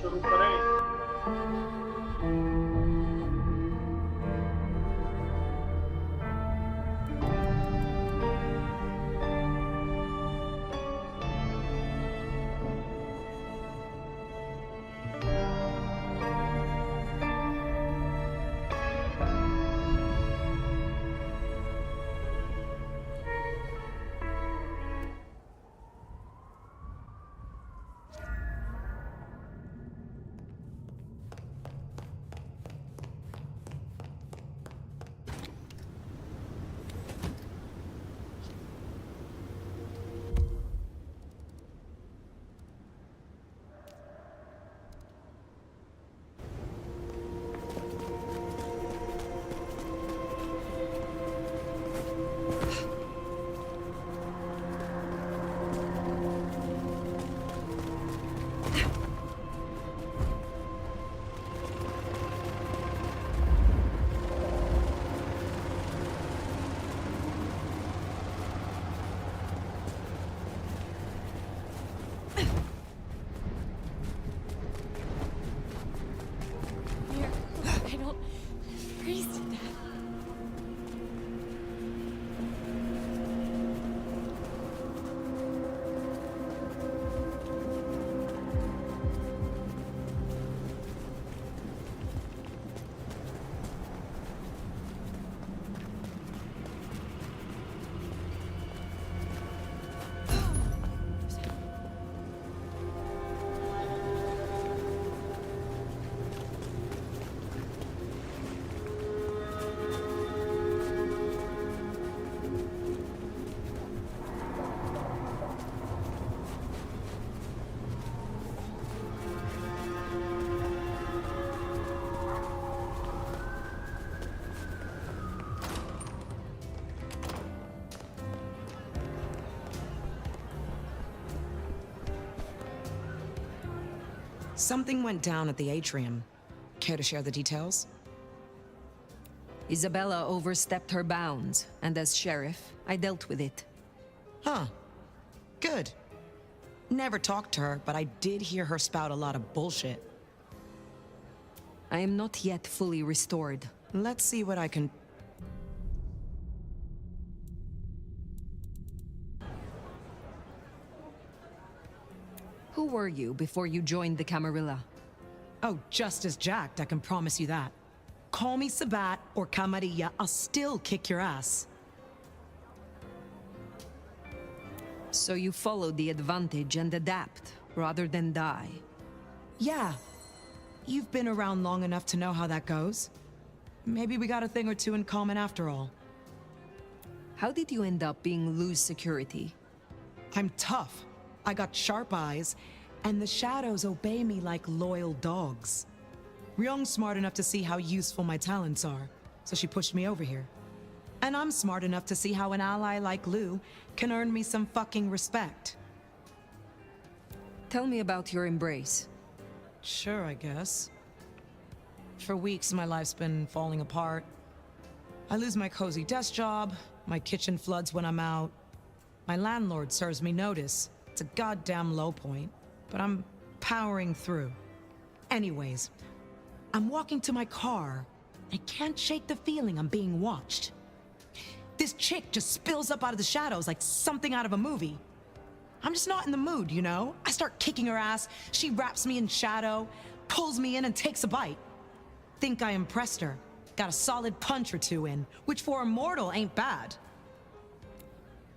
शुरू करें। I don't freeze to death. Something went down at the atrium. Care to share the details? Isabella overstepped her bounds, and as sheriff, I dealt with it. Huh. Good. Never talked to her, but I did hear her spout a lot of bullshit. I am not yet fully restored. Let's see what I can... Who were you before you joined the Camarilla? Oh, just as jacked, I can promise you that. Call me Sabat or Camarilla, I'll still kick your ass. So you followed the advantage and adapt, rather than die. Yeah. You've been around long enough to know how that goes. Maybe we got a thing or two in common after all. How did you end up being loose security? I'm tough. I got sharp eyes, and the shadows obey me like loyal dogs. Ryung's smart enough to see how useful my talents are, so she pushed me over here. And I'm smart enough to see how an ally like Lou can earn me some fucking respect. Tell me about your embrace. Sure, I guess. For weeks, my life's been falling apart. I lose my cozy desk job, my kitchen floods when I'm out. My landlord serves me notice. It's a goddamn low point, but I'm powering through. Anyways, I'm walking to my car. I can't shake the feeling I'm being watched. This chick just spills up out of the shadows like something out of a movie. I'm just not in the mood, you know? I start kicking her ass, she wraps me in shadow, pulls me in and takes a bite. Think I impressed her. Got a solid punch or two in, which for a mortal ain't bad.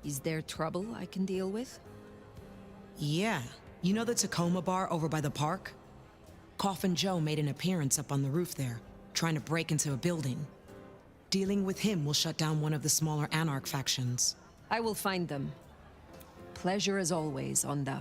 Is there trouble I can deal with? Yeah. You know the Tacoma bar over by the park? Coffin Joe made an appearance up on the roof there, trying to break into a building. Dealing with him will shut down one of the smaller Anarch factions. I will find them. Pleasure as always, Onda.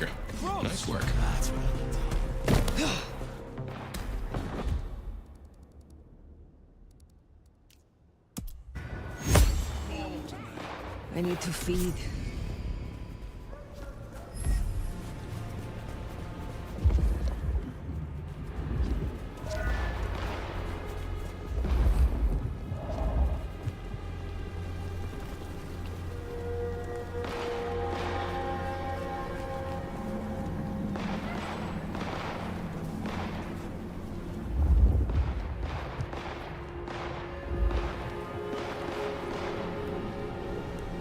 striker. Nice work. I need to feed.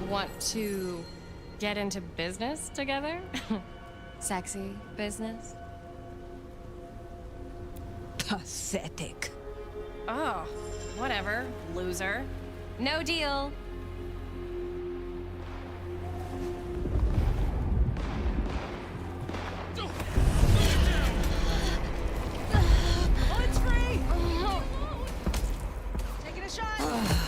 Want to get into business together? Sexy business? Pathetic. Oh, whatever, loser. No deal. Oh, it's free! Taking a shot!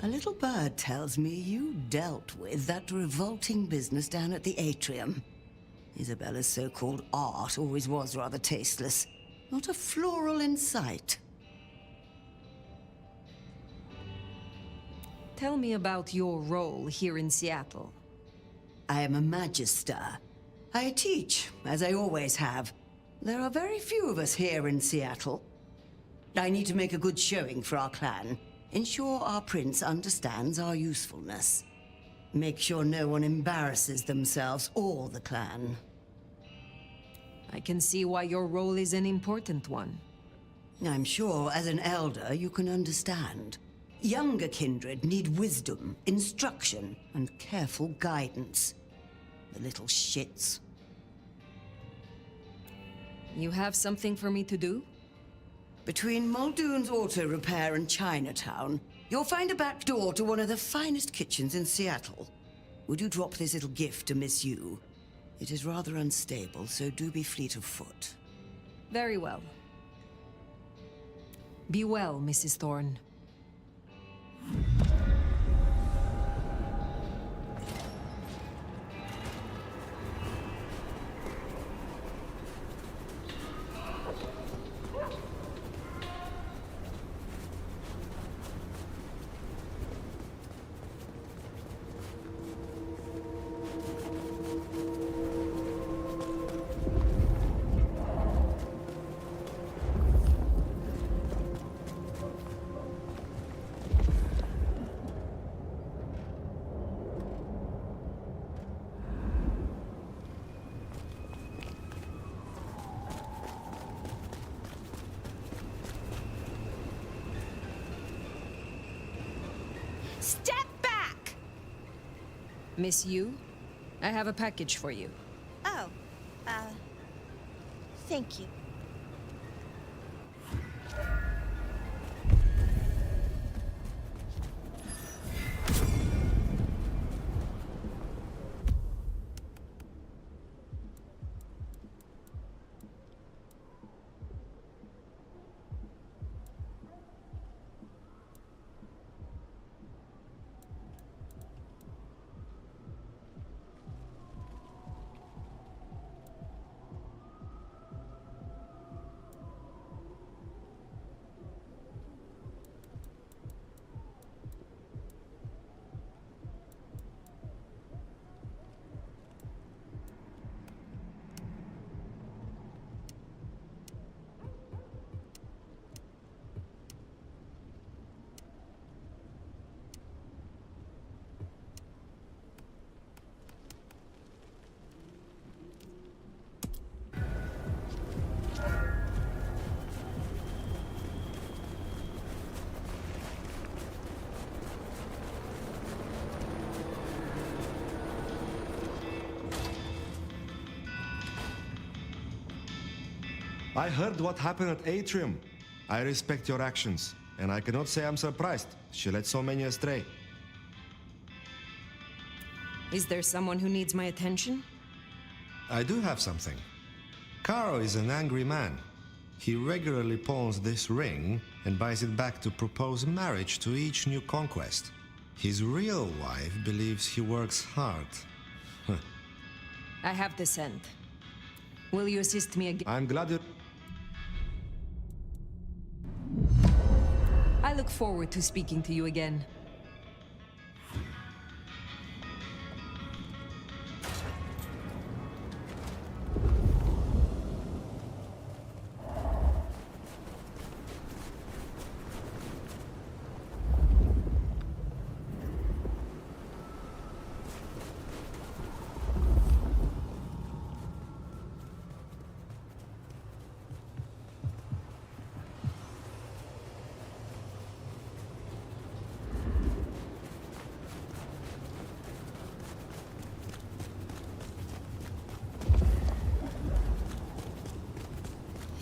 A little bird tells me you dealt with that revolting business down at the atrium. Isabella's so-called art always was rather tasteless. Not a floral in sight. Tell me about your role here in Seattle. I am a magister. I teach, as I always have. There are very few of us here in Seattle. I need to make a good showing for our clan. Ensure our prince understands our usefulness. Make sure no one embarrasses themselves or the clan. I can see why your role is an important one. I'm sure, as an elder, you can understand. Younger kindred need wisdom, instruction, and careful guidance. The little shits. You have something for me to do? Between Muldoon's Auto Repair and Chinatown, you'll find a back door to one of the finest kitchens in Seattle. Would you drop this little gift to Miss Yu? It is rather unstable, so do be fleet of foot. Very well. Be well, Mrs. Thorne. Step back! Miss Yu, I have a package for you. Oh, thank you. I heard what happened at Atrium. I respect your actions, and I cannot say I'm surprised. She led so many astray. Is there someone who needs my attention? I do have something. Caro is an angry man. He regularly pawns this ring and buys it back to propose marriage to each new conquest. His real wife believes he works hard. I have the scent. Will you assist me again? I'm glad you... I look forward to speaking to you again.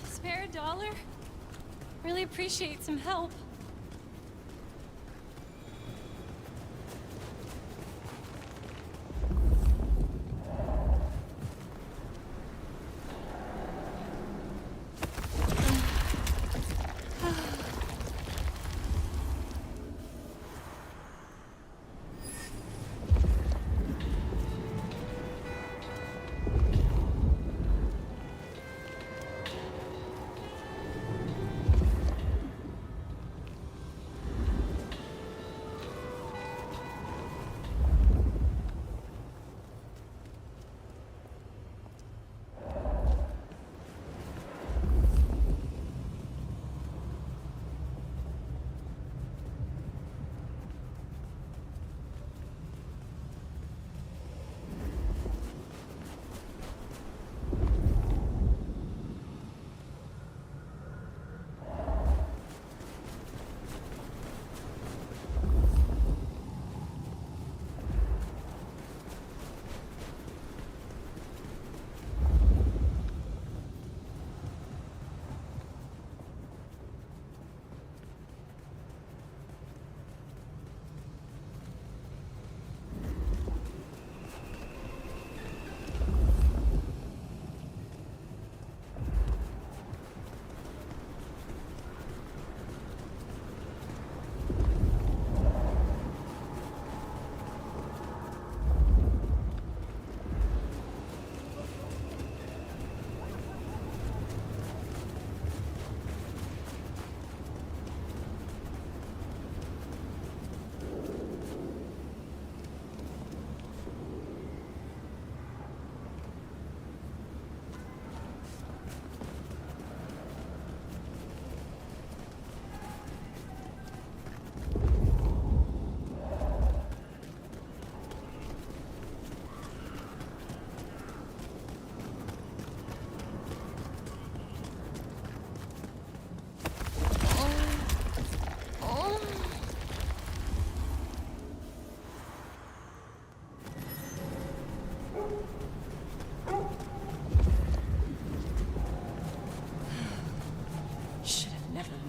Spare a dollar? Really appreciate some help.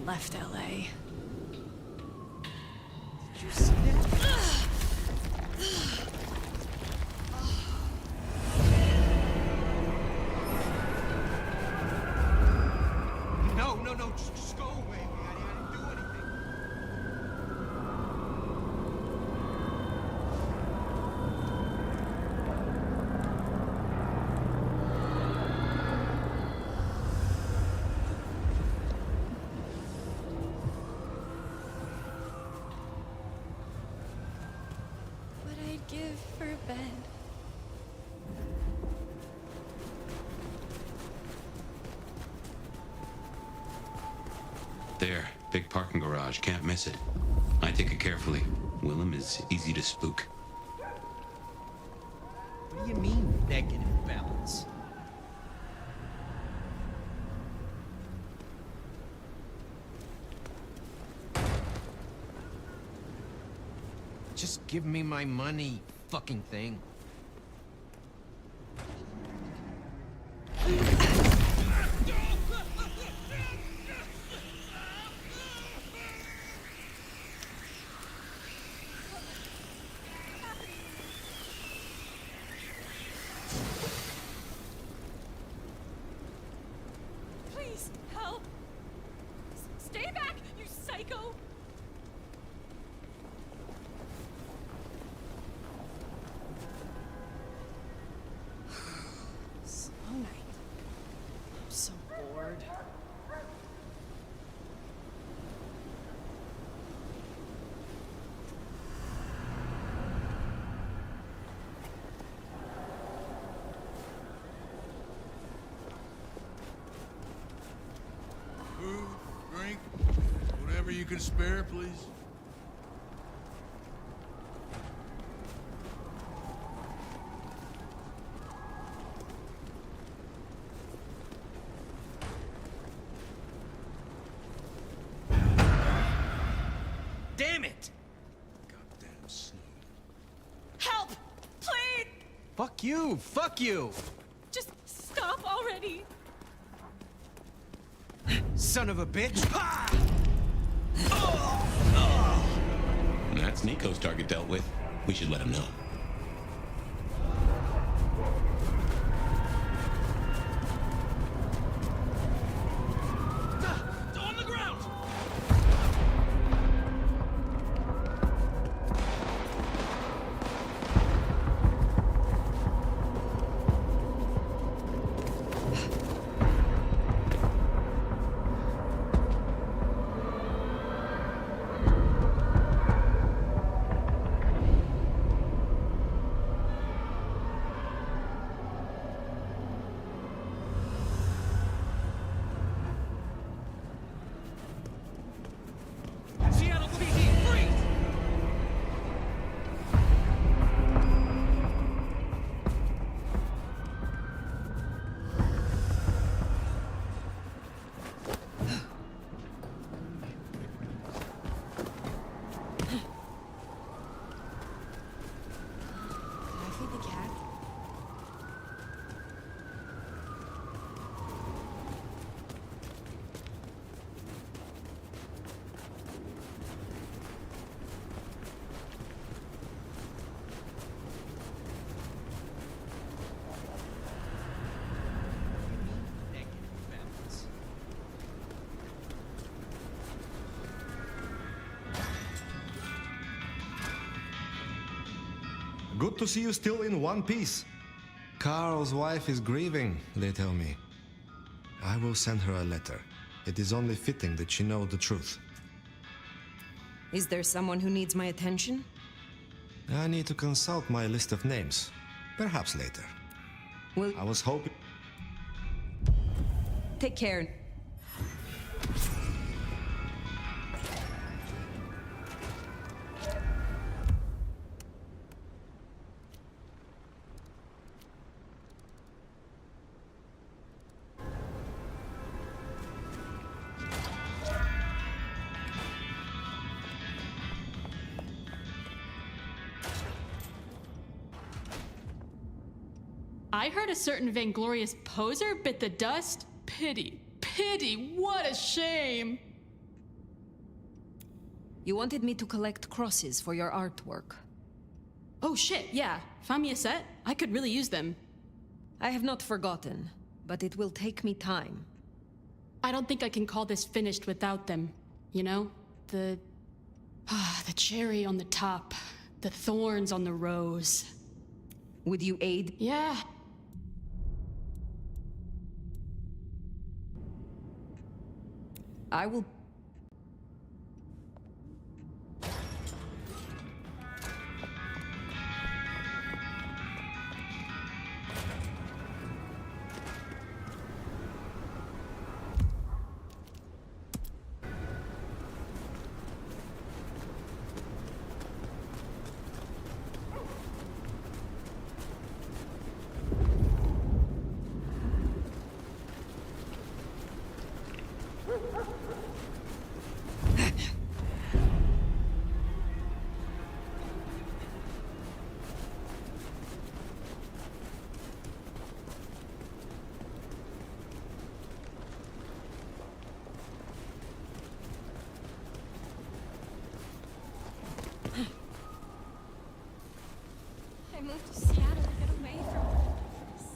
Left LA. Did you see that? No, just go away, man. I didn't do anything. What I'd give for a bed. There, big parking garage, can't miss it. I take it carefully. Willem is easy to spook. What do you mean, negative balance? Just give me my money, fucking thing. Help! Stay back, you psycho! Slow night. I'm so bored. Food, drink, whatever you can spare, please. Damn it! Goddamn snow. Help! Please! Fuck you! Fuck you! Just stop already! Son of a bitch! Ha! That's Nico's target dealt with. We should let him know. On the ground! Seattle PD, freeze! Can I feed the cat? Good to see you still in one piece. Carl's wife is grieving, they tell me. I will send her a letter. It is only fitting that she know the truth. Is there someone who needs my attention? I need to consult my list of names. Perhaps later. Well, I was hoping... take care. I heard a certain vainglorious poser bit the dust. Pity, pity, what a shame. You wanted me to collect crosses for your artwork. Oh shit, yeah. Found me a set? I could really use them. I have not forgotten, but it will take me time. I don't think I can call this finished without them. You know? The cherry on the top. The thorns on the rose. Would you aid? Yeah. I will. I moved to Seattle to get away from all this.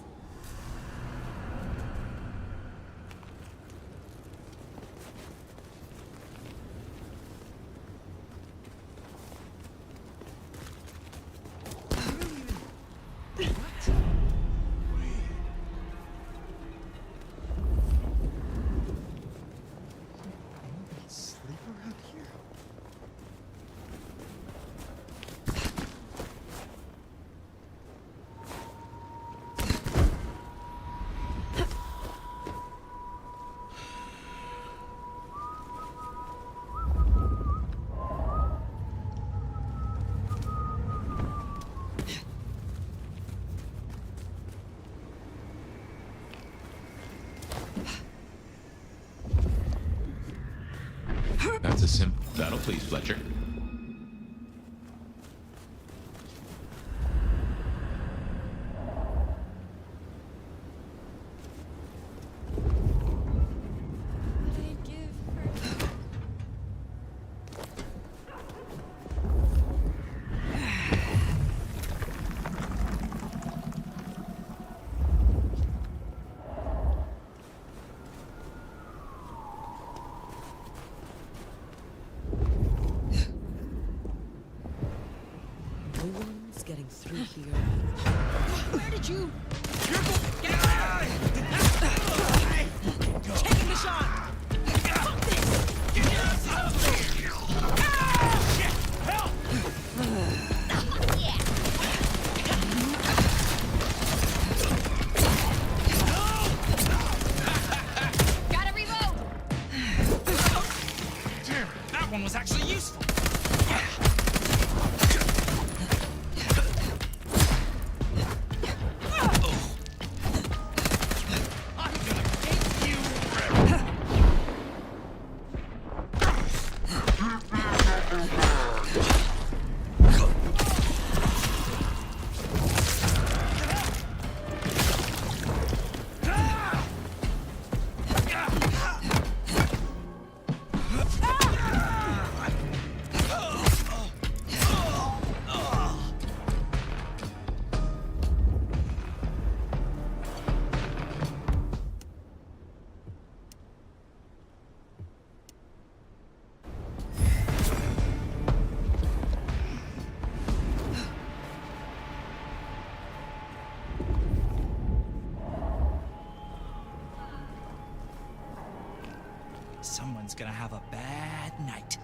That's a simple. That'll please Fletcher. No one's getting through here. Where did you? Taking the shot! Gotta reload. Damn, that one was actually useful. I'm gonna get you. Someone's gonna have a bad night.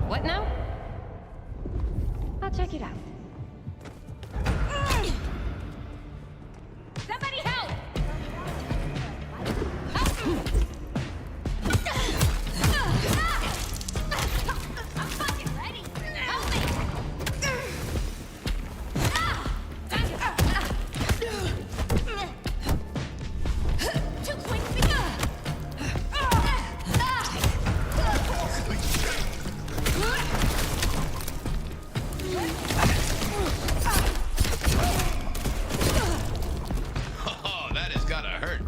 What now? I'll check it out. Somebody help! I'm fucking ready! Help me! Too quick for me! Oh, that has gotta hurt.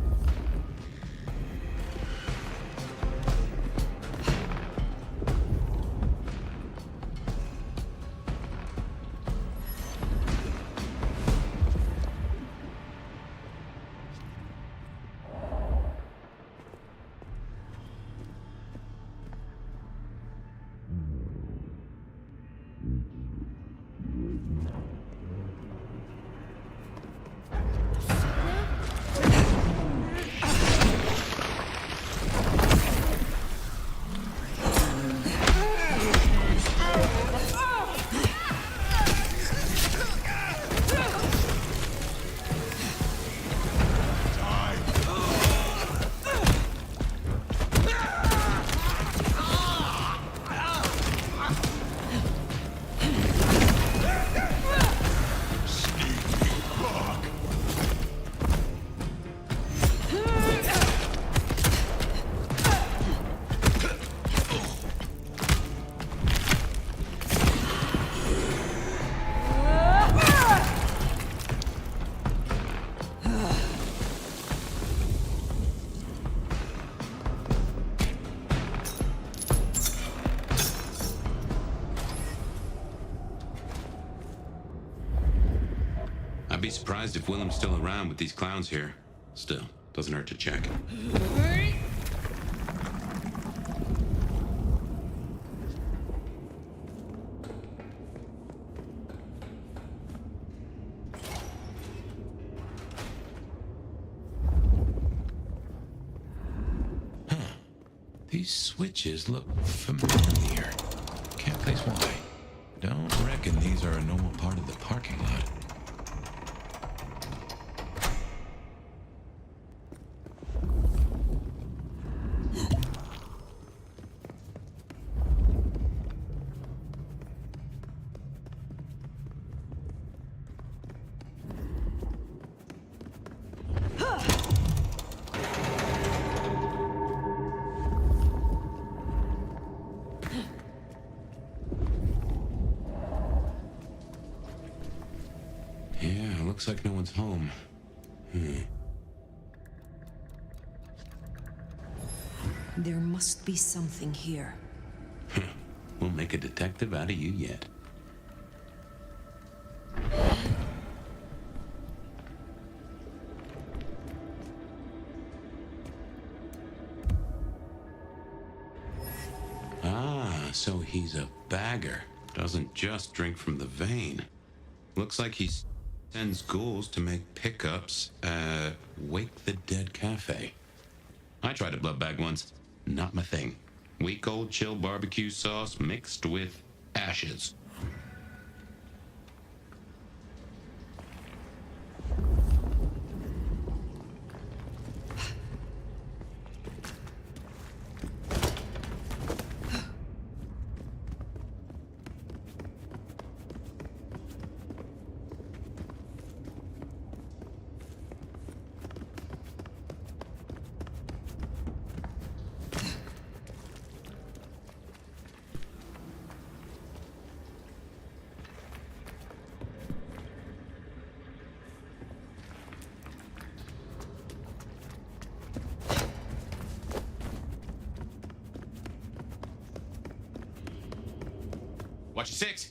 I'd be surprised if Willem's still around with these clowns here. Still, doesn't hurt to check. Huh. These switches look familiar. Can't place why. Don't reckon these are a normal part of the parking lot. Looks like no one's home. There must be something here. We'll make a detective out of you yet. Ah, so he's a bagger. Doesn't just drink from the vein. Looks like he sends ghouls to make pickups at Wake the Dead Cafe. I tried a blood bag once. Not my thing. Weak old chill barbecue sauce mixed with ashes. Watch your six.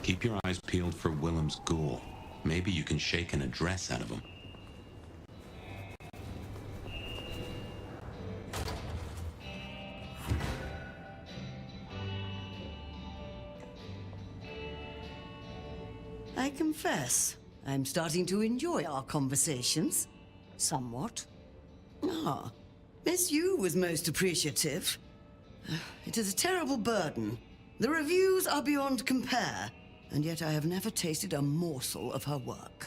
Keep your eyes peeled for Willem's ghoul. Maybe you can shake an address out of him. I confess, I'm starting to enjoy our conversations. Somewhat. Ah, Miss Yu was most appreciative. It is a terrible burden. The reviews are beyond compare, and yet I have never tasted a morsel of her work.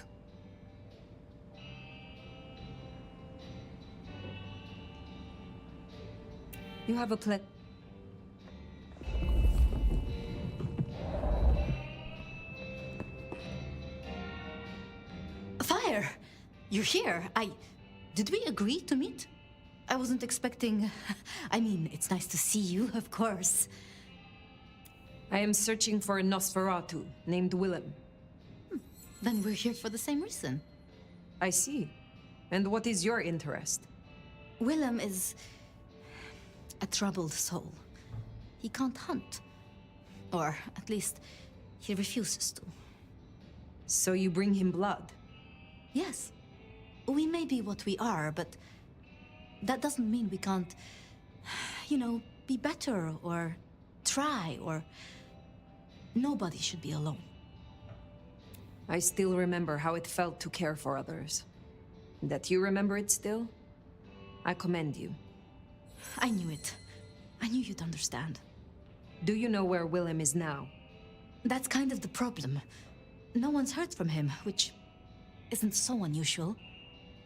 You have a Fire! You're here. Did we agree to meet? I wasn't expecting... I mean, it's nice to see you, of course. I am searching for a Nosferatu named Willem. Then we're here for the same reason. I see. And what is your interest? Willem is... a troubled soul. He can't hunt. Or, at least, he refuses to. So you bring him blood? Yes. We may be what we are, but that doesn't mean we can't, you know, be better or try or... Nobody should be alone. I still remember how it felt to care for others. That you remember it still? I commend you. I knew it. I knew you'd understand. Do you know where Willem is now? That's kind of the problem. No one's heard from him, which isn't so unusual.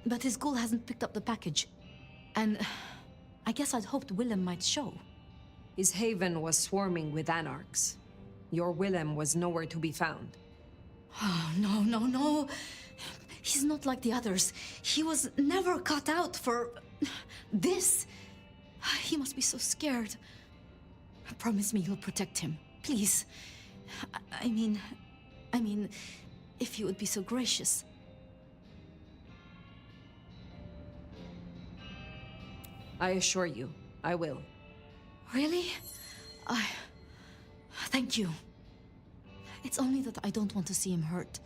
But his ghoul hasn't picked up the package. And I guess I'd hoped Willem might show. His haven was swarming with anarchs. Your Willem was nowhere to be found. Oh, no. He's not like the others. He was never cut out for... this. He must be so scared. Promise me you'll protect him, please. I mean, if you would be so gracious. I assure you, I will. Really? Thank you. It's only that I don't want to see him hurt.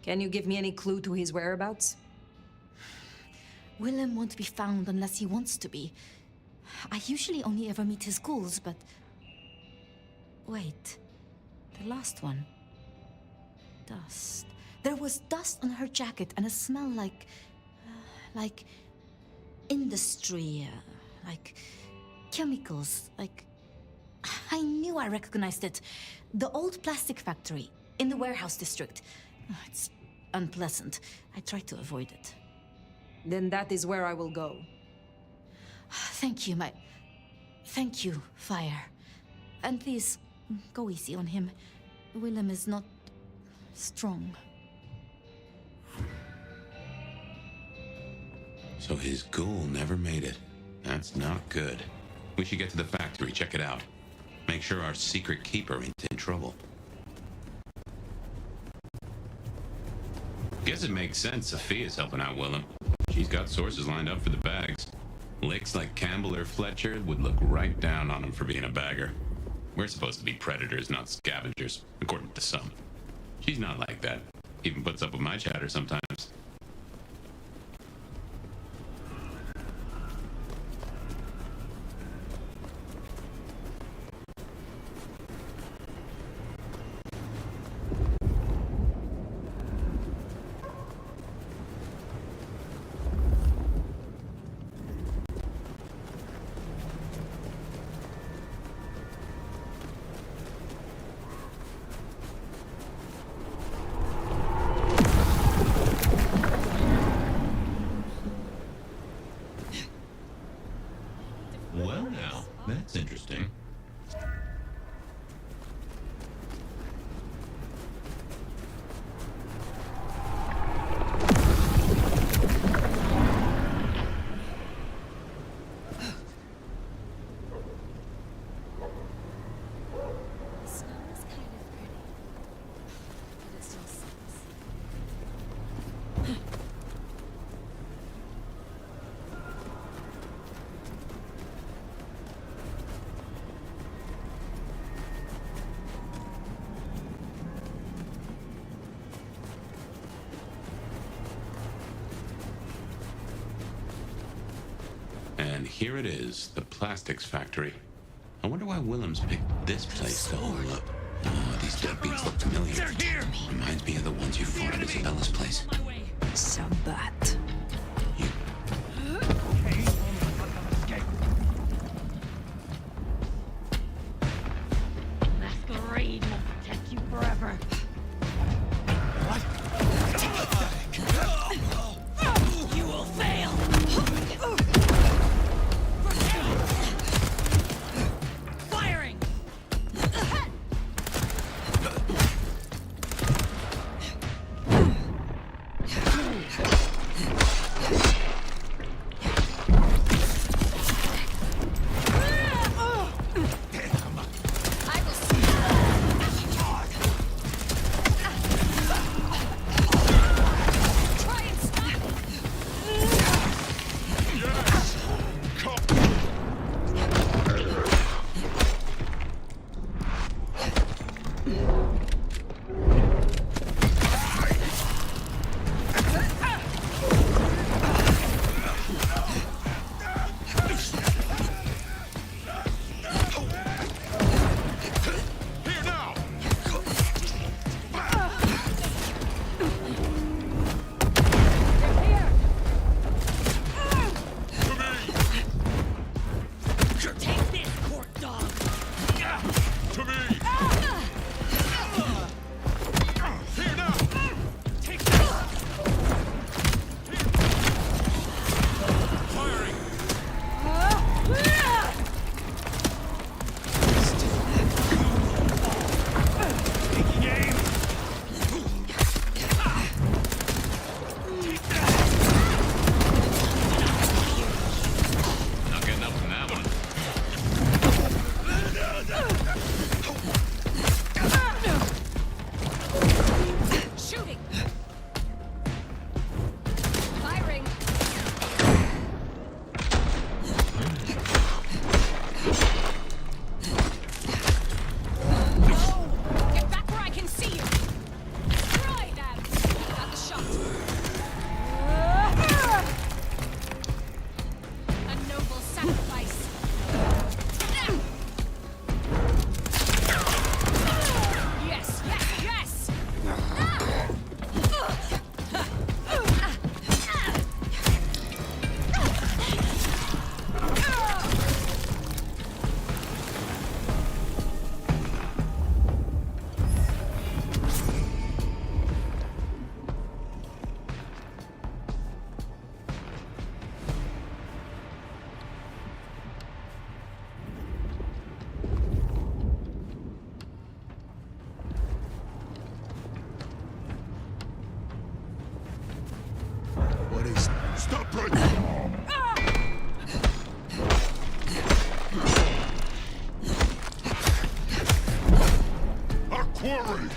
Can you give me any clue to his whereabouts? Willem won't be found unless he wants to be. I usually only ever meet his ghouls, but... Wait. The last one. Dust. There was dust on her jacket and a smell like industry, like chemicals, like... I knew I recognized it. The old plastic factory in the warehouse district. It's unpleasant. I try to avoid it. Then that is where I will go. Thank you, Thank you, Fire. And please, go easy on him. Willem is not... strong. So his ghoul never made it. That's not good. We should get to the factory, check it out. Make sure our secret keeper ain't in trouble. Guess it makes sense Sophia's helping out Willem. She's got sources lined up for the bags. Licks like Campbell or Fletcher would look right down on him for being a bagger. We're supposed to be predators, not scavengers, according to some. She's not like that. Even puts up with my chatter sometimes. And here it is, the plastics factory. I wonder why Willems picked this place to hole up. Oh, these deadbeats look familiar. Reminds me of the ones you fought at Isabella's place. Sabbat. Masquerade will protect you forever. You will fail! Firing! Stop right now! Our quarry!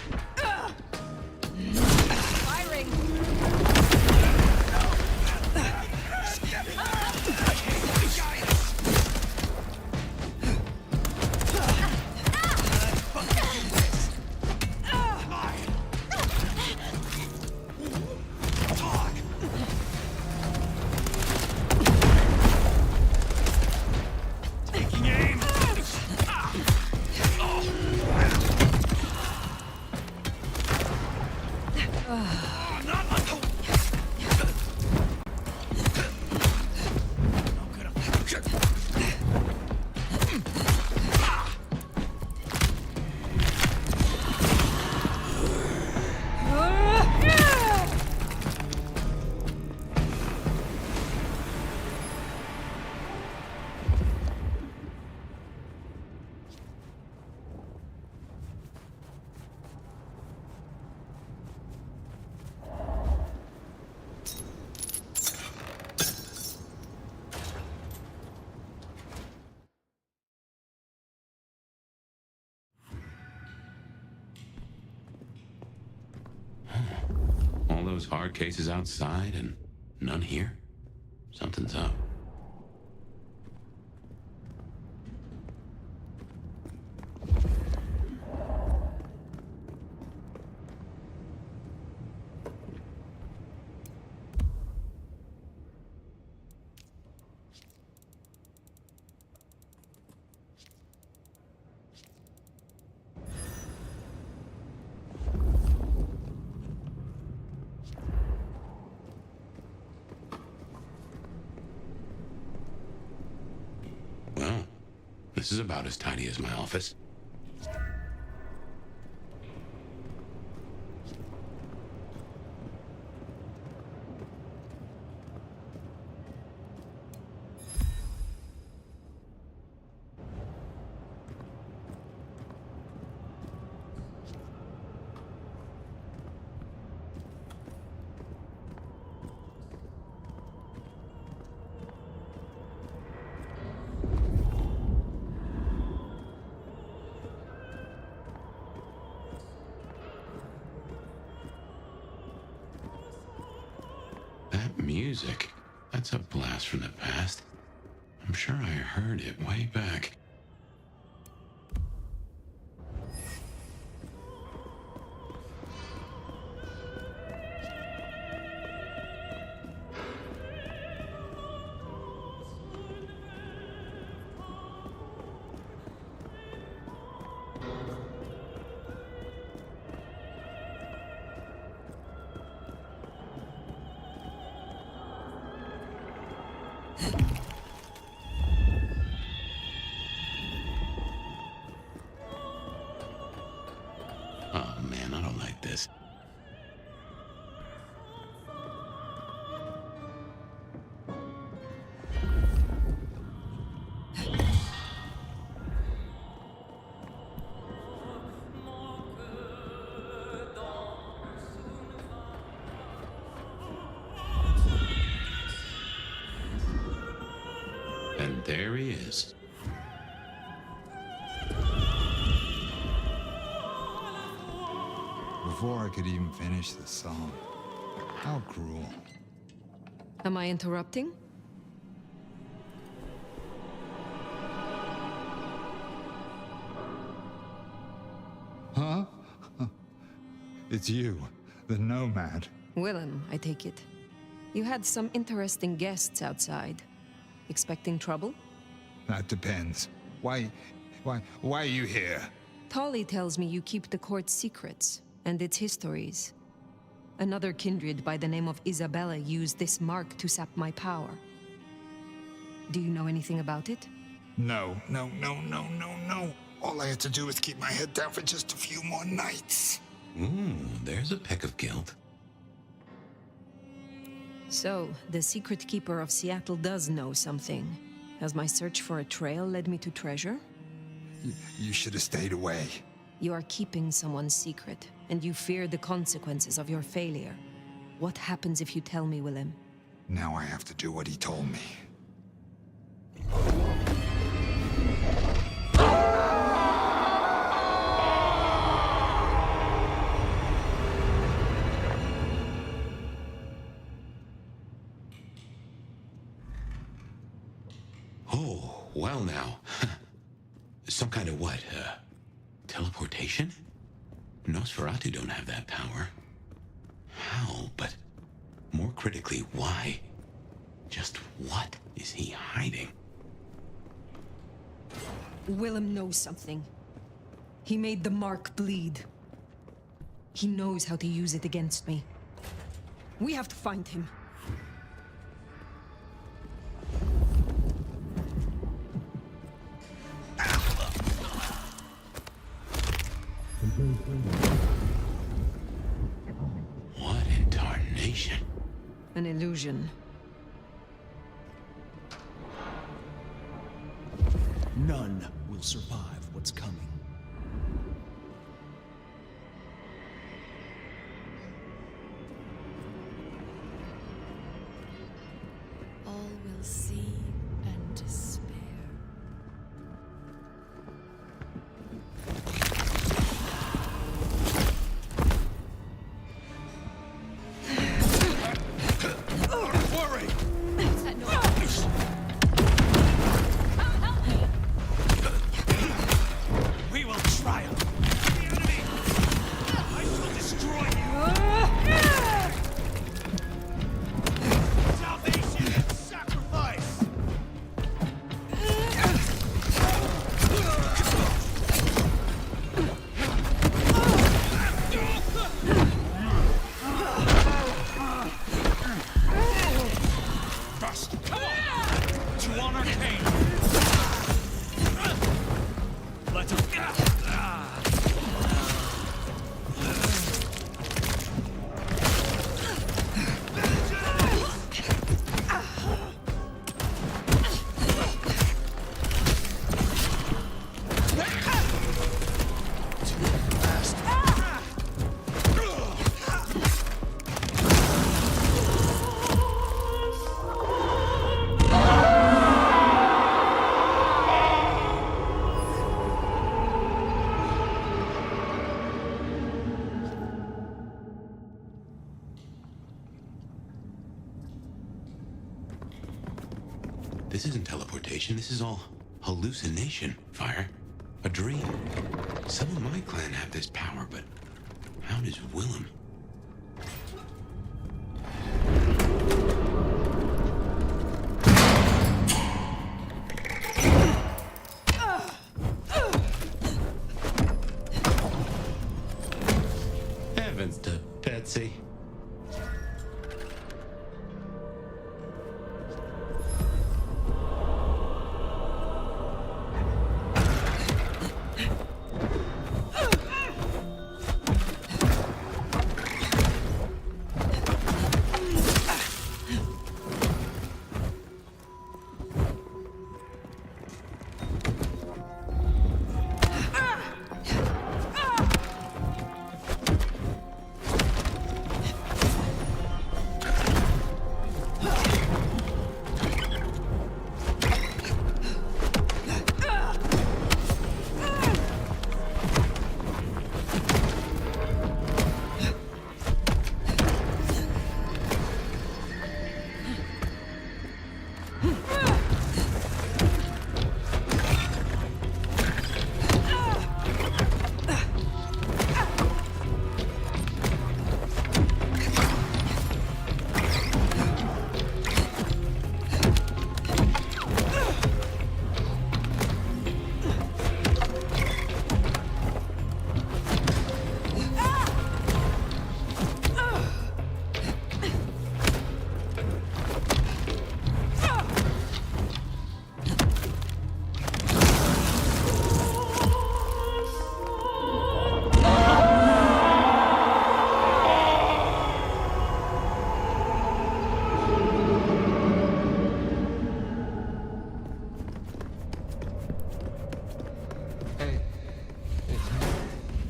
All those hard cases outside and none here? Something's up. This is about as tidy as my office. Music. That's a blast from the past. I'm sure I heard it way back. Oh man, I don't like this. And there he is. Before I could even finish the song. How cruel. Am I interrupting? Huh? It's you, the Nomad. Willem, I take it. You had some interesting guests outside. Expecting trouble? That depends. Why are you here? Tolly tells me you keep the court's secrets and its histories. Another kindred by the name of Isabella used this mark to sap my power. Do you know anything about it? No. All I had to do was keep my head down for just a few more nights. There's a peck of guilt. So, the secret keeper of Seattle does know something. Has my search for a trail led me to treasure? You should have stayed away. You are keeping someone's secret, and you fear the consequences of your failure. What happens if you tell me, Willem? Now I have to do what he told me. Oh, well now. Some kind of what? Teleportation? Nosferatu don't have that power. How? But more critically, why? Just what is he hiding? Willem knows something. He made the mark bleed. He knows how to use it against me. We have to find him. What in tarnation? An illusion. None will survive what's coming. All will see and despair. We Let him. This isn't teleportation. This is all hallucination, Fire. A dream. Some of my clan have this power, but how does Willem? Heavens to Betsy.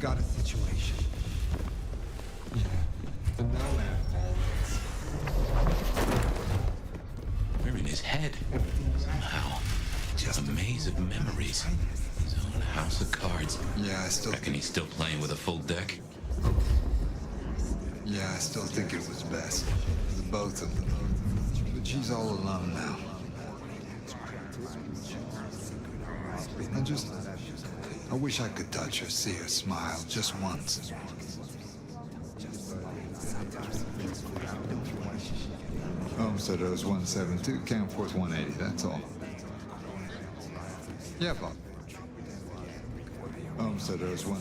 Got a situation. Yeah, the Nomad. We're in his head. Somehow. Just a maze of memories. His own house of cards. Yeah, I still... Reckon he's still playing with a full deck? Yeah, I still think it was best. The both of them. But she's all alone now. I wish I could touch her, see her smile, just once. Homesteaders 172, Camforth 180, that's all. Yeah, Bob. Homesteaders 1...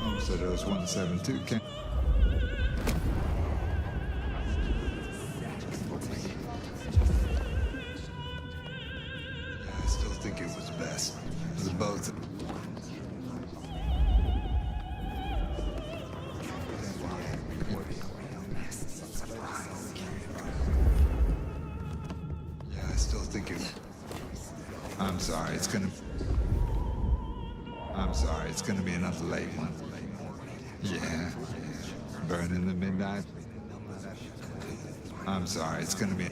Homesteaders 172, Camp... I still think it was best. The both. Yeah, I still think it. I'm sorry, it's gonna be another late one. Yeah. Burning the midnight. I'm sorry, it's gonna be.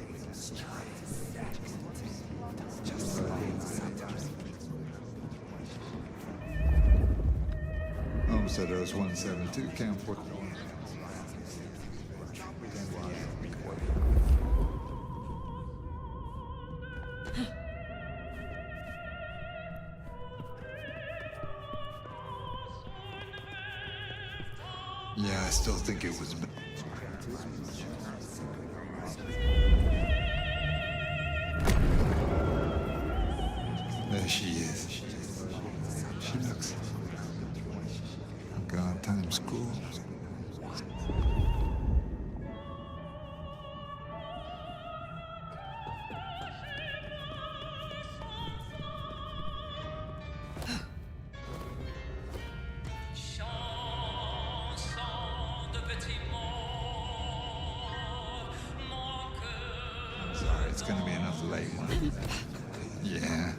Homesteaders 172, Camforth. Yeah, I still think it was. There she is. She looks. Oh God. cool. I'm sorry, it's gonna be another late one. Yeah.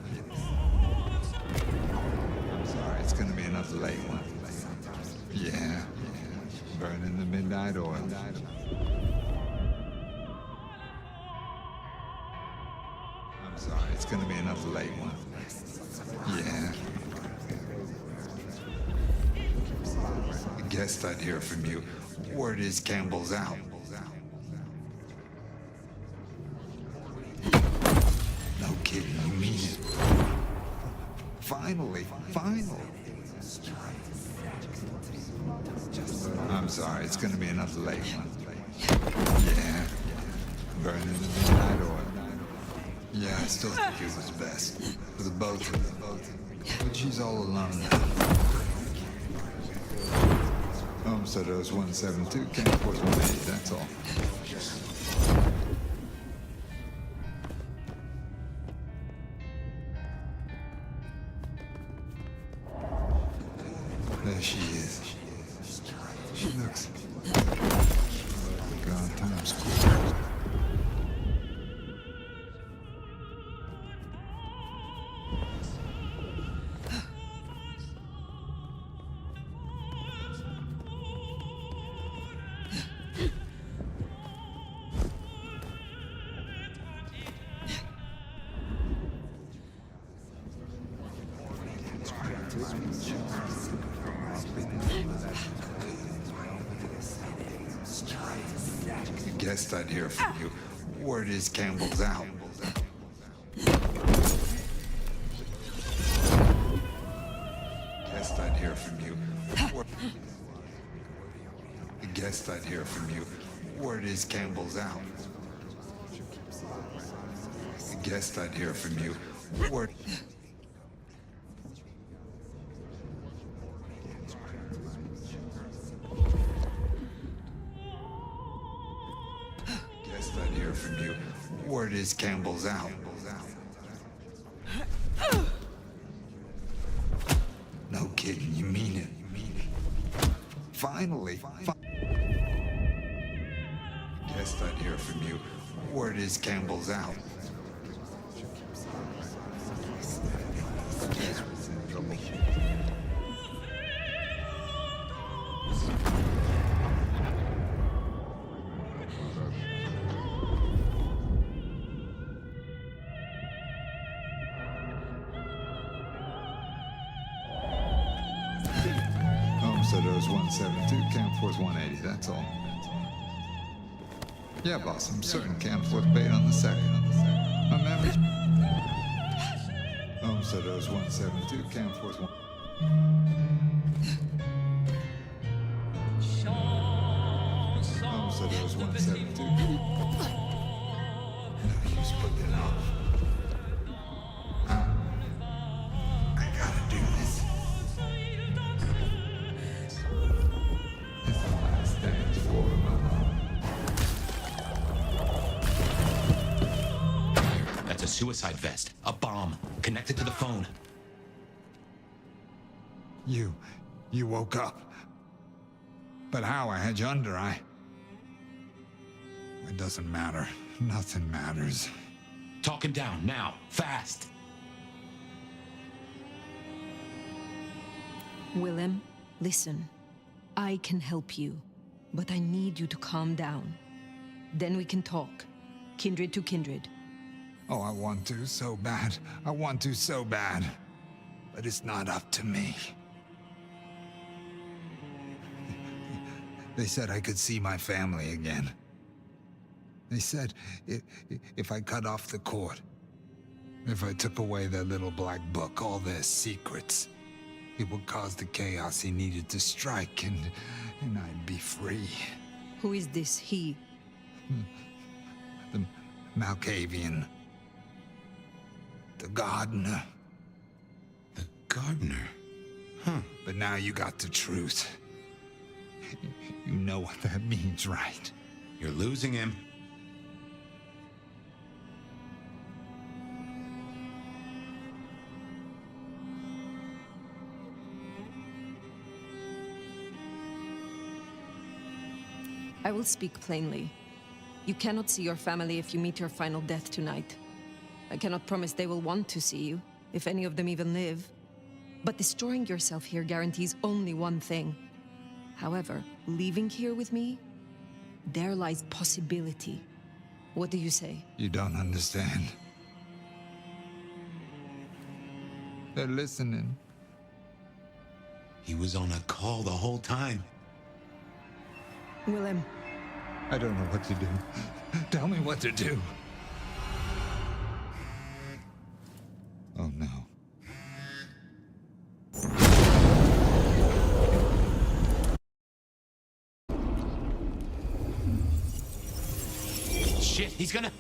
I'm sorry, it's gonna be another late one. Yeah. Burning the midnight oil. I'm sorry, it's gonna be another late one. Yeah. Guessed I'd hear from you. Word is Campbell's out. No kidding, you mean it. Finally. I'm sorry, it's gonna be another late one. Yeah. Burning the midnight oil. Yeah, I still think it was best. For the both of them. But she's all alone now. Homesteaders 172, can't afford 180, that's all. There she is. She looks... God, time's cool. Guessed I'd hear from you. Word is Campbell's out. Guessed I'd hear from you. Guessed I'd hear from you. Word is Campbell's out. Guessed I'd hear from you. Word. Guessed I'd hear from you. Word is Campbell's out. No kidding, you mean it. Finally. Guessed I'd hear from you. Word is Campbell's out. Homesteaders 172, Camp Force 180, that's all. Yeah, boss, I'm certain Camp Force paid on the second. My memory. Homesteaders 172, Camp Force 1. Homesteaders 172. No use putting it off. I gotta do this. It's the last dance for my mom. That's a suicide vest. A bomb. Connected to the phone. You woke up. But how? I had you under, It doesn't matter. Nothing matters. Talk him down, now. Fast. Willem, listen. I can help you, but I need you to calm down. Then we can talk. Kindred to kindred. Oh, I want to so bad. I want to so bad. But it's not up to me. They said I could see my family again. They said if I cut off the cord, if I took away their little black book, all their secrets, it would cause the chaos he needed to strike, and I'd be free. Who is this he? The Malkavian. The gardener. The gardener? Huh. But now you got the truth. know what that means, right? You're losing him. I will speak plainly. You cannot see your family if you meet your final death tonight. I cannot promise they will want to see you, if any of them even live. But destroying yourself here guarantees only one thing. However, leaving here with me, there lies possibility. What do you say? You don't understand. They're listening. He was on a call the whole time. Willem. I don't know what to do. Tell me what to do. Oh no. Shit, he's gonna...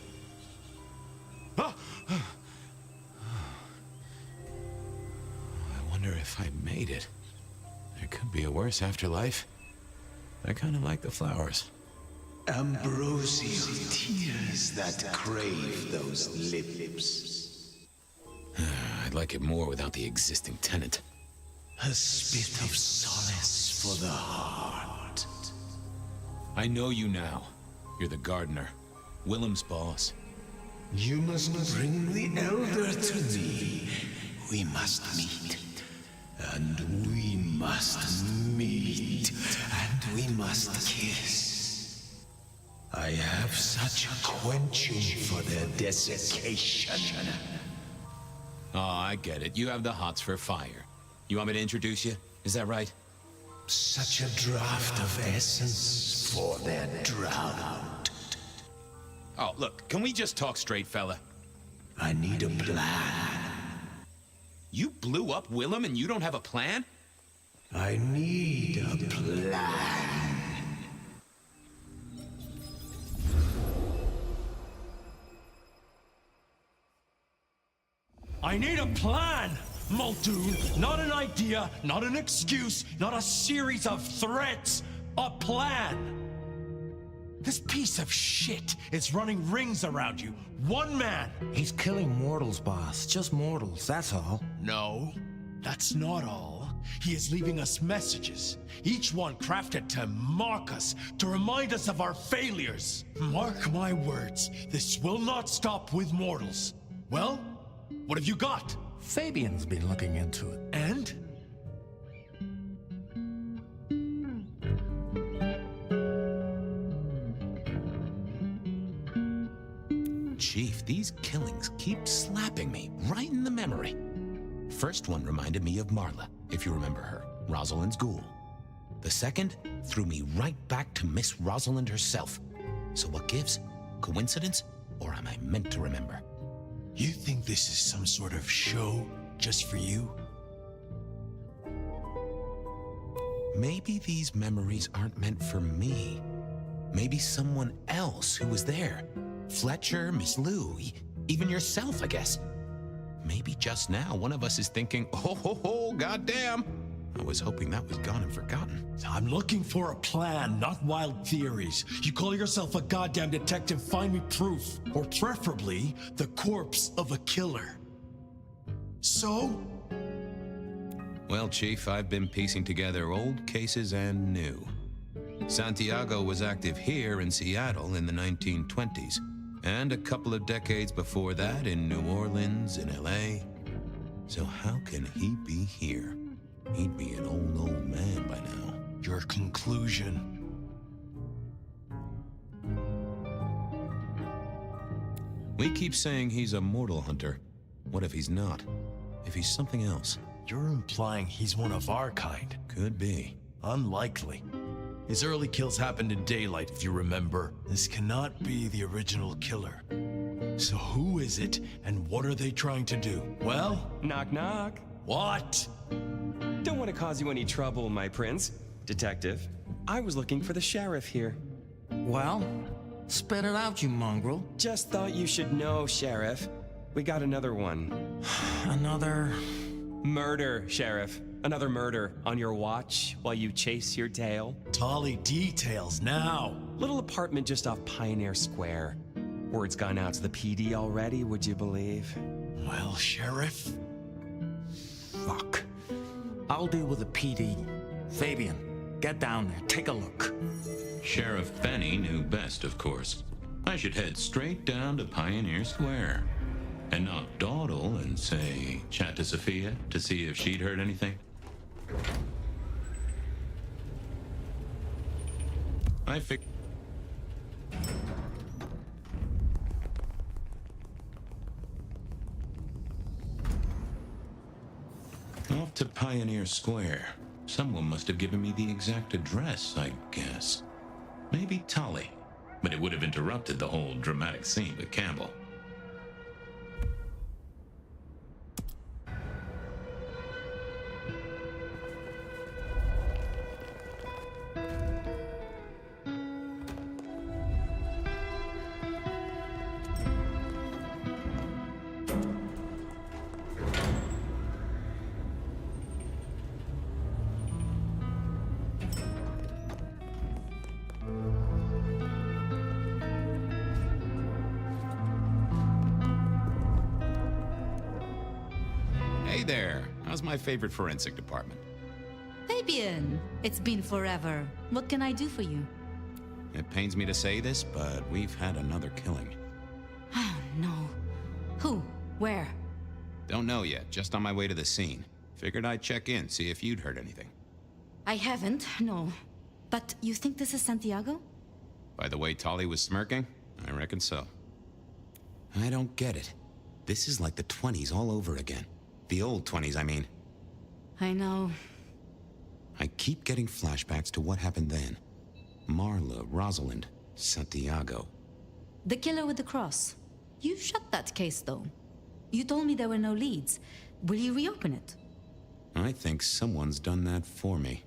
Oh! I wonder if I made it. There could be a worse afterlife. I kind of like the flowers. Ambrosial tears that crave those lips. I'd like it more without the existing tenant. A spit of solace for the heart. I know you now. You're the gardener. Willem's boss. You must bring the elder to me. We must meet. And we must meet. And we must kiss. I have such a quenching for their desiccation. Oh, I get it. You have the hots for fire. You want me to introduce you? Is that right? Such a draught of essence for their drought. Oh, look, can we just talk straight, fella? I need a plan. You blew up Willem and you don't have a plan? I need a plan. I need a plan, Muldoon. Not an idea, not an excuse, not a series of threats. A plan. This piece of shit is running rings around you. One man. He's killing mortals, boss. Just mortals, that's all. No, that's not all. He is leaving us messages, each one crafted to mark us, to remind us of our failures. Mark my words, this will not stop with mortals. Well, what have you got? Fabien's been looking into it. And? Chief, these killings keep slapping me right in the memory. First one reminded me of Marla, if you remember her, Rosalind's ghoul. The second threw me right back to Miss Rosalind herself. So what gives? Coincidence? Or am I meant to remember? You think this is some sort of show just for you? Maybe these memories aren't meant for me. Maybe someone else who was there. Fletcher, Miss Lou, even yourself, I guess. Maybe just now one of us is thinking, oh, goddamn. I was hoping that was gone and forgotten. I'm looking for a plan, not wild theories. You call yourself a goddamn detective, find me proof. Or preferably, the corpse of a killer. So? Well, Chief, I've been piecing together old cases and new. Santiago was active here in Seattle in the 1920s, and a couple of decades before that in New Orleans, in LA. So how can he be here? He'd be an old man by now. Your conclusion. We keep saying he's a mortal hunter. What if he's not? If he's something else? You're implying he's one of our kind. Could be. Unlikely. His early kills happened in daylight, if you remember. This cannot be the original killer. So who is it, and what are they trying to do? Well? Knock, knock. What? Don't want to cause you any trouble, my prince. Detective, I was looking for the sheriff here. Well, spit it out, you mongrel. Just thought you should know, Sheriff. We got another one. Another... Murder, Sheriff. Another murder on your watch while you chase your tail? Tolly details now. Little apartment just off Pioneer Square. Word's gone out to the PD already, would you believe? Well, Sheriff. Fuck. I'll deal with the PD. Fabien, get down there, take a look. Sheriff Benny knew best, of course. I should head straight down to Pioneer Square and not dawdle and say, chat to Sophia to see if she'd heard anything. Off to Pioneer Square. Someone must have given me the exact address, I guess. Maybe Tolly, but it would have interrupted the whole dramatic scene with Campbell. Hey there, how's my favorite forensic department? Fabien, it's been forever. What can I do for you? It pains me to say this, but we've had another killing. Oh, no. Who? Where? Don't know yet, just on my way to the scene. Figured I'd check in, see if you'd heard anything. I haven't, no. But you think this is Santiago? By the way Tolly was smirking, I reckon so. I don't get it. This is like the 20s all over again. The old 20s, I mean. I know. I keep getting flashbacks to what happened then. Marla, Rosalind, Santiago. The killer with the cross. You shut that case, though. You told me there were no leads. Will you reopen it? I think someone's done that for me.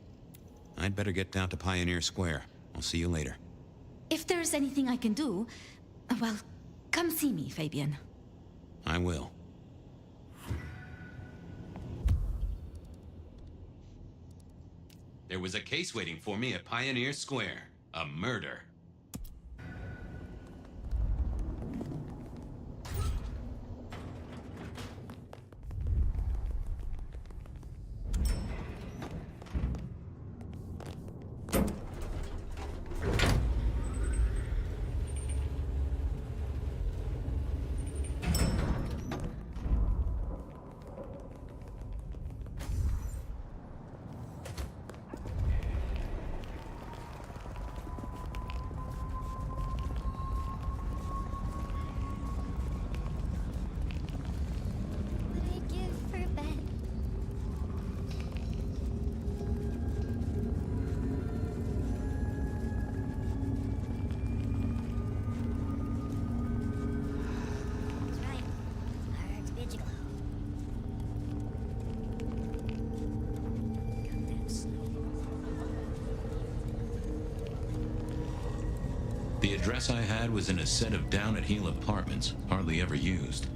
I'd better get down to Pioneer Square. I'll see you later. If there's anything I can do, well, come see me, Fabien. I will. There was a case waiting for me at Pioneer Square. A murder. The address I had was in a set of down-at-heel apartments, hardly ever used.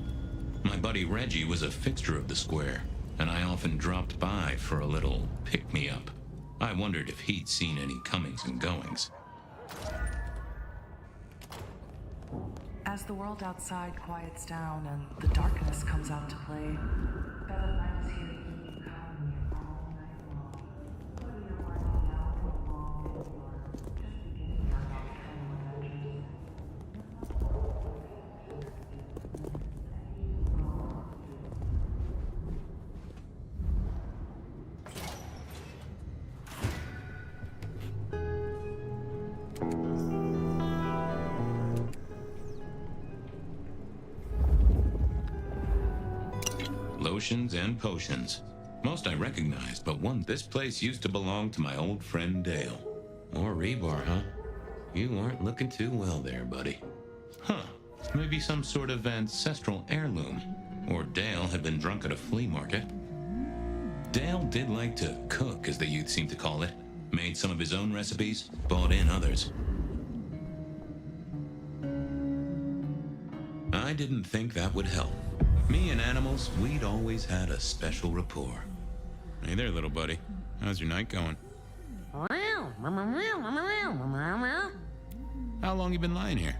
My buddy Reggie was a fixture of the square, and I often dropped by for a little pick-me-up. I wondered if he'd seen any comings and goings. As the world outside quiets down and the darkness comes out to play, Bloodlines here to keep you company all night long. Whether you're working out or long or just beginning your nocturnal adventures. Lotions and potions. Most I recognized, but one. This place used to belong to my old friend Dale. More rebar, huh? You aren't looking too well there, buddy. Huh. Maybe some sort of ancestral heirloom. Or Dale had been drunk at a flea market. Dale did like to cook, as the youth seem to call it. Made some of his own recipes, bought in others. I didn't think that would help. Me and animals, we'd always had a special rapport. Hey there, little buddy. How's your night going? How long you been lying here?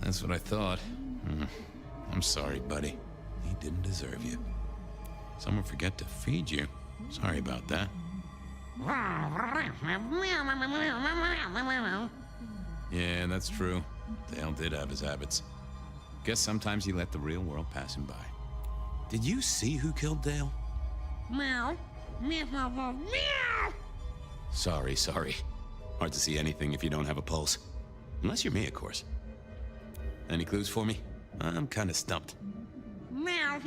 That's what I thought. I'm sorry, buddy. He didn't deserve you. Someone forget to feed you. Sorry about that. Yeah, that's true. Dale did have his habits. Guess sometimes he let the real world pass him by. Did you see who killed Dale? Meow. Meow. Sorry. Hard to see anything if you don't have a pulse. Unless you're me, of course. Any clues for me? I'm kind of stumped. Meow.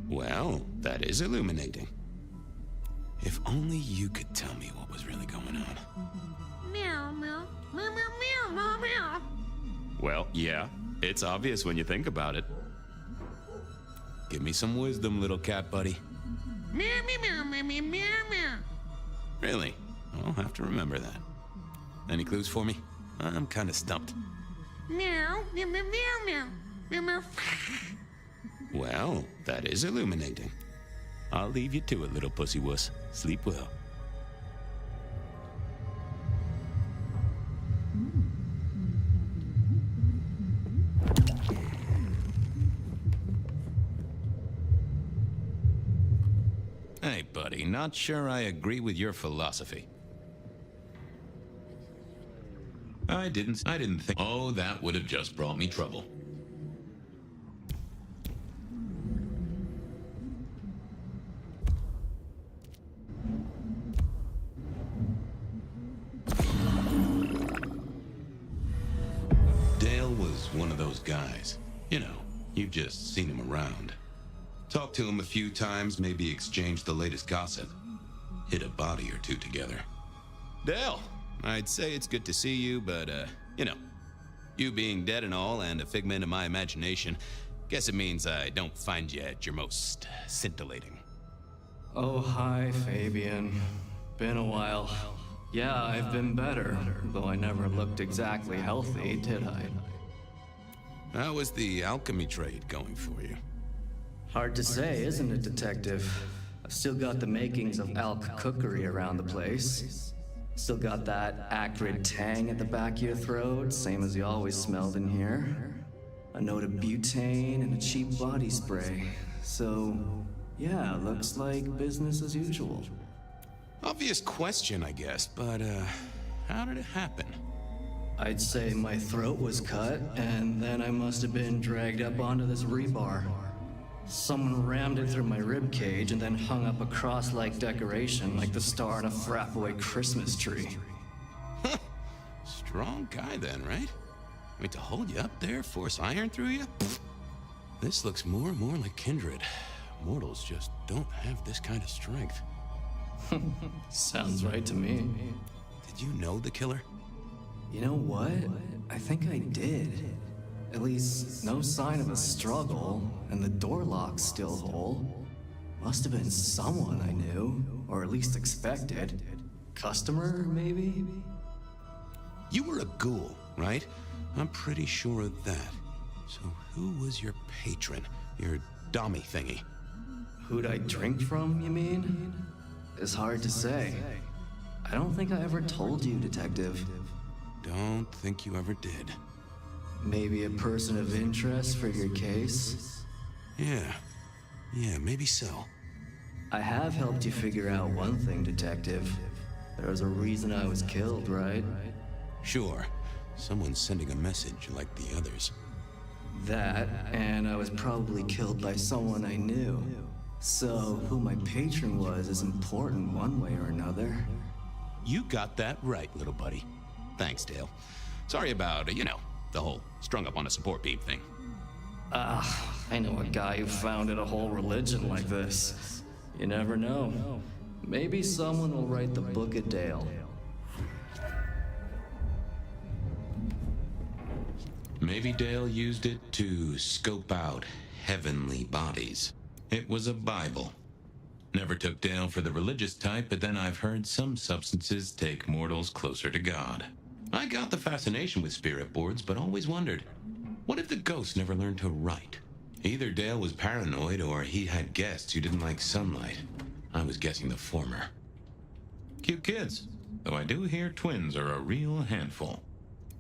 Well, that is illuminating. If only you could tell me what was really going on. Meow. Meow. Meow. Meow. Meow. Well, yeah, it's obvious when you think about it. Give me some wisdom, little cat buddy. Meow. Meow. Meow. Meow. Meow. Really? I'll have to remember that. Any clues for me? I'm kind of stumped. Meow. Meow. Meow. Meow. Meow. Meow. Well, that is illuminating. I'll leave you to it, little pussy wuss. Sleep well. Hey, buddy, not sure I agree with your philosophy. I didn't think. Oh, that would have just brought me trouble. Dale was one of those guys. You know, you've just seen him around. Talked to him a few times, maybe exchanged the latest gossip. Hit a body or two together. Dale, I'd say it's good to see you, but, you know, you being dead and all and a figment of my imagination, guess it means I don't find you at your most scintillating. Oh, hi, Fabien. Been a while. Yeah, I've been better, though I never looked exactly healthy, did I? How was the alchemy trade going for you? Hard to say, isn't it, Detective? I've still got the makings of alch cookery around the place. Still got that acrid tang at the back of your throat, same as you always smelled in here. A note of butane and a cheap body spray. So, yeah, looks like business as usual. Obvious question, I guess, but, how did it happen? I'd say my throat was cut, and then I must have been dragged up onto this rebar. Someone rammed it through my rib cage and then hung up a cross-like decoration like the star on a throwaway Christmas tree. Strong guy then, right? I mean, to hold you up there, force iron through you? This looks more and more like kindred. Mortals just don't have this kind of strength. Sounds right to me. Did you know the killer? You know what? I think I did. At least, no sign of a struggle, and the door lock's still whole. Must have been someone I knew, or at least expected. Customer, maybe? You were a ghoul, right? I'm pretty sure of that. So who was your patron? Your dummy thingy? Who'd I drink from, you mean? It's hard to say. I don't think I ever told you, Detective. Don't think you ever did. Maybe a person of interest for your case? Yeah, maybe so. I have helped you figure out one thing, Detective. There was a reason I was killed, right? Sure. Someone's sending a message like the others. That, and I was probably killed by someone I knew. So, who my patron was is important one way or another. You got that right, little buddy. Thanks, Dale. Sorry about, the whole strung up on a support beam thing. I know a guy who founded a whole religion like this. You never know. Maybe someone will write the Book of Dale. Maybe Dale used it to scope out heavenly bodies. It was a Bible. Never took Dale for the religious type, but then I've heard some substances take mortals closer to God. I got the fascination with spirit boards, but always wondered, what if the ghosts never learned to write? Either Dale was paranoid or he had guests who didn't like sunlight. I was guessing the former. Cute kids, though I do hear twins are a real handful.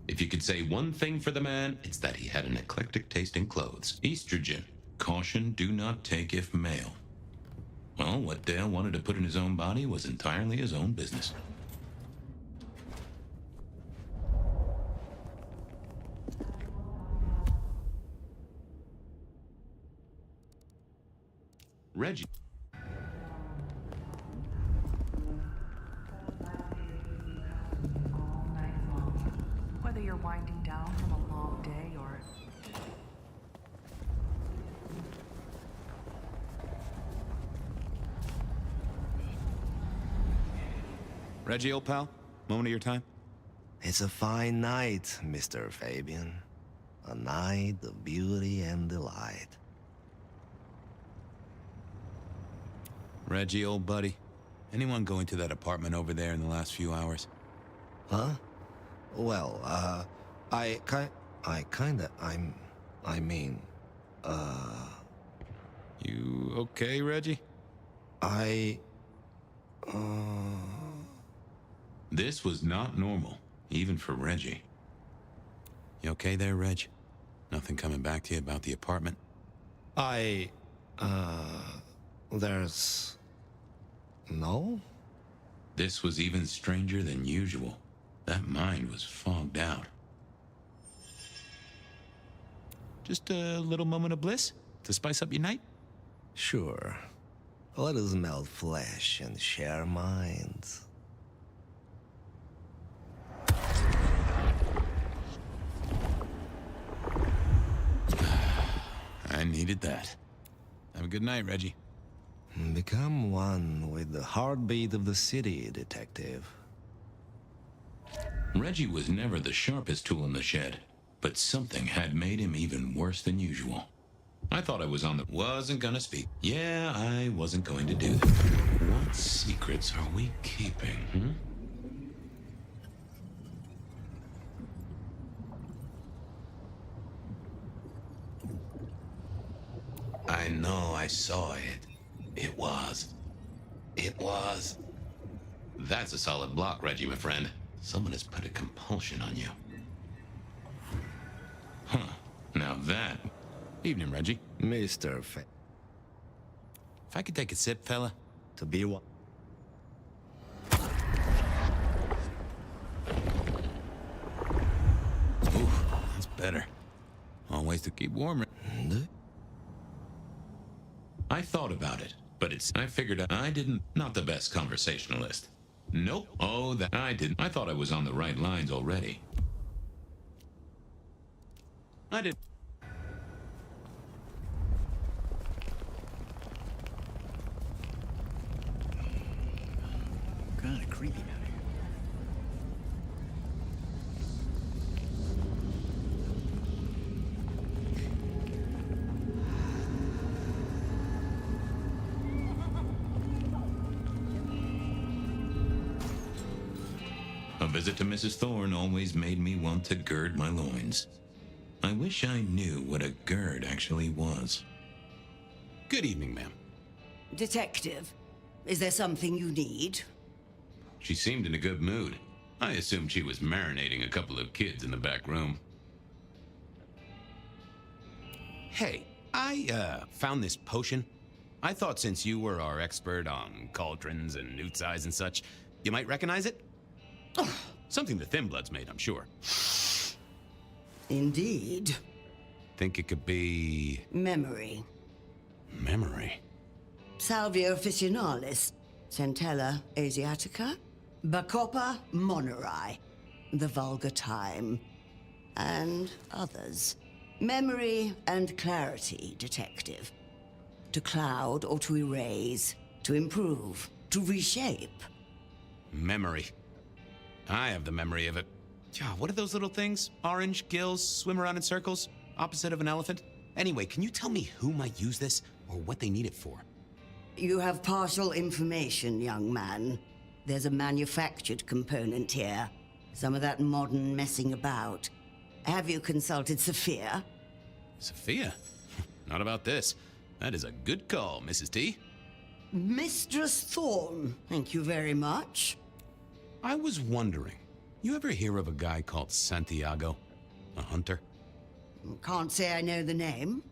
If you could say one thing for the man, it's that he had an eclectic taste in clothes. Estrogen. Caution, do not take if male. Well, what Dale wanted to put in his own body was entirely his own business. Reggie. All night long. Whether you're winding down from a long day or Reggie, old pal, moment of your time? It's a fine night, Mr. Fabien. A night of beauty and delight. Reggie, old buddy, anyone going to that apartment over there in the last few hours? Huh? Well, I mean, You okay, Reggie? This was not normal, even for Reggie. You okay there, Reg? Nothing coming back to you about the apartment? There's... No? This was even stranger than usual. That mind was fogged out. Just a little moment of bliss to spice up your night? Sure. Let us melt flesh and share minds. I needed that. Have a good night, Reggie. Become one with the heartbeat of the city, Detective. Reggie was never the sharpest tool in the shed, but something had made him even worse than usual. I thought I was on the... Wasn't gonna speak. Yeah, I wasn't going to do that. What secrets are we keeping, I know I saw it. It was. That's a solid block, Reggie, my friend. Someone has put a compulsion on you. Huh. Now that... Evening, Reggie. Mr. If I could take a sip, fella. To be one. Ooh, that's better. Always to keep warm. I thought about it, but I figured I didn't... Not the best conversationalist. Nope. Oh, that I didn't. I thought I was on the right lines already. I did. Kind of creepy down here. A visit to Mrs. Thorne always made me want to gird my loins. I wish I knew what a gird actually was. Good evening, ma'am. Detective, is there something you need? She seemed in a good mood. I assumed she was marinating a couple of kids in the back room. Hey, I, found this potion. I thought since you were our expert on cauldrons and newt size and such, you might recognize it? Something the Thin Bloods made, I'm sure. Indeed. Think it could be... Memory. Memory? Salvia officinalis, Centella asiatica, Bacopa moneri, the vulgar time, and others. Memory and clarity, Detective. To cloud or to erase, to improve, to reshape. Memory. I have the memory of it. Yeah, what are those little things? Orange gills, swim around in circles, opposite of an elephant? Anyway, can you tell me who might use this, or what they need it for? You have partial information, young man. There's a manufactured component here. Some of that modern messing about. Have you consulted Sophia? Sophia? not about this. That is a good call, Mrs. T. Mistress Thorne, thank you very much. I was wondering, you ever hear of a guy called Santiago? A hunter? Can't say I know the name.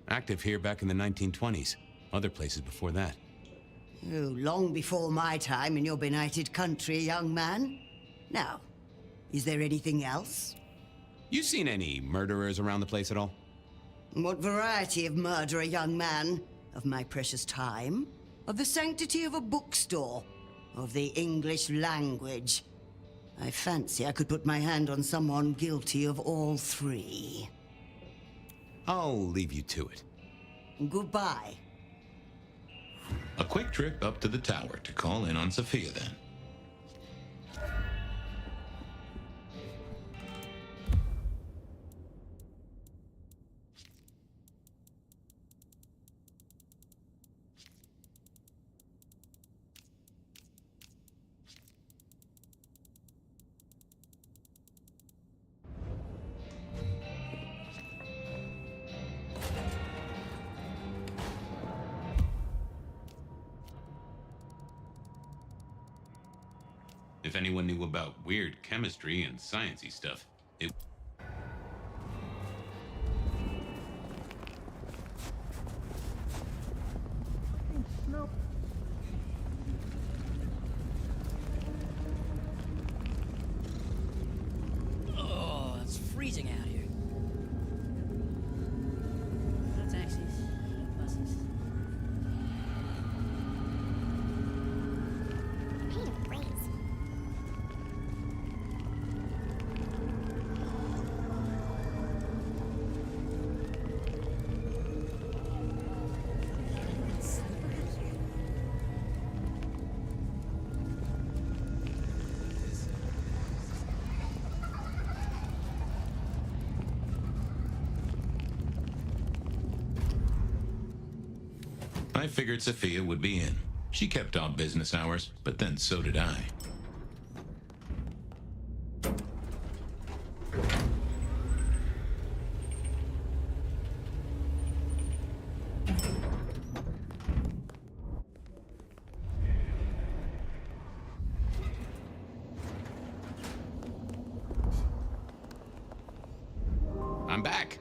Active here back in the 1920s. Other places before that. Oh, long before my time in your benighted country, young man. Now, is there anything else? You seen any murderers around the place at all? What variety of murderer, young man? Of my precious time? Of the sanctity of a bookstore? Of the English language? I fancy I could put my hand on someone guilty of all three. I'll leave you to it. Goodbye. A quick trip up to the tower to call in on Sophia then. If anyone knew about weird chemistry and sciencey stuff, it... No. Oh, it's freezing out here. No taxis, no buses. I figured Sophia would be in. She kept odd business hours, but then so did I. I'm back.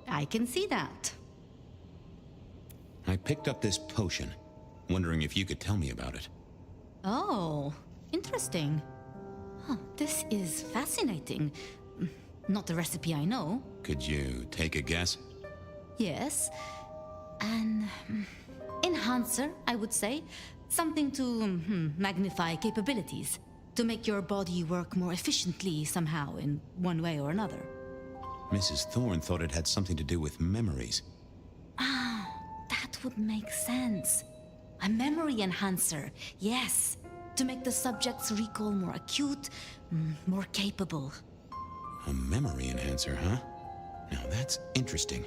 I can see that. I picked up this potion, wondering if you could tell me about it. Oh, interesting. Huh, this is fascinating. Not a recipe I know. Could you take a guess? Yes. An enhancer, I would say. Something to magnify capabilities. To make your body work more efficiently somehow, in one way or another. Mrs. Thorne thought it had something to do with memories. Ah, that would make sense. A memory enhancer, yes. To make the subject's recall more acute, more capable. A memory enhancer, huh? Now that's interesting.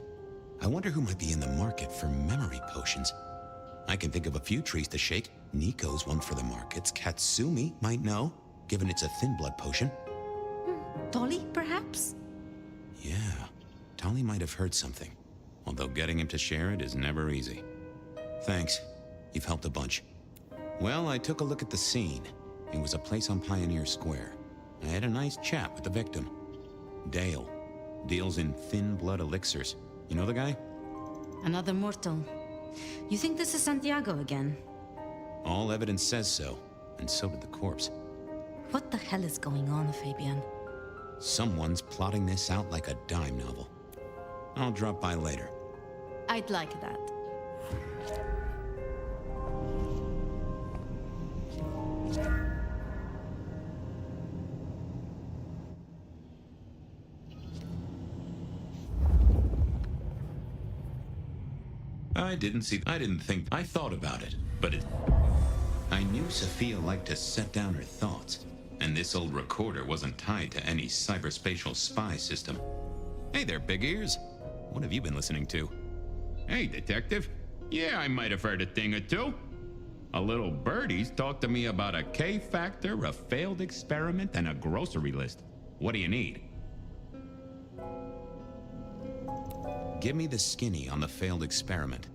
I wonder who might be in the market for memory potions. I can think of a few trees to shake. Nico's one for the markets. Katsumi might know, given it's a thin blood potion. Tolly, perhaps? Yeah, Tolly might have heard something. Although getting him to share it is never easy. Thanks. You've helped a bunch. Well, I took a look at the scene. It was a place on Pioneer Square. I had a nice chat with the victim. Dale. Deals in thin blood elixirs. You know the guy? Another mortal. You think this is Santiago again? All evidence says so, and so did the corpse. What the hell is going on, Fabien? Someone's plotting this out like a dime novel. I'll drop by later. I'd like that. I thought about it, but I knew Sophia liked to set down her thoughts, and this old recorder wasn't tied to any cyberspatial spy system. Hey there, big ears. What have you been listening to? Hey, detective. Yeah, I might have heard a thing or two. A little birdie's talked to me about a K-factor, a failed experiment, and a grocery list. What do you need? give me the skinny on the failed experiment.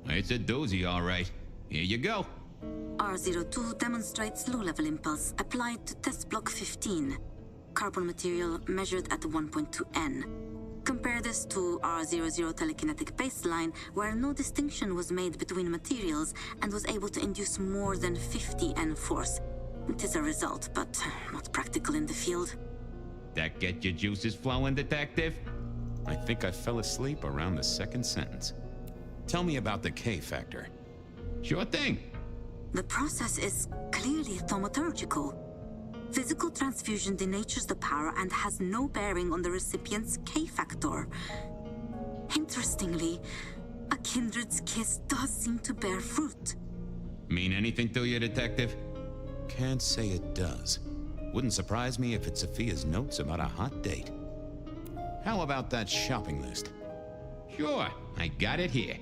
It's a doozy, all right. Here you go. R02 demonstrates low-level impulse applied to test block 15. Carbon material measured at 1.2 N. Compare this to R00 telekinetic baseline, where no distinction was made between materials and was able to induce more than 50 N force. It is a result, but not practical in the field. That get your juices flowing, Detective? I think I fell asleep around the second sentence. Tell me about the K factor. Sure thing. The process is clearly thaumaturgical. Physical transfusion denatures the power and has no bearing on the recipient's K factor. Interestingly, a kindred's kiss does seem to bear fruit. Mean anything to you, Detective? Can't say it does. Wouldn't surprise me if it's Sophia's notes about a hot date. How about that shopping list? Sure, I got it here.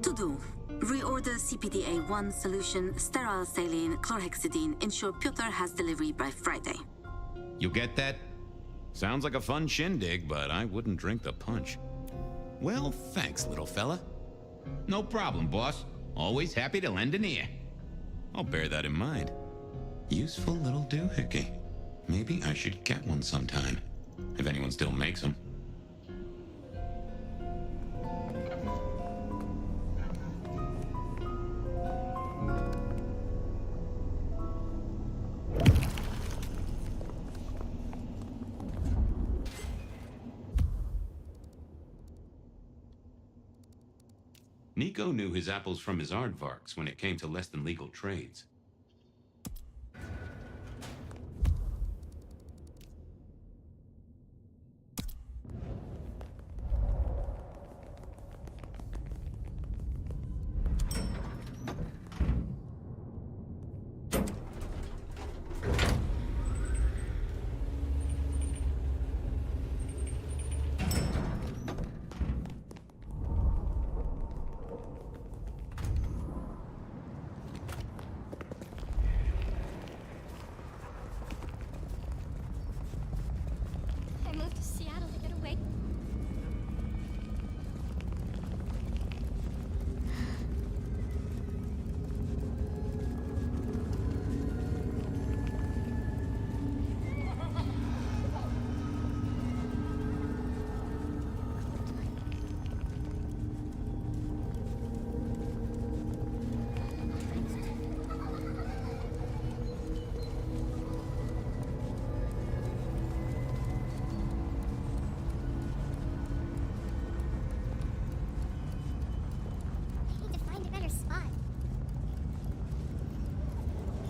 To do. Reorder CPDA-1 solution, sterile saline, chlorhexidine. Ensure Piotr has delivery by Friday. You get that? Sounds like a fun shindig, but I wouldn't drink the punch. Well, thanks, little fella. No problem, boss. Always happy to lend an ear. I'll bear that in mind. Useful little doohickey. Maybe I should get one sometime, if anyone still makes them. Nico knew his apples from his aardvarks when it came to less than legal trades. I moved to Seattle to get away.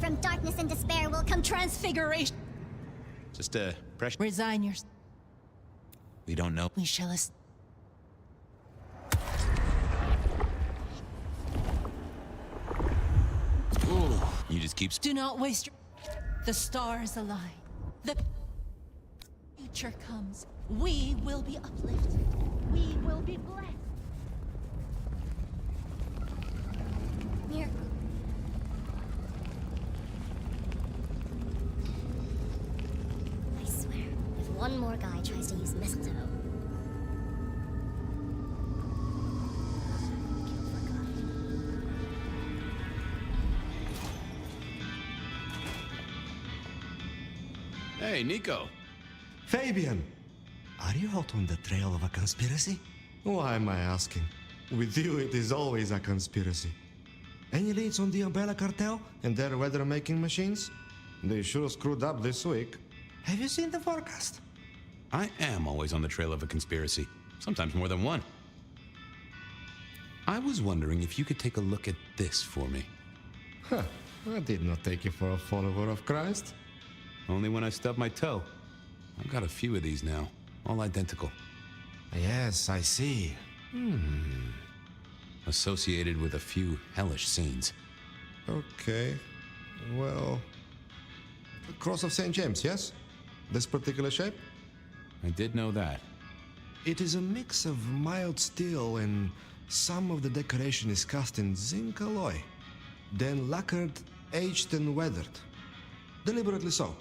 From darkness and despair will come transfiguration. Just pressure. Resign your... We don't know. We shall... Ooh, you just keep... Do not waste your... The stars align. The future comes. We will be uplifted. We will be blessed. Miracle. I swear, if one more guy tries to use mistletoe... Hey, Nico. Fabien! Are you out on the trail of a conspiracy? Why am I asking? With you, it is always a conspiracy. Any leads on the Umbrella Cartel and their weather-making machines? They sure screwed up this week. Have you seen the forecast? I am always on the trail of a conspiracy. Sometimes more than one. I was wondering if you could take a look at this for me. Huh. I did not take you for a follower of Christ. Only when I stubbed my toe. I've got a few of these now, all identical. Yes, I see. Associated with a few hellish scenes. Okay. Well... The Cross of St. James, yes? This particular shape? I did know that. It is a mix of mild steel and some of the decoration is cast in zinc alloy. Then lacquered, aged and weathered. Deliberately so.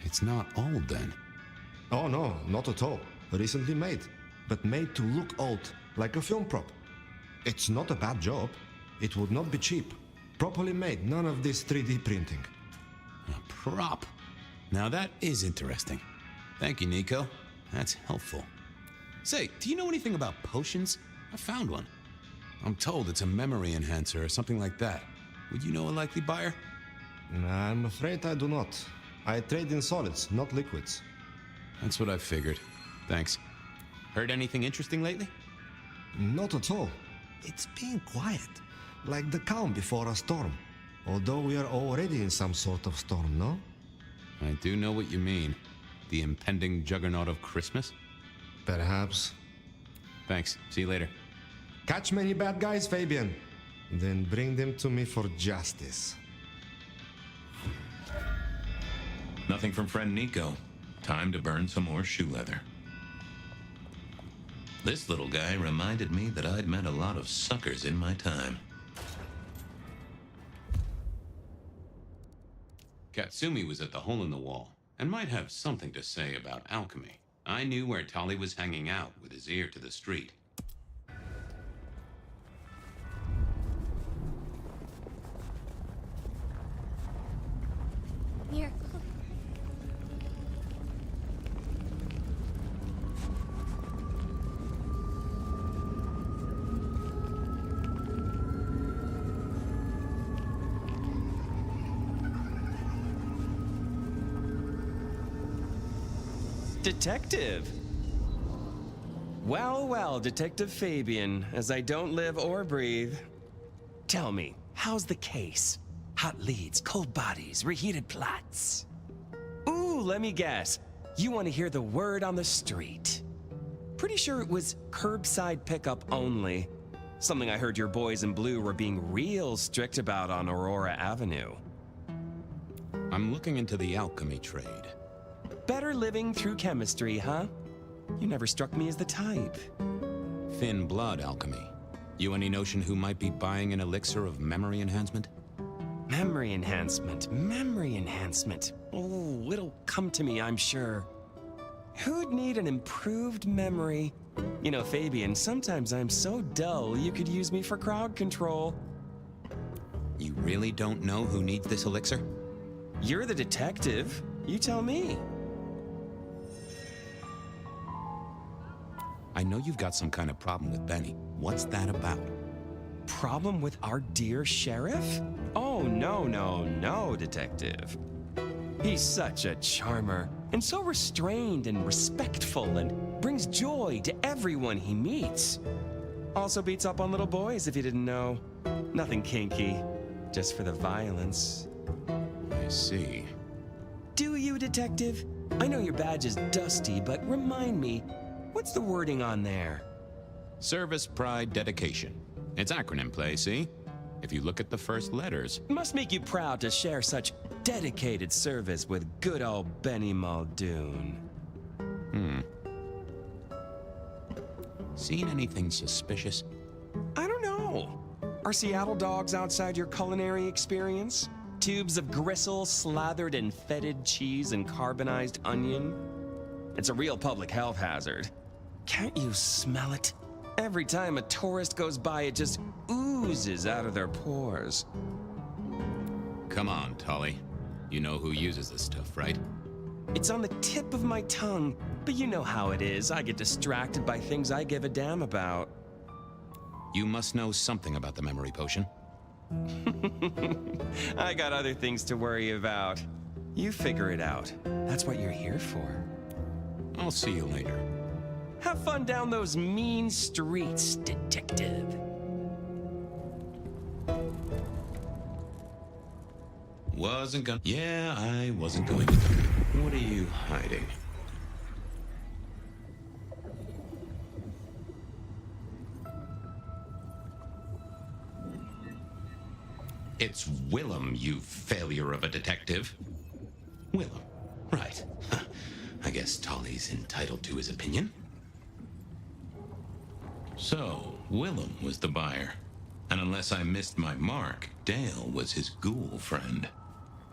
It's not old then. Oh no, not at all. Recently made. but made to look old, like a film prop. It's not a bad job. It would not be cheap. Properly made, none of this 3D printing. A prop? Now that is interesting. Thank you, Nico. That's helpful. Say, do you know anything about potions? I found one. I'm told it's a memory enhancer or something like that. Would you know a likely buyer? I'm afraid I do not. I trade in solids, not liquids. That's what I figured. Thanks. Heard anything interesting lately? Not at all. It's been quiet, like the calm before a storm. Although we are already in some sort of storm, no? I do know what you mean. The impending juggernaut of Christmas? Perhaps. Thanks. See you later. Catch many bad guys, Fabien. Then bring them to me for justice. Nothing from friend Nico. Time to burn some more shoe leather. This little guy reminded me that I'd met a lot of suckers in my time. Katsumi was at the hole in the wall, and might have something to say about alchemy. I knew where Tali was hanging out with his ear to the street. Here. Detective! Well, well, Detective Fabien, as I don't live or breathe. Tell me, how's the case? Hot leads, cold bodies, reheated plots. Ooh, let me guess. You want to hear the word on the street. Pretty sure it was curbside pickup only. Something I heard your boys in blue were being real strict about on Aurora Avenue. I'm looking into the alchemy trade. Better living through chemistry, huh? You never struck me as the type. Thin blood alchemy. You any notion who might be buying an elixir of memory enhancement? Memory enhancement, memory enhancement. Oh, it'll come to me, I'm sure. Who'd need an improved memory? You know, Fabien, sometimes I'm so dull you could use me for crowd control. You really don't know who needs this elixir? You're the detective. You tell me. I know you've got some kind of problem with Benny. What's that about? Problem with our dear sheriff? Oh, no, no, no, Detective. He's such a charmer, and so restrained and respectful, and brings joy to everyone he meets. Also beats up on little boys, if you didn't know. Nothing kinky, just for the violence. I see. Do you, Detective? I know your badge is dusty, but remind me, what's the wording on there? Service, pride, dedication. It's acronym play, see? If you look at the first letters. Must make you proud to share such dedicated service with good old Benny Muldoon. Seen anything suspicious? I don't know. Are Seattle dogs outside your culinary experience? Tubes of gristle slathered in fetid cheese and carbonized onion? It's a real public health hazard. Can't you smell it? Every time a tourist goes by, it just oozes out of their pores. Come on, Tali. You know who uses this stuff, right? It's on the tip of my tongue, but you know how it is. I get distracted by things I give a damn about. You must know something about the memory potion. I got other things to worry about. You figure it out. That's what you're here for. I'll see you later. Have fun down those mean streets, Detective. Yeah, I wasn't going to. What are you hiding? It's Willem, you failure of a detective. Willem, right. I guess Tali's entitled to his opinion. So, Willem was the buyer. And unless I missed my mark, Dale was his ghoul friend.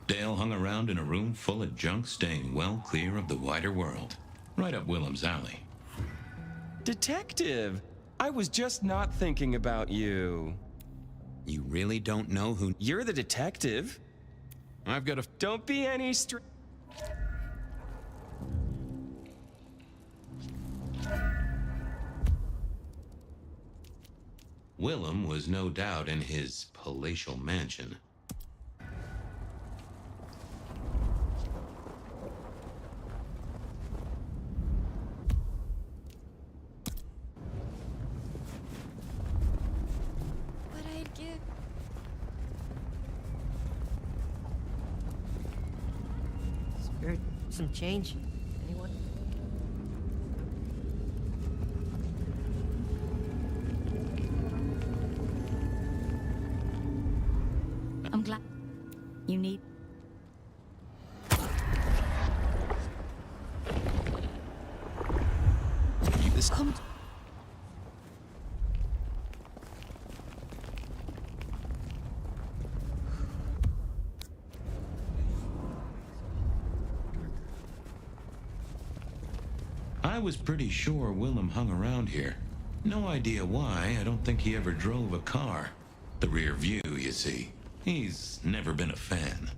Dale hung around in a room full of junk, staying well clear of the wider world. Right up Willem's alley. Detective! I was just not thinking about you. You really don't know who... You're the detective. I've got a... Don't be any Willem was no doubt in his palatial mansion. What I'd give. Spirit, some change? Anyone? I'm glad you need. This Come. I was pretty sure Willem hung around here. No idea why. I don't think he ever drove a car. The rear view, you see. He's never been a fan.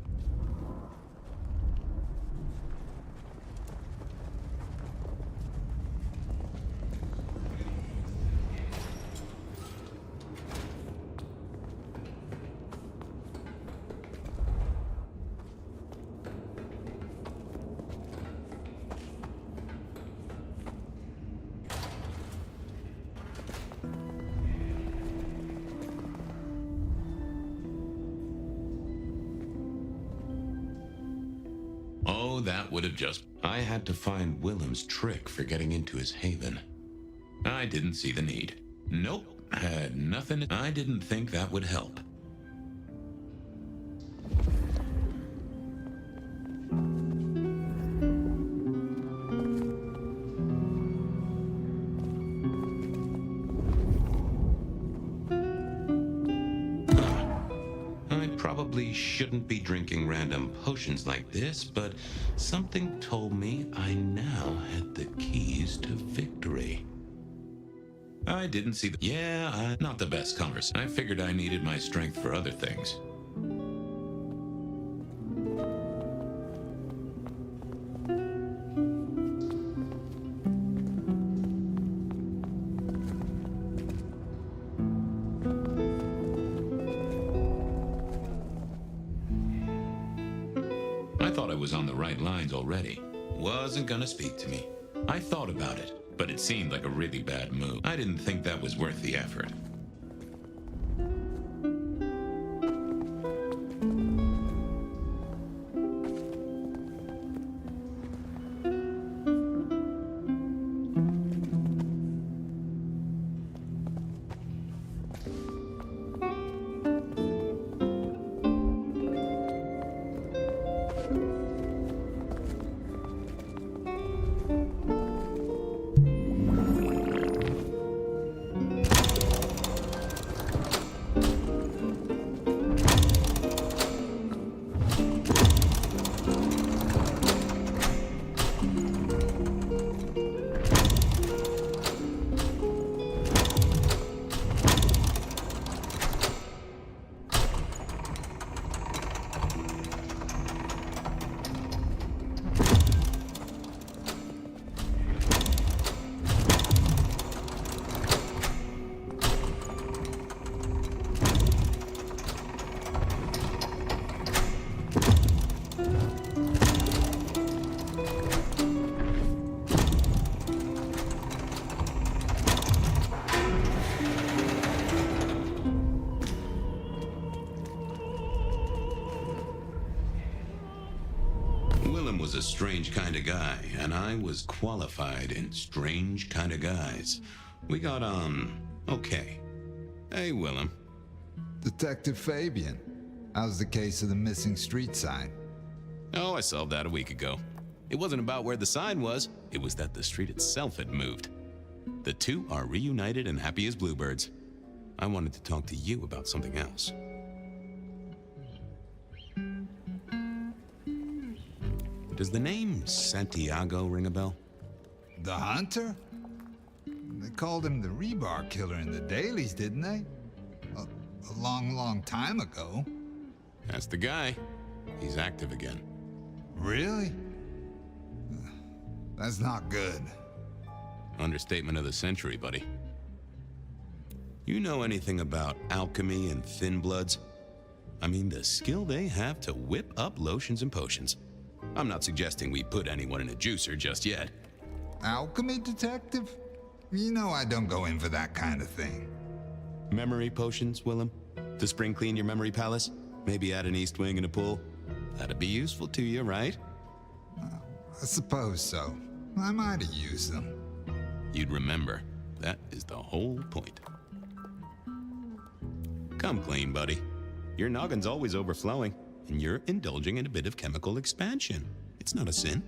Oh, that would have just... I had to find Willem's trick for getting into his haven. I didn't see the need. Nope, had nothing. I didn't think that would help. Shouldn't be drinking random potions like this, but something told me I now had the keys to victory. I didn't see the... Yeah, not the best conversation. I figured I needed my strength for other things. Was on the right lines already. Wasn't gonna speak to me. I thought about it, but it seemed like a really bad move. I didn't think that was worth the effort. Was a strange kind of guy, and I was qualified in strange kind of guys. We got on okay. Hey, Willem. Detective Fabien. How's the case of the missing street sign? Oh, I solved that a week ago. It wasn't about where the sign was, it was that the street itself had moved. The two are reunited and happy as bluebirds. I wanted to talk to you about something else. Does the name Santiago ring a bell? The hunter? called him the rebar killer in the dailies, didn't they? A long, long time ago. That's the guy. He's active again. Really? That's not good. Understatement of the century, buddy. You know anything about alchemy and thin bloods? I mean, the skill they have to whip up lotions and potions. I'm not suggesting we put anyone in a juicer just yet. Alchemy detective? You know I don't go in for that kind of thing. Memory potions, Willem? To spring clean your memory palace? Maybe add an east wing and a pool? That'd be useful to you, right? I suppose so. I might have used them. You'd remember. That is the whole point. Come clean, buddy. Your noggin's always overflowing, and you're indulging in a bit of chemical expansion. It's not a sin.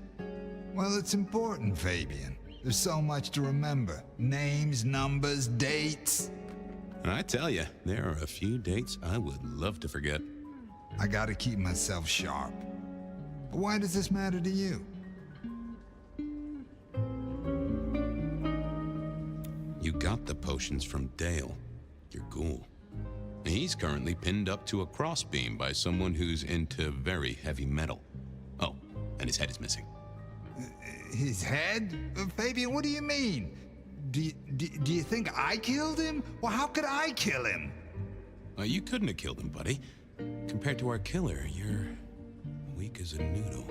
Well, it's important, Fabien. There's so much to remember. Names, numbers, dates. I tell you, there are a few dates I would love to forget. I gotta keep myself sharp. But why does this matter to you? You got the potions from Dale, your ghoul. He's currently pinned up to a crossbeam by someone who's into very heavy metal. Oh, and his head is missing. His head? Fabien, what do you mean? Do you think I killed him? Well, how could I kill him? You couldn't have killed him, buddy. Compared to our killer, you're weak as a noodle.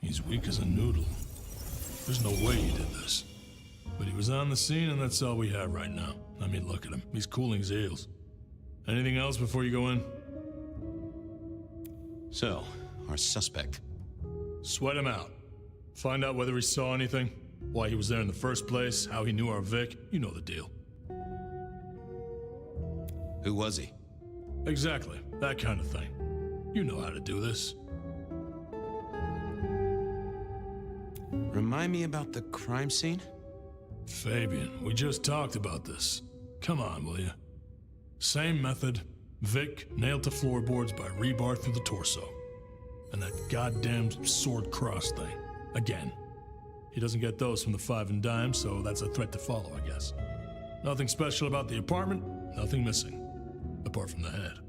He's weak as a noodle. There's no way he did this. But he was on the scene, and that's all we have right now. I mean, look at him. He's cooling his heels. Anything else before you go in? So, our suspect. Sweat him out. Find out whether he saw anything, why he was there in the first place, how he knew our Vic. You know the deal. Who was he? Exactly. That kind of thing. You know how to do this. Remind me about the crime scene? Fabien, we just talked about this. Come on, will you? Same method. Vic nailed to floorboards by rebar through the torso. And that goddamn sword cross thing. Again. He doesn't get those from the five and dime, so that's a threat to follow, I guess. Nothing special about the apartment, nothing missing. Apart from the head.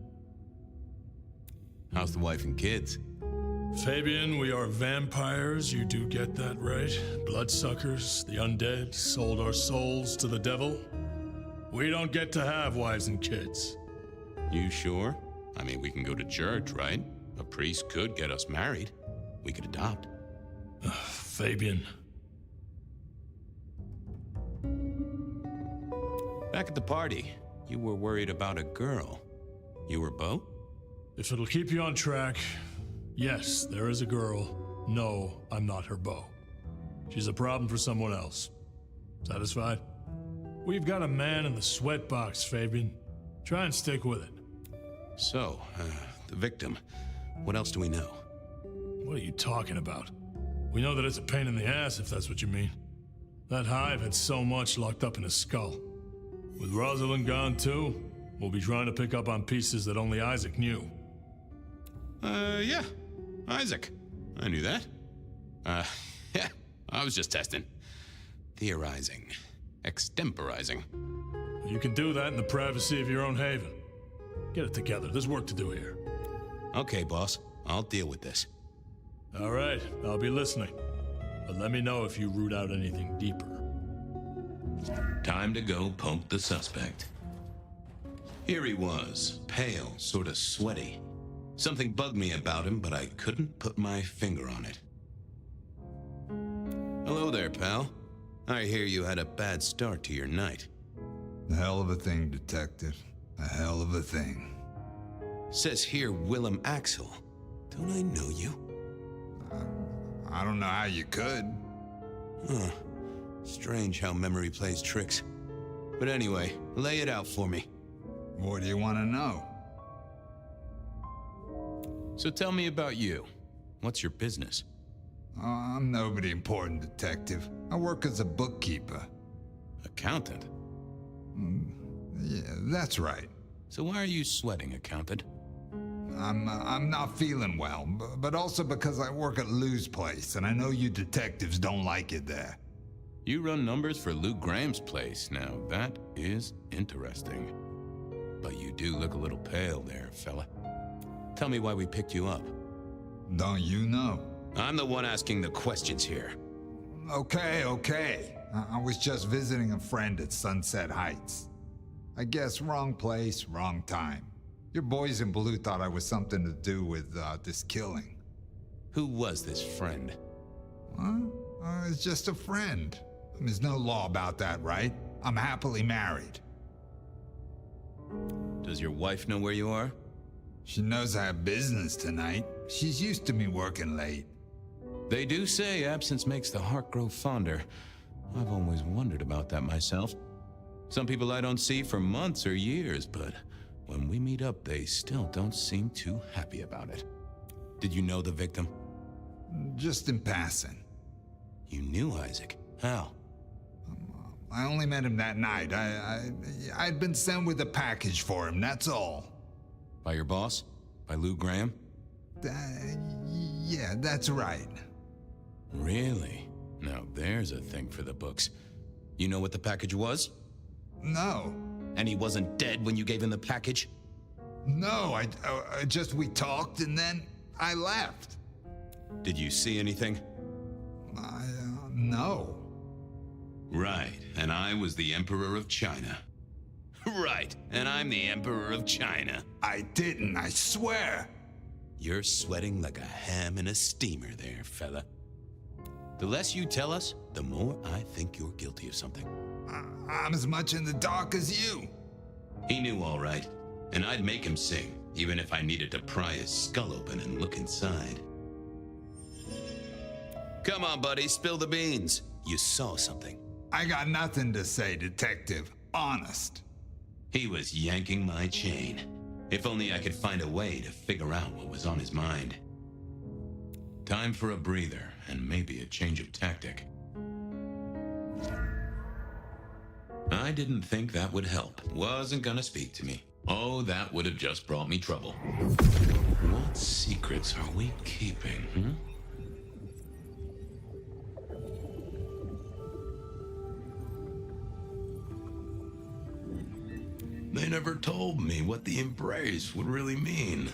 How's the wife and kids? Fabien, we are vampires, you do get that right. Bloodsuckers, the undead, sold our souls to the devil. We don't get to have wives and kids. You sure? I mean, we can go to church, right? A priest could get us married. We could adopt. Fabien. Back at the party, you were worried about a girl. You were Beau? If it'll keep you on track, yes, there is a girl. No, I'm not her beau. She's a problem for someone else. Satisfied? We've got a man in the sweatbox, Fabien. Try and stick with it. So, the victim. What else do we know? What are you talking about? We know that it's a pain in the ass, if that's what you mean. That hive had so much locked up in his skull. With Rosalind gone too, we'll be trying to pick up on pieces that only Isaac knew. Yeah. Isaac. I knew that. Yeah. I was just testing. Theorizing. Extemporizing. You can do that in the privacy of your own haven. Get it together. There's work to do here. Okay, boss. I'll deal with this. All right. I'll be listening. But let me know if you root out anything deeper. Time to go poke the suspect. Here he was, pale, sort of sweaty. Something bugged me about him, but I couldn't put my finger on it. Hello there, pal. I hear you had a bad start to your night. A hell of a thing, Detective. A hell of a thing. Says here Willem Axel. Don't I know you? I don't know how you could. Huh. Strange how memory plays tricks. But anyway, lay it out for me. What do you want to know? So tell me about you. What's your business? I'm nobody important, Detective. I work as a bookkeeper. Accountant? Yeah, that's right. So why are you sweating, Accountant? I'm not feeling well, but also because I work at Lou's place, and I know you detectives don't like it there. You run numbers for Lou Graham's place. Now, that is interesting. But you do look a little pale there, fella. Tell me why we picked you up. Don't you know? I'm the one asking the questions here. Okay. I was just visiting a friend at Sunset Heights. I guess wrong place, wrong time. Your boys in blue thought I was something to do with this killing. Who was this friend? It's just a friend. There's no law about that, right? I'm happily married. Does your wife know where you are? She knows I have business tonight. She's used to me working late. They do say absence makes the heart grow fonder. I've always wondered about that myself. Some people I don't see for months or years, but when we meet up, they still don't seem too happy about it. Did you know the victim? Just in passing. You knew Isaac? How? I only met him that night. I'd been sent with a package for him, that's all. By your boss? By Lou Graham? Yeah, that's right. Really? Now there's a thing for the books. You know what the package was? No. And he wasn't dead when you gave him the package? No, we talked and then I left. Did you see anything? No. Right, and I was the Emperor of China. Right, and I'm the Emperor of China. I didn't, I swear. You're sweating like a ham in a steamer there, fella. The less you tell us, the more I think you're guilty of something. I'm as much in the dark as you. He knew all right, and I'd make him sing, even if I needed to pry his skull open and look inside. Come on, buddy, spill the beans. You saw something. I got nothing to say, detective. Honest. He was yanking my chain. If only I could find a way to figure out what was on his mind. Time for a breather, and maybe a change of tactic. I didn't think that would help. Wasn't gonna speak to me. Oh, that would have just brought me trouble. What secrets are we keeping, They never told me what the embrace would really mean.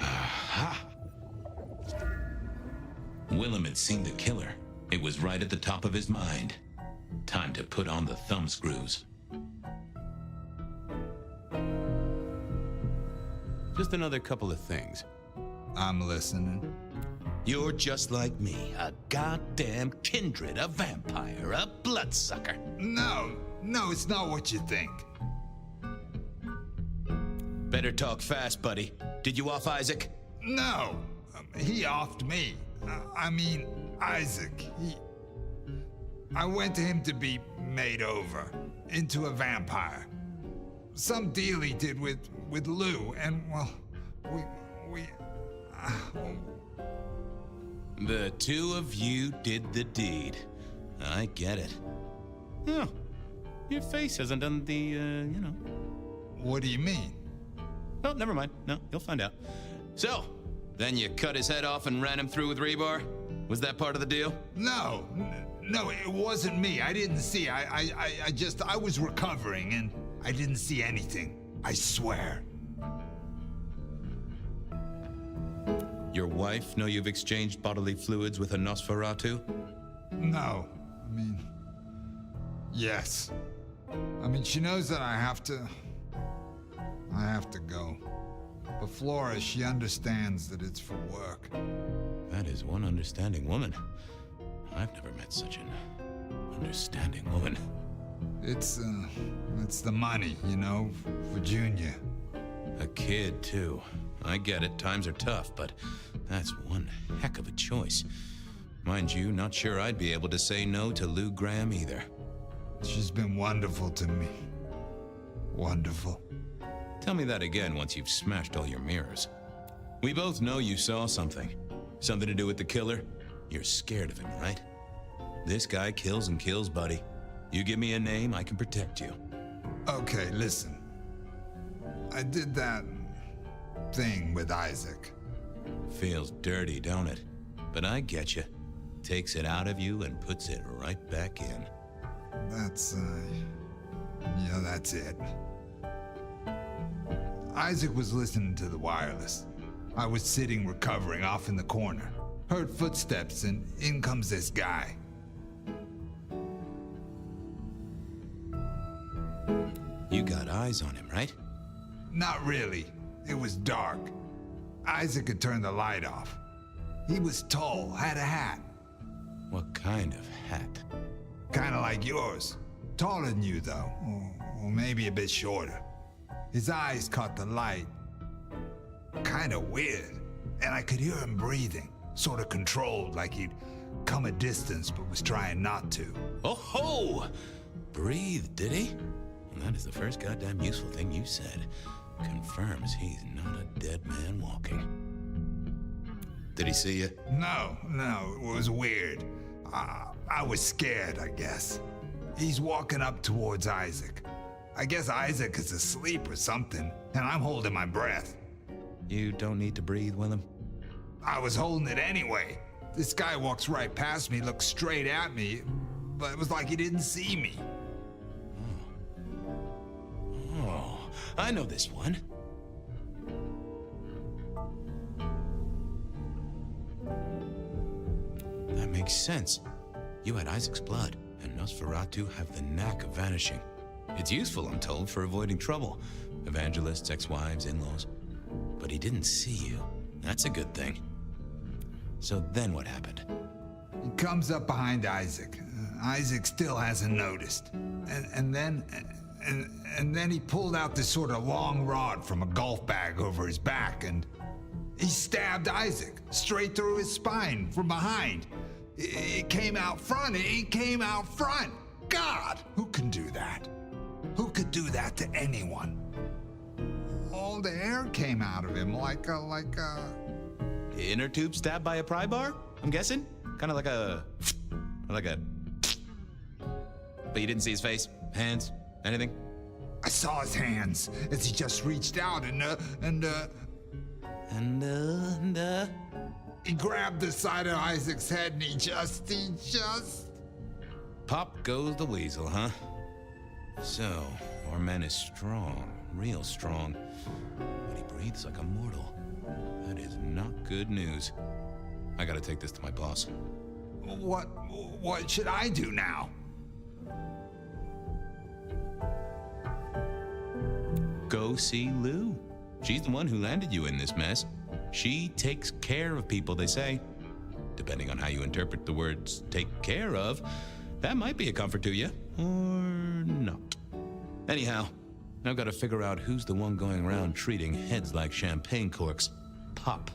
Aha! Willem had seen the killer. It was right at the top of his mind. Time to put on the thumb screws. Just another couple of things. I'm listening. You're just like me, a goddamn kindred, a vampire, a bloodsucker. No, it's not what you think. Better talk fast, buddy. Did you off Isaac? No, he offed me. I mean, Isaac. I went to him to be made over into a vampire. Some deal he did with Lou, and well, we. The two of you did the deed. I get it. Oh, your face hasn't done the, What do you mean? Oh, never mind. No, you'll find out. So, then you cut his head off and ran him through with rebar? Was that part of the deal? No, it wasn't me. I didn't see. I was recovering and I didn't see anything. I swear. Your wife know you've exchanged bodily fluids with a Nosferatu? No. Yes. She knows that I have to go. But Flora, she understands that it's for work. That is one understanding woman. I've never met such an understanding woman. It's the money, for Junior. A kid, too. I get it, times are tough, but that's one heck of a choice. Mind you, not sure I'd be able to say no to Lou Graham either. She's been wonderful to me. Wonderful. Tell me that again once you've smashed all your mirrors. We both know you saw something. Something to do with the killer? You're scared of him, right? This guy kills and kills, buddy. You give me a name, I can protect you. Okay, listen. I did that thing with Isaac. Feels dirty, don't it? But I get you. Takes it out of you and puts it right back in. That's it. Isaac was listening to the wireless. I was sitting recovering off in the corner. Heard footsteps and in comes this guy. You got eyes on him, right? Not really. It was dark. Isaac had turned the light off. He was tall, had a hat. What kind of hat? Kinda like yours. Taller than you, though. Or maybe a bit shorter. His eyes caught the light. Kinda weird. And I could hear him breathing. Sorta controlled, like he'd come a distance but was trying not to. Oh ho! Breathe, did he? Well, that is the first goddamn useful thing you said. Confirms he's not a dead man walking. Did he see you? No, it was weird. I was scared, I guess. He's walking up towards Isaac. I guess Isaac is asleep or something, and I'm holding my breath. You don't need to breathe, Willem. I was holding it anyway. This guy walks right past me, looks straight at me, but it was like he didn't see me. Oh, I know this one. That makes sense. You had Isaac's blood, and Nosferatu have the knack of vanishing. It's useful, I'm told, for avoiding trouble. Evangelists, ex-wives, in-laws. But he didn't see you. That's a good thing. So then what happened? He comes up behind Isaac. Isaac still hasn't noticed. And then he pulled out this sort of long rod from a golf bag over his back, and he stabbed Isaac straight through his spine from behind. It came out front. It came out front. God, who can do that? Who could do that to anyone? All the air came out of him like a... Inner tube stabbed by a pry bar? I'm guessing? Kind of like a... But you didn't see his face? Hands? Anything? I saw his hands as he just reached out and he grabbed the side of Isaac's head and he just... Pop goes the weasel, huh? So, our man is strong, real strong, but he breathes like a mortal. That is not good news. I gotta take this to my boss. What should I do now? Go see Lou. She's the one who landed you in this mess. She takes care of people, they say. Depending on how you interpret the words take care of, that might be a comfort to you, or not. Anyhow, I've got to figure out who's the one going around treating heads like champagne corks. Pop.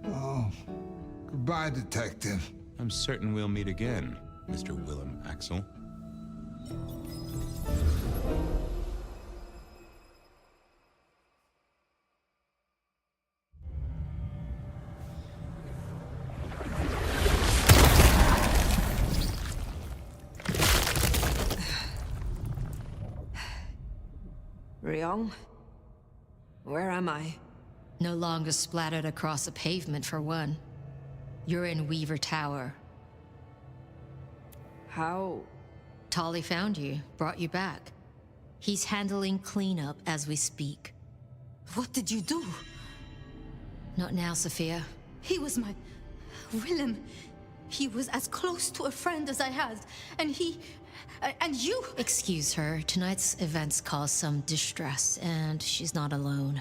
Oh, goodbye, Detective. I'm certain we'll meet again, Mr. Willem Axel. Ryong? Where am I? No longer splattered across the pavement, for one. You're in Weaver Tower. How? Tolly found you, brought you back. He's handling cleanup as we speak. What did you do? Not now, Sophia. He was my... Willem. He was as close to a friend as I had, and he... and you... Excuse her. Tonight's events caused some distress, and she's not alone.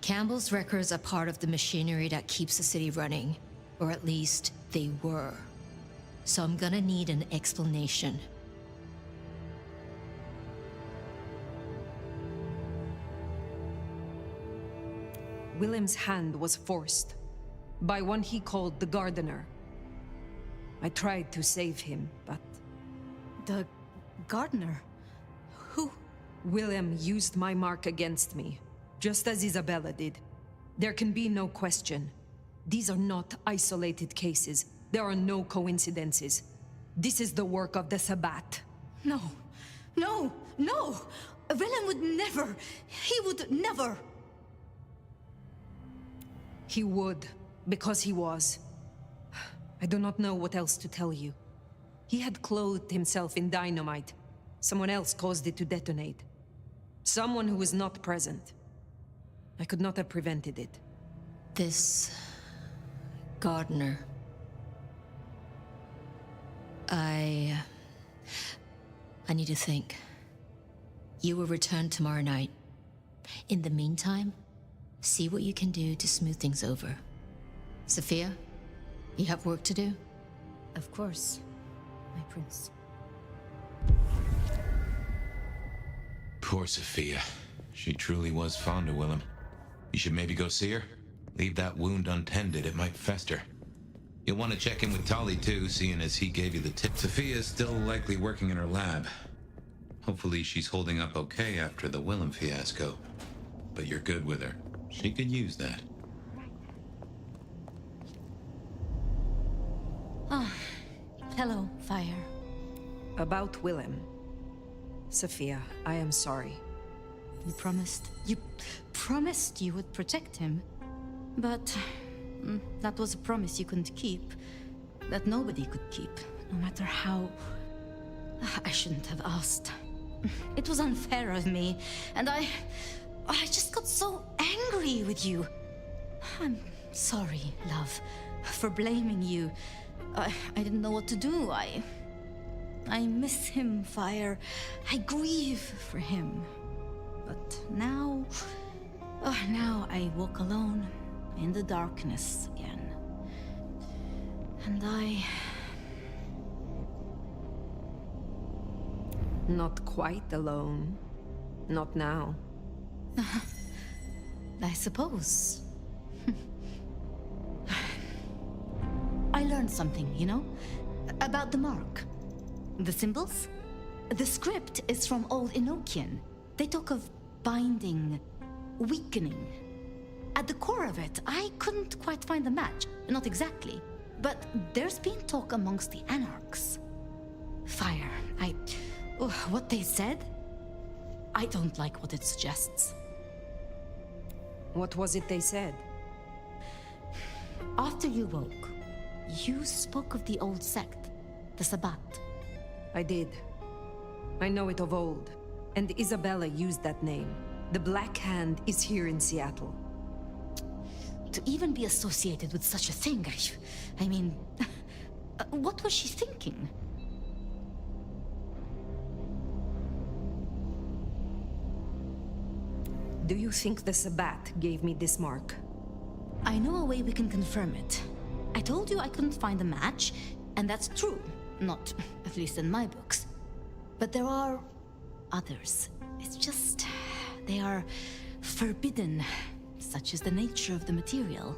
Campbell's records are part of the machinery that keeps the city running. Or at least, they were. So I'm gonna need an explanation. Willem's hand was forced by one he called the Gardener. I tried to save him, but... The Gardener? Who? Willem used my mark against me, just as Isabella did. There can be no question. These are not isolated cases. There are no coincidences. This is the work of the Sabbat. No. No! No! Willem would never... He would never... He would, because he was. I do not know what else to tell you. He had clothed himself in dynamite. Someone else caused it to detonate. Someone who was not present. I could not have prevented it. This... gardener... I need to think. You will return tomorrow night. In the meantime, see what you can do to smooth things over. Sophia, you have work to do? Of course, my prince. Poor Sophia. She truly was fond of Willem. You should maybe go see her. Leave that wound untended, it might fester. You'll want to check in with Tali too, seeing as he gave you the tip. Sophia's still likely working in her lab. Hopefully she's holding up okay after the Willem fiasco. But you're good with her. She could use that. Ah, hello, Fire. About Willem. Sophia, I am sorry. You promised you would protect him. But that was a promise you couldn't keep. That nobody could keep, no matter how... I shouldn't have asked. It was unfair of me, and I just got so angry with you. I'm sorry, love, for blaming you. I didn't know what to do. I miss him, Fire. I grieve for him. But now I walk alone in the darkness again. And Not quite alone. Not now. I suppose. I learned something, you know? About the mark. The symbols? The script is from Old Enochian. They talk of binding, weakening. At the core of it, I couldn't quite find the match. Not exactly. But there's been talk amongst the Anarchs. Fire, what they said? I don't like what it suggests. What was it they said? After you woke, you spoke of the old sect, the Sabbat. I did. I know it of old. And Isabella used that name. The Black Hand is here in Seattle. To even be associated with such a thing, I mean... what was she thinking? Do you think the Sabbat gave me this mark? I know a way we can confirm it. I told you I couldn't find a match, and that's true. Not, at least in my books. But there are others. It's just... they are forbidden. Such is the nature of the material.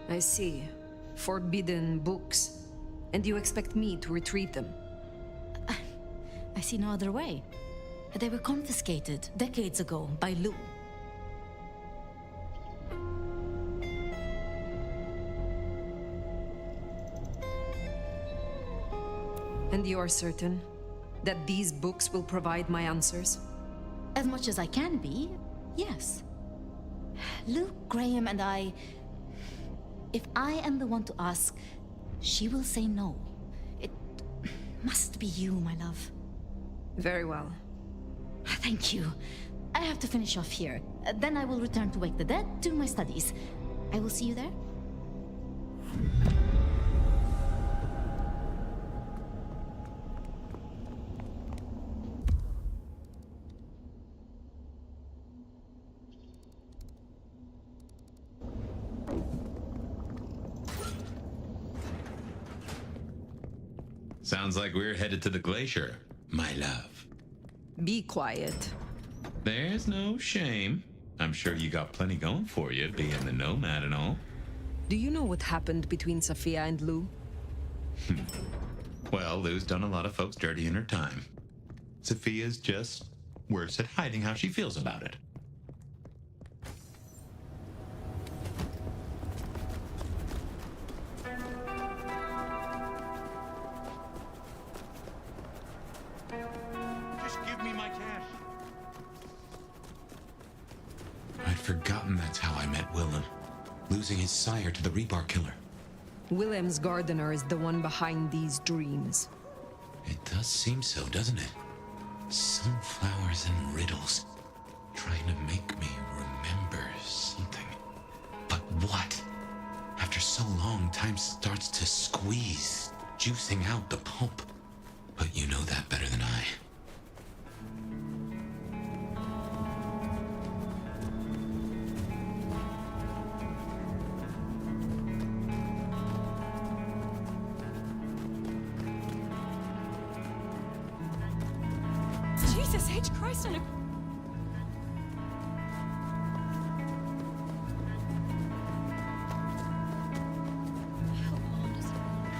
I see. Forbidden books. And you expect me to retrieve them? I see no other way. They were confiscated decades ago by Lou. And you are certain that these books will provide my answers? As much as I can be, yes. Luke, Graham, and I... If I am the one to ask, she will say no. It must be you, my love. Very well. Thank you. I have to finish off here. Then I will return to Wake the Dead, do my studies. I will see you there. Sounds like we're headed to the glacier, my love. Be quiet. There's no shame. I'm sure you got plenty going for you, being the Nomad and all. Do you know what happened between Sophia and Lou? Well, Lou's done a lot of folks dirty in her time. Sophia's just worse at hiding how she feels about it. I'd forgotten that's how I met Willem. losing his sire to the Rebar killer. Willem's gardener is the one behind these dreams. It does seem so, doesn't it? Sunflowers and riddles, trying to make me remember something. But what? After so long, time starts to squeeze, juicing out the pulp. But you know that better than I. Jesus H. Christ on a...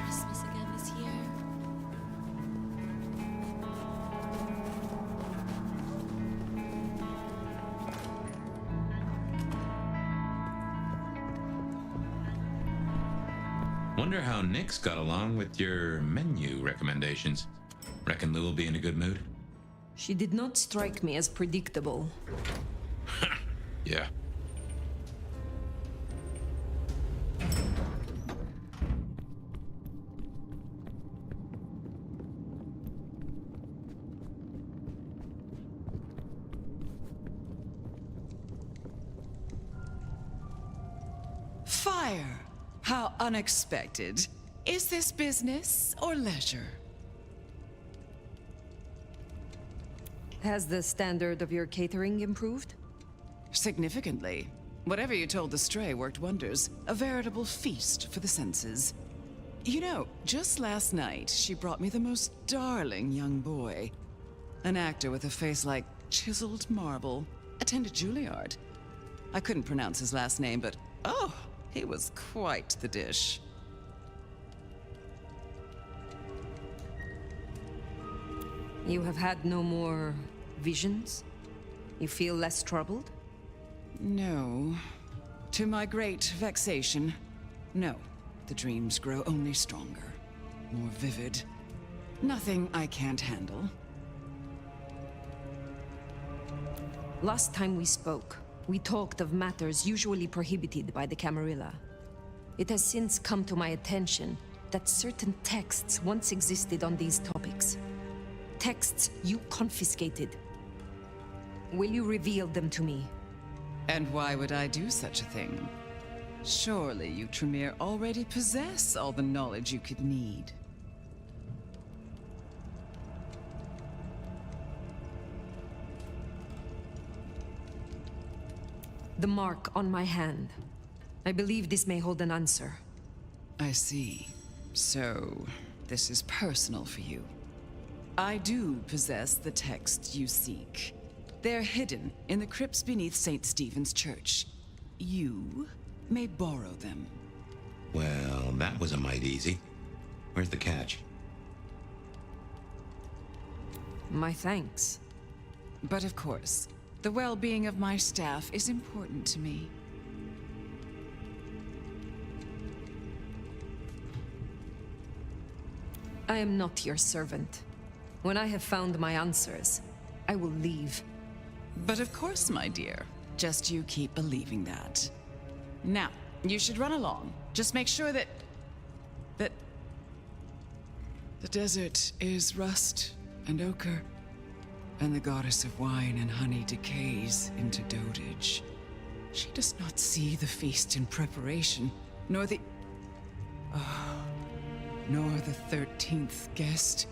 Christmas again this year. Wonder how Nick's got along with your menu recommendations. Reckon Lou will be in a good mood? She did not strike me as predictable. Yeah. Fire! How unexpected. Is this business or leisure? Has the standard of your catering improved? Significantly. Whatever you told the stray worked wonders. A veritable feast for the senses. You know, just last night, she brought me the most darling young boy. An actor with a face like chiseled marble. Attended Juilliard. I couldn't pronounce his last name, but oh, he was quite the dish. You have had no more visions? You feel less troubled? No. To my great vexation, no. The dreams grow only stronger, more vivid. Nothing I can't handle. Last time we spoke, we talked of matters usually prohibited by the Camarilla. It has since come to my attention that certain texts once existed on these topics. Texts you confiscated. Will you reveal them to me? And why would I do such a thing? Surely you, Tremere, already possess all the knowledge you could need. The mark on my hand. I believe this may hold an answer. I see. So, this is personal for you. I do possess the texts you seek. They're hidden in the crypts beneath St. Stephen's Church. You may borrow them. Well, that was a mite easy. Where's the catch? My thanks. But of course, the well-being of my staff is important to me. I am not your servant. When I have found my answers, I will leave. But of course, my dear. Just you keep believing that. Now, you should run along. Just make sure that the desert is rust and ochre, and the goddess of wine and honey decays into dotage. She does not see the feast in preparation, nor the 13th guest,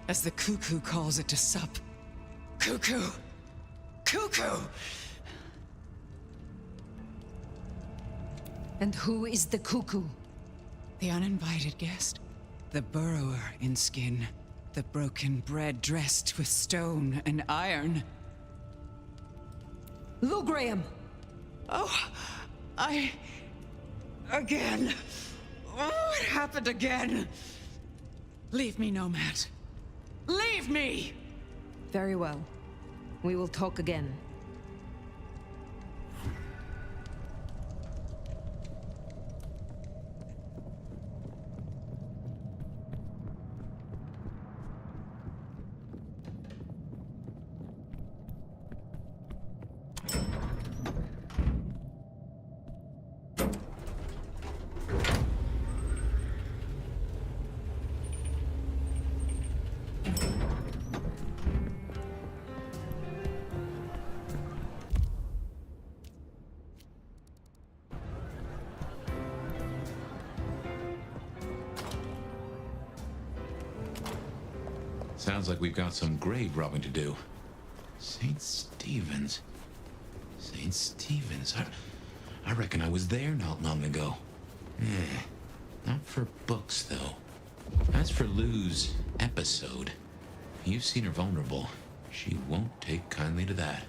as the cuckoo calls it to sup. Cuckoo! Cuckoo! And who is the cuckoo? The uninvited guest. The burrower in skin. The broken bread dressed with stone and iron. Lou Graham! Oh, again. Oh, it happened again. Leave me, Nomad. Leave me! Very well. We will talk again. Sounds like we've got some grave robbing to do. St. Stephen's. St. Stephen's. I reckon I was there not long ago. Not for books, though. As for Lou's episode, you've seen her vulnerable. She won't take kindly to that.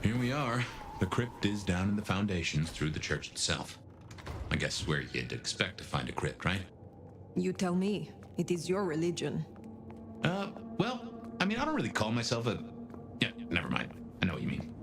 Here we are. The crypt is down in the foundations through the church itself. I guess where you'd expect to find a crypt, right? You tell me. It is your religion. Well, I mean, I don't really call myself a... Yeah, never mind. I know what you mean.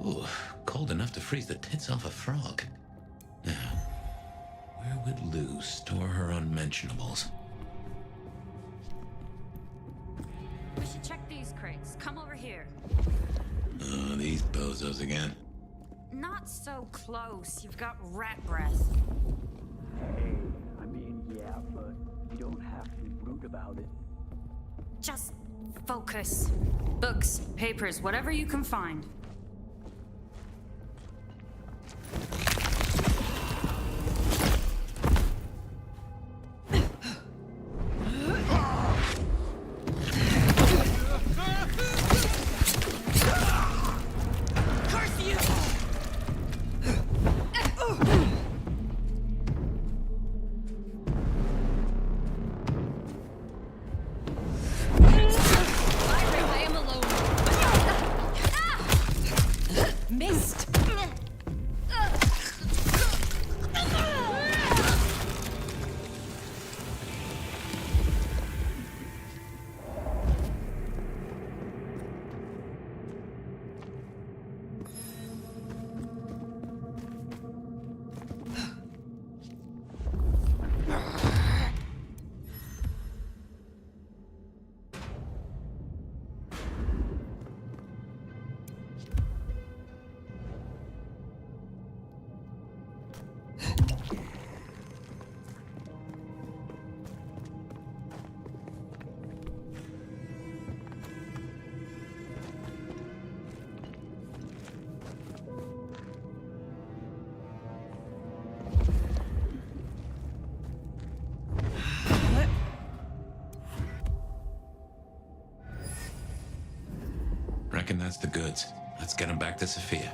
Ooh, cold enough to freeze the tits off a frog. Now, where would Lou store her unmentionables? We should check these crates. Come over here. Oh, these bozos again. Not so close. You've got rat breath. Hey, I mean, yeah, but you don't have to be rude about it. Just focus. Books, papers, whatever you can find. Reckon that's the goods. Let's get them back to Sophia.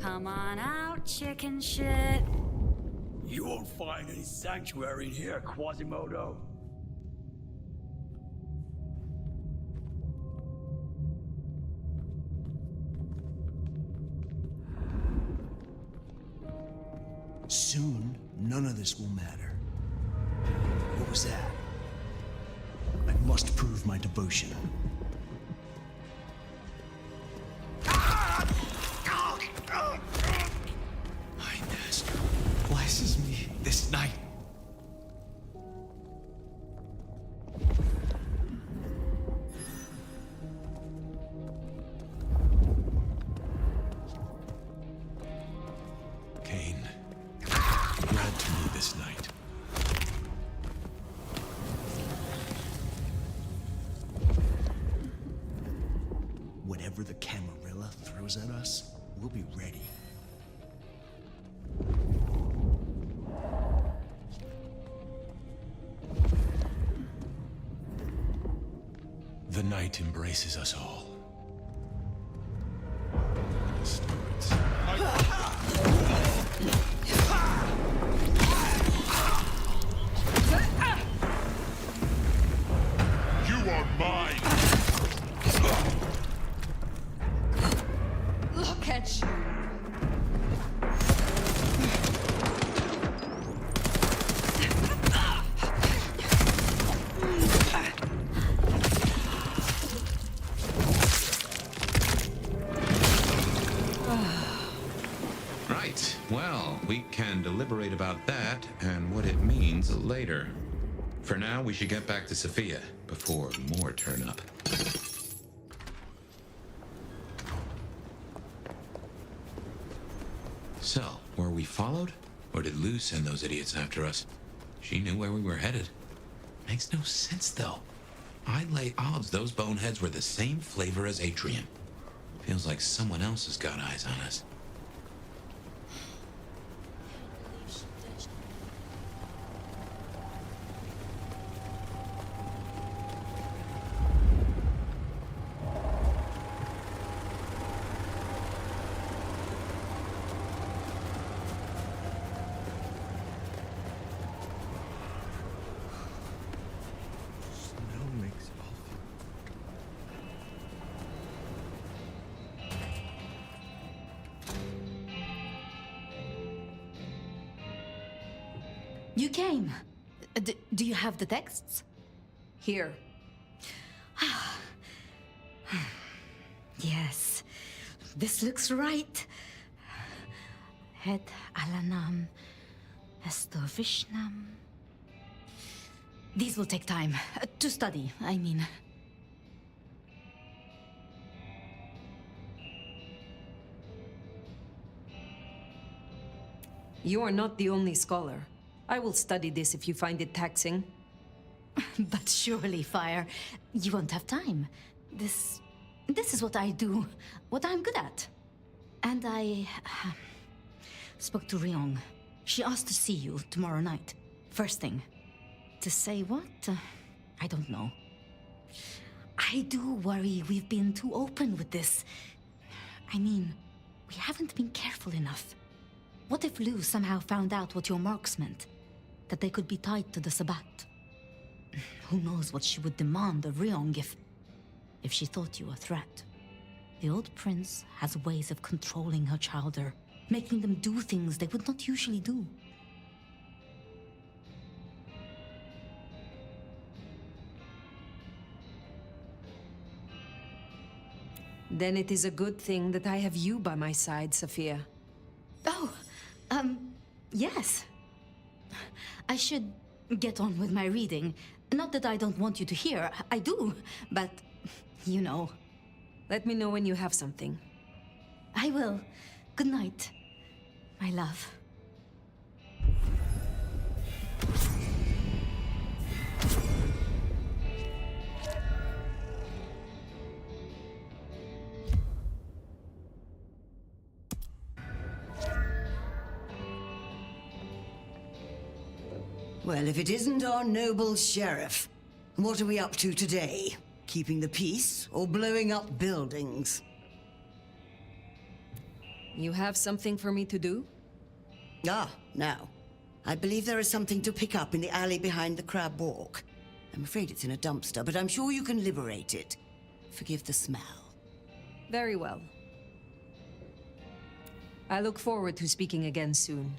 Come on out, chicken shit. You won't find any sanctuary in here, Quasimodo. Soon, none of this will matter. was that? I must prove my devotion. My master blesses me this night. Cain, grant to me this night. Whatever the Camarilla throws at us, we'll be ready. The night embraces us all. You are mine! Look at you! Right. Well, we can deliberate about that and what it means later. For now, we should get back to Sophia before more turn up. So, were we followed? Or did Lou send those idiots after us? She knew where we were headed. Makes no sense, though. I'd lay odds those boneheads were the same flavor as Adrian. Feels like someone else has got eyes on us. You came. Do you have the texts? Here. Yes, this looks right. Het alanam estovishnam. These will take time to study, I mean. You are not the only scholar. I will study this if you find it taxing. But surely, Fire, you won't have time. This is what I do, what I'm good at. And I spoke to Ryong. She asked to see you tomorrow night, first thing. To say what? I don't know. I do worry we've been too open with this. I mean, we haven't been careful enough. What if Lou somehow found out what your marks meant? That they could be tied to the Sabbat? Who knows what she would demand of Ryong if she thought you a threat. The old prince has ways of controlling her chowder, making them do things they would not usually do. Then it is a good thing that I have you by my side, Sophia. Oh, yes. I should get on with my reading. Not that I don't want you to hear, I do, but, you know. Let me know when you have something. I will. Good night, my love. Well, if it isn't our noble sheriff, what are we up to today? Keeping the peace or blowing up buildings? You have something for me to do? Ah, now. I believe there is something to pick up in the alley behind the Crab Walk. I'm afraid it's in a dumpster, but I'm sure you can liberate it. Forgive the smell. Very well. I look forward to speaking again soon.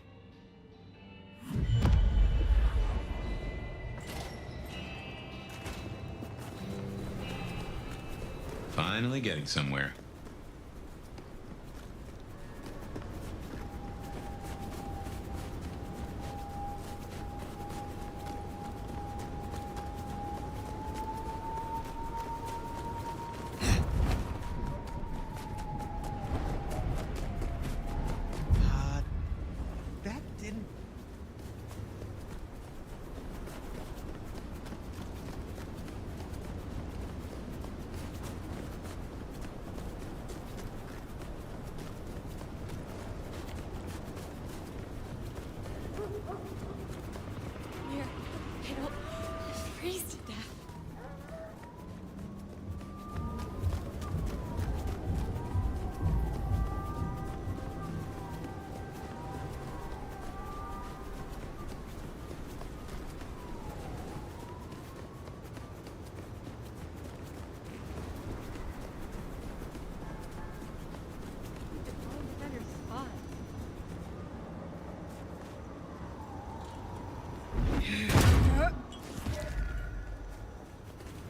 Finally getting somewhere. That didn't... Here, it'll freeze to death.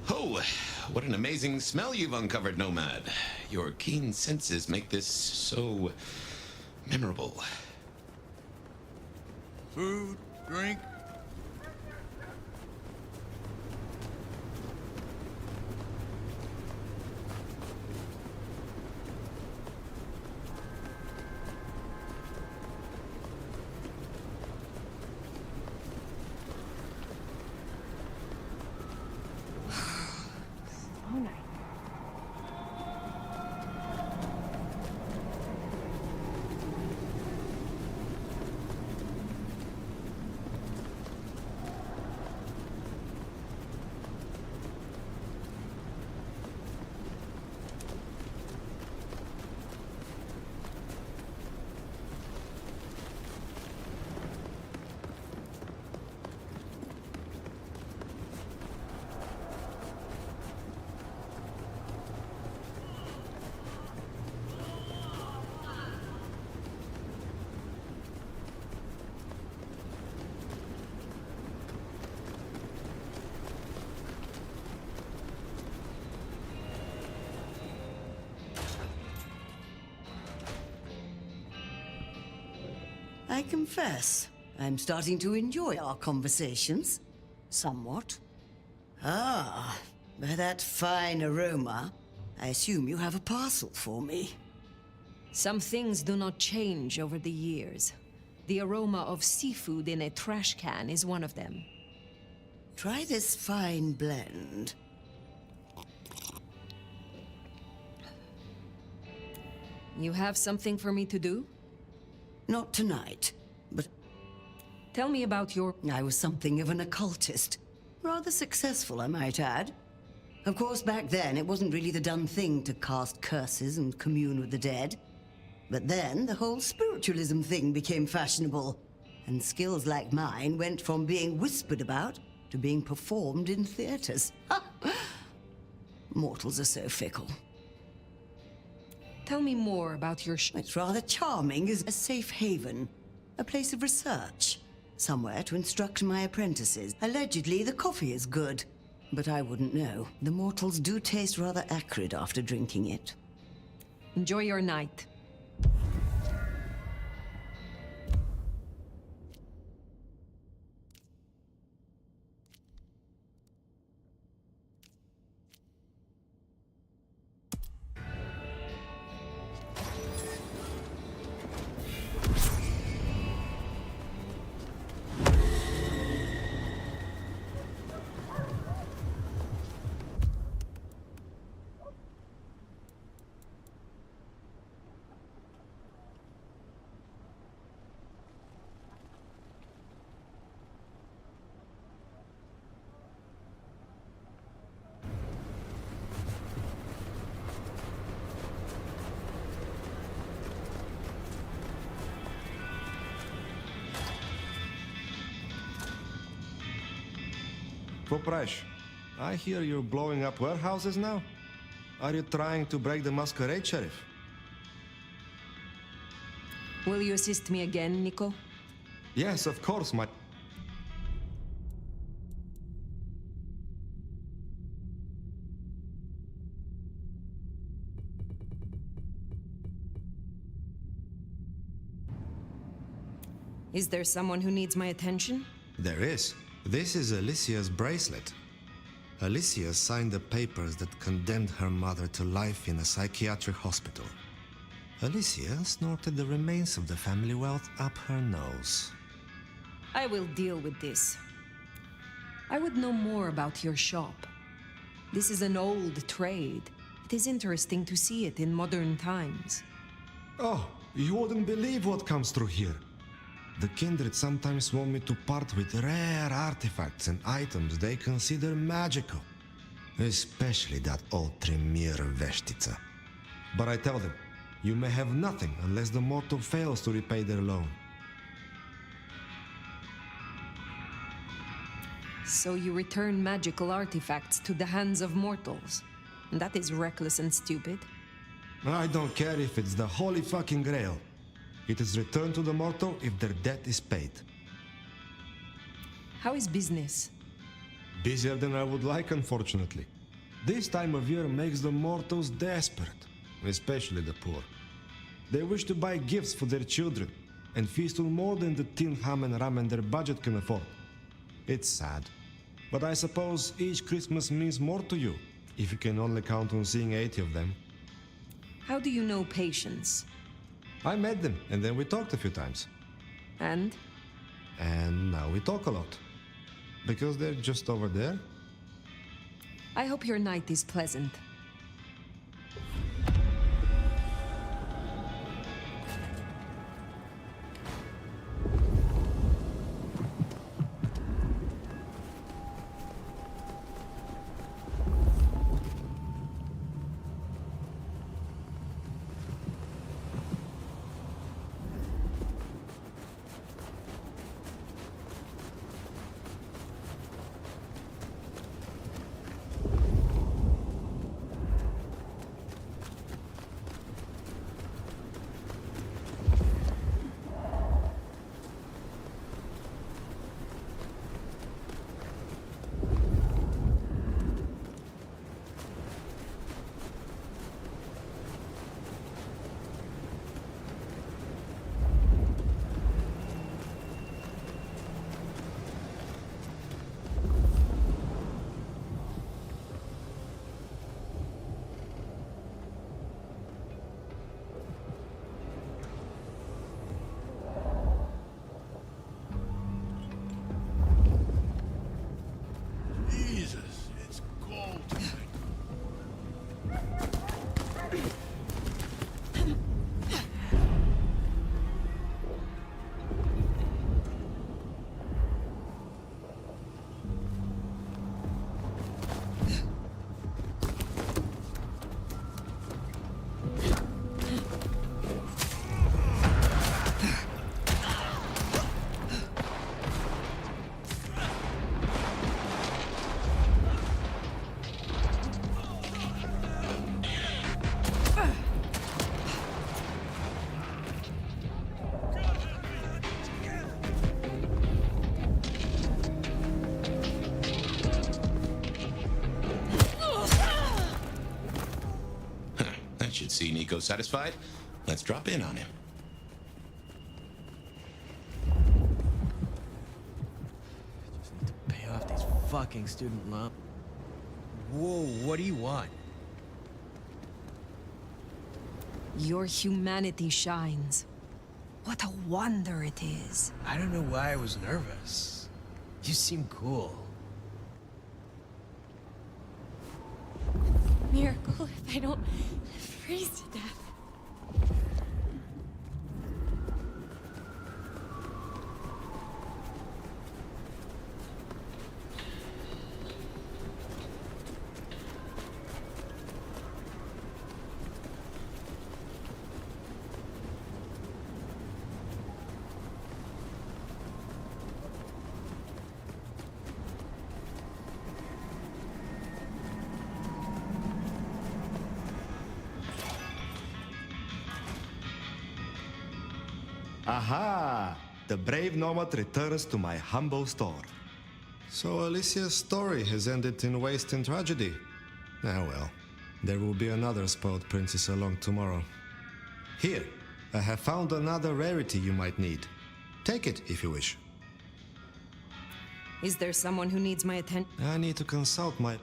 Oh, what an amazing smell you've uncovered, Nomad. Your keen senses make this so memorable. Food, drink. Oh, nice. I confess, I'm starting to enjoy our conversations. Somewhat. Ah, by that fine aroma, I assume you have a parcel for me. Some things do not change over the years. The aroma of seafood in a trash can is one of them. Try this fine blend. You have something for me to do? Not tonight, but... Tell me about your... I was something of an occultist. Rather successful, I might add. Of course, back then, it wasn't really the done thing to cast curses and commune with the dead. But then, the whole spiritualism thing became fashionable. And skills like mine went from being whispered about to being performed in theaters. Mortals are so fickle. Tell me more about your It's rather charming as a safe haven, a place of research, somewhere to instruct my apprentices. Allegedly, the coffee is good, but I wouldn't know. The mortals do taste rather acrid after drinking it. Enjoy your night. Poprash, I hear you're blowing up warehouses now? Are you trying to break the masquerade, Sheriff? Will you assist me again, Nico? Yes, of course, my... Is there someone who needs my attention? There is. This is Alicia's bracelet. Alicia signed the papers that condemned her mother to life in a psychiatric hospital. Alicia snorted the remains of the family wealth up her nose. I will deal with this. I would know more about your shop. This is an old trade. It is interesting to see it in modern times. Oh, you wouldn't believe what comes through here. The Kindred sometimes want me to part with rare artifacts and items they consider magical. Especially that old Tremere Veshtica. But I tell them, you may have nothing unless the mortal fails to repay their loan. So you return magical artifacts to the hands of mortals. That is reckless and stupid. I don't care if it's the holy fucking grail. It is returned to the mortal if their debt is paid. How is business? Busier than I would like, unfortunately. This time of year makes the mortals desperate, especially the poor. They wish to buy gifts for their children and feast on more than the tin ham and ramen their budget can afford. It's sad, but I suppose each Christmas means more to you if you can only count on seeing 80 of them. How do you know patience? I met them, and then we talked a few times. And? And now we talk a lot. Because they're just over there. I hope your night is pleasant. Should see Nico satisfied. Let's drop in on him. Just need to pay off these fucking student loans. Whoa, what do you want? Your humanity shines. What a wonder it is. I don't know why I was nervous. You seem cool. Miracle if I don't freeze to death. Aha! The brave Nomad returns to my humble store. So Alicia's story has ended in waste and tragedy. Ah well, there will be another spoiled princess along tomorrow. Here, I have found another rarity you might need. Take it if you wish. Is there someone who needs my attention? I need to consult my...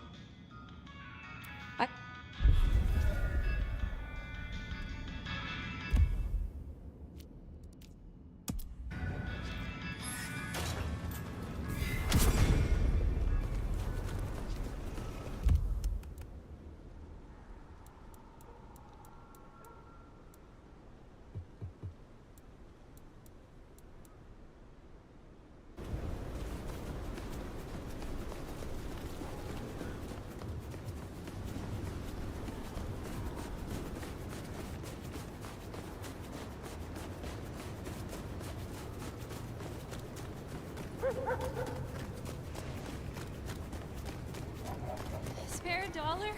Spare a dollar?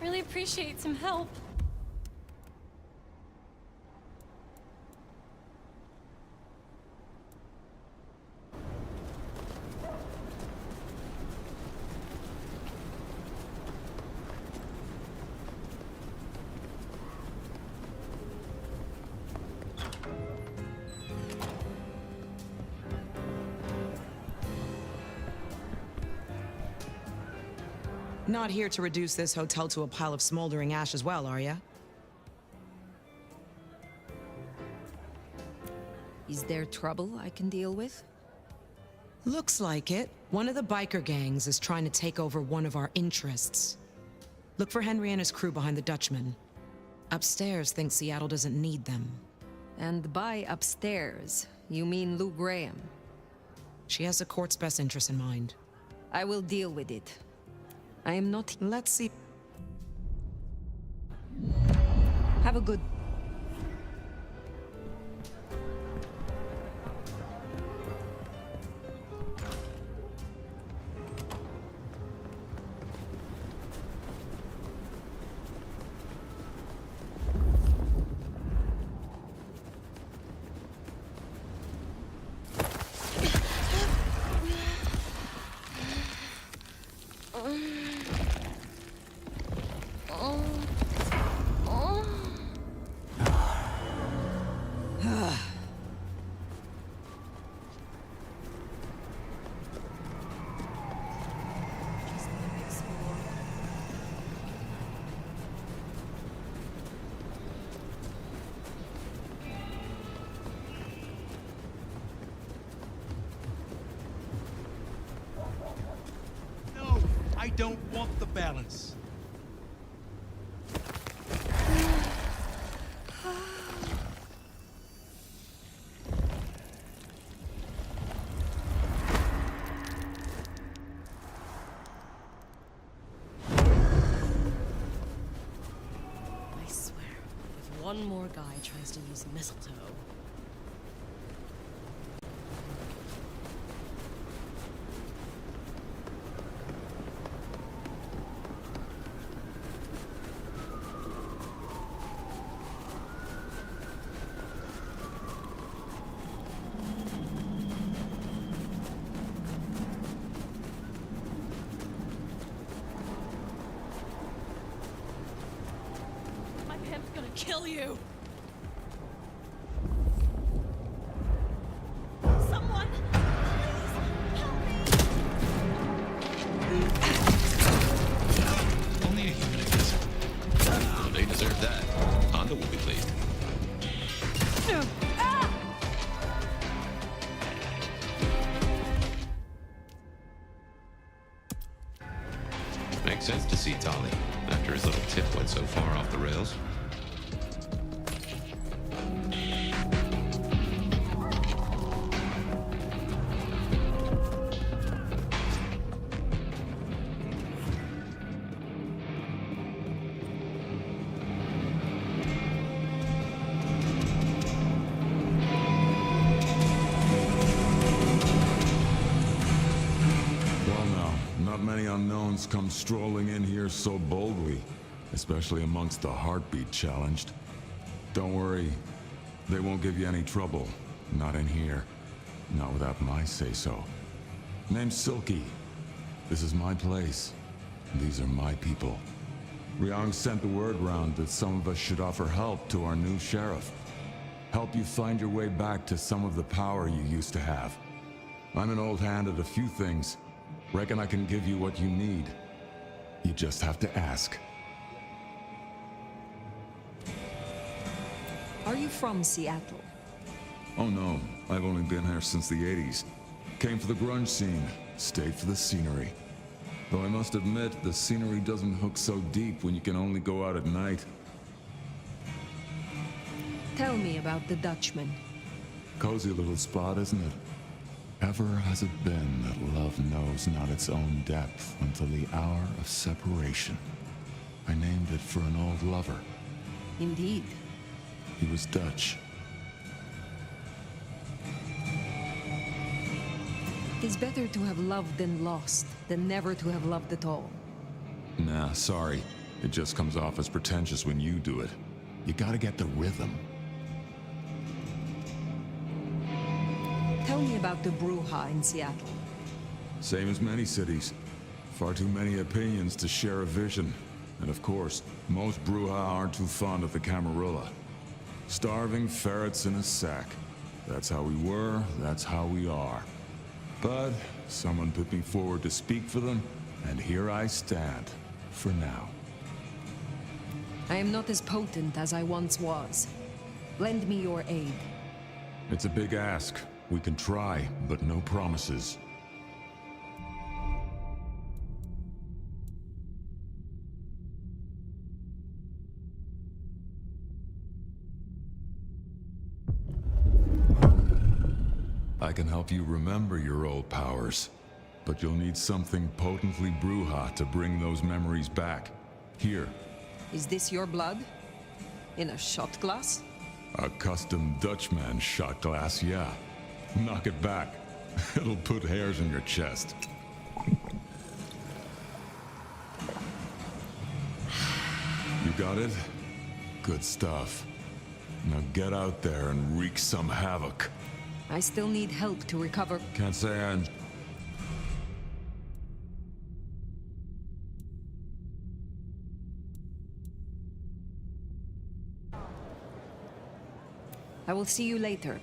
Really appreciate some help. Not here to reduce this hotel to a pile of smoldering ash as well, are ya? Is there trouble I can deal with? Looks like it. One of the biker gangs is trying to take over one of our interests. Look for Henry and his crew behind the Dutchman. Upstairs thinks Seattle doesn't need them. And by upstairs, you mean Lou Graham? She has the court's best interests in mind. I will deal with it. I am not... Let's see. Have a good... I don't want the balance. I swear, if one more guy tries to use mistletoe... kill you! Someone! Please! Help me! Only a human, I guess. Oh, they deserve that. Honda will be pleased. Makes sense to see Tali, after his little tip went so far off the rails. Come strolling in here so boldly, especially amongst the heartbeat challenged. Don't worry, they won't give you any trouble. Not in here. Not without my say-so. Name's Silky. This is my place. These are my people. Ryong sent the word round that some of us should offer help to our new sheriff. Help you find your way back to some of the power you used to have. I'm an old hand at a few things. Reckon I can give you what you need. You just have to ask. Are you from Seattle? Oh no, I've only been here since the 80s. Came for the grunge scene, stayed for the scenery. Though I must admit, the scenery doesn't hook so deep when you can only go out at night. Tell me about the Dutchman. Cozy little spot, isn't it? Ever has it been that love knows not its own depth until the hour of separation. I named it for an old lover. Indeed. He was Dutch. It is better to have loved and lost than never to have loved at all. Nah, sorry. It just comes off as pretentious when you do it. You gotta get the rhythm. Tell me about the Bruja in Seattle. Same as many cities. Far too many opinions to share a vision. And of course, most Bruja aren't too fond of the Camarilla. Starving ferrets in a sack. That's how we were, that's how we are. But someone put me forward to speak for them, and here I stand, for now. I am not as potent as I once was. Lend me your aid. It's a big ask. We can try, but no promises. I can help you remember your old powers, but you'll need something potently Bruja to bring those memories back. Here. Is this your blood? In a shot glass? A custom Dutchman shot glass, yeah. Knock it back. It'll put hairs in your chest. You got it? Good stuff. Now get out there and wreak some havoc. I still need help to recover. Can't say I'm... I will see you later.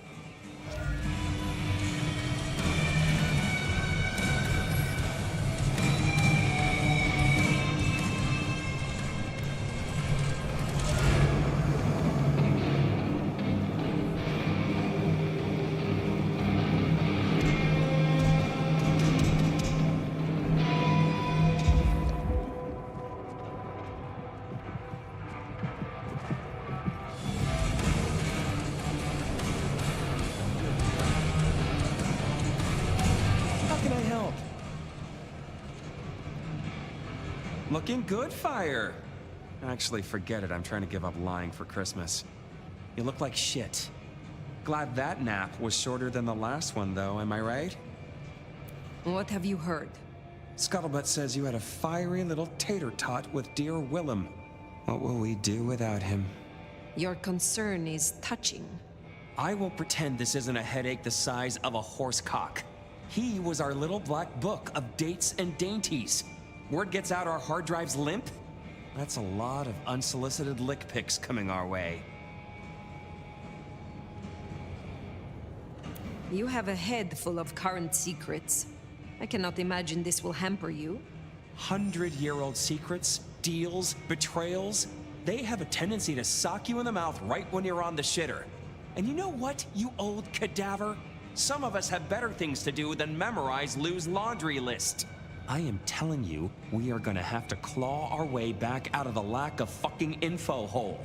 Looking good, Fire. Actually, forget it. I'm trying to give up lying for Christmas. You look like shit. Glad that nap was shorter than the last one, though, am I right? What have you heard? Scuttlebutt says you had a fiery little tater-tot with dear Willem. What will we do without him? Your concern is touching. I will pretend this isn't a headache the size of a horse cock. He was our little black book of dates and dainties. Word gets out our hard drive's limp? That's a lot of unsolicited lick pics coming our way. You have a head full of current secrets. I cannot imagine this will hamper you. 100-year-old secrets, deals, betrayals, they have a tendency to sock you in the mouth right when you're on the shitter. And you know what, you old cadaver? Some of us have better things to do than memorize Lou's laundry list. I am telling you, we are gonna have to claw our way back out of the lack of fucking info hole.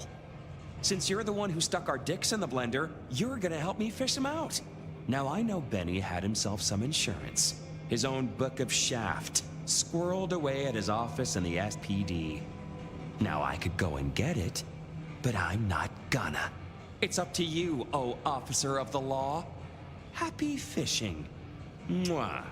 Since you're the one who stuck our dicks in the blender, you're gonna help me fish them out. Now I know Benny had himself some insurance. His own book of shaft, squirreled away at his office in the SPD. Now I could go and get it, but I'm not gonna. It's up to you, oh officer of the law. Happy fishing. Mwah.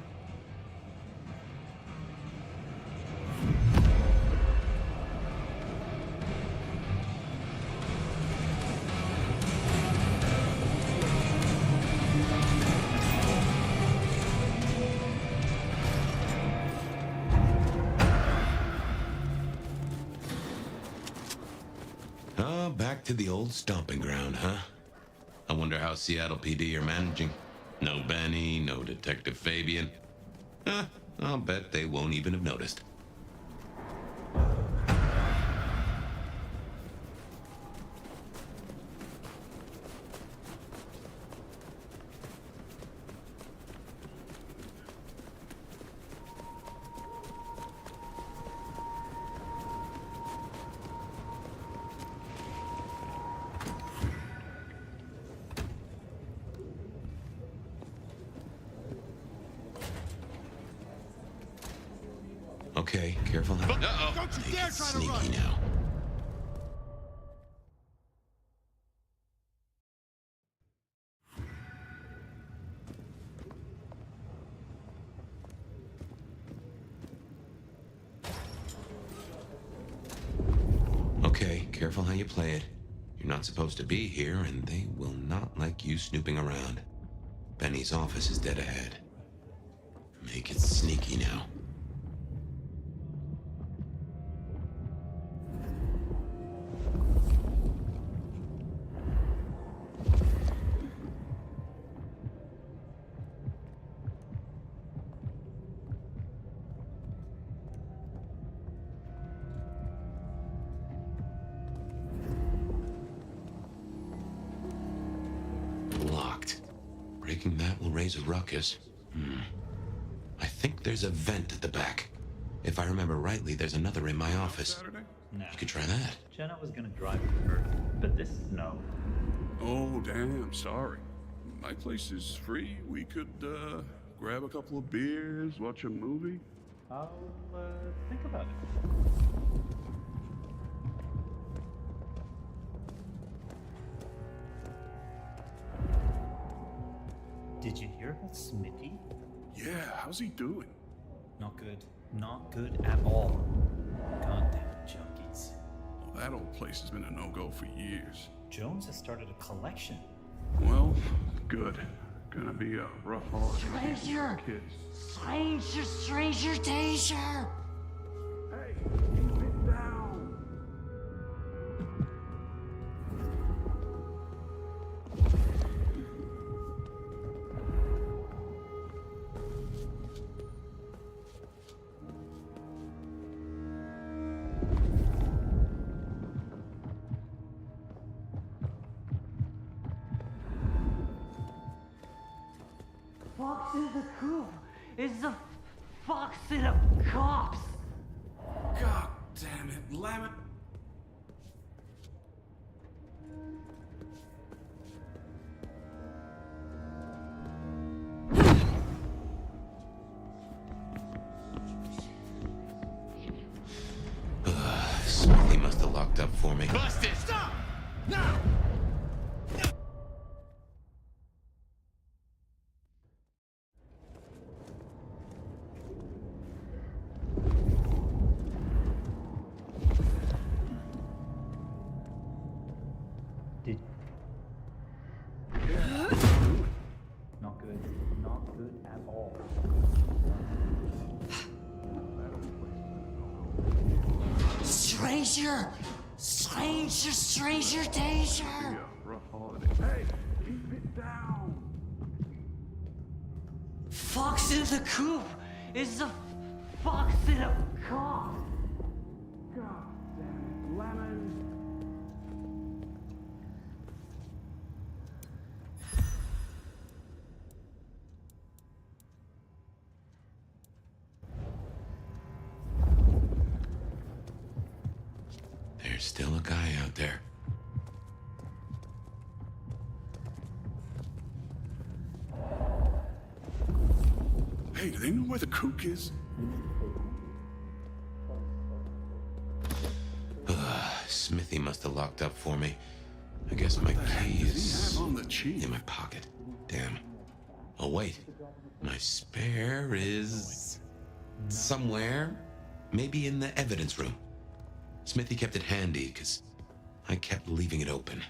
Oh, back to the old stomping ground, huh? I wonder how Seattle PD are managing. No Benny, no Detective Fabien. I'll bet they won't even have noticed. Okay, careful now. Uh-oh. Don't you dare try to run! Sneaky now. Okay, careful how you play it. You're not supposed to be here, and they will not like you snooping around. Benny's office is dead ahead. Make it sneaky now. Locked. Breaking that will raise a ruckus. I think there's a vent at the back. If I remember rightly, there's another in my office. No. You could try that. Jenna was gonna drive me first, but this is no. Oh, damn, sorry. My place is free. We could, grab a couple of beers, watch a movie. I'll, think about it. Did you hear about Smithy? Yeah, how's he doing? Not good. Not good at all. Goddamn junkies. Well, that old place has been a no-go for years. Jones has started a collection. Well, good. Gonna be a rough holiday. Stranger! Kids. Stranger danger! Hey, keep it down! Fox in the coop is the fox in a cops. God damn it, Lemon! Smithy must have locked up for me. Busted! Stop! Now! Did... Not good. Not good at all. Stranger danger! Yeah, rough holiday. Hey, keep it down! Fox in the coop is the fox in a cop. God damn it, Lemon! There's still a guy out there. Hey, do they know where the kook is? Smithy must have locked up for me. I guess my key is on the cheap? in my pocket. Damn. Oh, wait. My spare is somewhere. Maybe in the evidence room. Smithy kept it handy, because I kept leaving it open.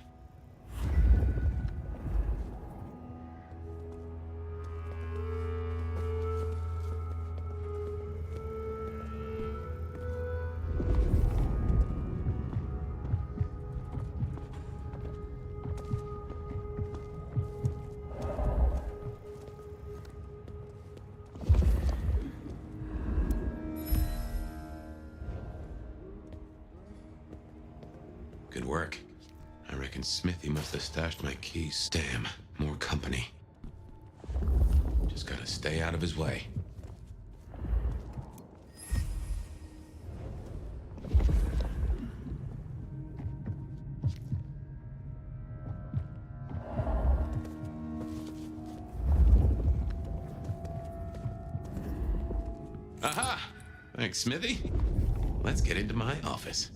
Good work. I reckon Smithy must have stashed my keys. Damn, more company. Just gotta stay out of his way. Aha! Thanks, Smithy. Let's get into my office.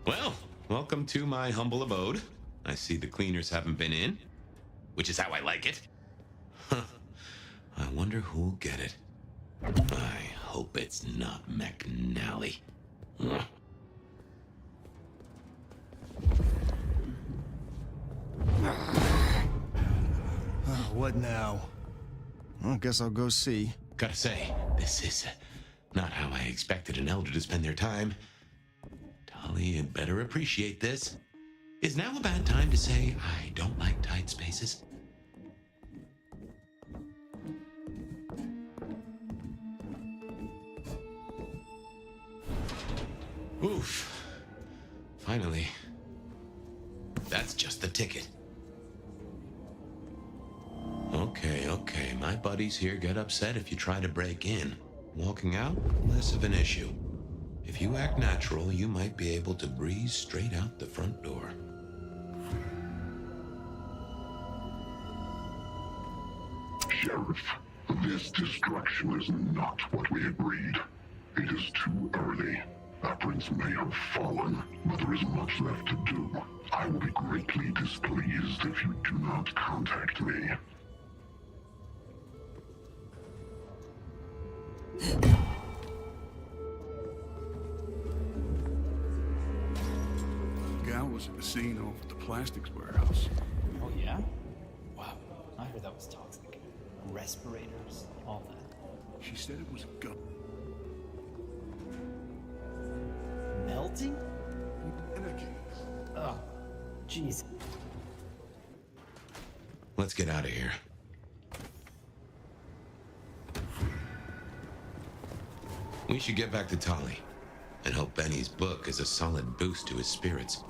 Well, welcome to my humble abode. I see the cleaners haven't been in, which is how I like it. Huh. I wonder who'll get it. I hope it's not McNally. Ugh. What now? I guess I'll go see. Gotta say, this is not how I expected an elder to spend their time. Tali, you'd better appreciate this. Is now a bad time to say I don't like tight spaces? Oof. Finally. That's just the ticket. Okay. My buddies here get upset if you try to break in. Walking out, less of an issue. If you act natural, you might be able to breeze straight out the front door. Sheriff, this destruction is not what we agreed. It is too early. Our prince may have fallen, but there isn't much left to do. I will be greatly displeased if you do not contact me. Gal was at the scene over at the plastics warehouse. Oh, yeah? Wow. I heard that was toxic. Respirators, all that. She said it was a gun. Melting? Energy. Oh, jeez. Let's get out of here. We should get back to Tali and hope Benny's book is a solid boost to his spirits.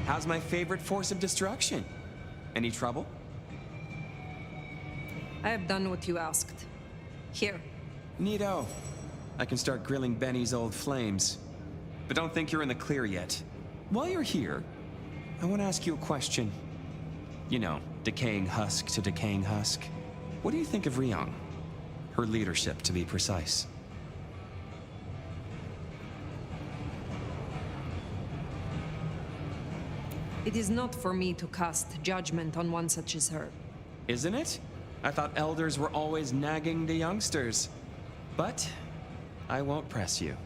How's my favorite force of destruction? Any trouble? I have done what you asked. Here. Neato. I can start grilling Benny's old flames. But don't think you're in the clear yet. While you're here, I want to ask you a question. You know, decaying husk to decaying husk. What do you think of Ryong? Her leadership, to be precise. It is not for me to cast judgment on one such as her. Isn't it? I thought elders were always nagging the youngsters. But I won't press you.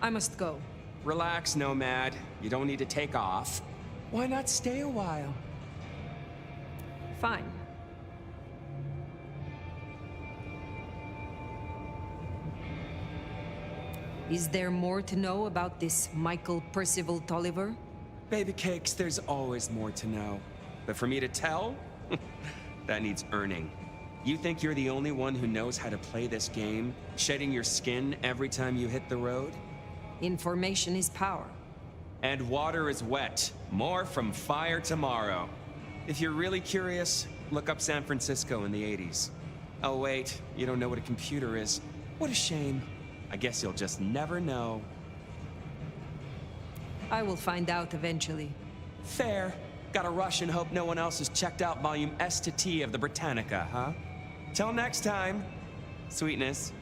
I must go. Relax, Nomad. You don't need to take off. Why not stay a while? Fine. Is there more to know about this Michael Percival Tolliver? Baby cakes, there's always more to know. But for me to tell, that needs earning. You think you're the only one who knows how to play this game, shedding your skin every time you hit the road? Information is power. And water is wet. More from fire tomorrow. If you're really curious, look up San Francisco in the 80s. Oh wait, you don't know what a computer is. What a shame. I guess you'll just never know. I will find out eventually. Fair. Gotta rush and hope no one else has checked out volume S to T of the Britannica, huh? Till next time, sweetness.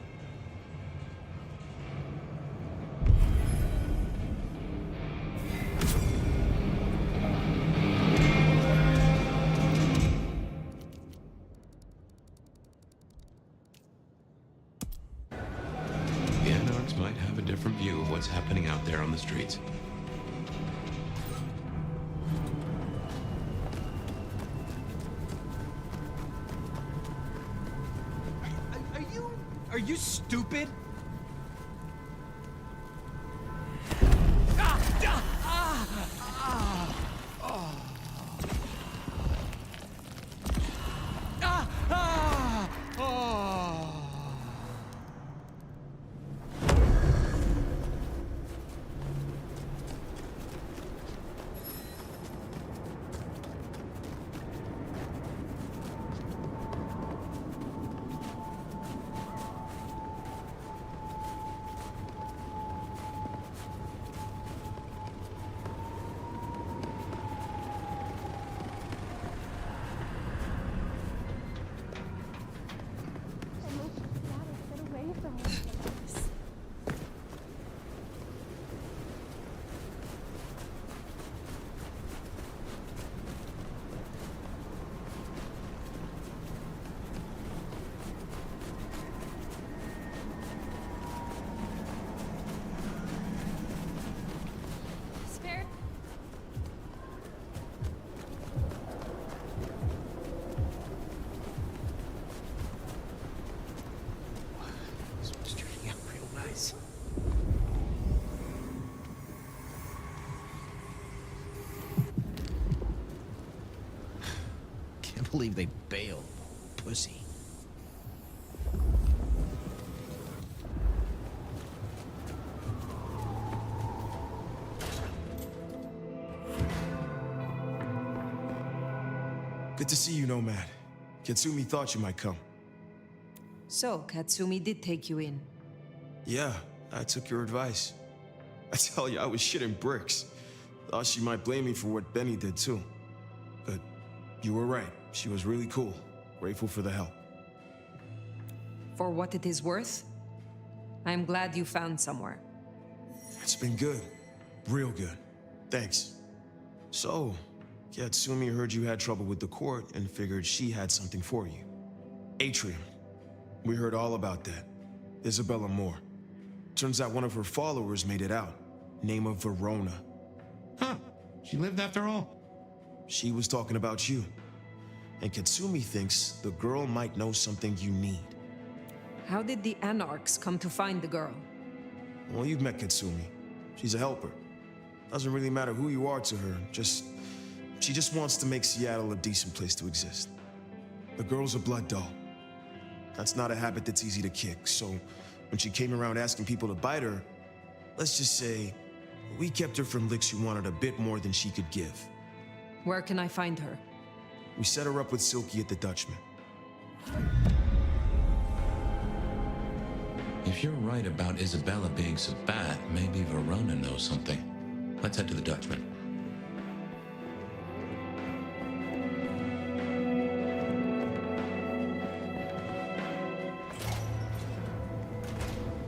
The Anarchs might have a different view of what's happening out there on the streets. Are you stupid? Can't believe they bailed. Pussy. Good to see you, Nomad. Katsumi thought you might come. So, Katsumi did take you in. Yeah, I took your advice. I tell you, I was shitting bricks. Thought she might blame me for what Benny did too. But you were right. She was really cool. Grateful for the help. For what it is worth, I am glad you found somewhere. It's been good. Real good. Thanks. So, Katsumi heard you had trouble with the court and figured she had something for you. Atrium. We heard all about that. Isabella Moore. Turns out one of her followers made it out. Name of Verona. Huh. She lived after all. She was talking about you. And Katsumi thinks the girl might know something you need. How did the Anarchs come to find the girl? Well, you've met Katsumi. She's a helper. Doesn't really matter who you are to her, she just wants to make Seattle a decent place to exist. The girl's a blood doll. That's not a habit that's easy to kick, so when she came around asking people to bite her, let's just say, we kept her from licks who wanted a bit more than she could give. Where can I find her? We set her up with Silky at the Dutchman. If you're right about Isabella being so bad, maybe Verona knows something. Let's head to the Dutchman.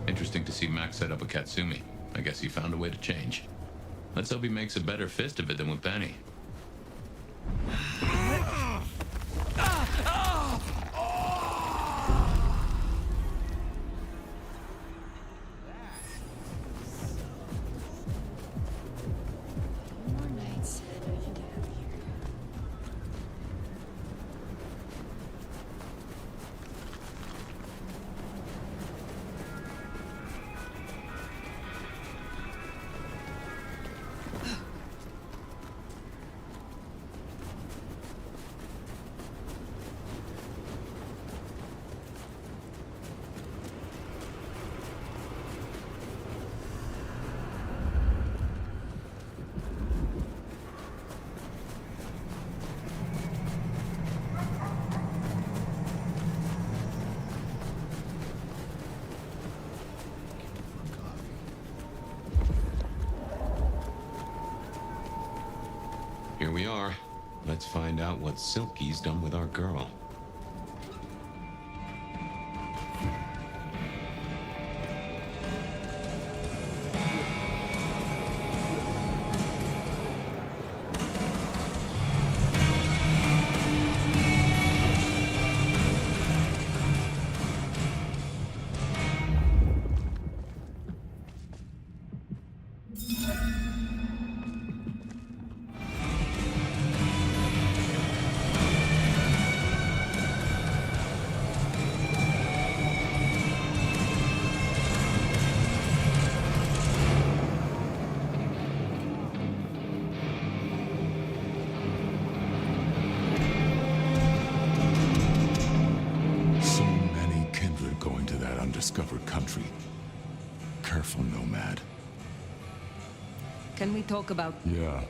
Interesting to see Max set up a Katsumi. I guess he found a way to change. Let's hope he makes a better fist of it than with Benny. Here we are. Let's find out what Silky's done with our girl. Undiscovered country. Careful, Nomad. Can we talk about... Yeah.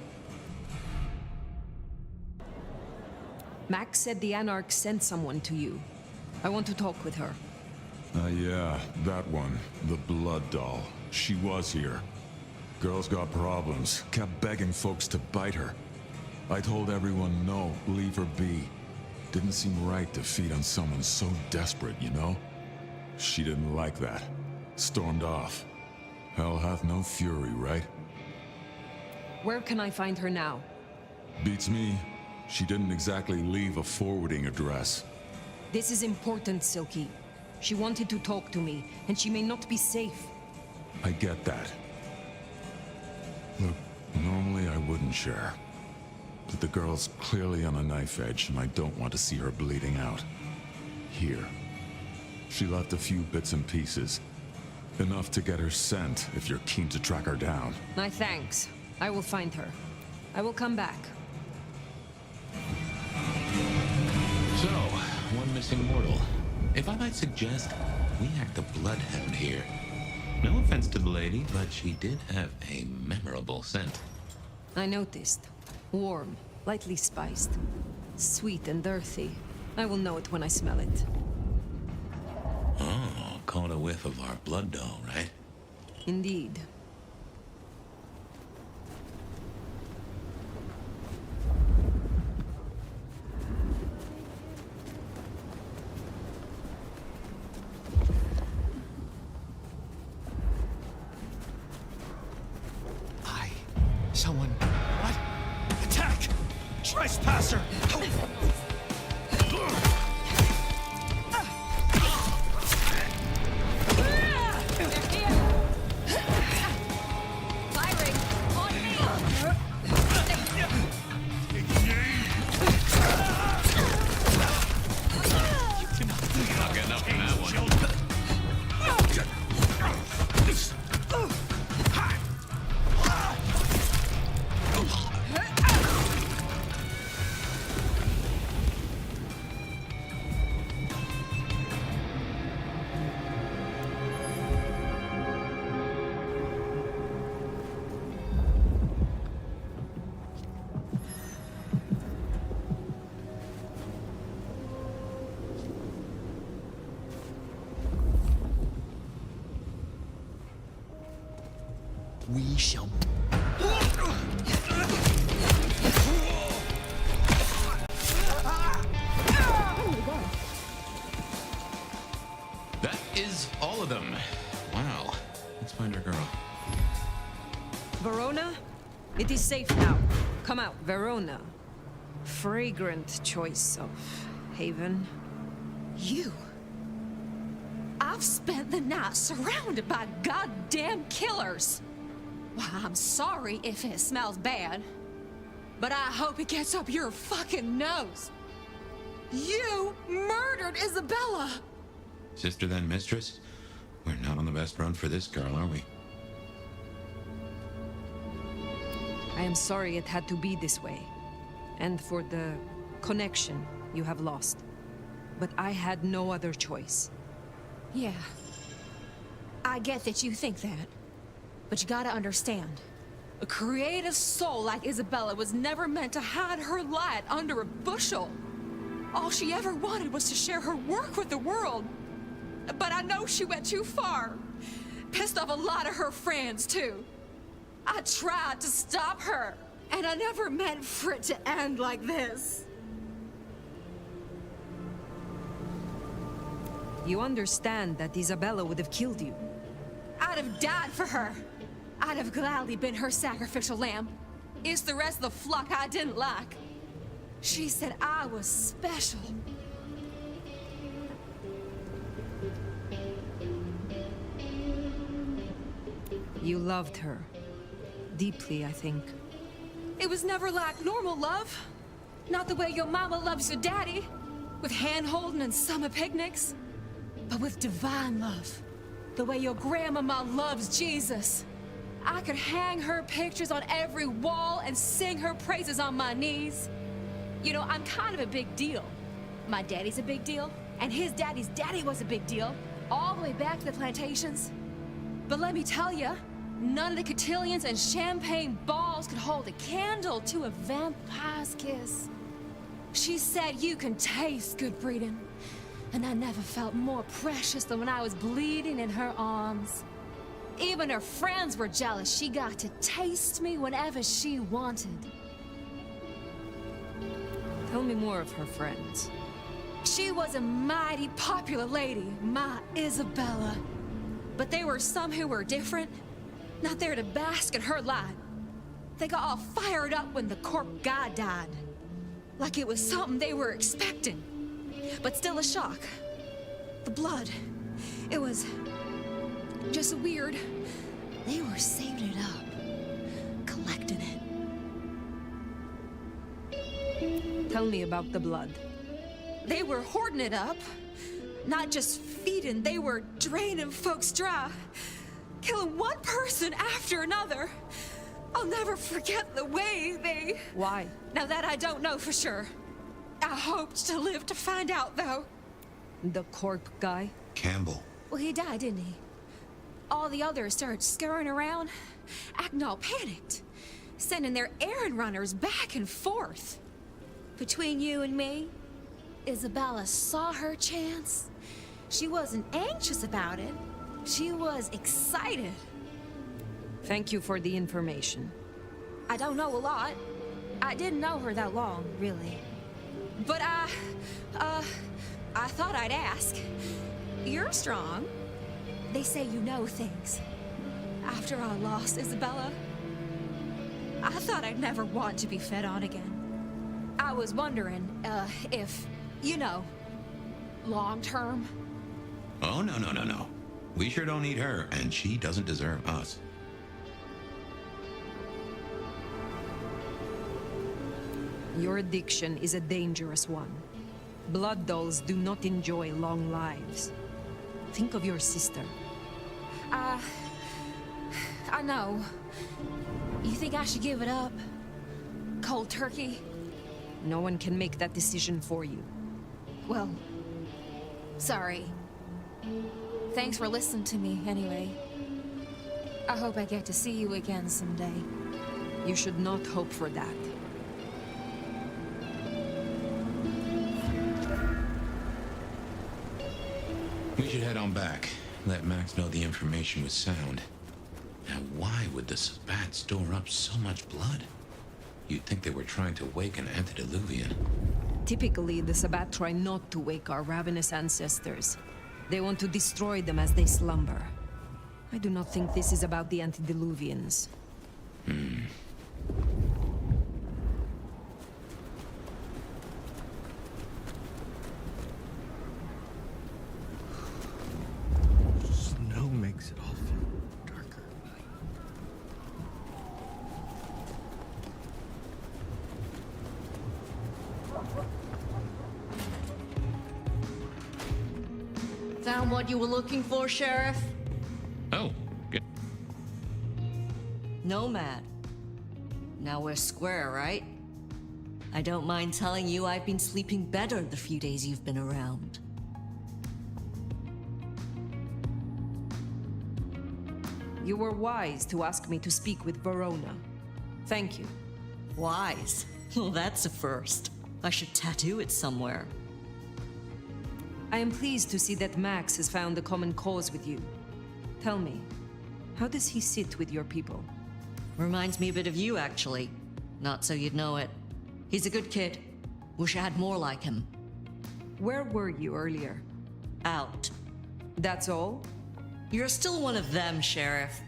Max said the Anarch sent someone to you. I want to talk with her. Yeah, that one. The Blood Doll. She was here. Girl's got problems. Kept begging folks to bite her. I told everyone no, leave her be. Didn't seem right to feed on someone so desperate, you know? She didn't like that. Stormed off. Hell hath no fury, right? Where can I find her now? Beats me. She didn't exactly leave a forwarding address. This is important, Silky. She wanted to talk to me, and she may not be safe. I get that. Look, normally I wouldn't share. But the girl's clearly on a knife edge, and I don't want to see her bleeding out. Here. She left a few bits and pieces. Enough to get her sent, if you're keen to track her down. My thanks. I will find her. I will come back. So, one missing mortal. If I might suggest, we act a bloodhound here. No offense to the lady, but she did have a memorable scent. I noticed. Warm, lightly spiced. Sweet and earthy. I will know it when I smell it. Oh, caught a whiff of our blood doll, right? Indeed. Someone... What? Attack! Trespasser! We shall... That is all of them. Wow. Let's find our girl. Verona? It is safe now. Come out, Verona. Fragrant choice of haven. You? I've spent the night surrounded by goddamn killers. Well, I'm sorry if it smells bad, but I hope it gets up your fucking nose. You murdered Isabella! Sister then mistress? We're not on the best run for this girl, are we? I am sorry it had to be this way. And for the connection you have lost. But I had no other choice. Yeah. I get that you think that. But you gotta understand. A creative soul like Isabella was never meant to hide her light under a bushel. All she ever wanted was to share her work with the world. But I know she went too far. Pissed off a lot of her friends, too. I tried to stop her. And I never meant for it to end like this. You understand that Isabella would have killed you. I'd have died for her. I'd have gladly been her sacrificial lamb. It's the rest of the flock I didn't like. She said I was special. You loved her. Deeply, I think. It was never like normal love. Not the way your mama loves your daddy, with hand-holding and summer picnics. But with divine love. The way your grandmama loves Jesus. I could hang her pictures on every wall and sing her praises on my knees. You know, I'm kind of a big deal. My daddy's a big deal, and his daddy's daddy was a big deal, all the way back to the plantations. But let me tell you, none of the cotillions and champagne balls could hold a candle to a vampire's kiss. She said you can taste good breeding, and I never felt more precious than when I was bleeding in her arms. Even her friends were jealous. She got to taste me whenever she wanted. Tell me more of her friends. She was a mighty popular lady, my Isabella. But there were some who were different, not there to bask in her light. They got all fired up when the corp guy died. Like it was something they were expecting. But still a shock. The blood. It was just weird. They were saving it up. Collecting it. Tell me about the blood. They were hoarding it up. Not just feeding, they were draining folks dry. Killing one person after another. I'll never forget the way they... Why? Now that I don't know for sure. I hoped to live to find out, though. The corp guy? Campbell. Well, he died, didn't he? All the others started scurrying around, acting all panicked, sending their errand runners back and forth. Between you and me, Isabella saw her chance. She wasn't anxious about it. She was excited. Thank you for the information. I don't know a lot. I didn't know her that long, really. But I thought I'd ask. You're strong. They say you know things. After I lost Isabella, I thought I'd never want to be fed on again. I was wondering, if, you know, long term. Oh, no. We sure don't need her, and she doesn't deserve us. Your addiction is a dangerous one. Blood dolls do not enjoy long lives. Think of your sister. I know. You think I should give it up? Cold turkey? No one can make that decision for you. Well, sorry. Thanks for listening to me, anyway. I hope I get to see you again someday. You should not hope for that. We should head on back. Let Max know the information was sound. Now, why would the Sabbat store up so much blood? You'd think they were trying to wake an antediluvian. Typically, the Sabbat try not to wake our ravenous ancestors. They want to destroy them as they slumber. I do not think this is about the antediluvians. Snow makes it all feel darker. Found what you were looking for, Sheriff? Oh, good. Nomad. Now we're square, right? I don't mind telling you I've been sleeping better the few days you've been around. You were wise to ask me to speak with Verona. Thank you. Wise? Well, that's a first. I should tattoo it somewhere. I am pleased to see that Max has found a common cause with you. Tell me, how does he sit with your people? Reminds me a bit of you, actually. Not so you'd know it. He's a good kid. Wish I had more like him. Where were you earlier? Out. That's all? You're still one of them, Sheriff.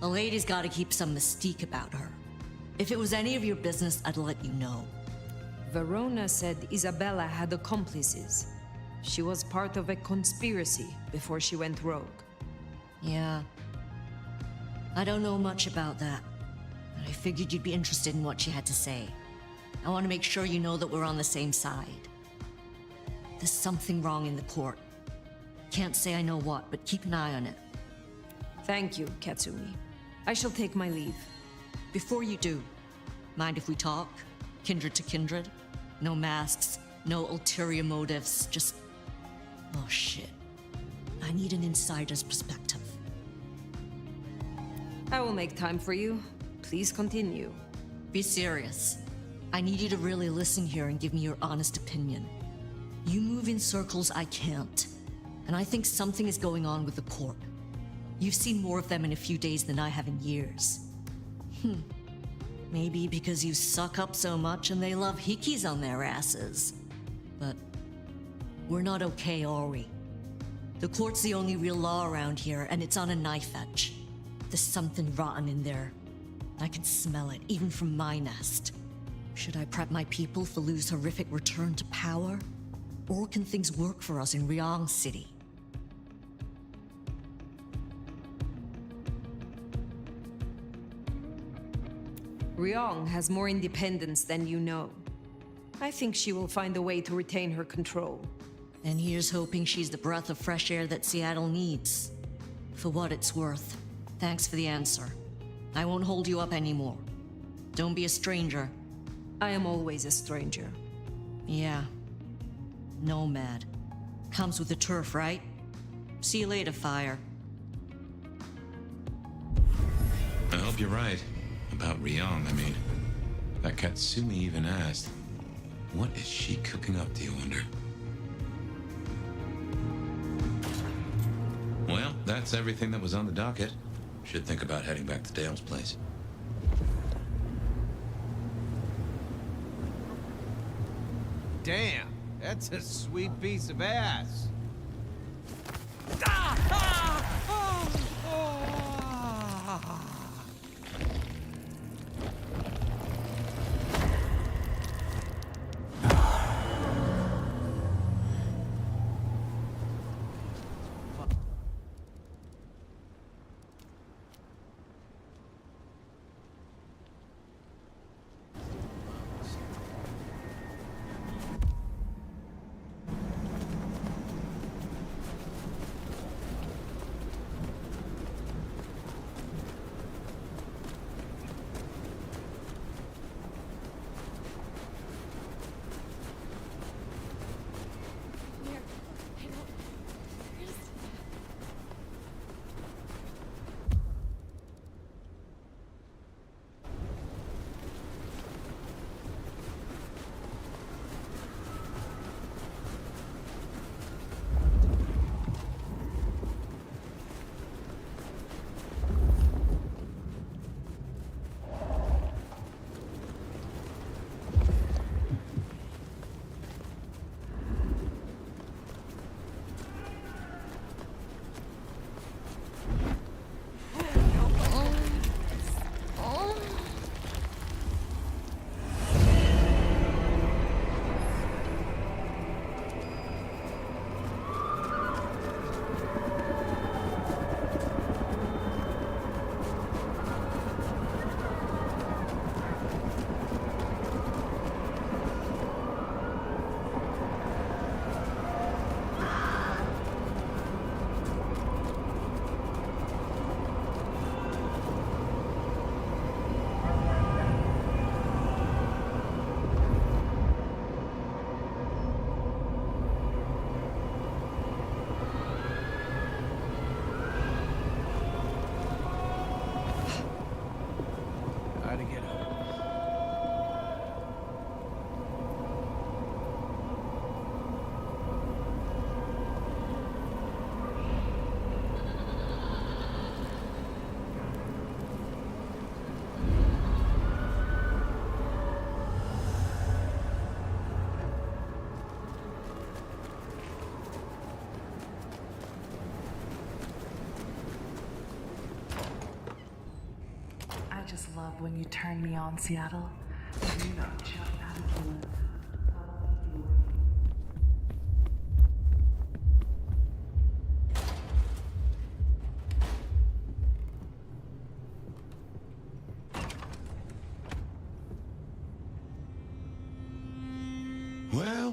A lady's gotta keep some mystique about her. If it was any of your business, I'd let you know. Verona said Isabella had accomplices. She was part of a conspiracy before she went rogue. Yeah. I don't know much about that, but I figured you'd be interested in what she had to say. I want to make sure you know that we're on the same side. There's something wrong in the court. Can't say I know what, but keep an eye on it. Thank you, Katsumi. I shall take my leave. Before you do, mind if we talk? Kindred to kindred? No masks, no ulterior motives, just... Oh shit. I need an insider's perspective. I will make time for you. Please continue. Be serious. I need you to really listen here and give me your honest opinion. You move in circles I can't, and I think something is going on with the court. You've seen more of them in a few days than I have in years. Maybe because you suck up so much and they love hikis on their asses. But we're not okay, are we? The court's the only real law around here, and it's on a knife edge. There's something rotten in there. I can smell it, even from my nest. Should I prep my people for Lu's horrific return to power? Or can things work for us in Ryong City? Ryong has more independence than you know. I think she will find a way to retain her control. And here's hoping she's the breath of fresh air that Seattle needs. For what it's worth, thanks for the answer. I won't hold you up anymore. Don't be a stranger. I am always a stranger. Yeah. Nomad. Comes with the turf, right? See you later, Fire. I hope you're right. About Ryong, I mean. That Katsumi even asked. What is she cooking up, do you wonder? Well, that's everything that was on the docket. Should think about heading back to Dale's place. Damn, that's a sweet piece of ass. when you turned me on, Seattle. You know just how to do it. Well,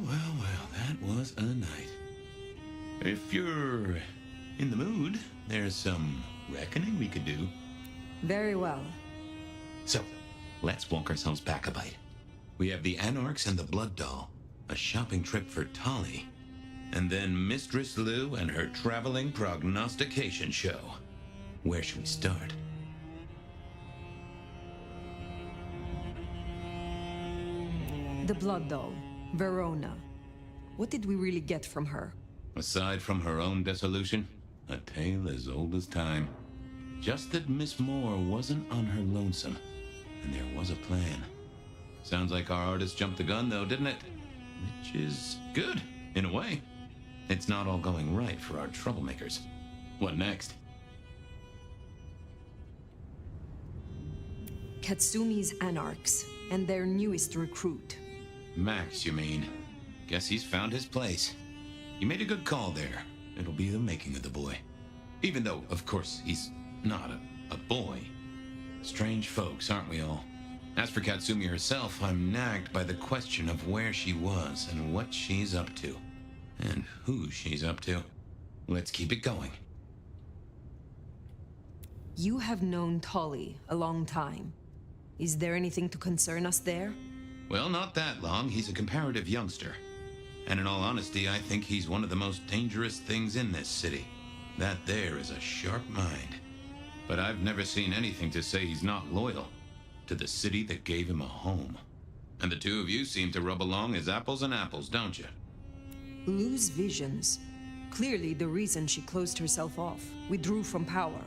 that was a night. If you're in the mood, there's some reckoning we could do. Very well. So, let's walk ourselves back a bite. We have the Anarchs and the Blood Doll, a shopping trip for Tolly, and then Mistress Lou and her traveling prognostication show. Where should we start? The Blood Doll, Verona. What did we really get from her? Aside from her own dissolution, a tale as old as time. Just that Miss Moore wasn't on her lonesome, and there was a plan. Sounds like our artist jumped the gun, though, didn't it? Which is good, in a way. It's not all going right for our troublemakers. What next? Katsumi's Anarchs, and their newest recruit. Max, you mean? Guess he's found his place. You made a good call there. It'll be the making of the boy. Even though, of course, he's not a boy. Strange folks, aren't we all? As for Katsumi herself, I'm nagged by the question of where she was and what she's up to. And who she's up to. Let's keep it going. You have known Tolly a long time. Is there anything to concern us there? Well, not that long. He's a comparative youngster. And in all honesty, I think he's one of the most dangerous things in this city. That there is a sharp mind. But I've never seen anything to say he's not loyal to the city that gave him a home. And the two of you seem to rub along as apples and apples, don't you? Lou's visions. Clearly the reason she closed herself off, withdrew from power.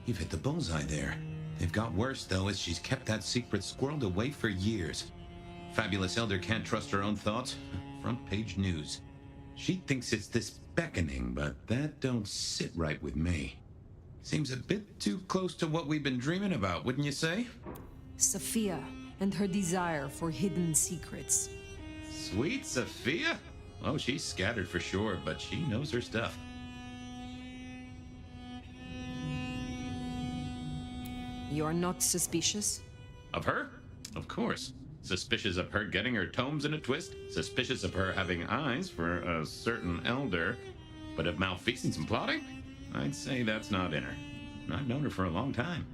You've hit the bullseye there. They've got worse, though, as she's kept that secret squirreled away for years. Fabulous Elder can't trust her own thoughts. Front page news. She thinks it's this beckoning, but that don't sit right with me. Seems a bit too close to what we've been dreaming about, wouldn't you say? Sophia, and her desire for hidden secrets. Sweet Sophia? Oh, she's scattered for sure, but she knows her stuff. You're not suspicious? Of her? Of course. Suspicious of her getting her tomes in a twist, suspicious of her having eyes for a certain elder, but of malfeasance and plotting? I'd say that's not in her. I've known her for a long time.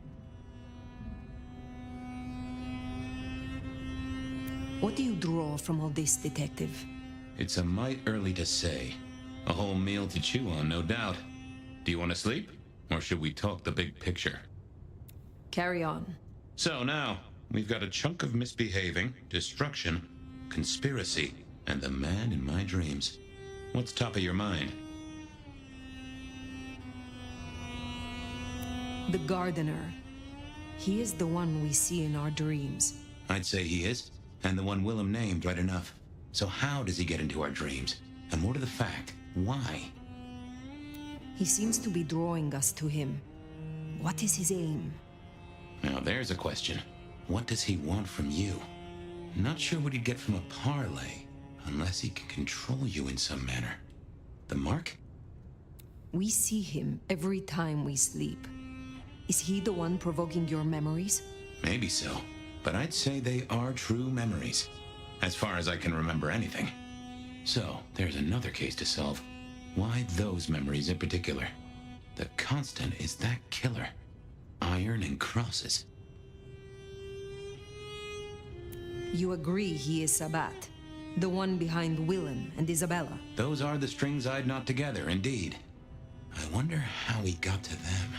What do you draw from all this, Detective? It's a mite early to say. A whole meal to chew on, no doubt. Do you want to sleep? Or should we talk the big picture? Carry on. So now, we've got a chunk of misbehaving, destruction, conspiracy, and the man in my dreams. What's top of your mind? The gardener. He is the one we see in our dreams. I'd say he is, and the one Willem named right enough. So how does he get into our dreams? And more to the fact, why? He seems to be drawing us to him. What is his aim? Now there's a question. What does he want from you? Not sure what he'd get from a parlay, unless he can control you in some manner. The mark? We see him every time we sleep. Is he the one provoking your memories? Maybe so, but I'd say they are true memories, as far as I can remember anything. So, there's another case to solve. Why those memories in particular? The constant is that killer. Iron and crosses. You agree he is Sabat, the one behind Willem and Isabella? Those are the strings I'd knot together, indeed. I wonder how he got to them.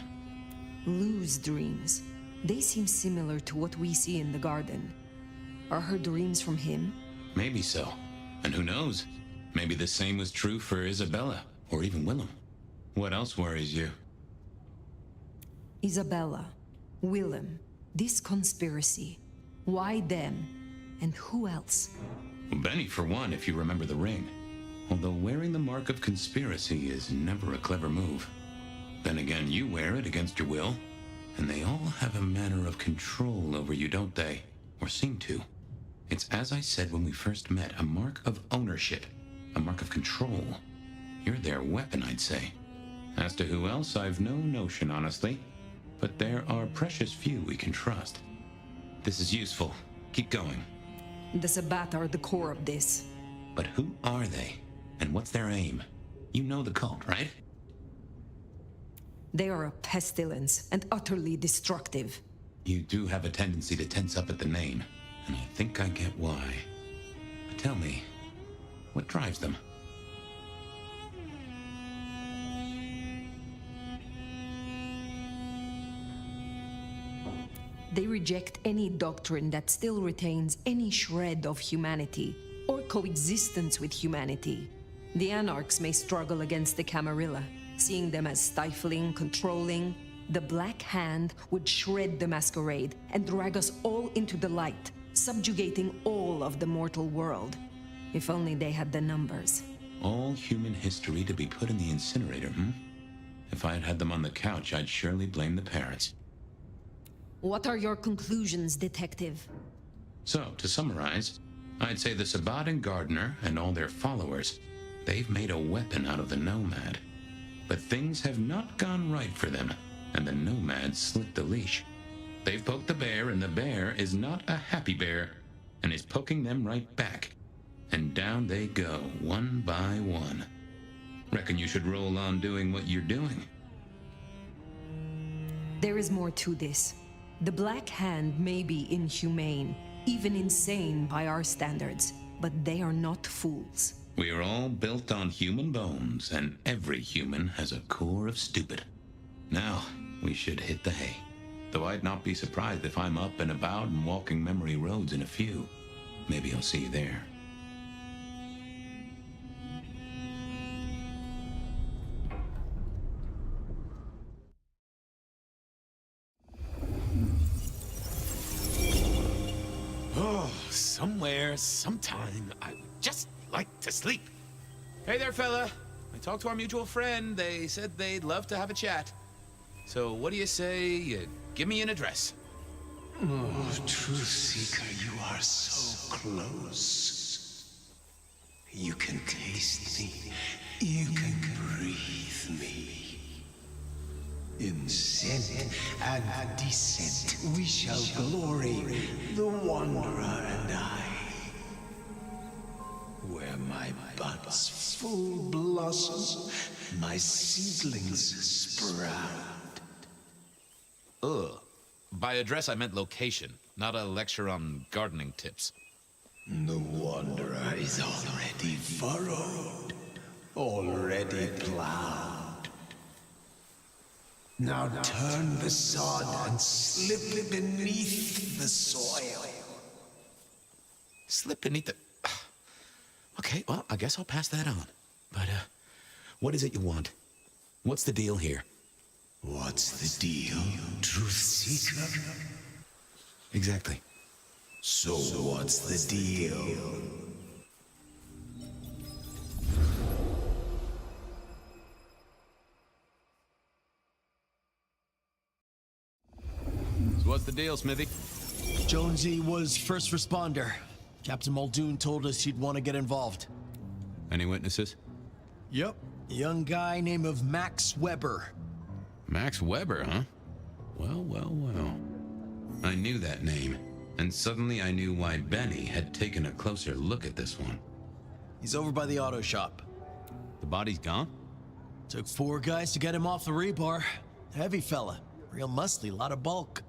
Lou's dreams. They seem similar to what we see in the garden. Are her dreams from him? Maybe so. And who knows? Maybe the same was true for Isabella, or even Willem. What else worries you? Isabella, Willem, this conspiracy. Why them? And who else? Benny, for one, if you remember the ring. Although wearing the mark of conspiracy is never a clever move. Then again, you wear it against your will. And they all have a manner of control over you, don't they? Or seem to. It's as I said when we first met, a mark of ownership. A mark of control. You're their weapon, I'd say. As to who else, I've no notion, honestly. But there are precious few we can trust. This is useful. Keep going. The Sabbath are the core of this. But who are they? And what's their aim? You know the cult, right? They are a pestilence and utterly destructive. You do have a tendency to tense up at the name, and I think I get why. But tell me, what drives them? They reject any doctrine that still retains any shred of humanity, or coexistence with humanity. The Anarchs may struggle against the Camarilla, seeing them as stifling, controlling. The Black Hand would shred the Masquerade and drag us all into the light, subjugating all of the mortal world. If only they had the numbers. All human history to be put in the incinerator, hmm? If I had had them on the couch, I'd surely blame the parents. What are your conclusions, Detective? So, to summarize, I'd say the Sabbat and Gardner and all their followers, they've made a weapon out of the Nomad. But things have not gone right for them, and the Nomad slipped the leash. They've poked the bear, and the bear is not a happy bear, and is poking them right back. And down they go, one by one. Reckon you should roll on doing what you're doing. There is more to this. The Black Hand may be inhumane, even insane by our standards, but they are not fools. We are all built on human bones, and every human has a core of stupid. Now, we should hit the hay. Though I'd not be surprised if I'm up and about and walking memory roads in a few. Maybe I'll see you there. Oh, somewhere, sometime, I would just like to sleep. Hey there, fella. I talked to our mutual friend. They said they'd love to have a chat. So what do you say you give me an address? Oh, Truth Seeker, you are so close. You can taste me. You can breathe me. In scent and descent we shall glory, the Wanderer and I. Where my buds full blossom, my seedlings sprout. Ugh. By address, I meant location, not a lecture on gardening tips. The Wanderer is already furrowed, already plowed. Now turn the sod and slip beneath the soil. Slip beneath the... Okay, well, I guess I'll pass that on. But, what is it you want? What's the deal here? What's the deal, Truth Seeker? Exactly. So what's the deal? So what's the deal, Smithy? Jonesy was first responder. Captain Muldoon told us he'd want to get involved. Any witnesses? Yep. A young guy named of Max Weber. Max Weber, huh? Well, well, well. I knew that name, and suddenly I knew why Benny had taken a closer look at this one. He's over by the auto shop. The body's gone? Took 4 guys to get him off the rebar. Heavy fella. Real muscly, lot of bulk.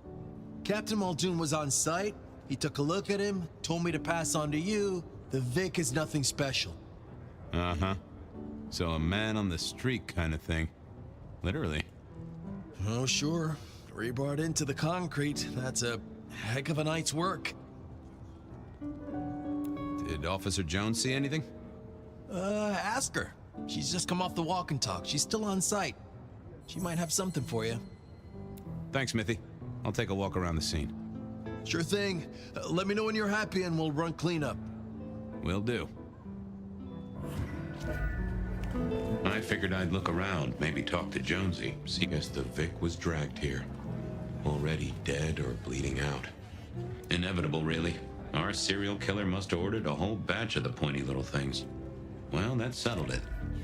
Captain Muldoon was on site. He took a look at him, told me to pass on to you. The Vic is nothing special. Uh-huh. So a man on the street kind of thing. Literally. Oh, sure. Rebarred into the concrete. That's a heck of a night's work. Did Officer Jones see anything? Ask her. She's just come off the walk and talk. She's still on site. She might have something for you. Thanks, Smithy. I'll take a walk around the scene. Sure thing. Let me know when you're happy and we'll run cleanup. Will do. I figured I'd look around, maybe talk to Jonesy. See, guess the Vic was dragged here. already dead or bleeding out. Inevitable, really. Our serial killer must have ordered a whole batch of the pointy little things. Well, that settled it.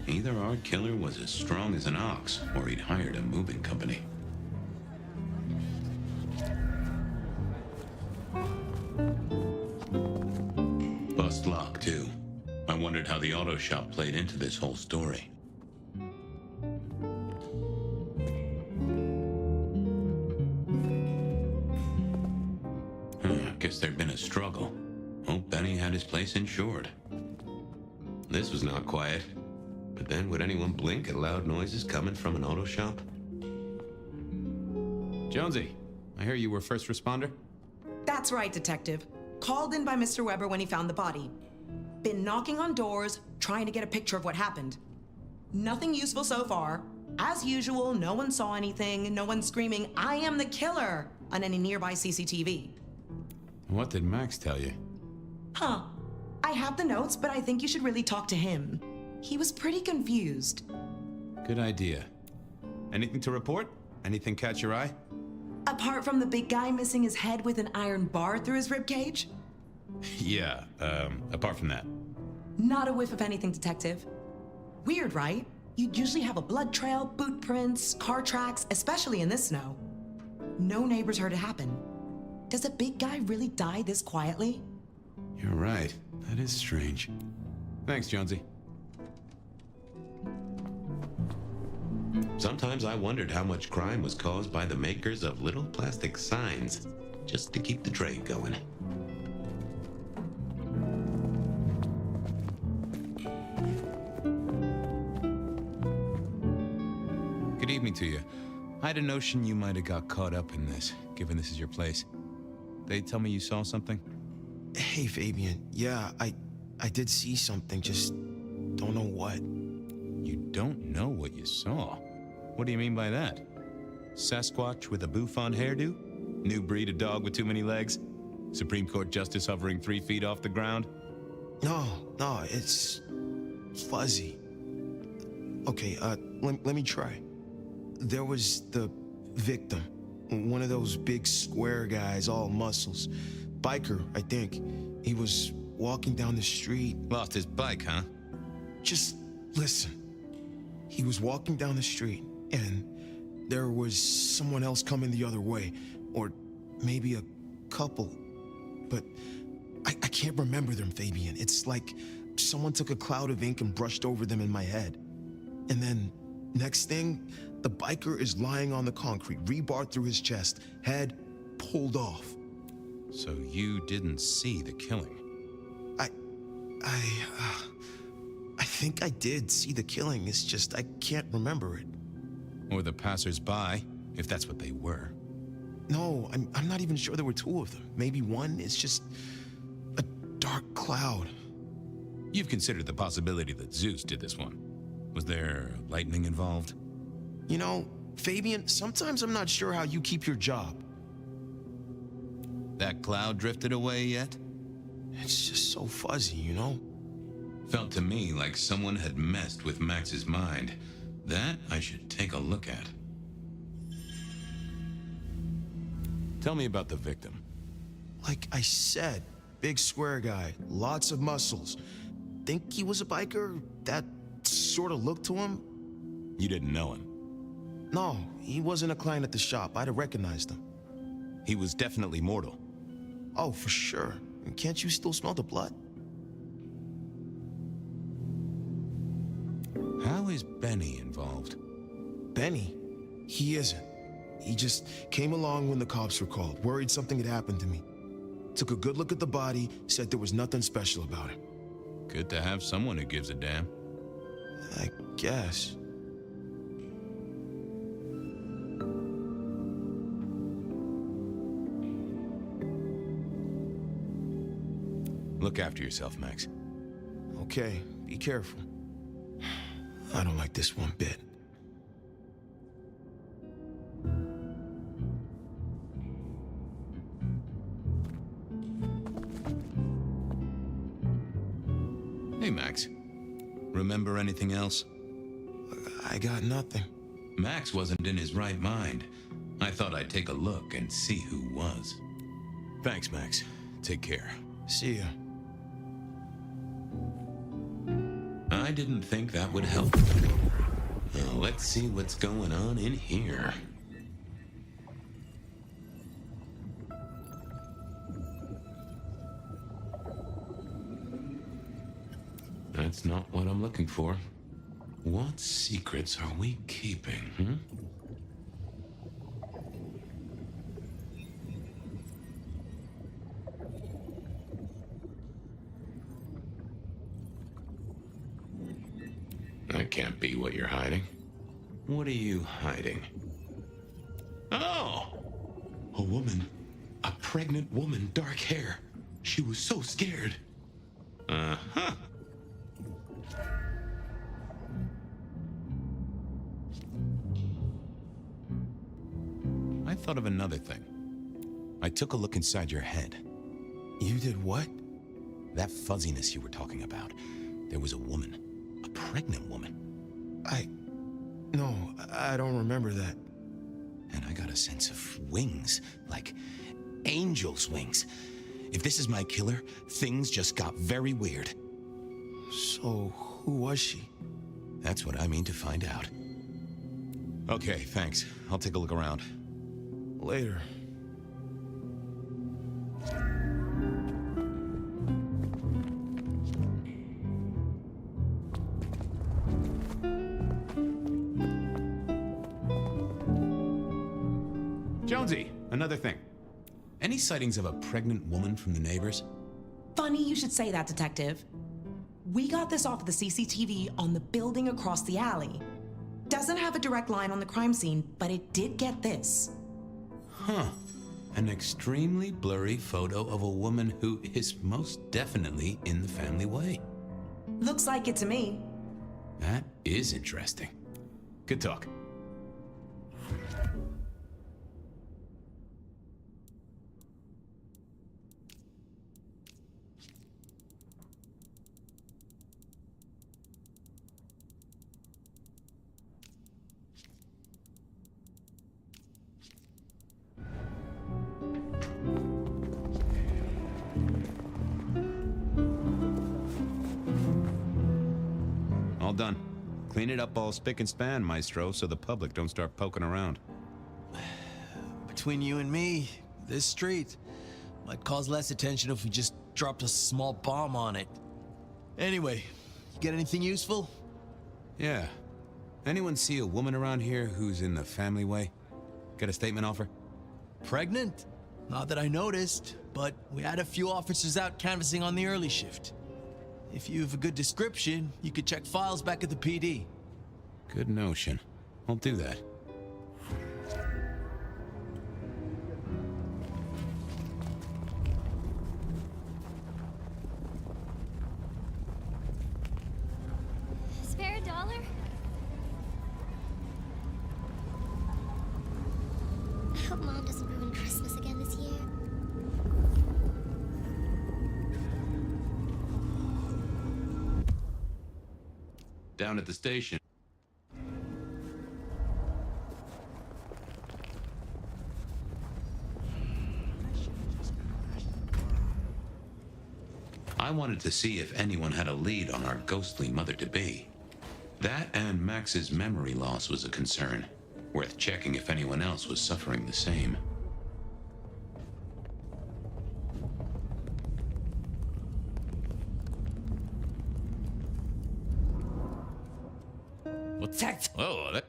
Either our killer was as strong as an ox, or he'd hired a moving company. Bust lock, too. I wondered how the auto shop played into this whole story. Guess there'd been a struggle. Hope Benny had his place insured. This was not quiet. But then, would anyone blink at loud noises coming from an auto shop? Jonesy, I hear you were first responder? That's right, Detective. Called in by Mr. Weber when he found the body. Been knocking on doors, trying to get a picture of what happened. Nothing useful so far. As usual, no one saw anything, no one screaming, "I am the killer!" on any nearby CCTV. What did Max tell you? Huh. I have the notes, but I think you should really talk to him. He was pretty confused. Good idea. Anything to report? Anything catch your eye? Apart from the big guy missing his head with an iron bar through his ribcage? Yeah, apart from that. Not a whiff of anything, Detective. Weird, right? You'd usually have a blood trail, boot prints, car tracks, especially in this snow. No neighbors heard it happen. Does a big guy really die this quietly? You're right. That is strange. Thanks, Jonesy. Sometimes I wondered how much crime was caused by the makers of little plastic signs, just to keep the trade going. Good evening to you. I had a notion you might have got caught up in this, given this is your place. They tell me you saw something? Hey, Fabien. Yeah, I did see something, just don't know what. You don't know what you saw? What do you mean by that? Sasquatch with a bouffant hairdo? New breed of dog with too many legs? Supreme Court justice hovering 3 feet off the ground? No, it's fuzzy. Okay, let me try. There was the victim, one of those big square guys, all muscles. Biker, I think. He was walking down the street. Lost his bike, huh? Just listen. He was walking down the street, and there was someone else coming the other way, or maybe a couple. But I can't remember them, Fabien. It's like someone took a cloud of ink and brushed over them in my head. And then, next thing, the biker is lying on the concrete, rebar through his chest, head pulled off. So you didn't see the killing? I think I did see the killing. It's just I can't remember it. Or the passers-by, if that's what they were. No, I'm not even sure there were 2 of them. Maybe one is just a dark cloud. You've considered the possibility that Zeus did this one. Was there lightning involved? You know, Fabien, sometimes I'm not sure how you keep your job. That cloud drifted away yet? It's just so fuzzy, you know? Felt to me like someone had messed with Max's mind. That I should take a look at. Tell me about the victim. Like I said, big square guy, lots of muscles. Think he was a biker? That sort of looked to him? You didn't know him? No, he wasn't a client at the shop. I'd have recognized him. He was definitely mortal. Oh, for sure. And can't you still smell the blood? How is Benny involved? Benny? He isn't. He just came along when the cops were called, worried something had happened to me. Took a good look at the body, said there was nothing special about it. Good to have someone who gives a damn. I guess. Look after yourself, Max. Okay, be careful. I don't like this one bit. Hey, Max. Remember anything else? I got nothing. Max wasn't in his right mind. I thought I'd take a look and see who was. Thanks, Max. Take care. See ya. I didn't think that would help. Now, let's see what's going on in here. That's not what I'm looking for. What secrets are we keeping, That can't be what you're hiding. What are you hiding? Oh! A woman. A pregnant woman, dark hair. She was so scared. Uh-huh. I thought of another thing. I took a look inside your head. You did what? That fuzziness you were talking about. There was a woman. A pregnant woman. No, I don't remember that. And I got a sense of wings, like angel's wings. If this is my killer, things just got very weird. So, who was she? That's what I mean to find out. Okay, thanks. I'll take a look around. Later. Jonesy, another thing. Any sightings of a pregnant woman from the neighbors? Funny you should say that, Detective. We got this off of the CCTV on the building across the alley. Doesn't have a direct line on the crime scene, but it did get this. Huh. An extremely blurry photo of a woman who is most definitely in the family way. Looks like it to me. That is interesting. Good talk. All done. Clean it up all spick and span, Maestro, so the public don't start poking around. Between you and me, this street might cause less attention if we just dropped a small bomb on it. Anyway, you get anything useful? Yeah. Anyone see a woman around here who's in the family way? Got a statement offer? Pregnant? Not that I noticed, but we had a few officers out canvassing on the early shift. If you have a good description, you could check files back at the PD. Good notion. I'll do that. Spare $1? I hope Mom doesn't ruin Christmas again this year. Down at the station. I wanted to see if anyone had a lead on our ghostly mother-to-be. That and Max's memory loss was a concern. Worth checking if anyone else was suffering the same. What's that? Oh, that...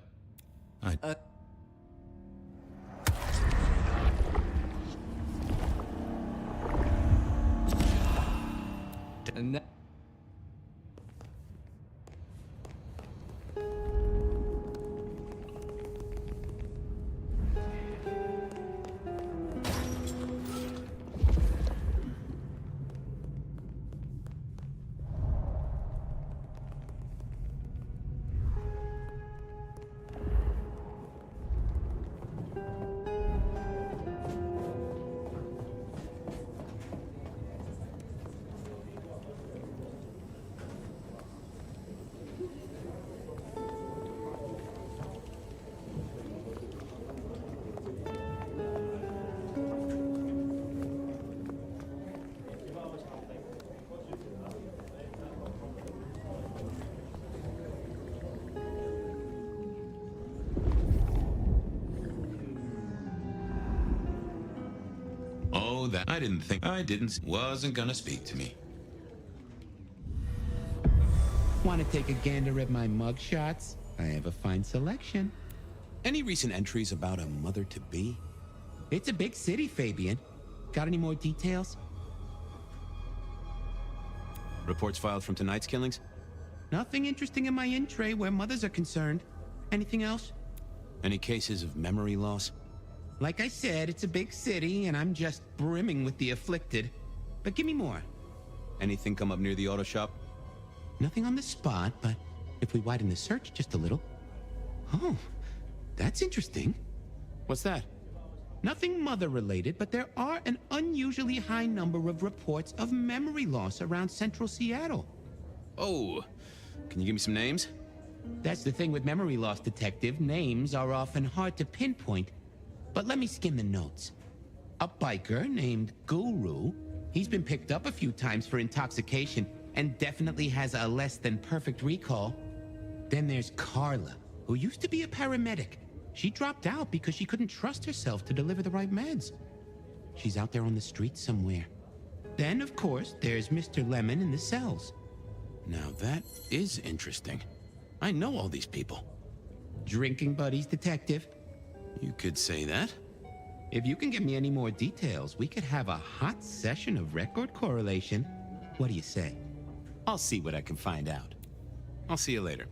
that. Wasn't gonna speak to me. Want to take a gander at my mug shots? I have a fine selection. Any recent entries about a mother-to-be? It's a big city, Fabien. Got any more details? Reports filed from tonight's killings? Nothing interesting in my in-tray where mothers are concerned. Anything else? Any cases of memory loss? Like I said, it's a big city, and I'm just brimming with the afflicted. But give me more. Anything come up near the auto shop? Nothing on the spot, but if we widen the search just a little... Oh, that's interesting. What's that? Nothing mother-related, but there are an unusually high number of reports of memory loss around central Seattle. Oh, can you give me some names? That's the thing with memory loss, Detective. Names are often hard to pinpoint. But let me skim the notes. A biker named Guru. He's been picked up a few times for intoxication and definitely has a less than perfect recall. Then there's Carla, who used to be a paramedic. She dropped out because she couldn't trust herself to deliver the right meds. She's out there on the streets somewhere. Then, of course, there's Mr. Lemon in the cells. Now that is interesting. I know all these people. Drinking buddies, Detective. You could say that. If you can give me any more details, we could have a hot session of record correlation. What do you say? I'll see what I can find out. I'll see you later.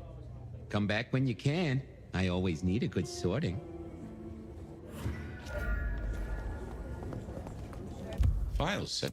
Come back when you can. I always need a good sorting. Files set.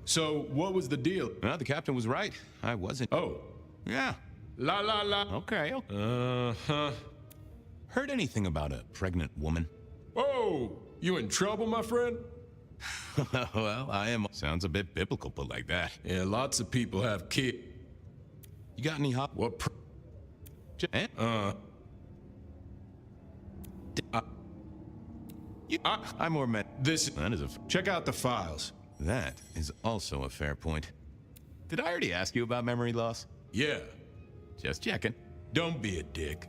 So, what was the deal? Well, the captain was right. I wasn't. Oh. Yeah. La la la. Okay. Uh-huh. Heard anything about a pregnant woman? Oh, you in trouble, my friend? Well, I am. Sounds a bit biblical, put like that. Yeah, lots of people have kids. You got any hot? What? I more meant this. That is a. Check out the files. That is also a fair point. Did I already ask you about memory loss? Yeah. Just checking. Don't be a dick.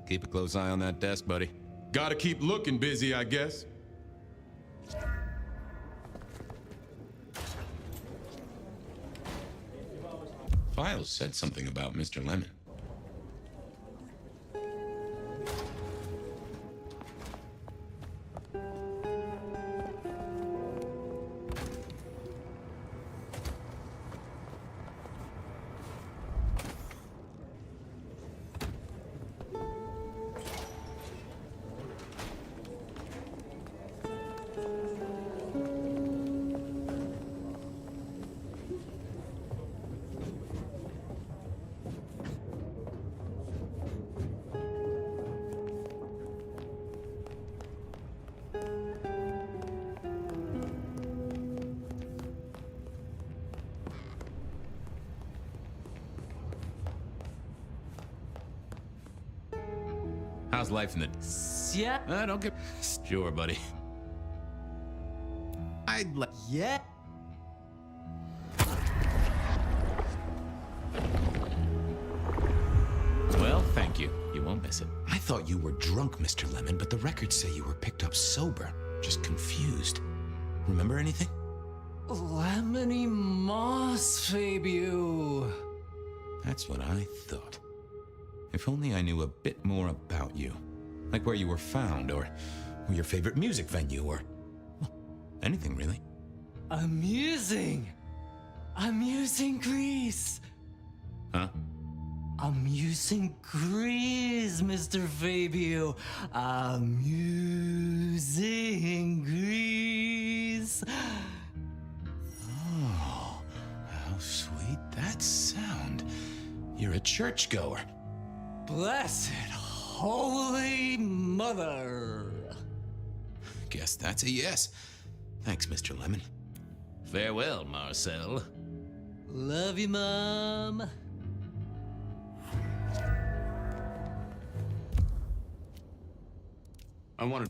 Keep a close eye on that desk, buddy. Gotta keep looking busy, I guess. Files said something about Mr. Lemon. How's life in the... Yeah. I don't get... Sure, buddy. I'd let... Yeah. Well, thank you. You won't miss it. I thought you were drunk, Mr. Lemon, but the records say you were picked up sober. Just confused. Remember anything? Lemony moss, Fabien. That's what I thought. If only I knew a bit more about you. Like where you were found, or your favorite music venue, or... well, anything, really. Amusing Greece. Huh? Amusing Greece, Mr. Fabien. Amusing Greece. Oh, how sweet that sound. You're a churchgoer. Blessed Holy Mother. Guess that's a yes. Thanks, Mr. Lemon. Farewell, Marcel. Love you, Mom. I wanted...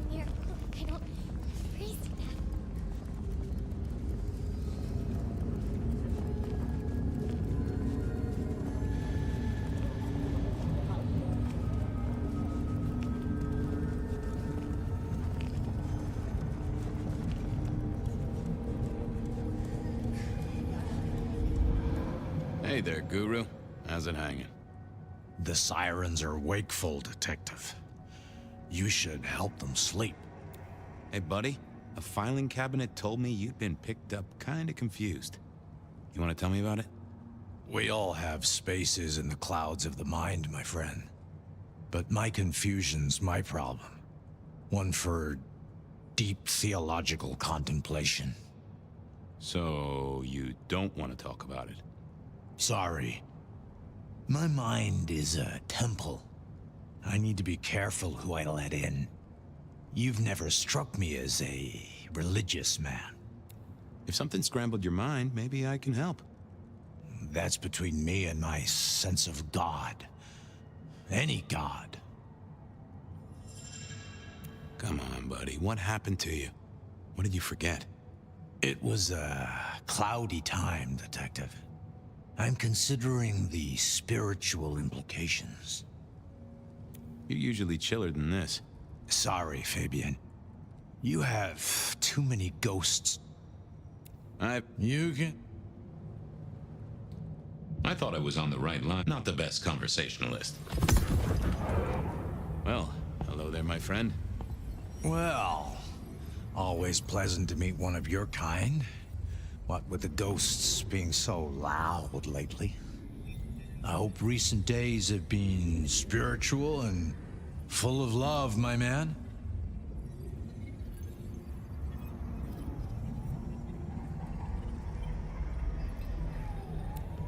Here, I don't freeze to death. Hey there, Guru. How's it hanging? The sirens are wakeful, Detective. You should help them sleep. Hey, buddy. A filing cabinet told me you'd been picked up kinda confused. You wanna tell me about it? We all have spaces in the clouds of the mind, my friend. But my confusion's my problem. One for deep theological contemplation. So, you don't want to talk about it? Sorry. My mind is a temple. I need to be careful who I let in. You've never struck me as a religious man. If something scrambled your mind, maybe I can help. That's between me and my sense of God. Any God. Come on, buddy. What happened to you? What did you forget? It was a cloudy time, Detective. I'm considering the spiritual implications. You're usually chiller than this. Sorry, Fabien. You have too many ghosts. You can... I thought I was on the right line. Not the best conversationalist. Well, hello there, my friend. Well, always pleasant to meet one of your kind. What with the ghosts being so loud lately. I hope recent days have been spiritual and full of love, my man.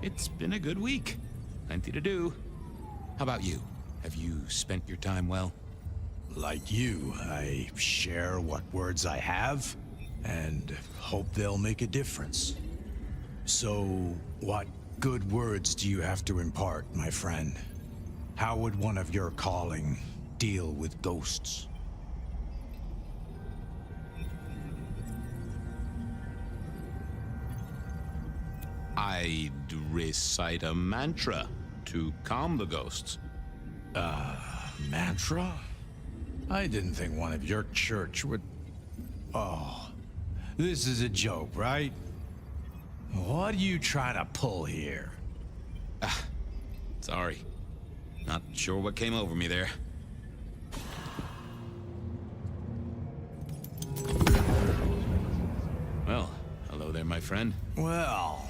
It's been a good week. Plenty to do. How about you? Have you spent your time well? Like you, I share what words I have and hope they'll make a difference. So, what good words do you have to impart, my friend? How would one of your calling deal with ghosts? I'd recite a mantra to calm the ghosts. Mantra? I didn't think one of your church would... Oh, this is a joke, right? What are you trying to pull here? Sorry. Not sure what came over me there. Well, hello there, my friend. Well,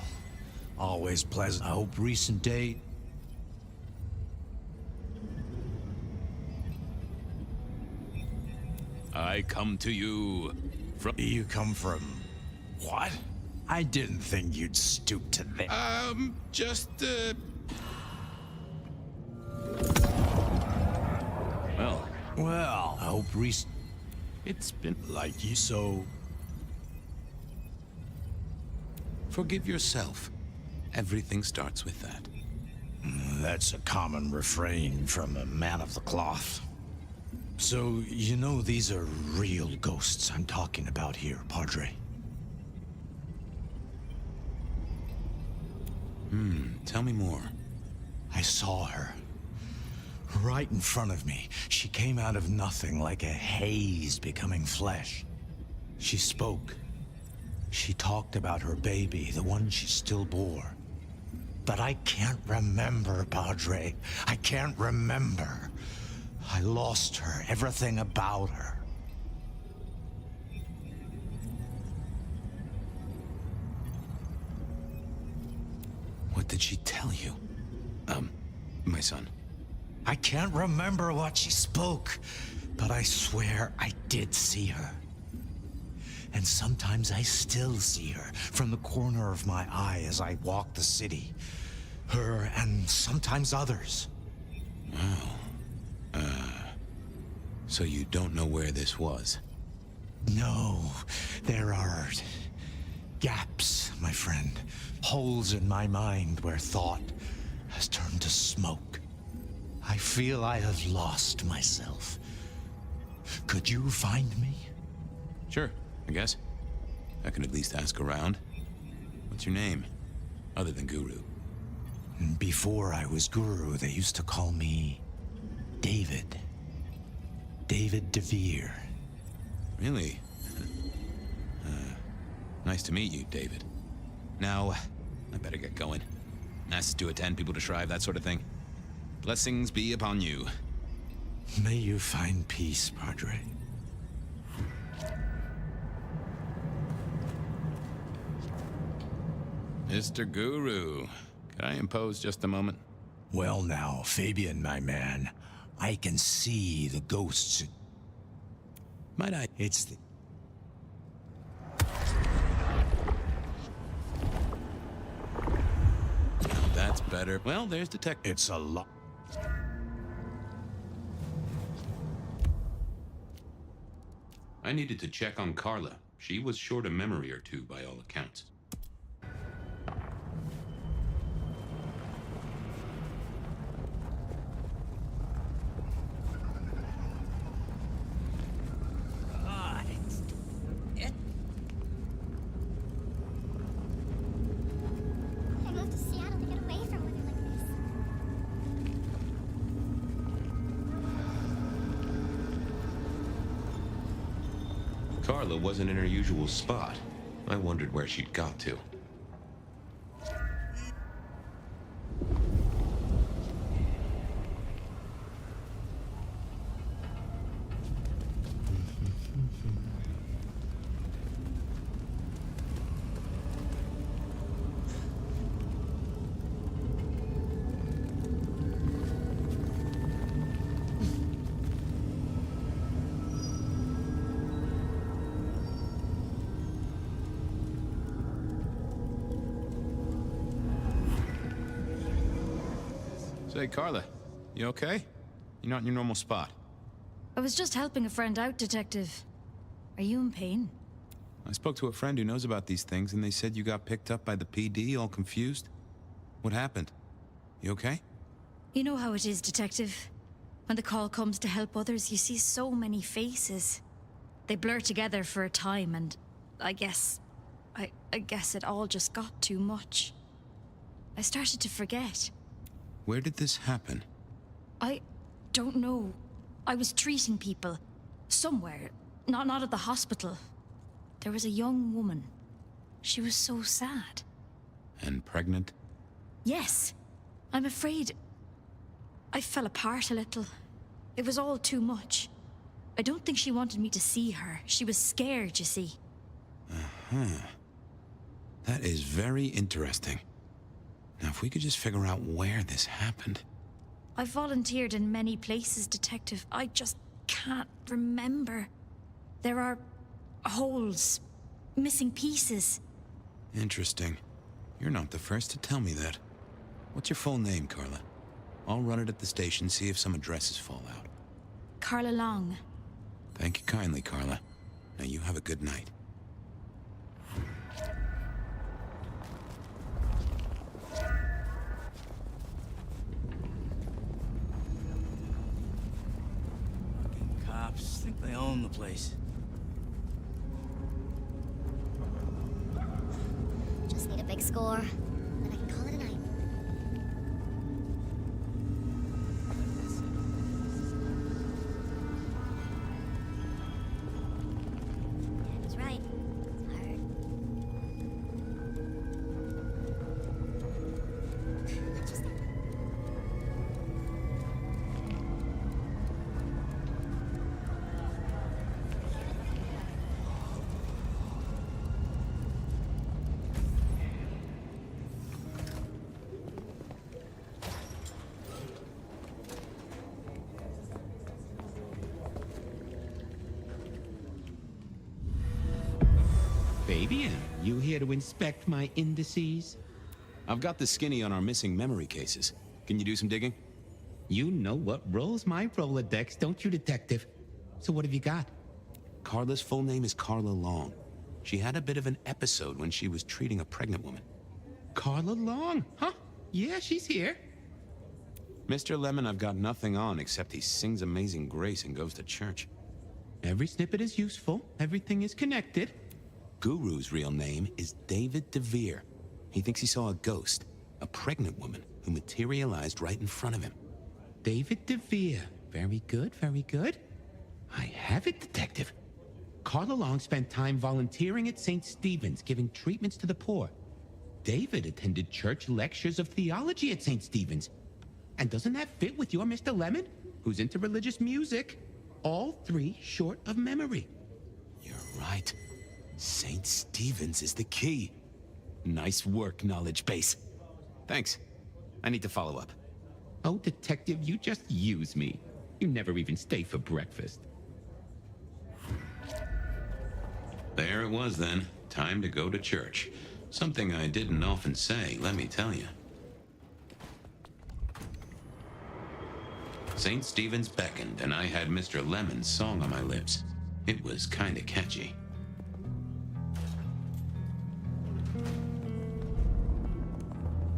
always pleasant. I hope recent date... I come to you from... You come from... what? I didn't think you'd stoop to that. Well, I hope recent... It's been... Like you, so... Forgive yourself. Everything starts with that. That's a common refrain from a man of the cloth. So, you know these are real ghosts I'm talking about here, Padre. Tell me more. I saw her. Right in front of me. She came out of nothing, like a haze becoming flesh. She spoke. She talked about her baby, the one she still bore. But I can't remember, Padre. I can't remember. I lost her, everything about her. What did she tell you? My son. I can't remember what she spoke, but I swear I did see her. And sometimes I still see her from the corner of my eye as I walk the city. Her and sometimes others. Wow. So you don't know where this was? No, there are gaps, my friend. Holes in my mind where thought has turned to smoke. I feel I have lost myself. Could you find me? Sure, I guess. I can at least ask around. What's your name? Other than Guru. Before I was Guru, they used to call me David. David DeVere. Really? Nice to meet you, David. Now, I better get going. Masses to attend, people to shrive, that sort of thing. Blessings be upon you. May you find peace, Padre. Mr. Guru, could I impose just a moment? Well now, Fabien, my man, I can see the ghosts. Might I? It's the... That's better. Well, there's Detective. It's a lot. I needed to check on Carla. She was short a memory or two by all accounts. I moved to Seattle to get away from weather like this. Carla wasn't in her usual spot. I wondered where she'd got to. Say, Carla, you okay? You're not in your normal spot. I was just helping a friend out, Detective. Are you in pain? I spoke to a friend who knows about these things, and they said you got picked up by the PD, all confused. What happened? You okay? You know how it is, Detective. When the call comes to help others, you see so many faces. They blur together for a time, and I guess it all just got too much. I started to forget. Where did this happen? I don't know. I was treating people. Somewhere. Not at the hospital. There was a young woman. She was so sad. And pregnant? Yes. I'm afraid I fell apart a little. It was all too much. I don't think she wanted me to see her. She was scared, you see. Uh-huh. That is very interesting. Now, if we could just figure out where this happened. I've volunteered in many places, Detective. I just can't remember. There are holes, missing pieces. Interesting. You're not the first to tell me that. What's your full name, Carla? I'll run it at the station, see if some addresses fall out. Carla Long. Thank you kindly, Carla. Now you have a good night. Cops think they own the place. Just need a big score, then I can call it a night. Dad was right. It's hard. Just Fabien, you here to inspect my indices? I've got the skinny on our missing memory cases. Can you do some digging? You know what rolls my Rolodex, don't you, detective? So what have you got? Carla's full name is Carla Long. She had a bit of an episode when she was treating a pregnant woman. Carla Long, huh? Yeah, she's here. Mr. Lemon, I've got nothing on except he sings Amazing Grace and goes to church. Every snippet is useful. Everything is connected. Guru's real name is David DeVere. He thinks he saw a ghost, a pregnant woman who materialized right in front of him. David DeVere. Very good, very good. I have it, detective. Carla Long spent time volunteering at St. Stephen's, giving treatments to the poor. David attended church lectures of theology at St. Stephen's. And doesn't that fit with your Mr. Lemon, who's into religious music? All three short of memory. You're right. St. Stephen's is the key. Nice work, knowledge base. Thanks. I need to follow up. Oh, detective, you just use me. You never even stay for breakfast. There it was then. Time to go to church. Something I didn't often say, let me tell you. St. Stephen's beckoned, and I had Mr. Lemon's song on my lips. It was kinda catchy.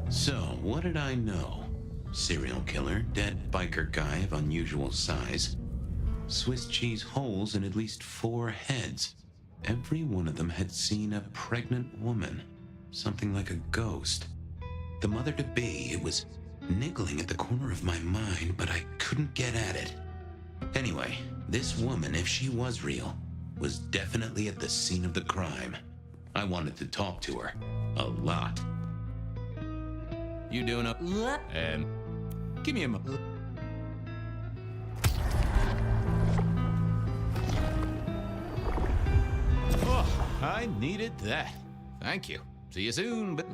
So, what did I know? Serial killer, dead biker guy of unusual size. Swiss cheese holes in at least 4 heads. Every one of them had seen a pregnant woman. Something like a ghost. The mother-to-be, it was niggling at the corner of my mind, but I couldn't get at it. Anyway, this woman, if she was real, was definitely at the scene of the crime. I wanted to talk to her. A lot. You doing up? Give me a mo. Oh, I needed that. Thank you. See you soon, but...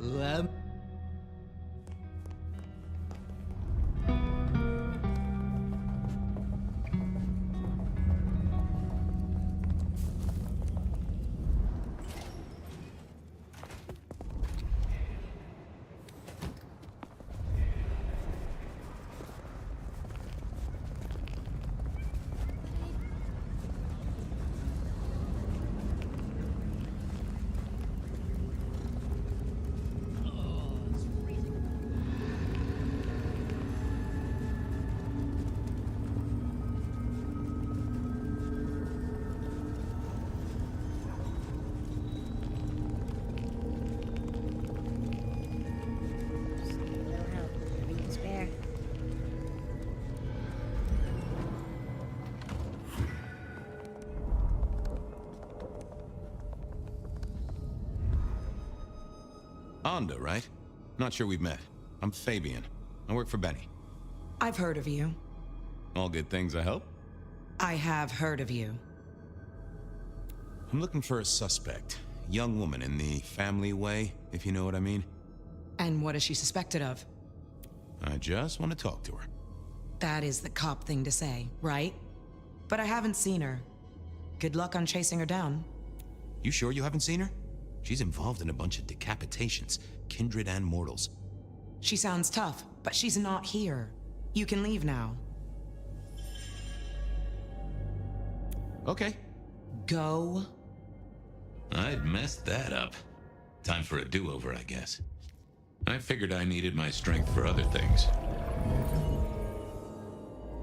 Onda, right? Not sure we've met. I'm Fabien. I work for Benny. I've heard of you. All good things, I hope? I have heard of you. I'm looking for a suspect. Young woman in the family way, if you know what I mean. And what is she suspected of? I just want to talk to her. That is the cop thing to say, right? But I haven't seen her. Good luck on chasing her down. You sure you haven't seen her? She's involved in a bunch of decapitations, kindred and mortals. She sounds tough, but she's not here. You can leave now. Okay. Go. I'd messed that up. Time for a do-over, I guess. I figured I needed my strength for other things.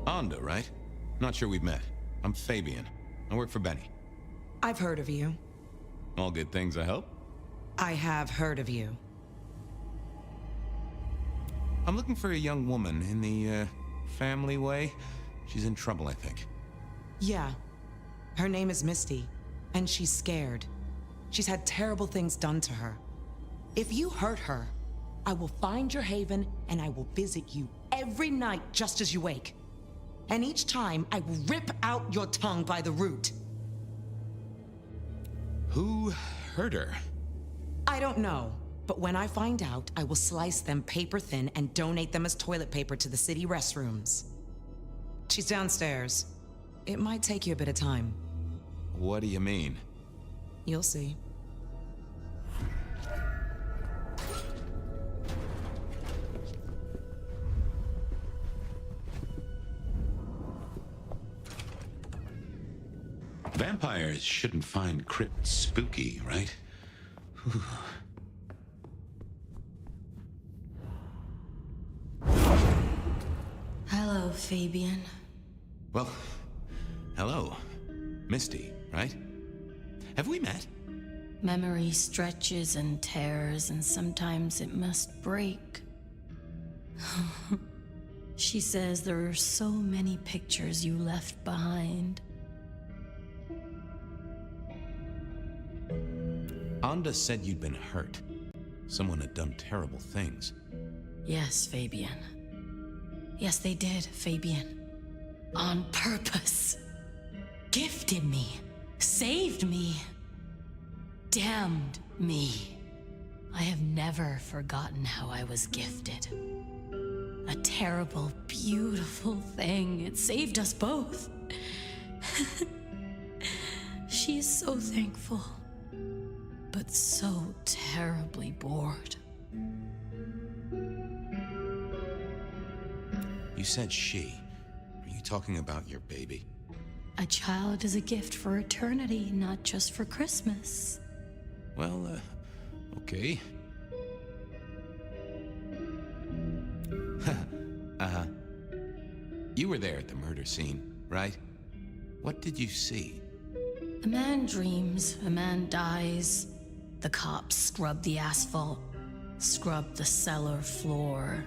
Onda, right? Not sure we've met. I'm Fabien. I work for Benny. I've heard of you. All good things, I hope? I have heard of you. I'm looking for a young woman in the, family way. She's in trouble, I think. Yeah. Her name is Misty, and she's scared. She's had terrible things done to her. If you hurt her, I will find your haven and I will visit you every night just as you wake. And each time, I will rip out your tongue by the root. Who hurt her? I don't know, but when I find out, I will slice them paper thin and donate them as toilet paper to the city restrooms. She's downstairs. It might take you a bit of time. What do you mean? You'll see. vampires shouldn't find crypts spooky, right? Whew. Hello, Fabien. Well, hello. Misty, right? Have we met? Memory stretches and tears, and sometimes it must break. She says there are so many pictures you left behind. Anda said you'd been hurt. Someone had done terrible things. Yes, Fabien. Yes, they did, Fabien. On purpose. Gifted me. Saved me. Damned me. I have never forgotten how I was gifted. A terrible, beautiful thing. It saved us both. She is so thankful, but so terribly bored. You said she. Are you talking about your baby? A child is a gift for eternity, not just for Christmas. Well, okay. You were there at the murder scene, right? What did you see? A man dreams, a man dies. The cops scrub the asphalt, scrub the cellar floor,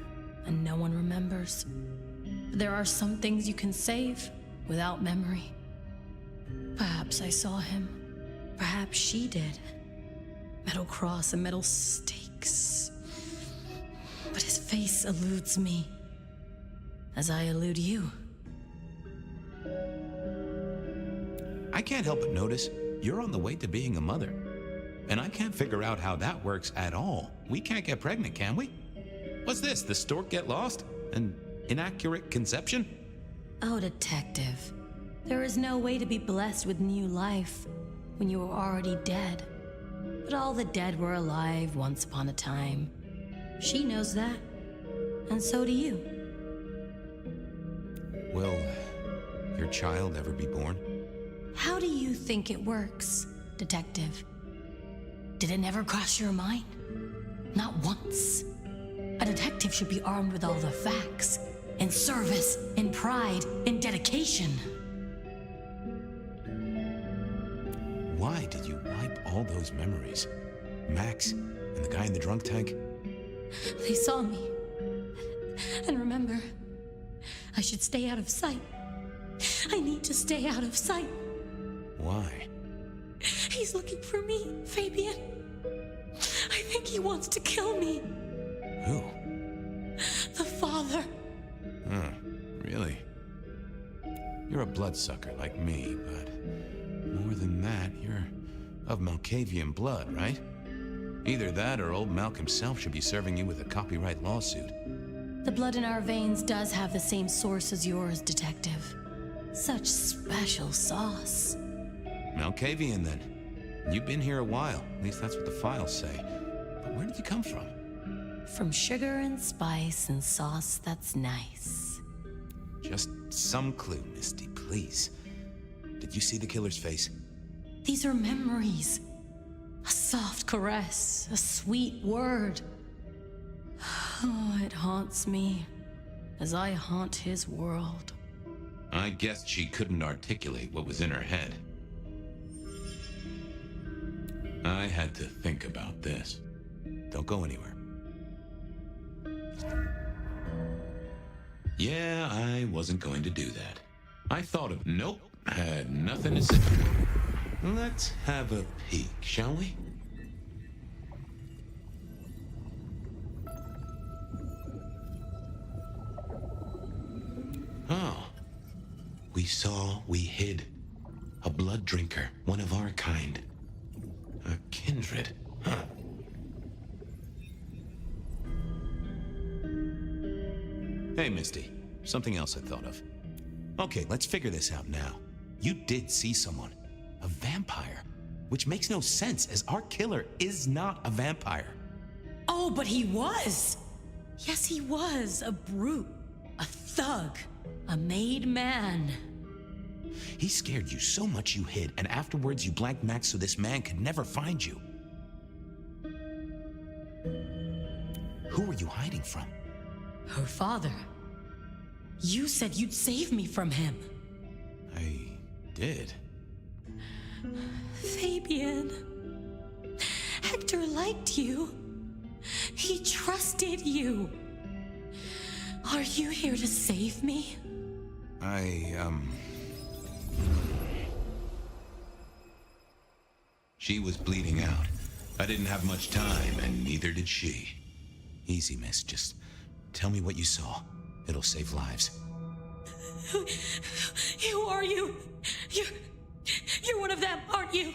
and no one remembers. There are some things you can save without memory. Perhaps I saw him. Perhaps she did. Metal cross and metal stakes. But his face eludes me, as I elude you. I can't help but notice you're on the way to being a mother. And I can't figure out how that works at all. We can't get pregnant, can we? What's this, the stork get lost? An inaccurate conception? Oh, detective. There is no way to be blessed with new life when you are already dead. But all the dead were alive once upon a time. She knows that. And so do you. Will your child ever be born? How do you think it works, detective? Did it never cross your mind? Not once. A detective should be armed with all the facts, in service, in pride, in dedication. Why did you wipe all those memories? Max and the guy in the drunk tank? They saw me. And remember, I should stay out of sight. I need to stay out of sight. Why? He's looking for me, Fabien. I think he wants to kill me. Who? The father. Huh, really? You're a bloodsucker like me, but more than that, you're of Malkavian blood, right? Either that or old Malk himself should be serving you with a copyright lawsuit. The blood in our veins does have the same source as yours, detective. Such special sauce. Malkavian, then. You've been here a while. At least that's what the files say. But where did you come from? From sugar and spice and sauce that's nice. Just some clue, Misty, please. Did you see the killer's face? These are memories. A soft caress, a sweet word. Oh, it haunts me as I haunt his world. I guess she couldn't articulate what was in her head. I had to think about this. Don't go anywhere. Yeah, I wasn't going to do that. I thought of nope, had nothing to say. Let's have a peek, shall we? Oh. We saw, we hid. A blood drinker, one of our kind. A kindred, huh? Hey, Misty. Something else I thought of. Okay, let's figure this out now. You did see someone. A vampire. Which makes no sense, as our killer is not a vampire. Oh, but he was! Yes, he was. A brute. A thug. A made man. He scared you so much you hid, and afterwards you blanked Max so this man could never find you. Who were you hiding from? Her father. You said you'd save me from him. I did. Fabien. Hector liked you. He trusted you. Are you here to save me? She was bleeding out. I didn't have much time, and neither did she. Easy, miss. Just tell me what you saw. It'll save lives. Who are you? You're one of them, aren't you?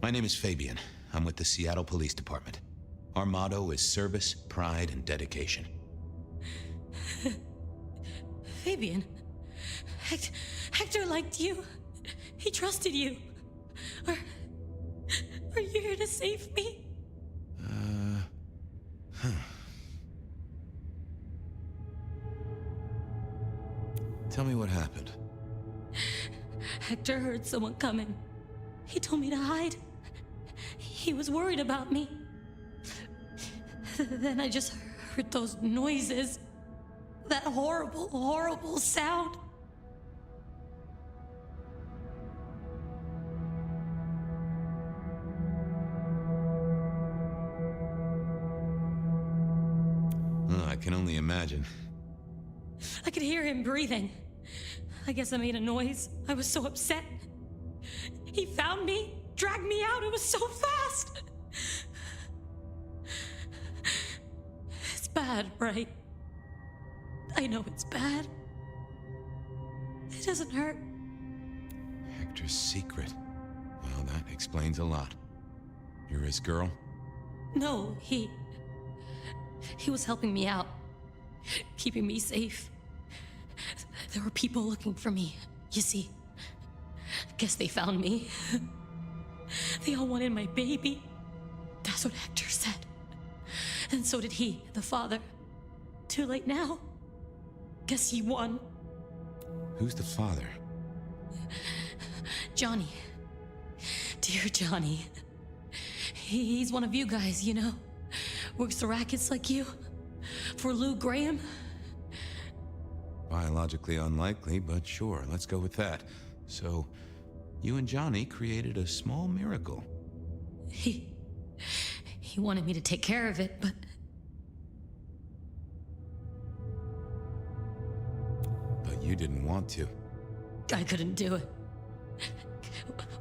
My name is Fabien. I'm with the Seattle Police Department. Our motto is service, pride, and dedication. Fabien, Hector liked you. He trusted you. Are you here to save me? Tell me what happened. Hector heard someone coming. He told me to hide. He was worried about me. Then I just heard those noises. That horrible, horrible sound. Oh, I can only imagine. I could hear him breathing. I guess I made a noise. I was so upset. He found me, dragged me out. It was so fast. It's bad, right? I know it's bad. It doesn't hurt. Hector's secret. Well, that explains a lot. You're his girl? No, he was helping me out, keeping me safe. There were people looking for me, you see. Guess they found me. They all wanted my baby. That's what Hector said. And so did he, the father. Too late now. Guess he won. Who's the father? Johnny. Dear Johnny. He's one of you guys, you know. Works the rackets like you. For Lou Graham. Biologically unlikely, but sure, let's go with that. So, you and Johnny created a small miracle. He wanted me to take care of it, but... But you didn't want to. I couldn't do it.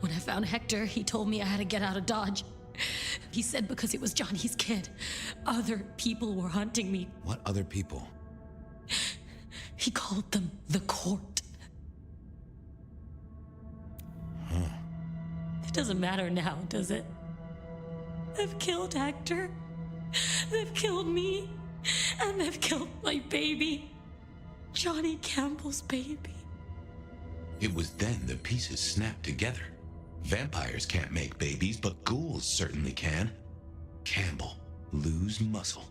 When I found Hector, he told me I had to get out of Dodge. He said because it was Johnny's kid, other people were hunting me. What other people? He called them the court. Huh. It doesn't matter now, does it? They've killed Hector. They've killed me. And they've killed my baby. Johnny Campbell's baby. It was then the pieces snapped together. Vampires can't make babies, but ghouls certainly can. Campbell, Lou's muscle.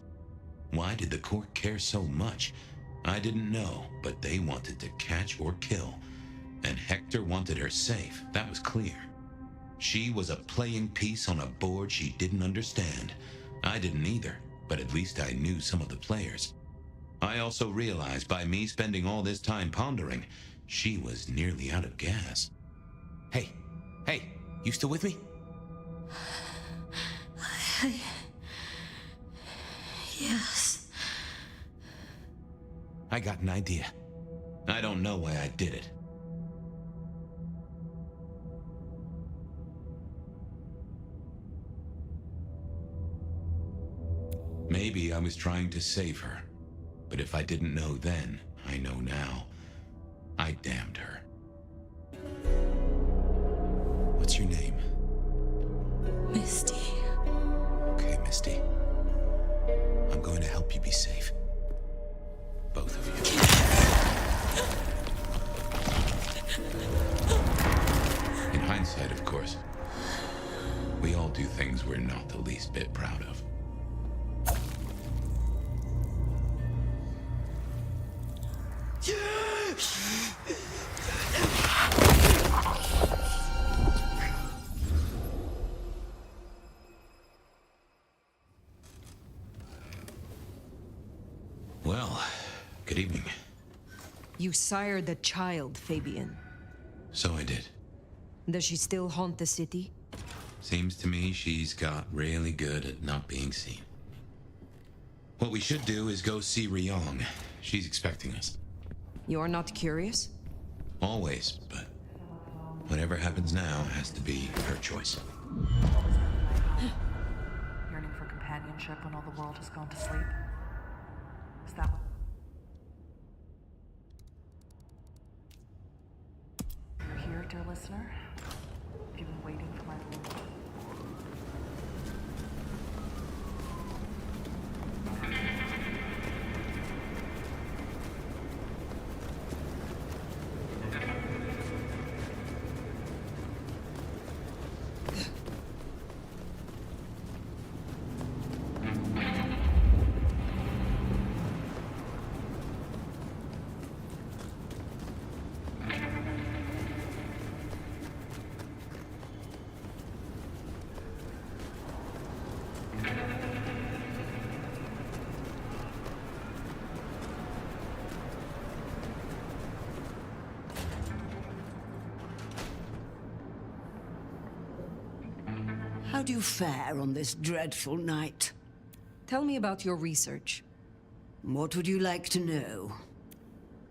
Why did the court care so much? I didn't know, but they wanted to catch or kill. And Hector wanted her safe, that was clear. She was a playing piece on a board she didn't understand. I didn't either, but at least I knew some of the players. I also realized by me spending all this time pondering, she was nearly out of gas. Hey, you still with me? Yes. I got an idea. I don't know why I did it. Maybe I was trying to save her. But if I didn't know then, I know now. I damned her. What's your name? Misty. Okay, Misty. I'm going to help you be safe. Both of you. In hindsight, of course. We all do things we're not the least bit proud of. Well, good evening. You sired a child, Fabien. So I did. Does she still haunt the city? Seems to me she's got really good at not being seen. What we should do is go see Ryong. She's expecting us. You're not curious? Always, but whatever happens now has to be her choice. Yearning for companionship when all the world has gone to sleep? Is that what... You're here, dear listener? Have you been waiting for my... How do you fare on this dreadful night? Tell me about your research. What would you like to know?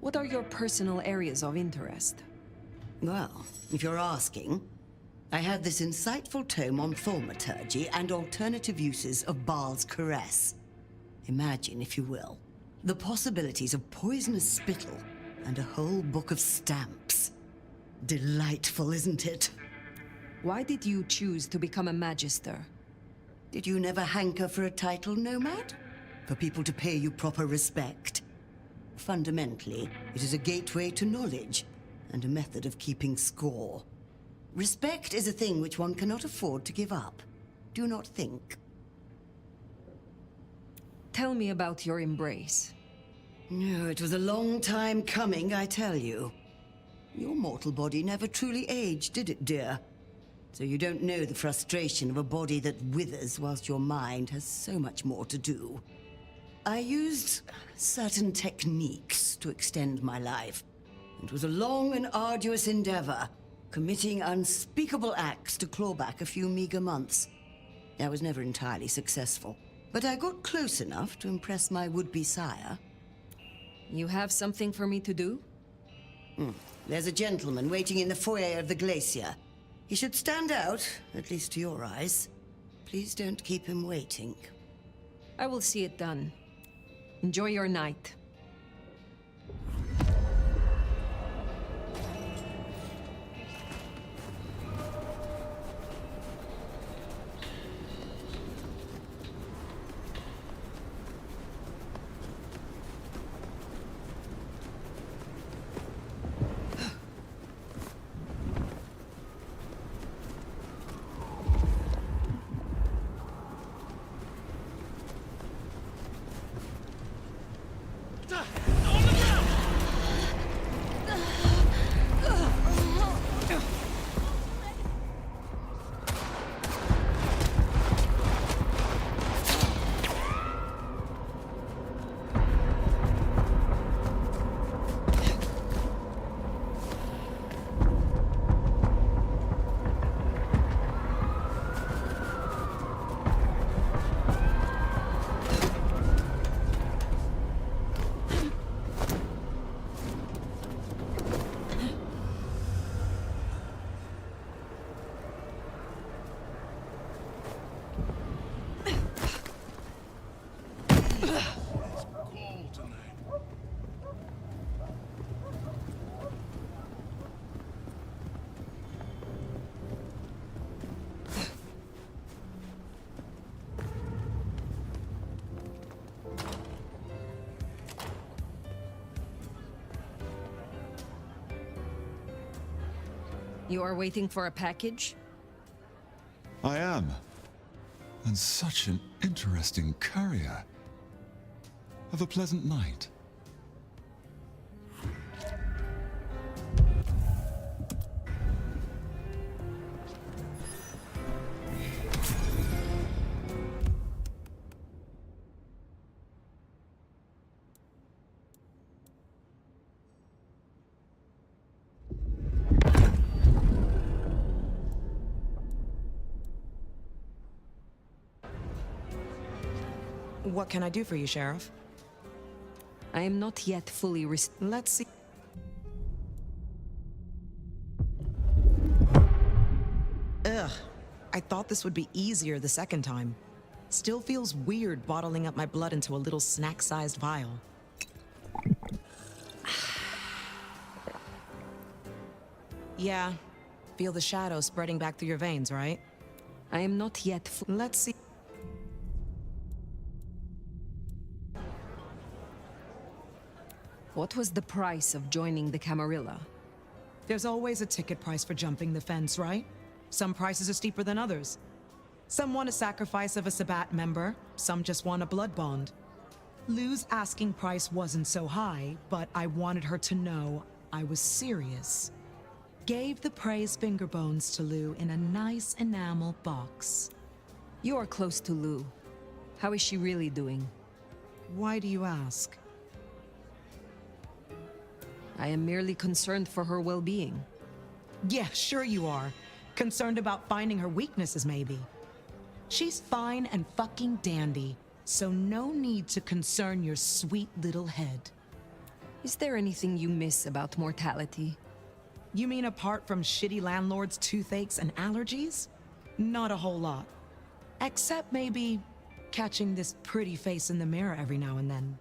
What are your personal areas of interest? Well, if you're asking, I had this insightful tome on thaumaturgy and alternative uses of Baal's caress. Imagine, if you will, the possibilities of poisonous spittle and a whole book of stamps. Delightful, isn't it? Why did you choose to become a magister? Did you never hanker for a title, Nomad? For people to pay you proper respect? Fundamentally, it is a gateway to knowledge and a method of keeping score. Respect is a thing which one cannot afford to give up. Do not think. Tell me about your embrace. No, it was a long time coming, I tell you. Your mortal body never truly aged, did it, dear? So you don't know the frustration of a body that withers whilst your mind has so much more to do. I used certain techniques to extend my life. It was a long and arduous endeavor, committing unspeakable acts to claw back a few meager months. I was never entirely successful, but I got close enough to impress my would-be sire. You have something for me to do? There's a gentleman waiting in the foyer of the glacier. He should stand out, at least to your eyes. Please don't keep him waiting. I will see it done. Enjoy your night. You are waiting for a package? I am. And such an interesting courier. Have a pleasant night. What can I do for you, Sheriff? I am not yet fully Let's see. Ugh. I thought this would be easier the second time. Still feels weird bottling up my blood into a little snack-sized vial. Yeah. Feel the shadow spreading back through your veins, right? I am not yet Let's see. What was the price of joining the Camarilla? There's always a ticket price for jumping the fence, right? Some prices are steeper than others. Some want a sacrifice of a Sabbat member, some just want a blood bond. Lou's asking price wasn't so high, but I wanted her to know I was serious. Gave the praise finger bones to Lou in a nice enamel box. You are close to Lou. How is she really doing? Why do you ask? I am merely concerned for her well-being. Yeah, sure you are. Concerned about finding her weaknesses, maybe. She's fine and fucking dandy, so no need to concern your sweet little head. Is there anything you miss about mortality? You mean apart from shitty landlords, toothaches, and allergies? Not a whole lot. Except maybe catching this pretty face in the mirror every now and then.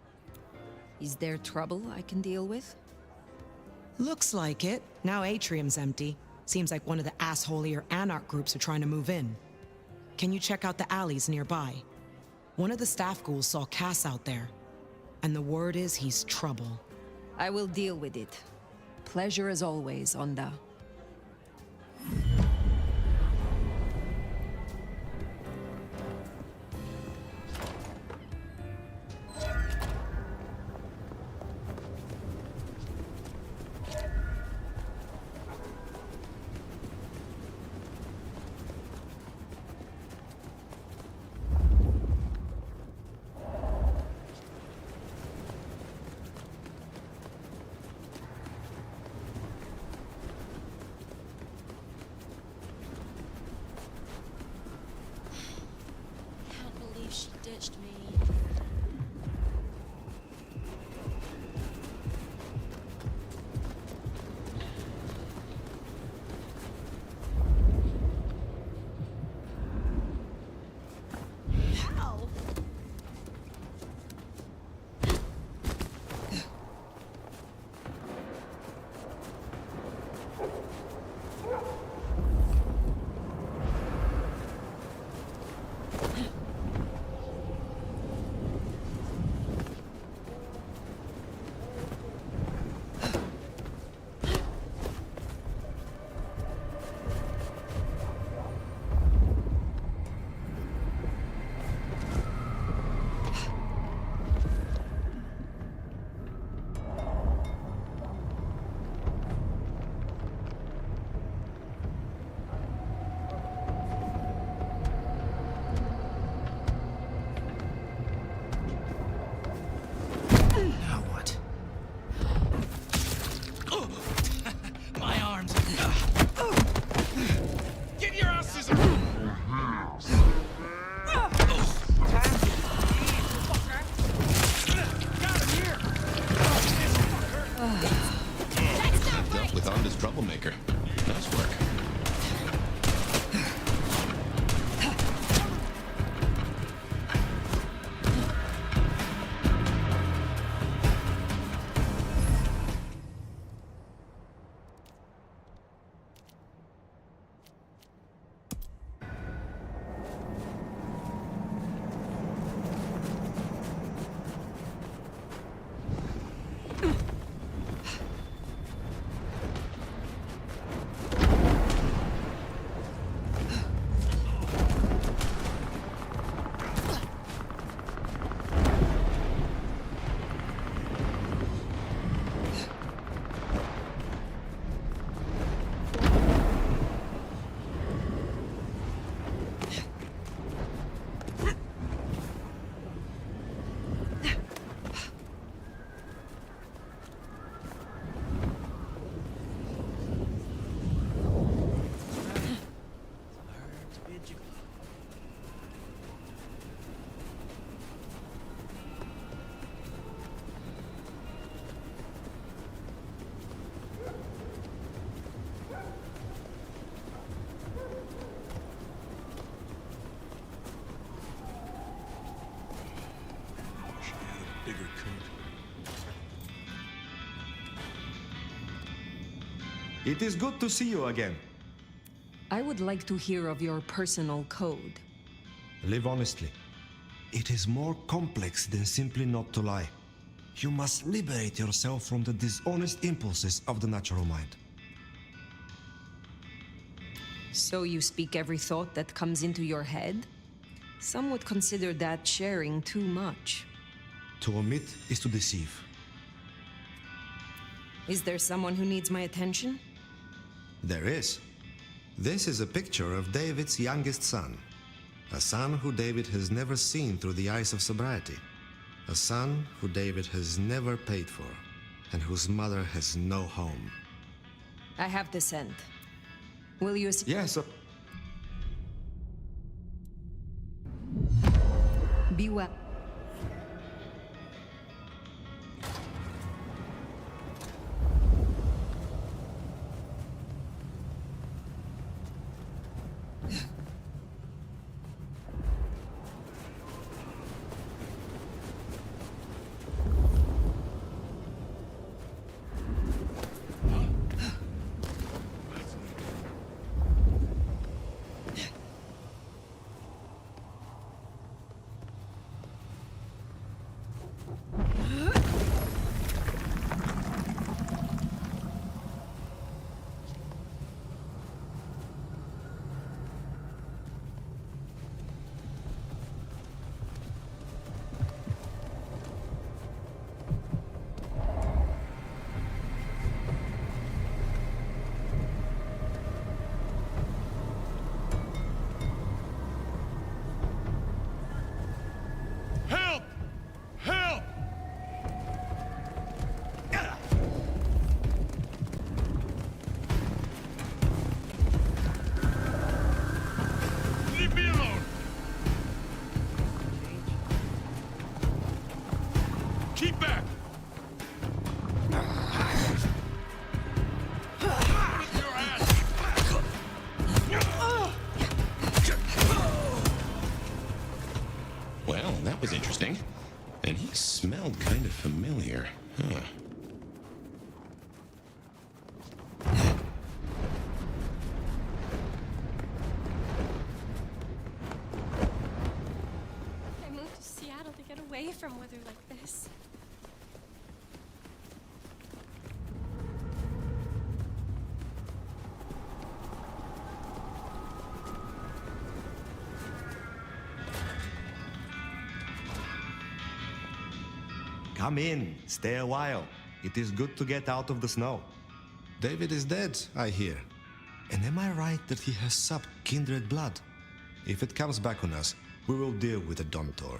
Is there trouble I can deal with? Looks like it. Now Atrium's empty. Seems like one of the assholier anarch groups are trying to move in. Can you check out the alleys nearby? One of the staff ghouls saw Cass out there. And the word is he's trouble. I will deal with it. Pleasure as always, Onda. She ditched me. How? troublemaker. Nice work. It is good to see you again. I would like to hear of your personal code. Live honestly. It is more complex than simply not to lie. You must liberate yourself from the dishonest impulses of the natural mind. So you speak every thought that comes into your head? Some would consider that sharing too much. To omit is to deceive. Is there someone who needs my attention? There is. This is a picture of David's youngest son. A son who David has never seen through the eyes of sobriety. A son who David has never paid for, and whose mother has no home. I have the scent. Will you... Yes, Be well. Was interesting. And he smelled kind of familiar. Huh. I moved to Seattle to get away from weather like this. Come in, stay a while. It is good to get out of the snow. David is dead, I hear. And am I right that he has supped kindred blood? If it comes back on us, we will deal with the Domitor.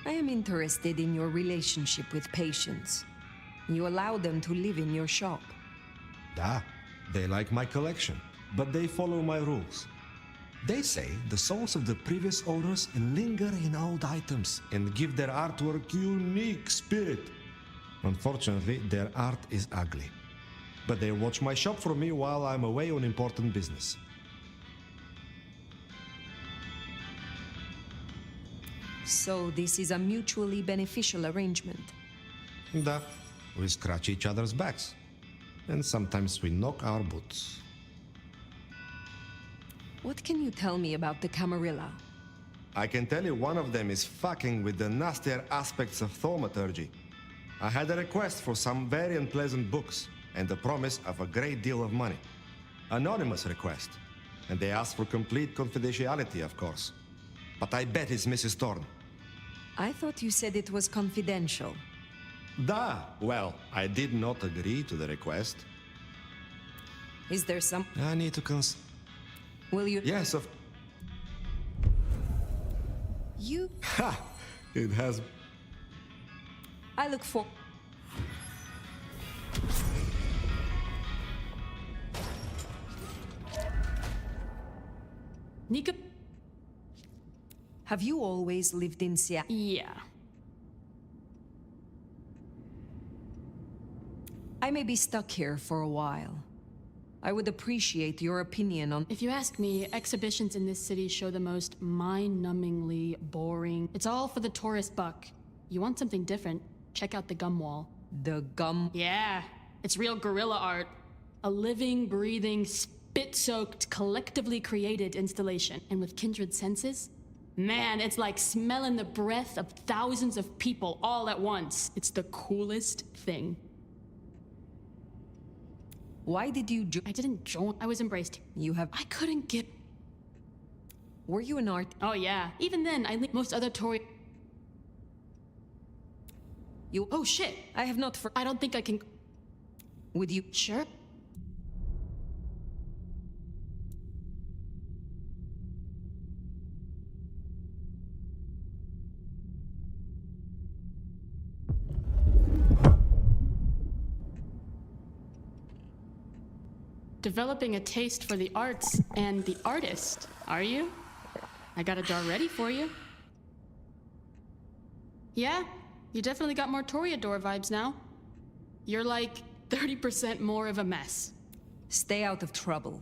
I am interested in your relationship with patients. You allow them to live in your shop. They like my collection, but they follow my rules. They say the souls of the previous owners linger in old items and give their artwork unique spirit. Unfortunately, their art is ugly. But they watch my shop for me while I'm away on important business. So this is a mutually beneficial arrangement. We scratch each other's backs. And sometimes we knock our boots. What can you tell me about the Camarilla? I can tell you one of them is fucking with the nastier aspects of thaumaturgy. I had a request for some very unpleasant books, and the promise of a great deal of money. Anonymous request. And they asked for complete confidentiality, of course. But I bet it's Mrs. Thorne. I thought you said it was confidential. Well, I did not agree to the request. Is there some... I need to Will you... Yes, You... Ha! It has... I look for... Nika... Have you always lived in Seattle? Yeah. I may be stuck here for a while. I would appreciate your opinion on... If you ask me, exhibitions in this city show the most mind-numbingly boring. It's all for the tourist buck. You want something different, check out the gum wall. The gum... Yeah. It's real guerrilla art. A living, breathing, spit-soaked, collectively created installation. And with kindred senses? Man, it's like smelling the breath of thousands of people all at once. It's the coolest thing. Why did you I didn't join. I was embraced. You have... I couldn't get... Were you an art... Oh yeah. Even then, I think most other Tory... You... Oh shit! I have not for... I don't think I can... Would you... Sure. Developing a taste for the arts and the artist, are you? I got a jar ready for you. Yeah, you definitely got more Toreador vibes now. You're like 30% more of a mess. Stay out of trouble.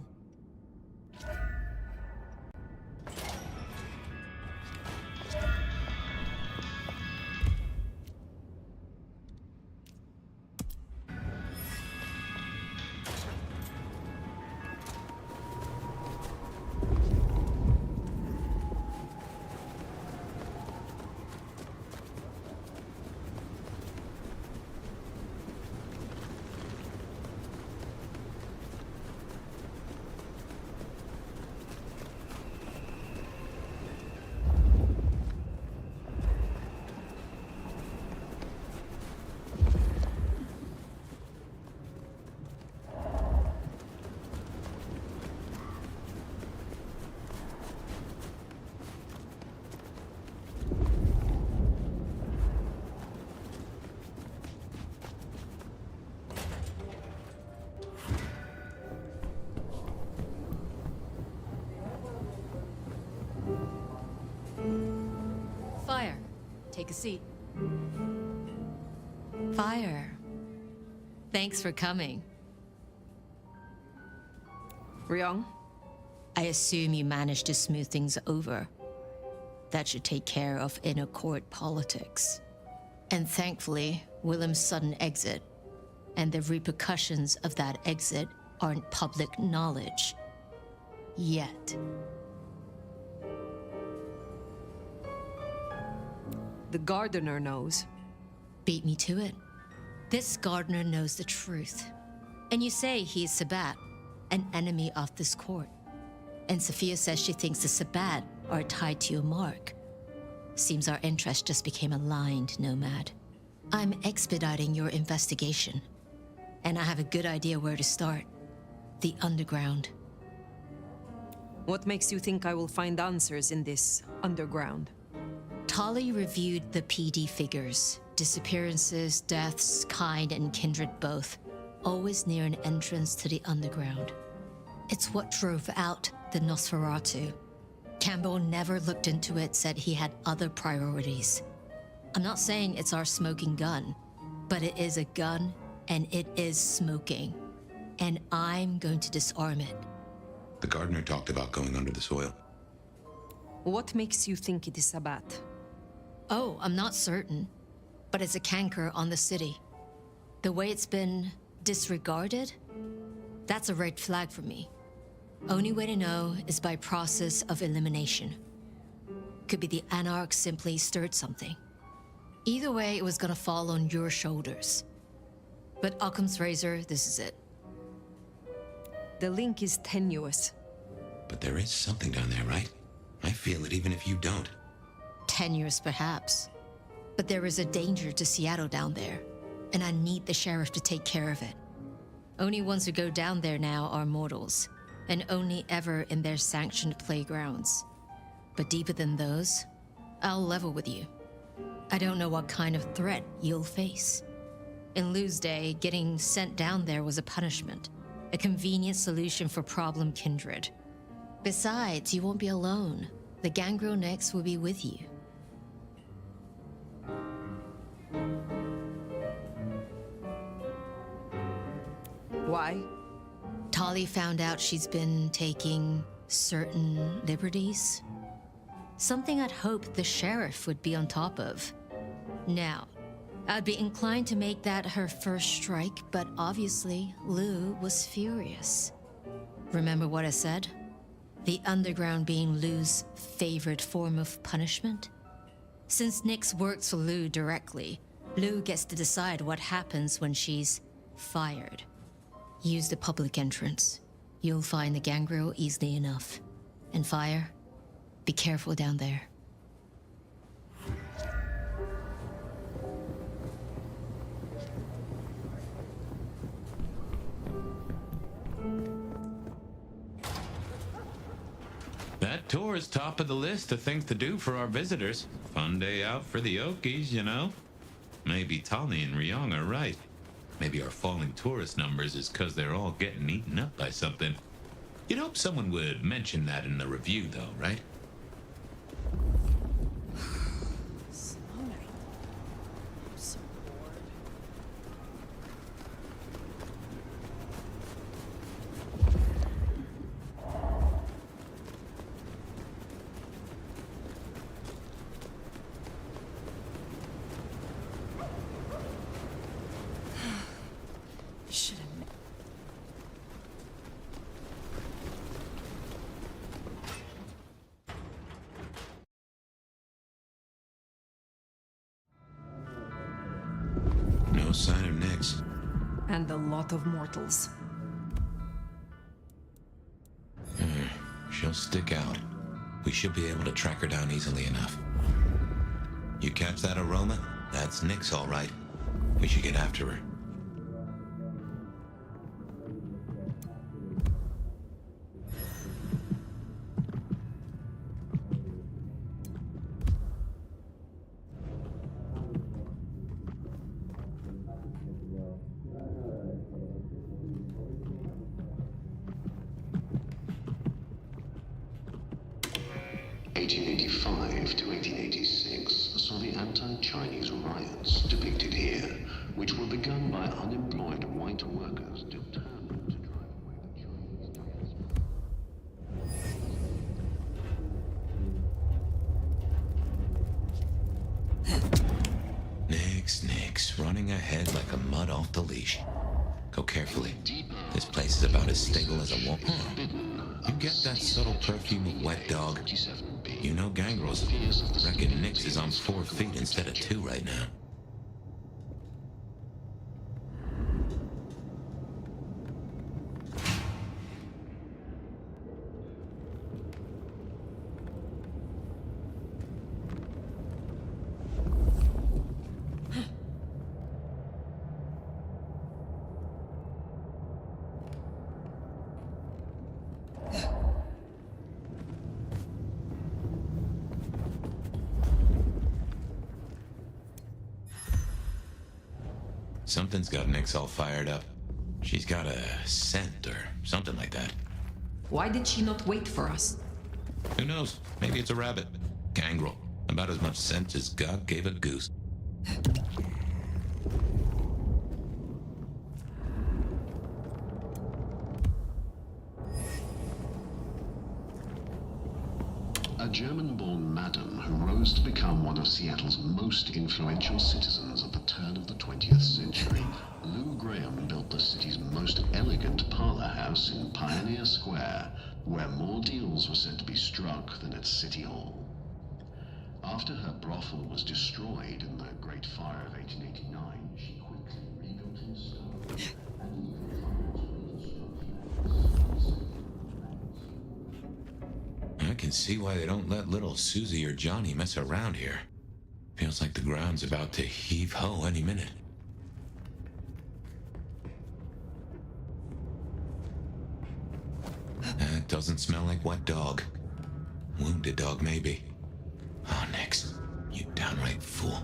Fire. Take a seat. Fire. Thanks for coming. Ryong? I assume you managed to smooth things over. That should take care of inner court politics. And thankfully, Willem's sudden exit and the repercussions of that exit aren't public knowledge. Yet. The gardener knows. Beat me to it. This gardener knows the truth. And you say he's Sabbat, an enemy of this court. And Sophia says she thinks the Sabbat are tied to your mark. Seems our interests just became aligned, Nomad. I'm expediting your investigation. And I have a good idea where to start. The underground. What makes you think I will find answers in this underground? Tali reviewed the PD figures. Disappearances, deaths, kind and kindred both. Always near an entrance to the underground. It's what drove out the Nosferatu. Campbell never looked into it, said he had other priorities. I'm not saying it's our smoking gun, but it is a gun and it is smoking. And I'm going to disarm it. The gardener talked about going under the soil. What makes you think it is Sabbat? Oh, I'm not certain, but it's a canker on the city. The way it's been disregarded, that's a red flag for me. Only way to know is by process of elimination. Could be the Anarch simply stirred something. Either way, it was gonna fall on your shoulders. But Occam's razor, this is it. The link is tenuous. But there is something down there, right? I feel it even if you don't. Tenuous, perhaps. But there is a danger to Seattle down there, and I need the sheriff to take care of it. Only ones who go down there now are mortals, and only ever in their sanctioned playgrounds. But deeper than those, I'll level with you. I don't know what kind of threat you'll face. In Lou's day, getting sent down there was a punishment, a convenient solution for problem kindred. Besides, you won't be alone. The gangrel next will be with you. Why? Tali found out she's been taking certain liberties. Something I'd hoped the sheriff would be on top of. Now, I'd be inclined to make that her first strike, but obviously, Lou was furious. Remember what I said? The underground being Lou's favorite form of punishment? Since Nyx works for Lou directly, Lou gets to decide what happens when she's fired. Use the public entrance. You'll find the gangrel easily enough. And Fire, be careful down there. That tour is top of the list of things to do for our visitors. Fun day out for the Okies, you know? Maybe Tali and Ryong are right. Maybe our falling tourist numbers is because they're all getting eaten up by something. You'd hope someone would mention that in the review, though, right? No sign of Nyx. And a lot of mortals. She'll stick out. We should be able to track her down easily enough. You catch that aroma? That's Nyx, all right. We should get after her. To 1886 saw the anti-Chinese riots depicted here, which were begun by unemployed white workers determined to drive away the Chinese. Nyx, running ahead like a mud off the leash. Go carefully. This place is about as stable as a wall. You get that subtle perfume of wet dog? You know gangrels. Reckon Nyx is on 4 feet instead of 2 right now. Something's got Nyx all fired up. She's got a scent or something like that. Why did she not wait for us? Who knows? Maybe it's a rabbit. Gangrel. About as much sense as God gave a goose. A German-born madam who rose to become one of Seattle's most influential citizens at the turn of the 20th century. Lou Graham built the city's most elegant parlor house in Pioneer Square, where more deals were said to be struck than at City Hall. After her brothel was destroyed in the Great Fire of 1889, she quickly rebuilt in stone and even I can see why they don't let little Susie or Johnny mess around here. Feels like the ground's about to heave-ho any minute. That doesn't smell like wet dog. Wounded dog, maybe. Oh, Nyx, you downright fool.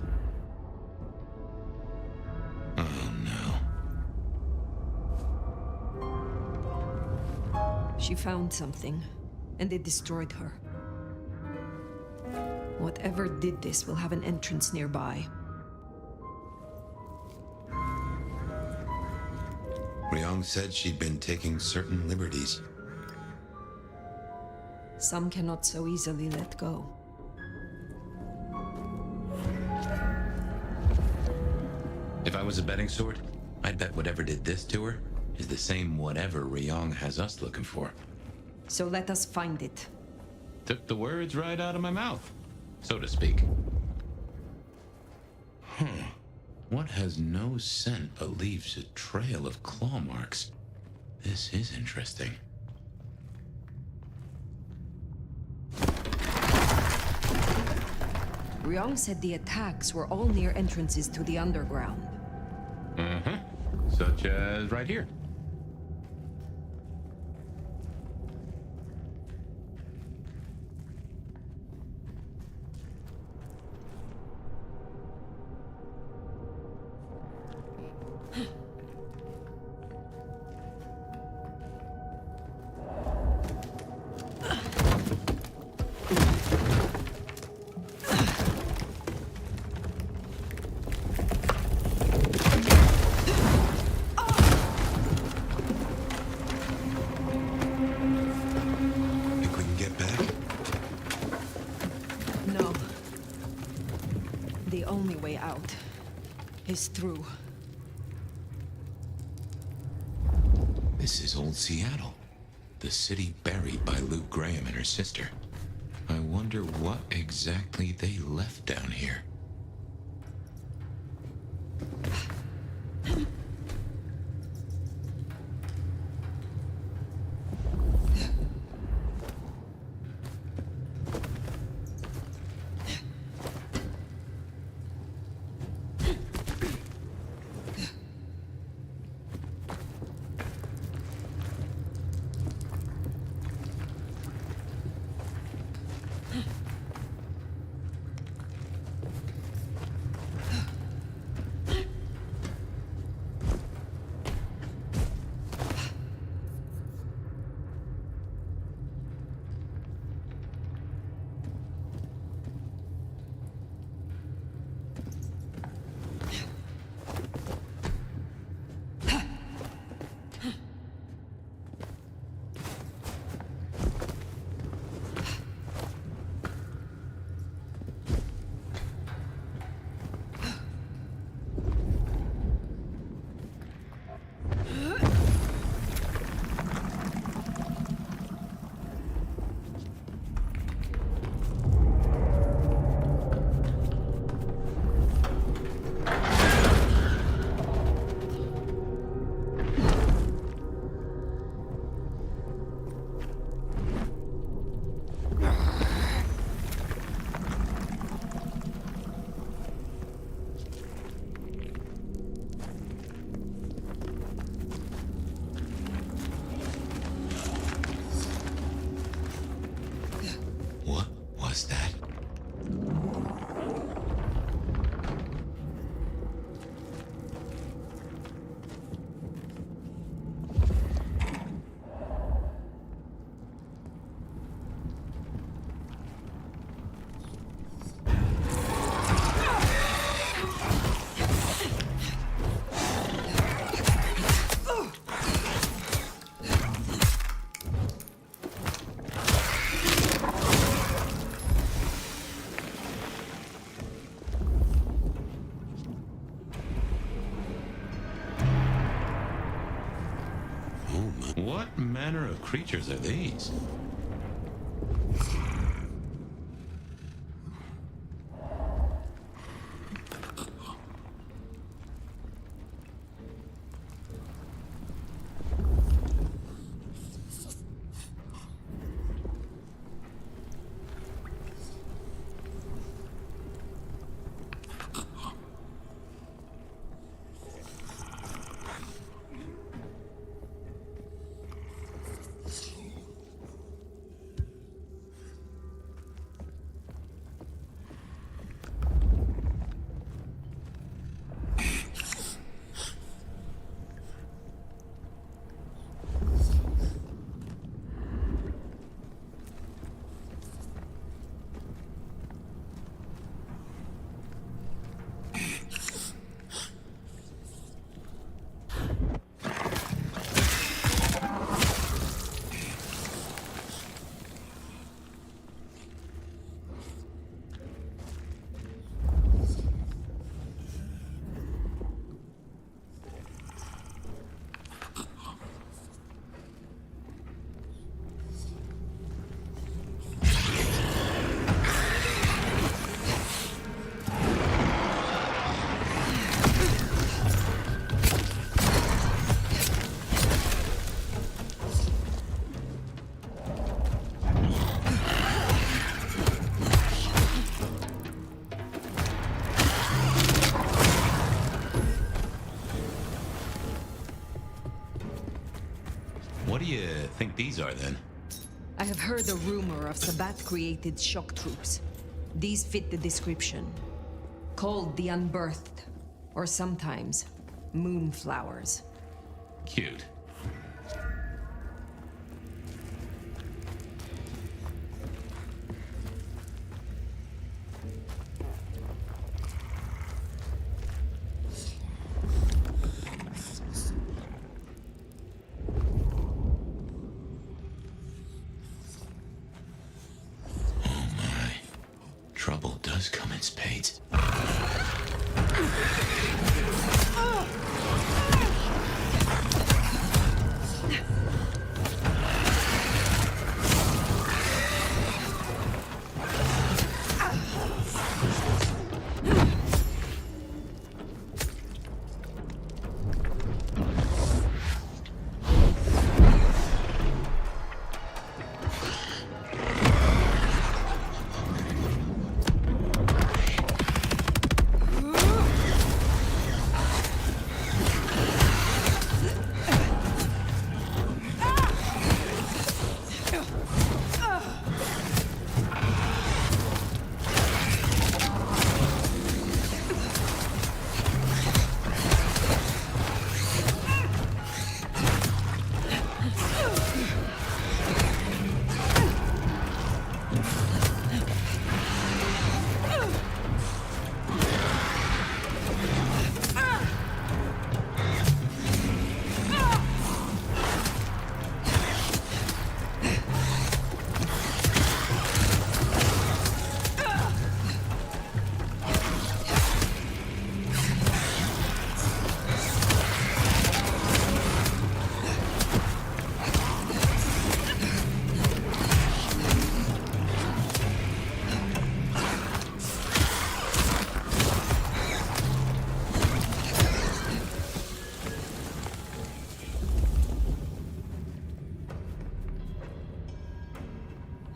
Oh, no. She found something, and it destroyed her. Whatever did this will have an entrance nearby. Ryong said she'd been taking certain liberties. Some cannot so easily let go. If I was a betting sort, I'd bet whatever did this to her is the same whatever Ryong has us looking for. So let us find it. Took the words right out of my mouth, so to speak. What has no scent but leaves a trail of claw marks? This is interesting. Ryong said the attacks were all near entrances to the underground. Such as right here. Is through. This is old Seattle. The city buried by Luke Graham and her sister. I wonder what exactly they left down here. What manner of creatures are these? What do you think these are, then? I have heard a rumor of Sabbath-created shock troops. These fit the description. Called the Unbirthed, or sometimes Moonflowers. Cute. Trouble does come in spades.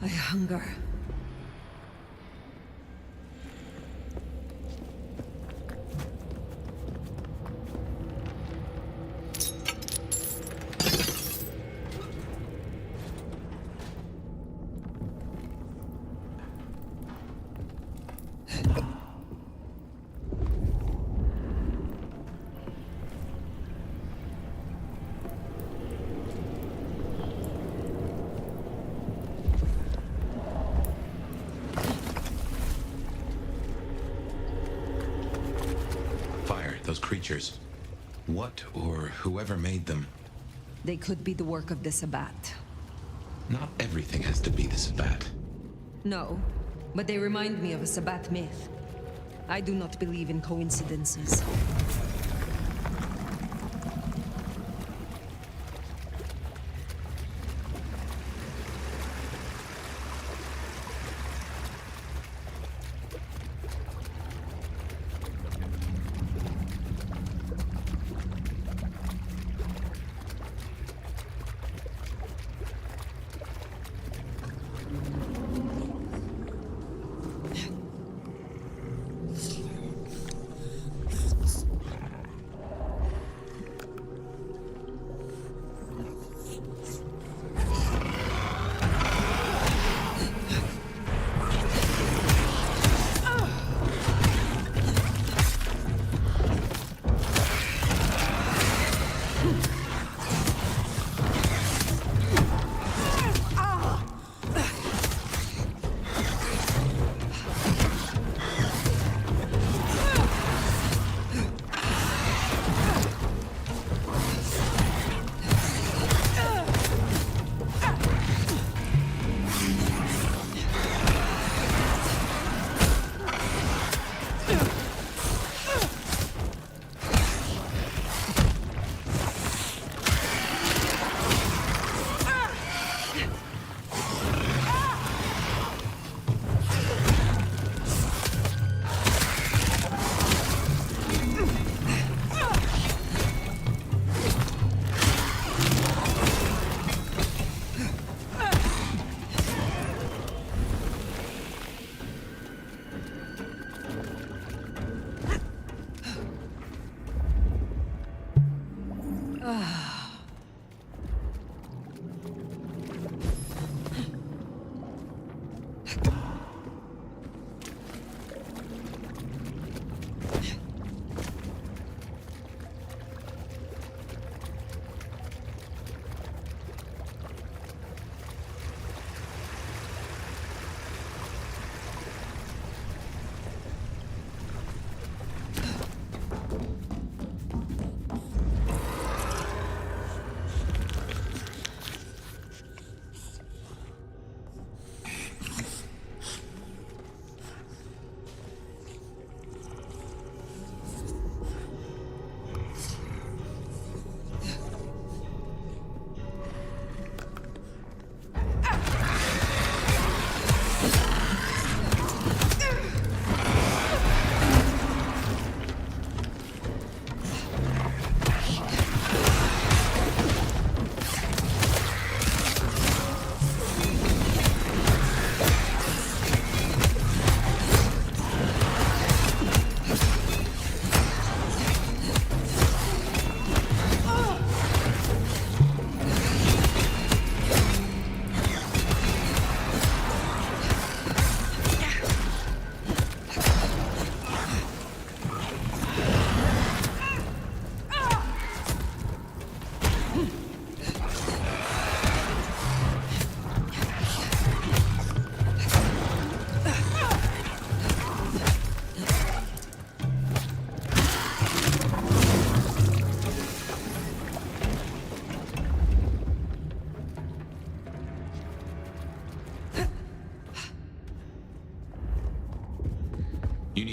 I hunger. Those creatures. What or whoever made them? They could be the work of the Sabbat. Not everything has to be the Sabbat. No, but they remind me of a Sabbat myth. I do not believe in coincidences.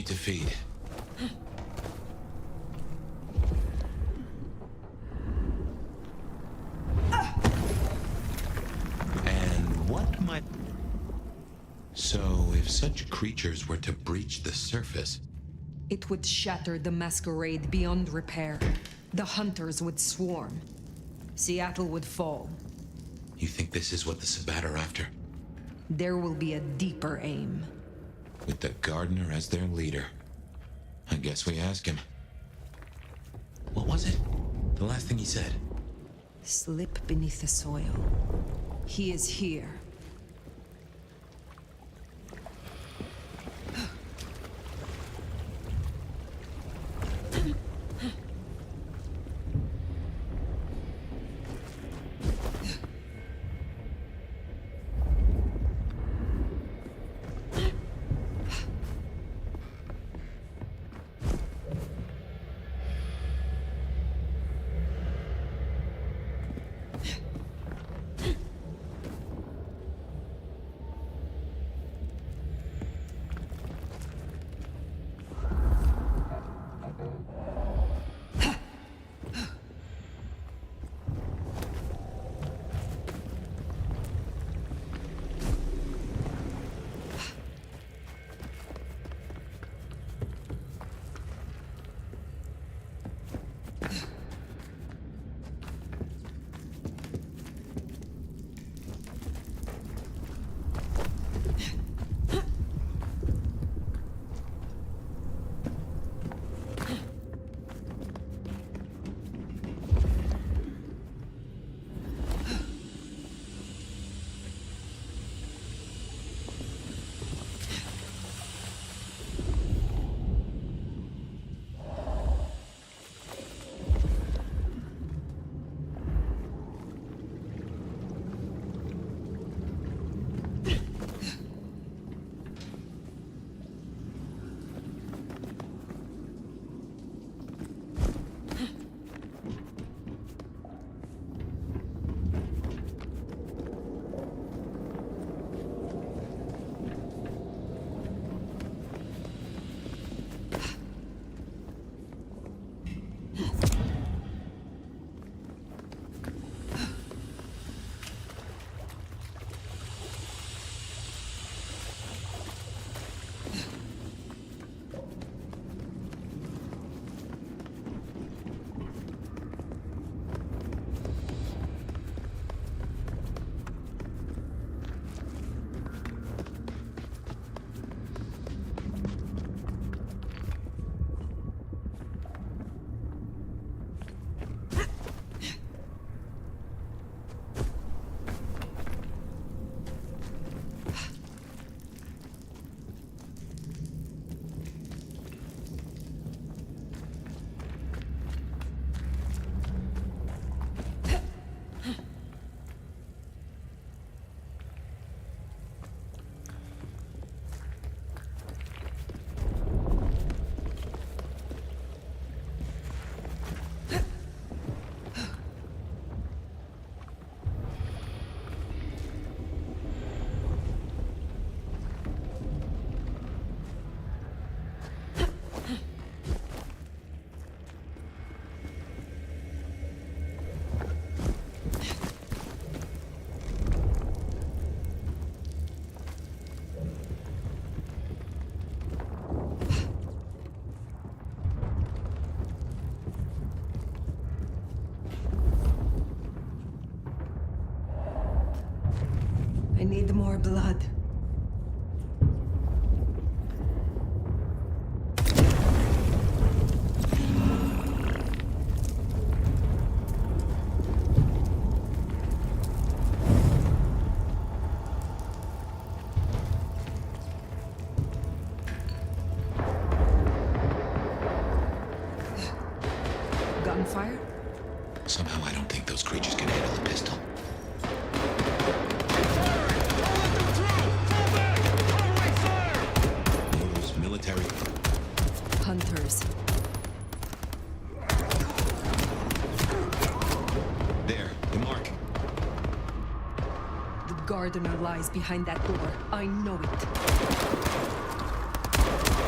to feed. And what might... So, if such creatures were to breach the surface... It would shatter the masquerade beyond repair. The hunters would swarm. Seattle would fall. You think this is what the Sabbat are after? There will be a deeper aim. With the gardener as their leader. I guess we ask him. What was it? The last thing he said? Slip beneath the soil. He is here. I need more blood. Gunfire? Somehow I don't think those creatures can handle the pistol. Military. Hunters. There, the mark. The gardener lies behind that door. I know it.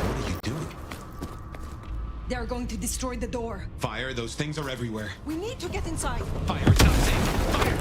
What are you doing? They are going to destroy the door. Fire, those things are everywhere. We need to get inside. Fire, it's not safe. Fire!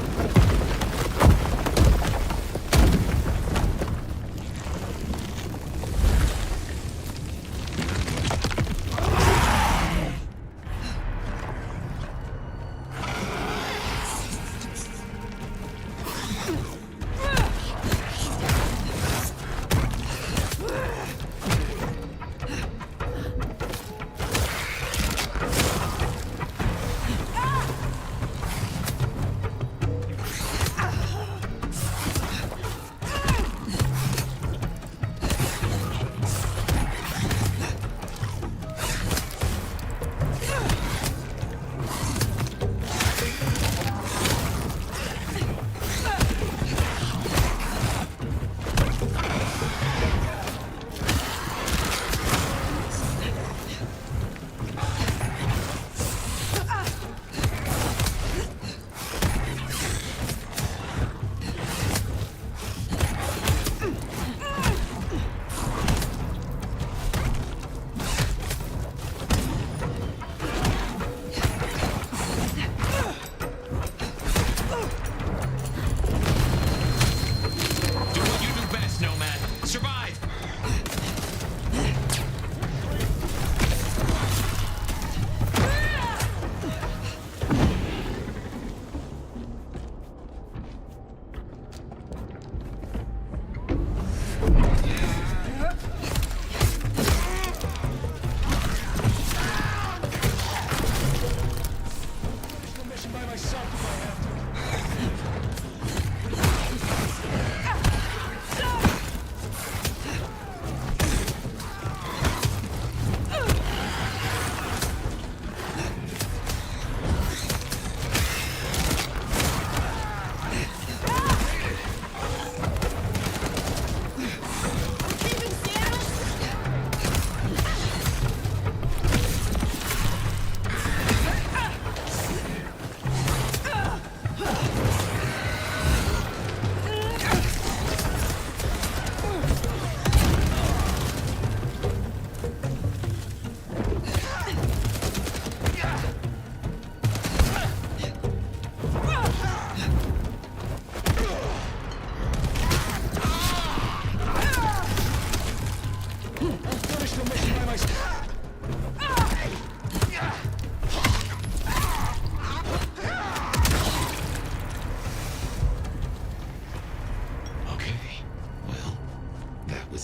Nomad. Survive!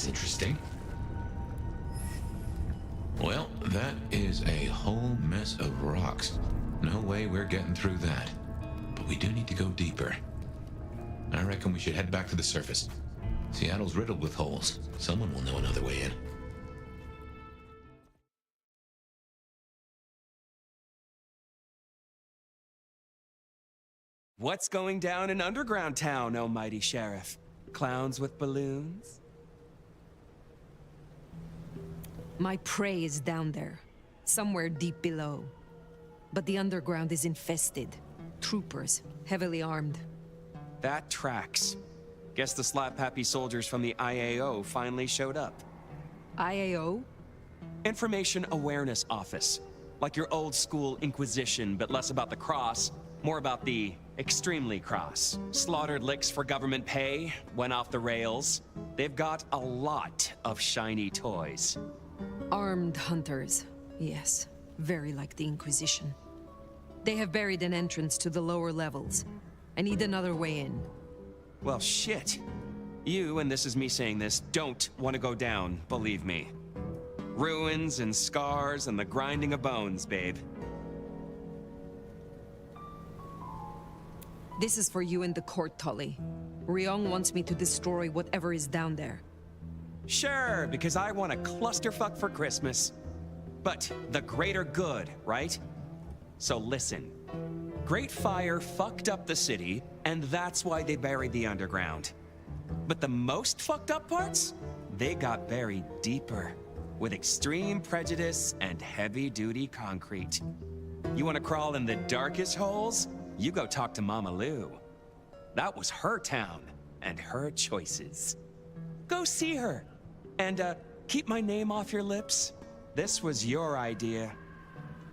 Interesting. Well, that is a whole mess of rocks. No way we're getting through that. But we do need to go deeper. I reckon we should head back to the surface. Seattle's riddled with holes. Someone will know another way in. What's going down in Underground Town, oh mighty sheriff? Clowns with balloons? My prey is down there, somewhere deep below. But the underground is infested. Troopers, heavily armed. That tracks. Guess the slap-happy soldiers from the IAO finally showed up. IAO? Information Awareness Office. Like your old school Inquisition, but less about the cross, more about the extremely cross. Slaughtered licks for government pay, went off the rails. They've got a lot of shiny toys. Armed hunters, yes. Very like the Inquisition. They have buried an entrance to the lower levels. I need another way in. Well, shit. You, and this is me saying this, don't want to go down, believe me. Ruins and scars and the grinding of bones, babe. This is for you in the court, Tully. Ryong wants me to destroy whatever is down there. Sure, because I want a clusterfuck for Christmas. But the greater good, right? So listen. Great Fire fucked up the city, and that's why they buried the underground. But the most fucked up parts? They got buried deeper, with extreme prejudice and heavy-duty concrete. You want to crawl in the darkest holes? You go talk to Mama Lou. That was her town, and her choices. Go see her. And, keep my name off your lips. This was your idea.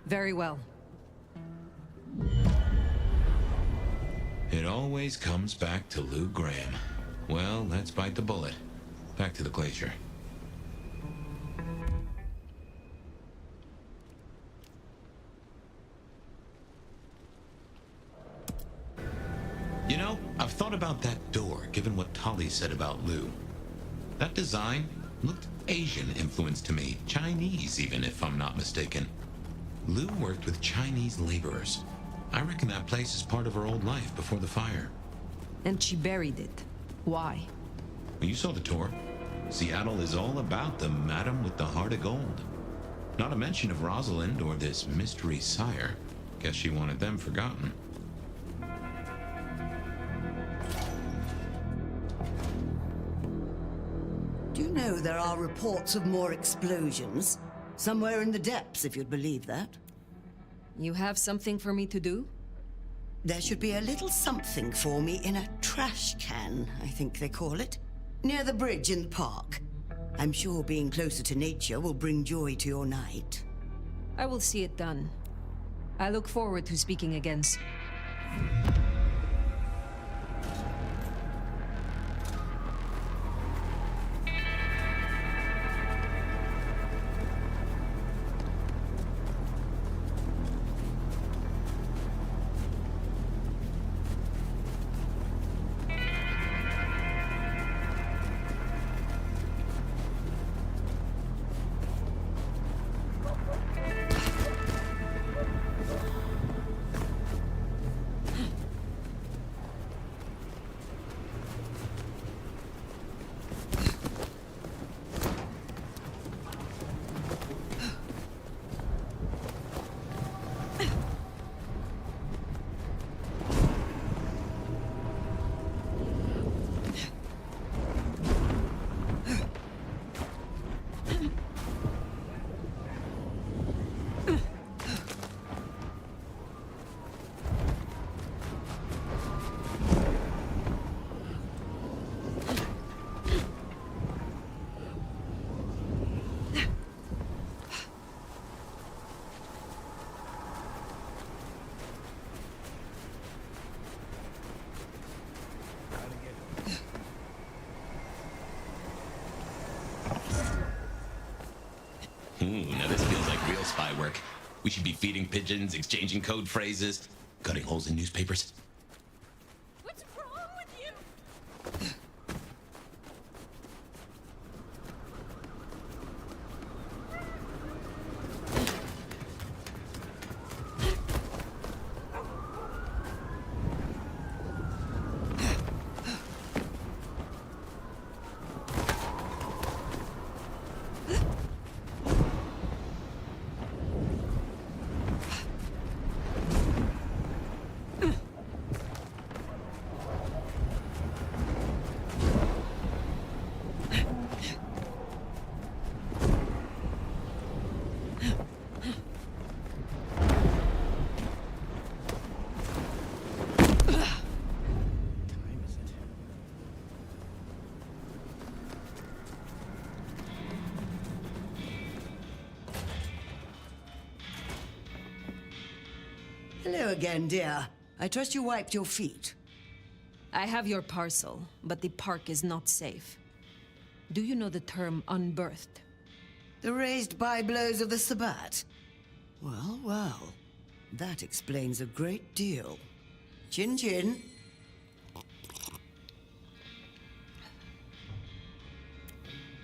Very well. It always comes back to Lou Graham. Well, let's bite the bullet. Back to the glacier. You know, I've thought about that door, given what Tali said about Lou. That design looked Asian influenced to me. Chinese, even, if I'm not mistaken. Lou worked with Chinese laborers. I reckon that place is part of her old life before the fire. And she buried it. Why? Well, you saw the tour. Seattle is all about the madam with the heart of gold. Not a mention of Rosalind or this mystery sire. Guess she wanted them forgotten. Do you know there are reports of more explosions? Somewhere in the depths, if you'd believe that. You have something for me to do? There should be a little something for me in a trash can, I think they call it. Near the bridge in the park. I'm sure being closer to nature will bring joy to your night. I will see it done. I look forward to speaking again. Now this feels like real spy work. We should be feeding pigeons, exchanging code phrases, cutting holes in newspapers. What's wrong with you? Hello again, dear. I trust you wiped your feet. I have your parcel, but the park is not safe. Do you know the term unbirthed? The raised by-blows of the Sabbat? Well, well. That explains a great deal. Chin chin.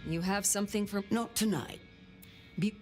You have something for... Not tonight. Be...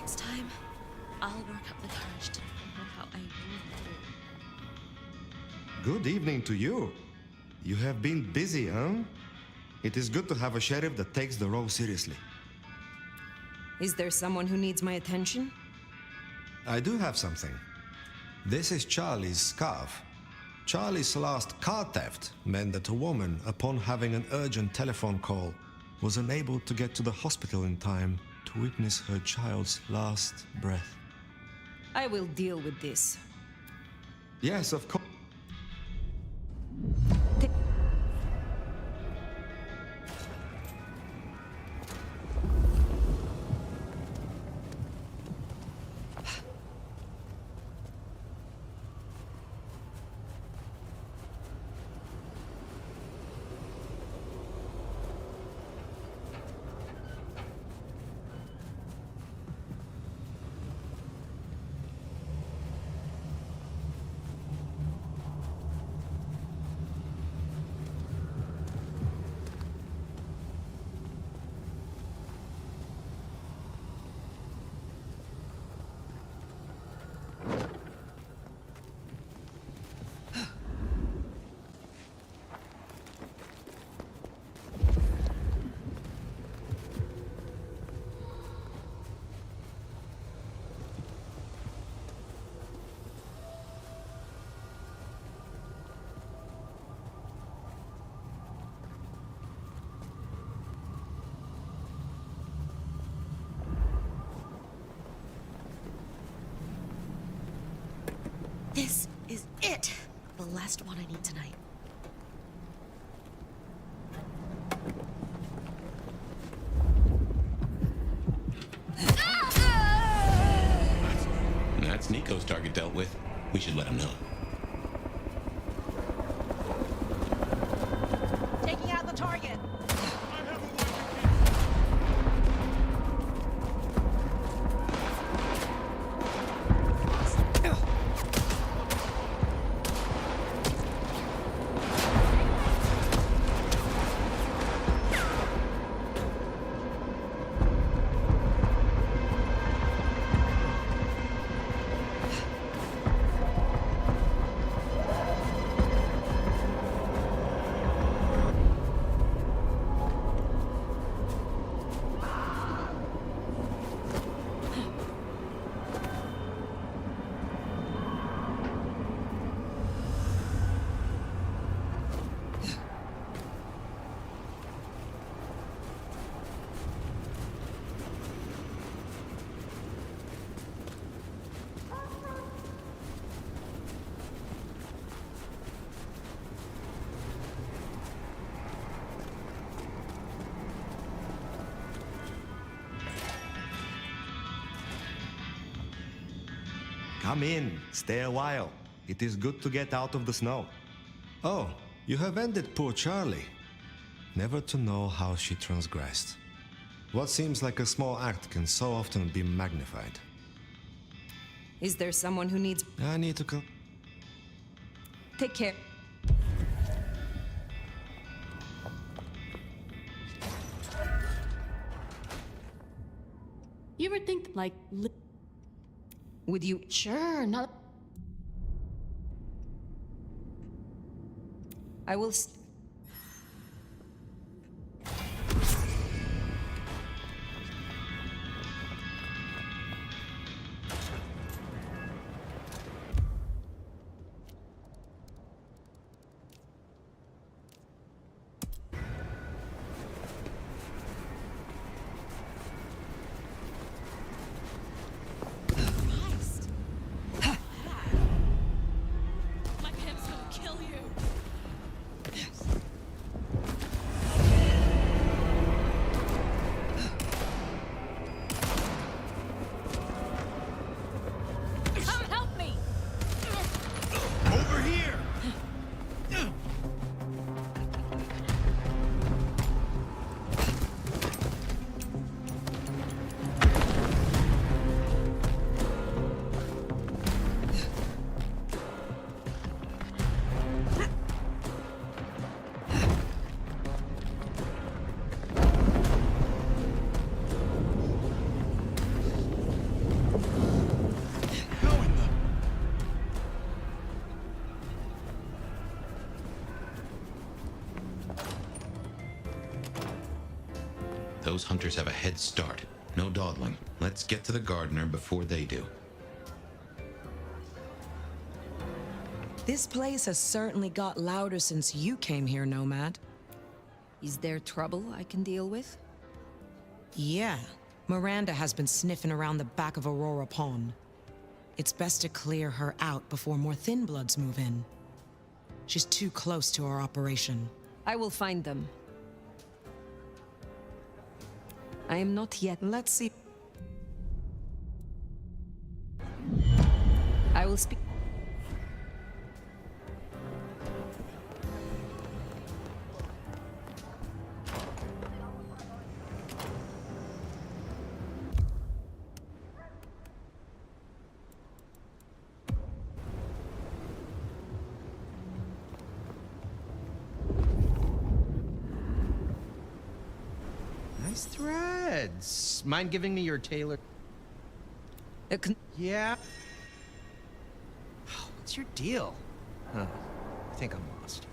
Next time, I'll work up the courage to tell her how I really feel. Good evening to you. You have been busy, huh? It is good to have a sheriff that takes the role seriously. Is there someone who needs my attention? I do have something. This is Charlie's scarf. Charlie's last car theft meant that a woman, upon having an urgent telephone call, was unable to get to the hospital in time to witness her child's last breath. I will deal with this. Yes, of course. This is it! The last one I need tonight. That's Nico's target dealt with. We should let him know. Taking out the target. Come in, stay a while. It is good to get out of the snow. Oh, you have ended poor Charlie. Never to know how she transgressed. What seems like a small act can so often be magnified. Is there someone who needs... I need to go. Take care. You ever think, like... Would you... Sure, not... I will... My pimp's gonna kill you. Those hunters have a head start. No dawdling. Let's get to the gardener before they do. This place has certainly got louder since you came here, Nomad. Is there trouble I can deal with? Yeah. Miranda has been sniffing around the back of Aurora Pond. It's best to clear her out before more Thin Bloods move in. She's too close to our operation. I will find them. I am not yet. Let's see. I will speak. Nice threads. Mind giving me your tailor? Yeah. What's your deal? Huh. I think I'm lost.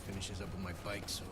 Finishes up with my bike, so...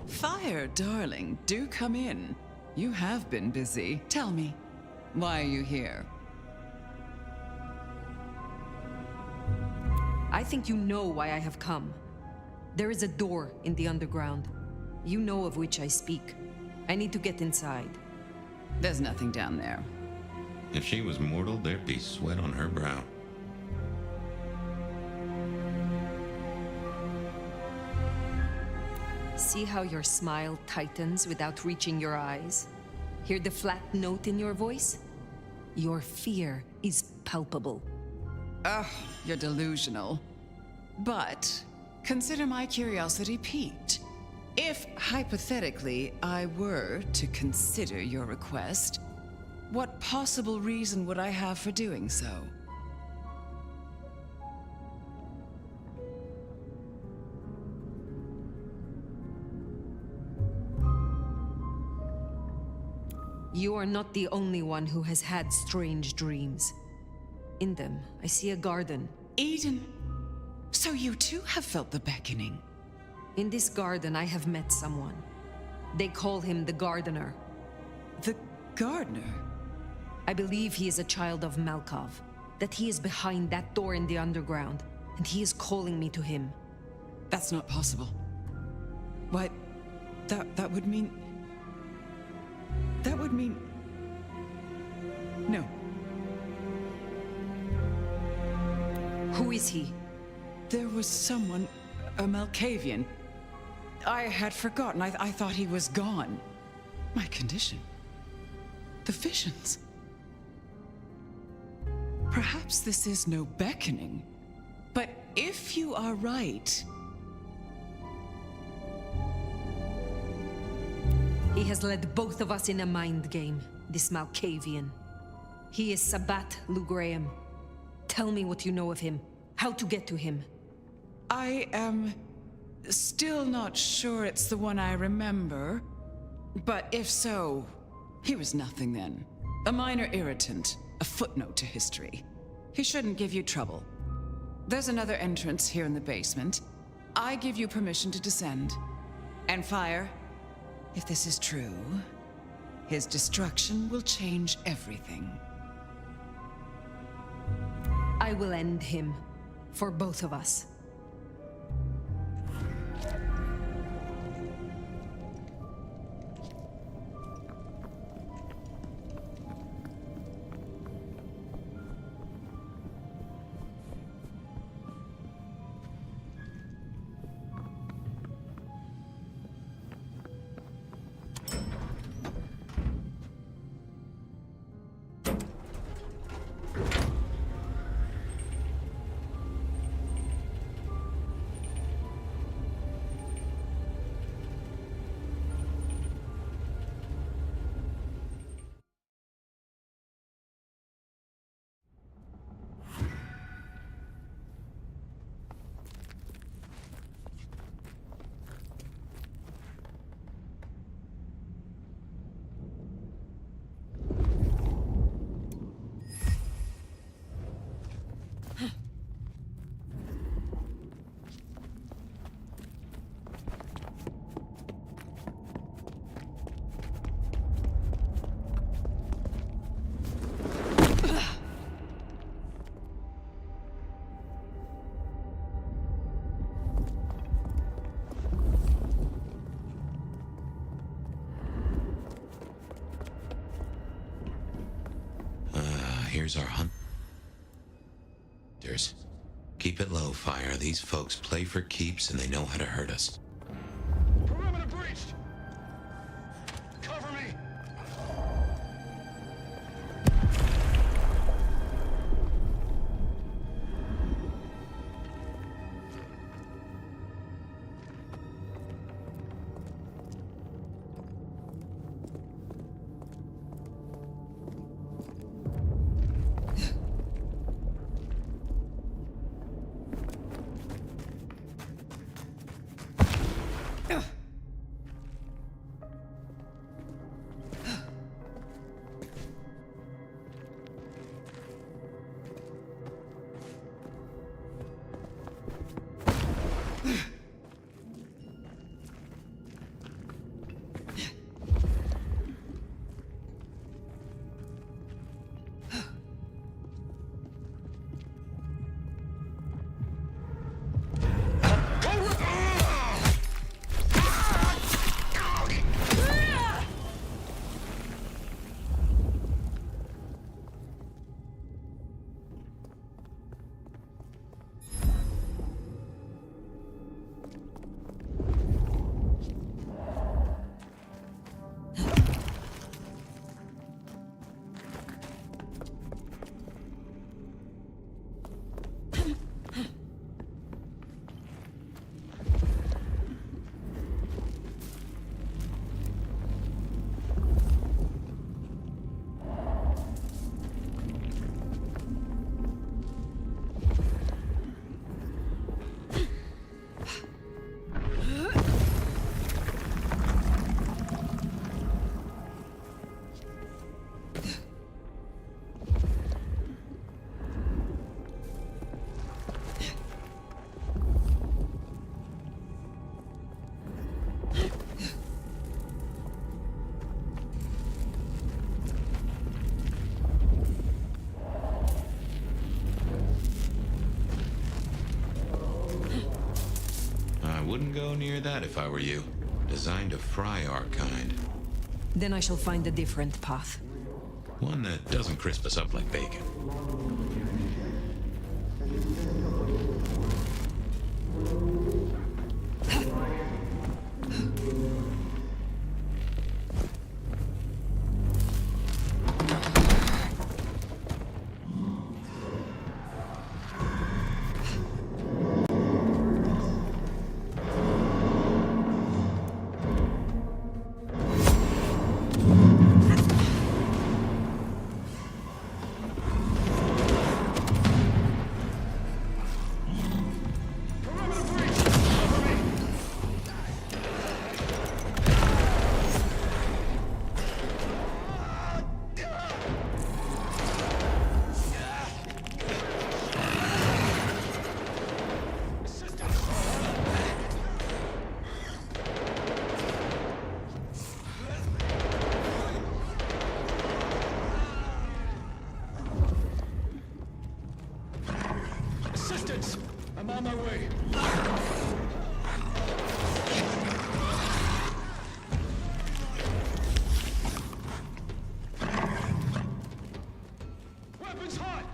Fire, darling, do come in. You have been busy. Tell me, why are you here? I think you know why I have come. There is a door in the underground. You know of which I speak. I need to get inside. There's nothing down there. If she was mortal, there'd be sweat on her brow. See how your smile tightens without reaching your eyes? Hear the flat note in your voice? Your fear is palpable. Ugh, you're delusional. But consider my curiosity piqued. If, hypothetically, I were to consider your request, what possible reason would I have for doing so? You are not the only one who has had strange dreams. In them, I see a garden. Eden, so you too have felt the beckoning. In this garden, I have met someone. They call him the Gardener. The Gardener? I believe he is a child of Malkov, that he is behind that door in the underground, and he is calling me to him. That's not possible. Why, that would mean... That would mean... No. Who is he? There was someone, a Malkavian. I had forgotten. I thought he was gone. My condition. The visions. Perhaps this is no beckoning. But if you are right... He has led both of us in a mind game, this Malkavian. He is Sabbat Lou Graham. Tell me what you know of him. How to get to him. I am still not sure it's the one I remember. But if so, he was nothing then. A minor irritant, a footnote to history. He shouldn't give you trouble. There's another entrance here in the basement. I give you permission to descend. And Fire, if this is true, his destruction will change everything. I will end him. For both of us. Here's our hunters. Keep it low, Fire. These folks play for keeps and they know how to hurt us. Perimeter breached! Cover me! wouldn't go near that if I were you. Designed to fry our kind. Then I shall find a different path. One that doesn't crisp us up like bacon. I'm on my way. Weapons hot!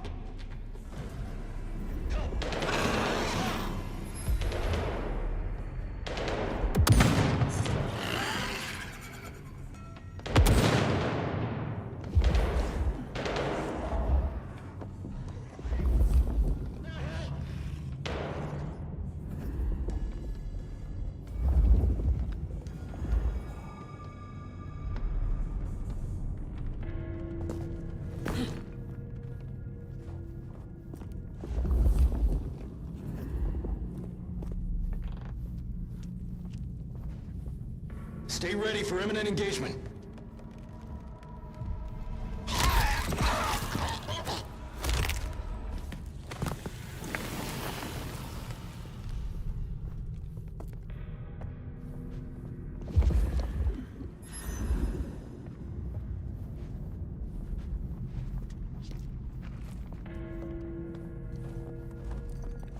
Stay ready for imminent engagement.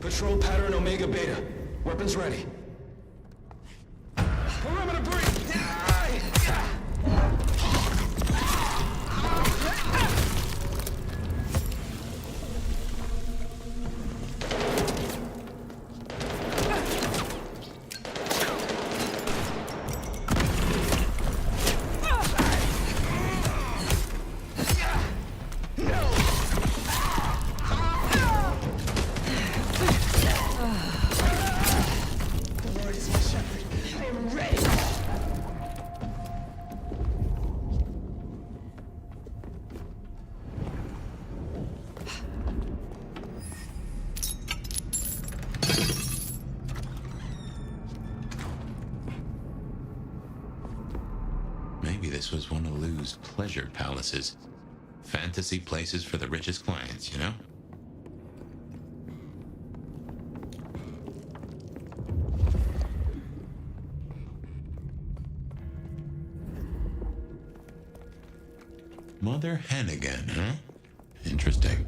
Patrol pattern Omega Beta. Weapons ready. Perimeter breach! Maybe this was one of Lou's pleasure palaces. Fantasy places for the richest clients, you know? Mother hen again, huh? Interesting.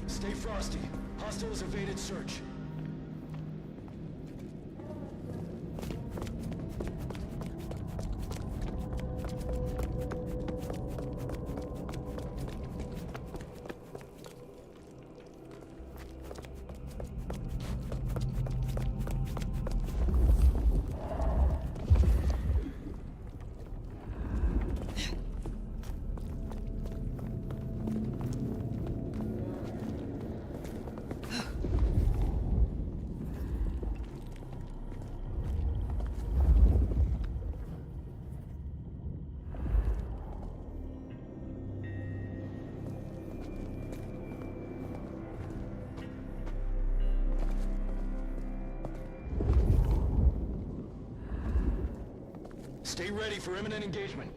Stay frosty. Hostiles evaded search. Stay ready for imminent engagement.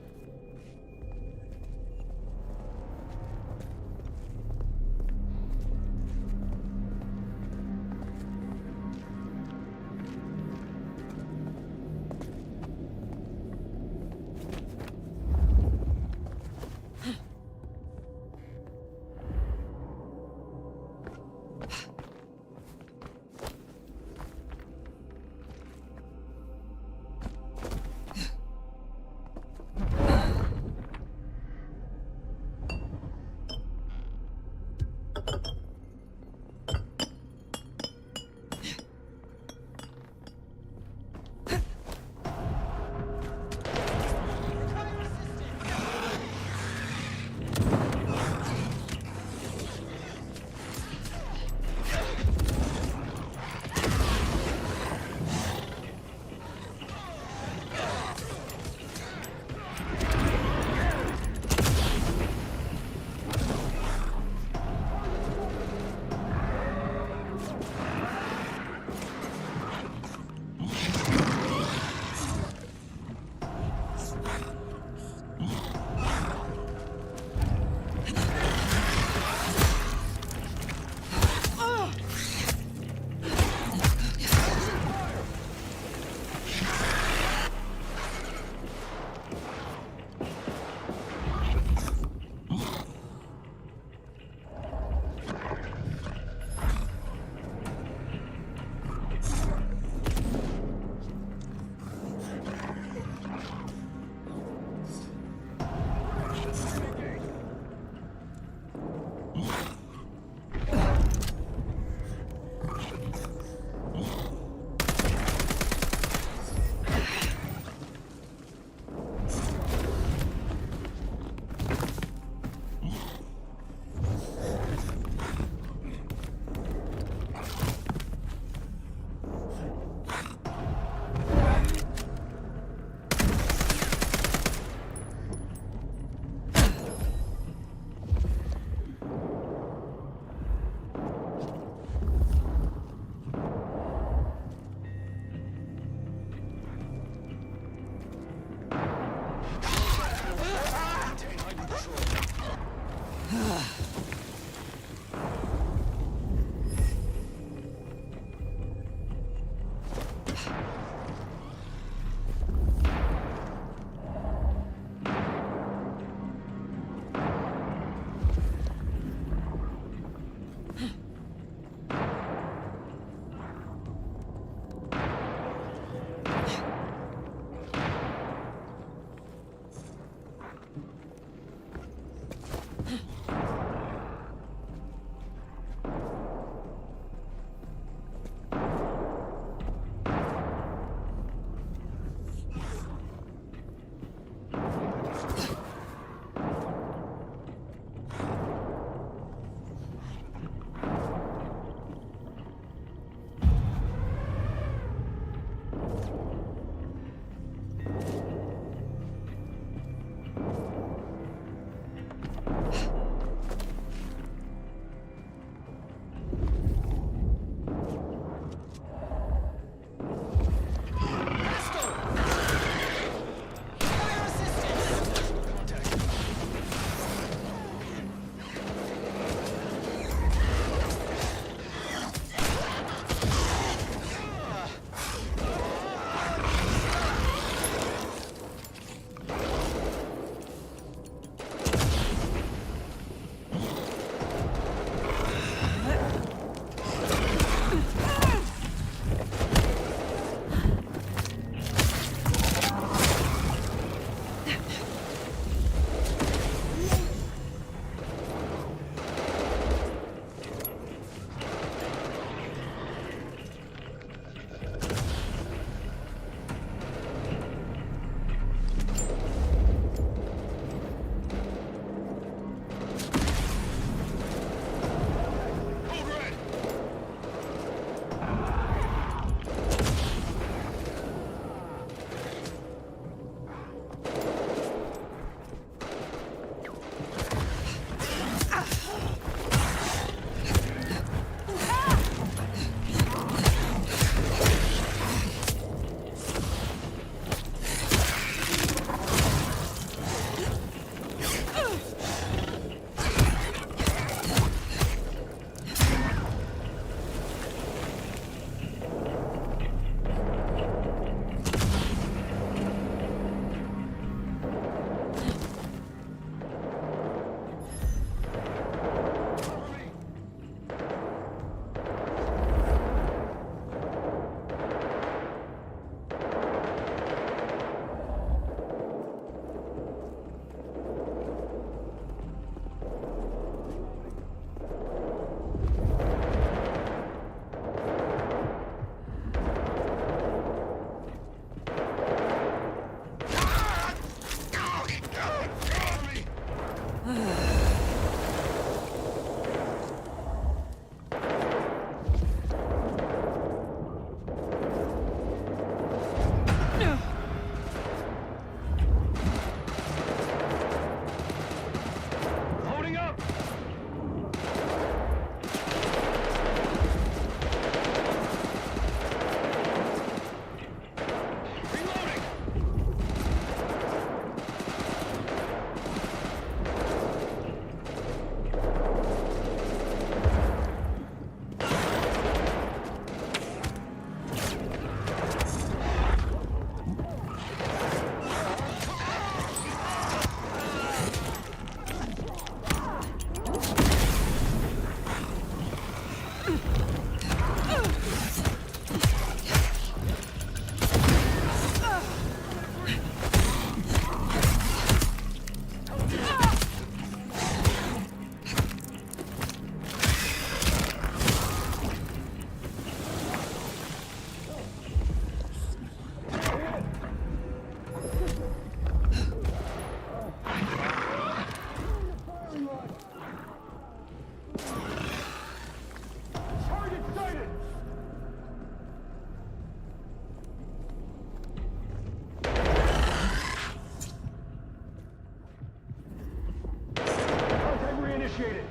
initiated.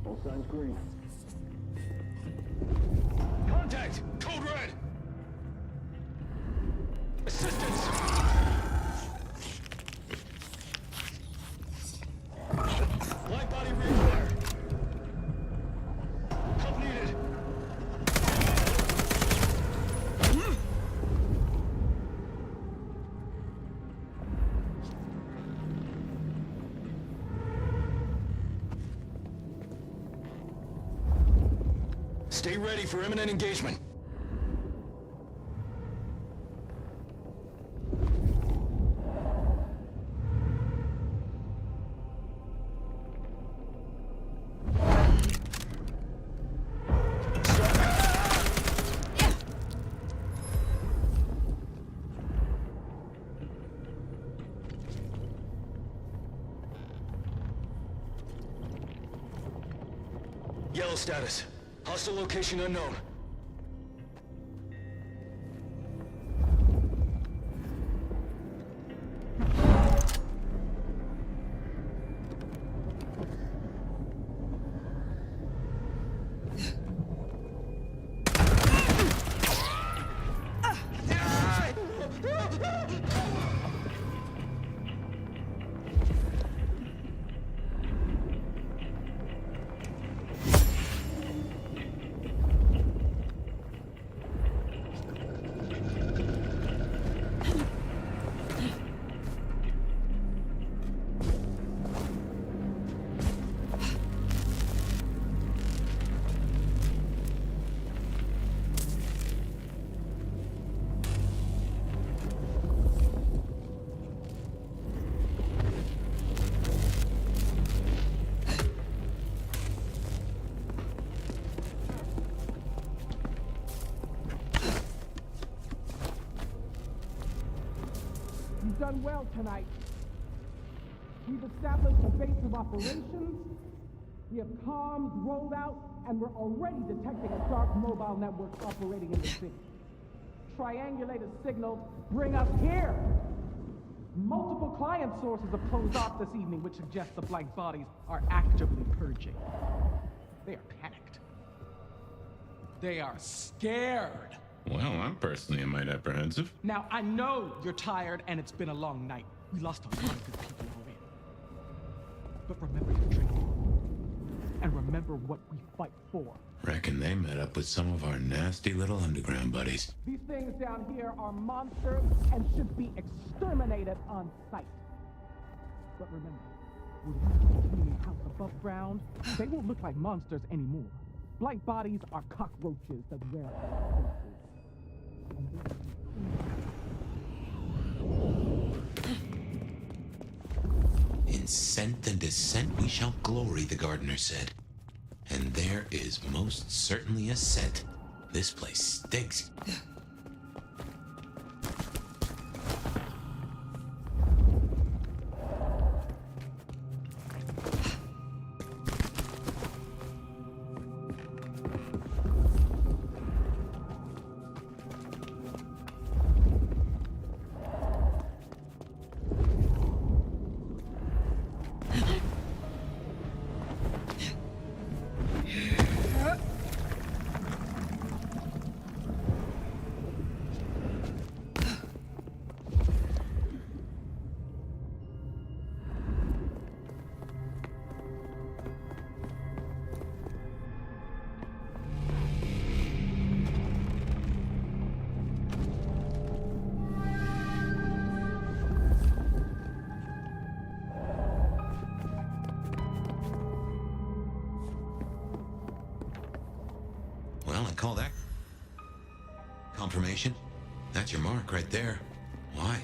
All signs green. Contact! Code red! Assistance! Light body refire! Help needed! Stay ready for imminent engagement. Yellow status. Hostile location unknown. You've done well tonight. We've established a base of operations, we have comms rolled out, and we're already detecting a dark mobile network operating in the city. Triangulate a signal, bring us here! Multiple client sources have closed off this evening, which suggests the black bodies are actively purging. They are panicked. They are scared. Well, I'm personally a mite apprehensive. Now, I know you're tired and it's been a long night. We lost a lot of good people already. But remember your training. And remember what we fight for. Reckon they met up with some of our nasty little underground buddies. These things down here are monsters and should be exterminated on sight. But remember, when we clean house above ground, they won't look like monsters anymore. Blight bodies are cockroaches that wear our faces. In scent and descent we shall glory, the gardener said. And there is most certainly a scent. This place stinks. Well, I call that confirmation. That's your mark right there. Why?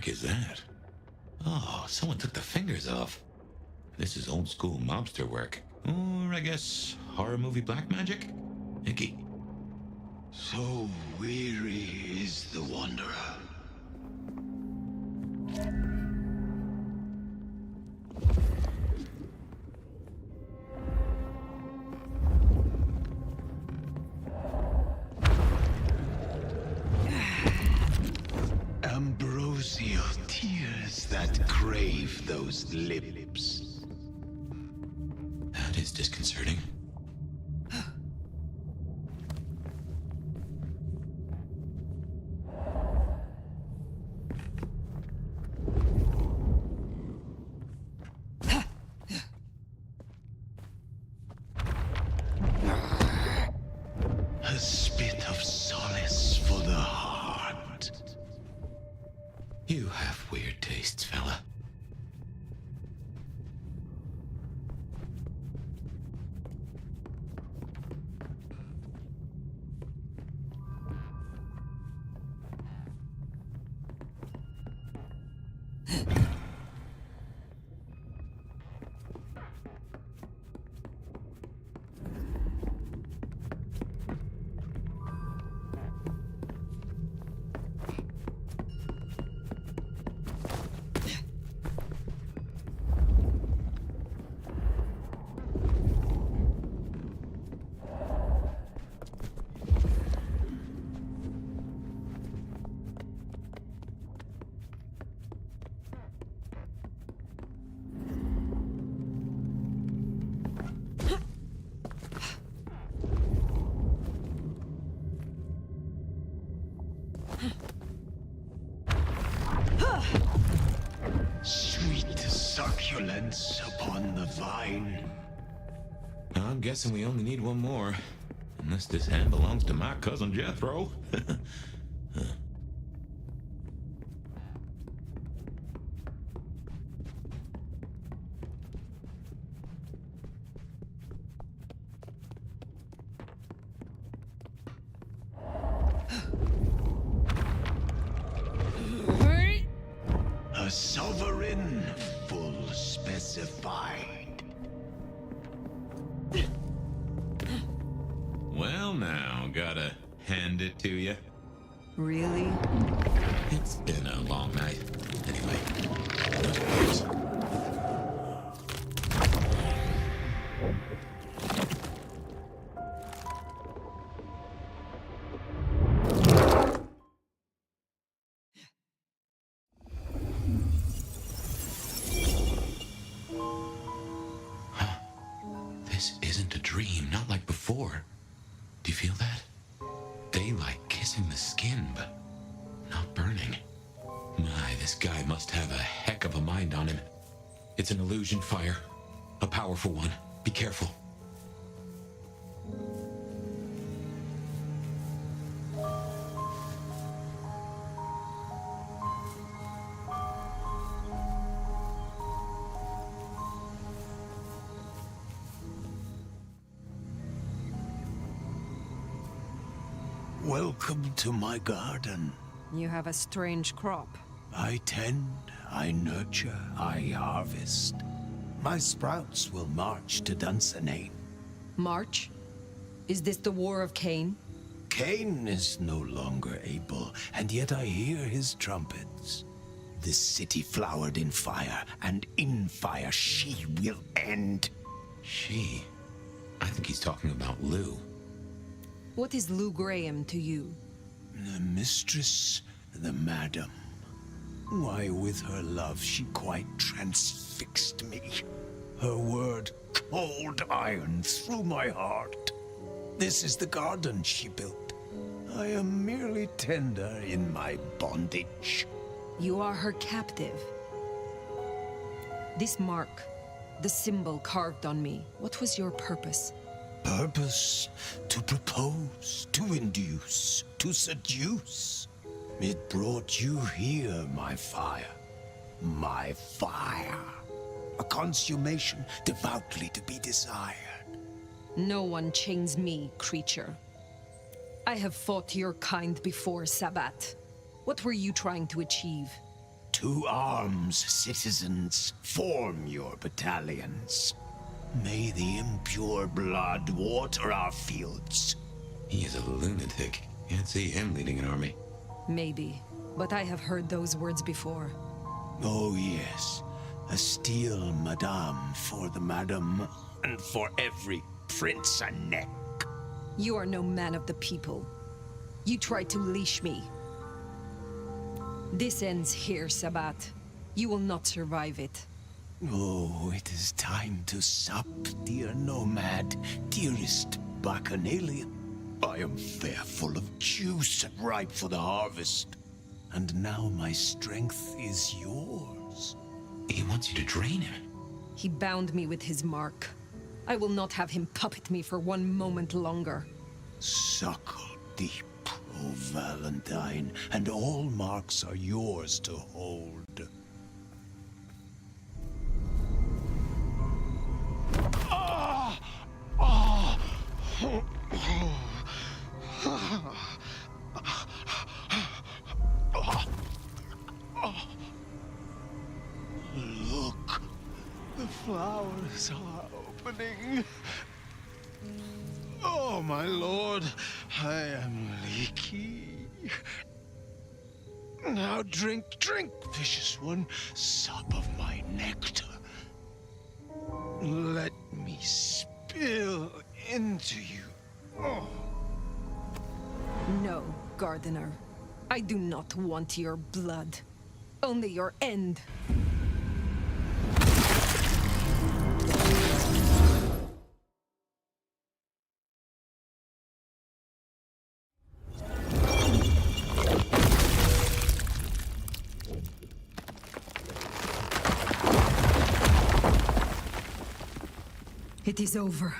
heck is that? Oh, someone took the fingers off. This is old school mobster work. Or I guess horror movie black magic? Icky. So weary is the wanderer. Ambrosial tears that crave those lips. That is disconcerting. A spit of solace for the heart. You have weird tastes, fella. Sweet succulence upon the vine. I'm guessing we only need one more. Unless this hand belongs to my cousin Jethro. A sovereign full specified. Well now, gotta hand it to you. Really? It's been a long night. Anyway, no worries. This isn't a dream, not like before. Do you feel that? Daylight kissing the skin, but not burning. My, this guy must have a heck of a mind on him. It's an illusion fire. A powerful one. Be careful. Welcome to my garden. You have a strange crop. I tend, I nurture, I harvest. My sprouts will march to Dunsinane. March? Is this the War of Cain? Cain is no longer able, and yet I hear his trumpets. This city flowered in fire, and in fire she will end. She? I think he's talking about Lou. What is Lou Graham to you? The mistress, the madam. Why, with her love, she quite transfixed me. Her word, cold iron through my heart. This is the garden she built. I am merely tender in my bondage. You are her captive. This mark, the symbol carved on me, what was your purpose? Purpose? To propose, to induce, to seduce. It brought you here, my fire. My fire. A consummation devoutly to be desired. No one chains me, creature. I have fought your kind before, Sabbat. What were you trying to achieve? To arms, citizens. Form your battalions. May the impure blood water our fields. He is a lunatic. Can't see him leading an army. Maybe, but I have heard those words before. Oh yes, a steel madame for the madam, and for every prince a neck. You are no man of the people. You tried to leash me. This ends here, Sabat. You will not survive it. Oh, it is time to sup, dear Nomad, dearest Bacchanalian. I am fair full of juice and ripe for the harvest. And now my strength is yours. He wants you to drain him. He bound me with his mark. I will not have him puppet me for one moment longer. Suckle deep, O Valentine, and all marks are yours to hold. Look, the flowers are opening. Oh, my lord, I am leaky. Now drink, vicious one, sup of my nectar. Let me spill into you. Oh. No, Gardener. I do not want your blood. Only your end. It is over.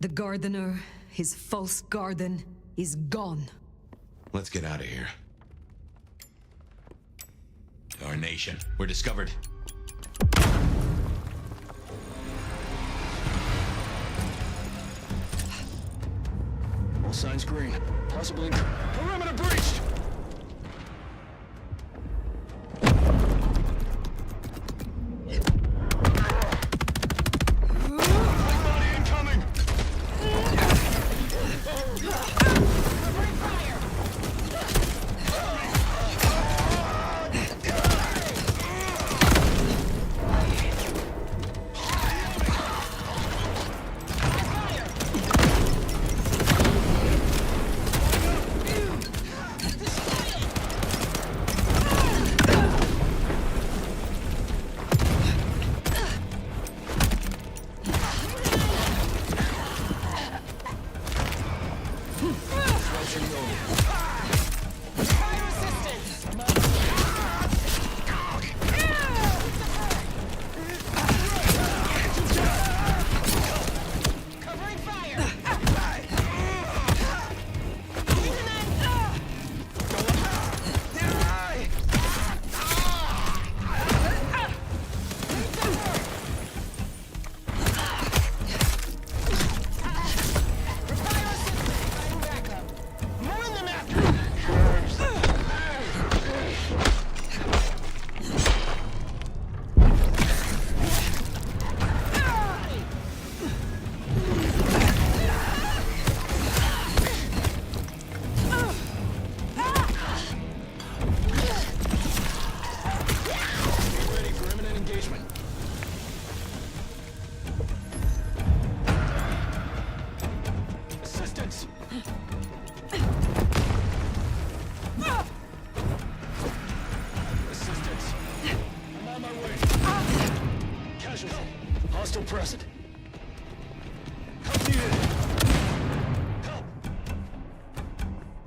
The Gardener, his false garden, is gone. Let's get out of here. Our nation. We're discovered. All signs green. Possibly... Perimeter breached! Body incoming! Hostile present. Help needed. Help.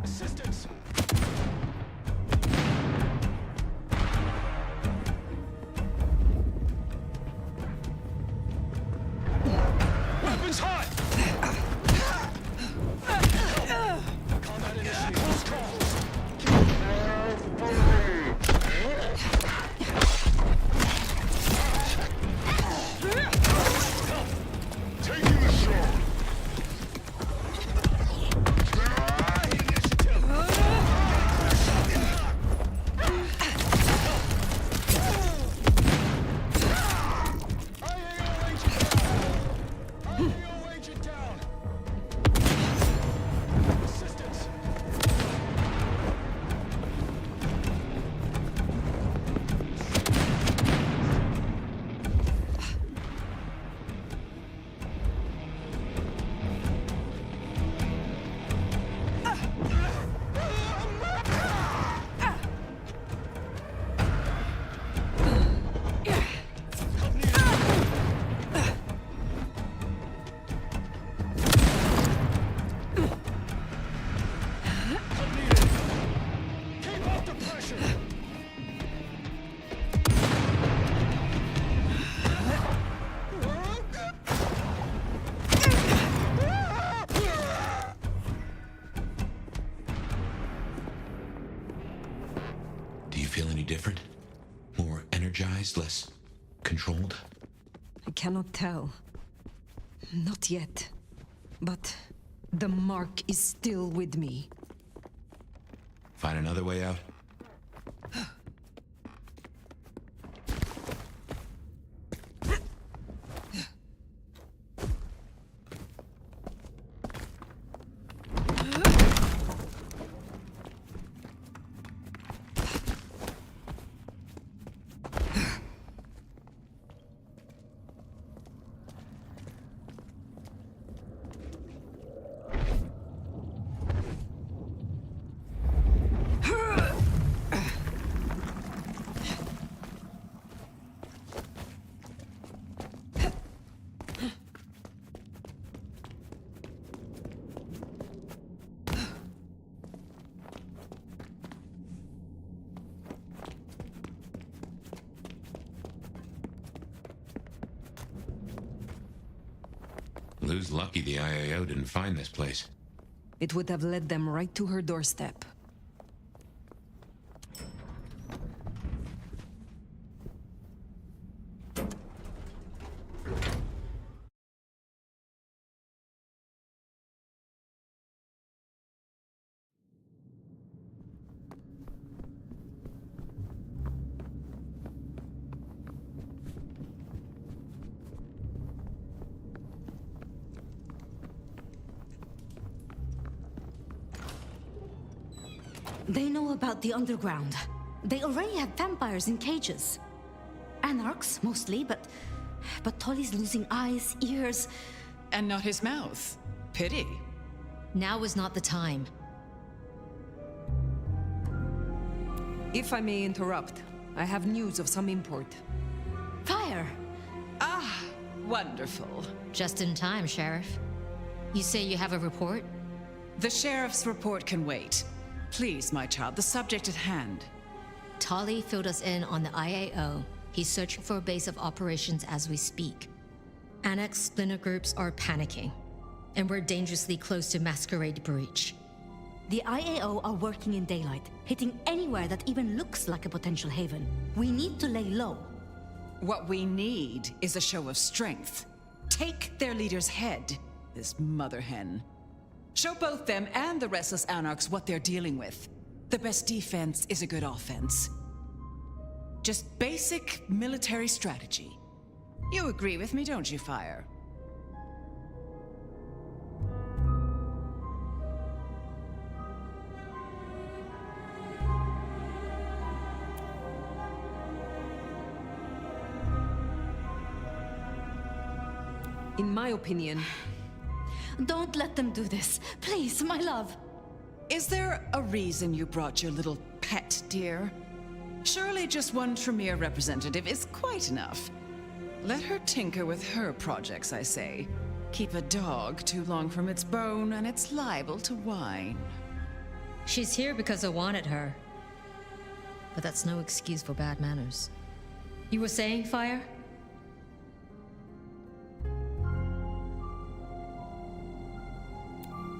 Assistance. Weapons hot. Combat initiated. Close calls. Help. feel any different? More energized, less controlled? I cannot tell. Not yet. But the mark is still with me. Find another way out? Lou's lucky the IAO didn't find this place. It would have led them right to her doorstep. They know about the underground. They already have vampires in cages. Anarchs, mostly, but Tolly's losing eyes, ears... And not his mouth. Pity. Now is not the time. If I may interrupt, I have news of some import. Fire! Ah, wonderful. Just in time, Sheriff. You say you have a report? The Sheriff's report can wait. Please, my child, the subject at hand. Tolly filled us in on the IAO. He's searching for a base of operations as we speak. Annex splinter groups are panicking, and we're dangerously close to Masquerade Breach. The IAO are working in daylight, hitting anywhere that even looks like a potential haven. We need to lay low. What we need is a show of strength. Take their leader's head, this mother hen. Show both them and the restless Anarchs what they're dealing with. The best defense is a good offense. Just basic military strategy. You agree with me, don't you, Fire? In my opinion... Don't let them do this. Please, my love. Is there a reason you brought your little pet, dear? Surely just one Tremere representative is quite enough. Let her tinker with her projects, I say. Keep a dog too long from its bone, and it's liable to whine. She's here because I wanted her. But that's no excuse for bad manners. You were saying, Fire?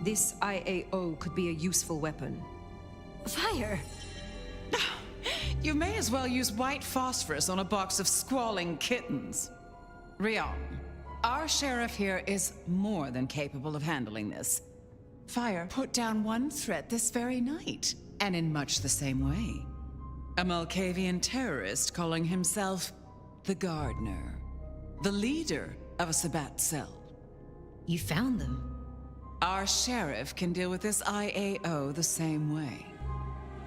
This IAO could be a useful weapon. Fire! You may as well use white phosphorus on a box of squalling kittens. Rion, our sheriff here is more than capable of handling this. Fire put down one threat this very night, and in much the same way. A Malkavian terrorist calling himself the Gardener, the leader of a Sabbat cell. You found them? Our sheriff can deal with this IAO the same way.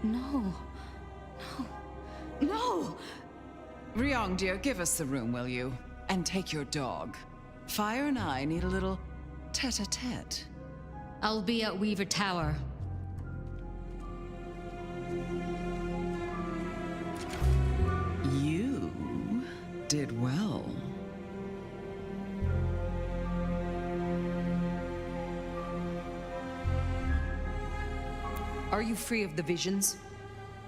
No. No! Ryong, dear, give us the room, will you? And take your dog. Fire and I need a little tete-a-tete. I'll be at Weaver Tower. You did well. Are you free of the visions?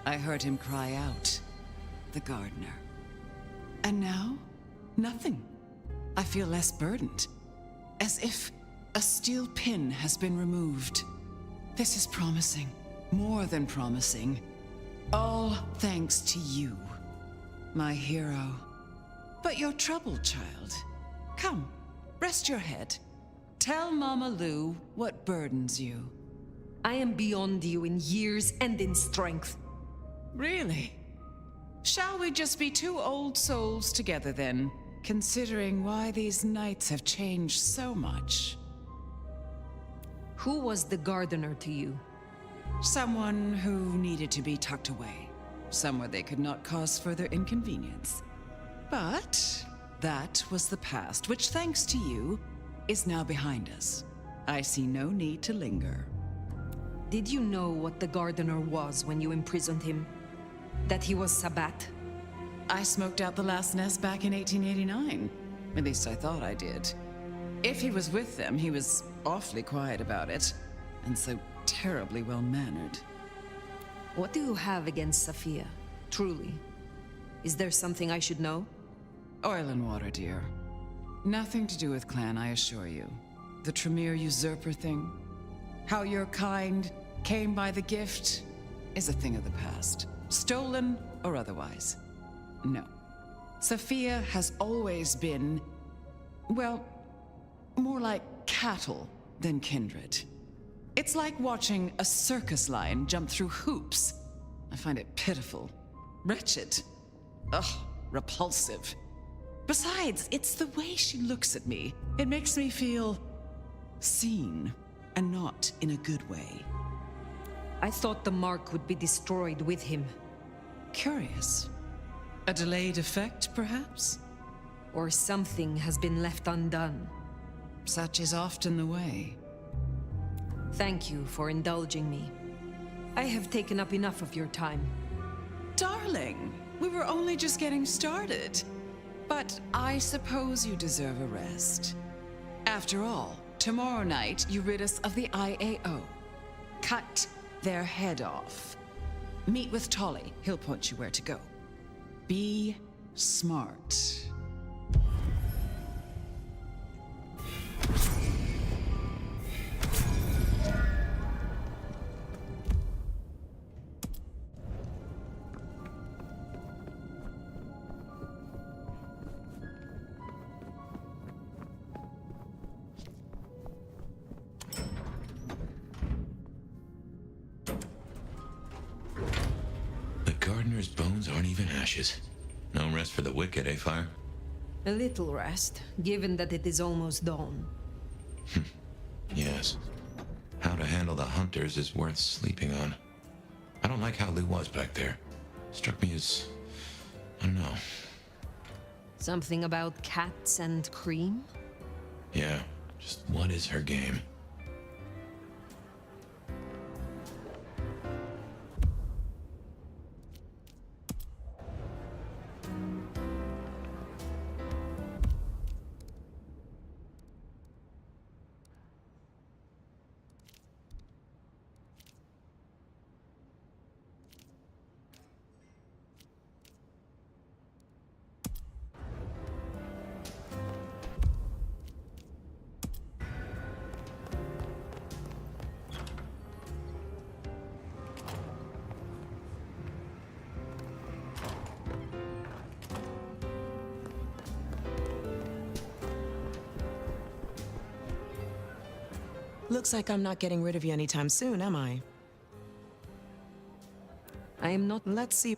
I heard him cry out. The Gardener. And now, nothing. I feel less burdened. As if a steel pin has been removed. This is promising. More than promising. All thanks to you, my hero. But you're troubled, child. Come, rest your head. Tell Mama Lou what burdens you. I am beyond you in years and in strength. Really? Shall we just be two old souls together then, considering why these nights have changed so much? Who was the gardener to you? Someone who needed to be tucked away, somewhere they could not cause further inconvenience. But that was the past, which, thanks to you, is now behind us. I see no need to linger. Did you know what the gardener was when you imprisoned him? That he was Sabbat? I smoked out the last nest back in 1889. At least I thought I did. If he was with them, he was awfully quiet about it, and so terribly well-mannered. What do you have against Safiya, truly? Is there something I should know? Oil and water, dear. Nothing to do with Clan, I assure you. The Tremere usurper thing, how your kind came by the gift, is a thing of the past. Stolen or otherwise. No. Safiya has always been, well, more like cattle than kindred. It's like watching a circus lion jump through hoops. I find it pitiful. Wretched. Ugh, repulsive. Besides, it's the way she looks at me. It makes me feel seen, and not in a good way. I thought the mark would be destroyed with him. Curious. A delayed effect, perhaps? Or something has been left undone. Such is often the way. Thank you for indulging me. I have taken up enough of your time. Darling, we were only just getting started. But I suppose you deserve a rest. After all, tomorrow night you rid us of the IAO. Cut their head off. Meet with Tolly. He'll point you where to go. Be smart. Gardener's bones aren't even ashes. No rest for the wicked, eh, Fire? A little rest, given that it is almost dawn. Yes. How to handle the hunters is worth sleeping on. I don't like how Lou was back there. Struck me as... I don't know. Something about cats and cream? Yeah, just what is her game? Looks like I'm not getting rid of you anytime soon, am I? I am not. Let's see.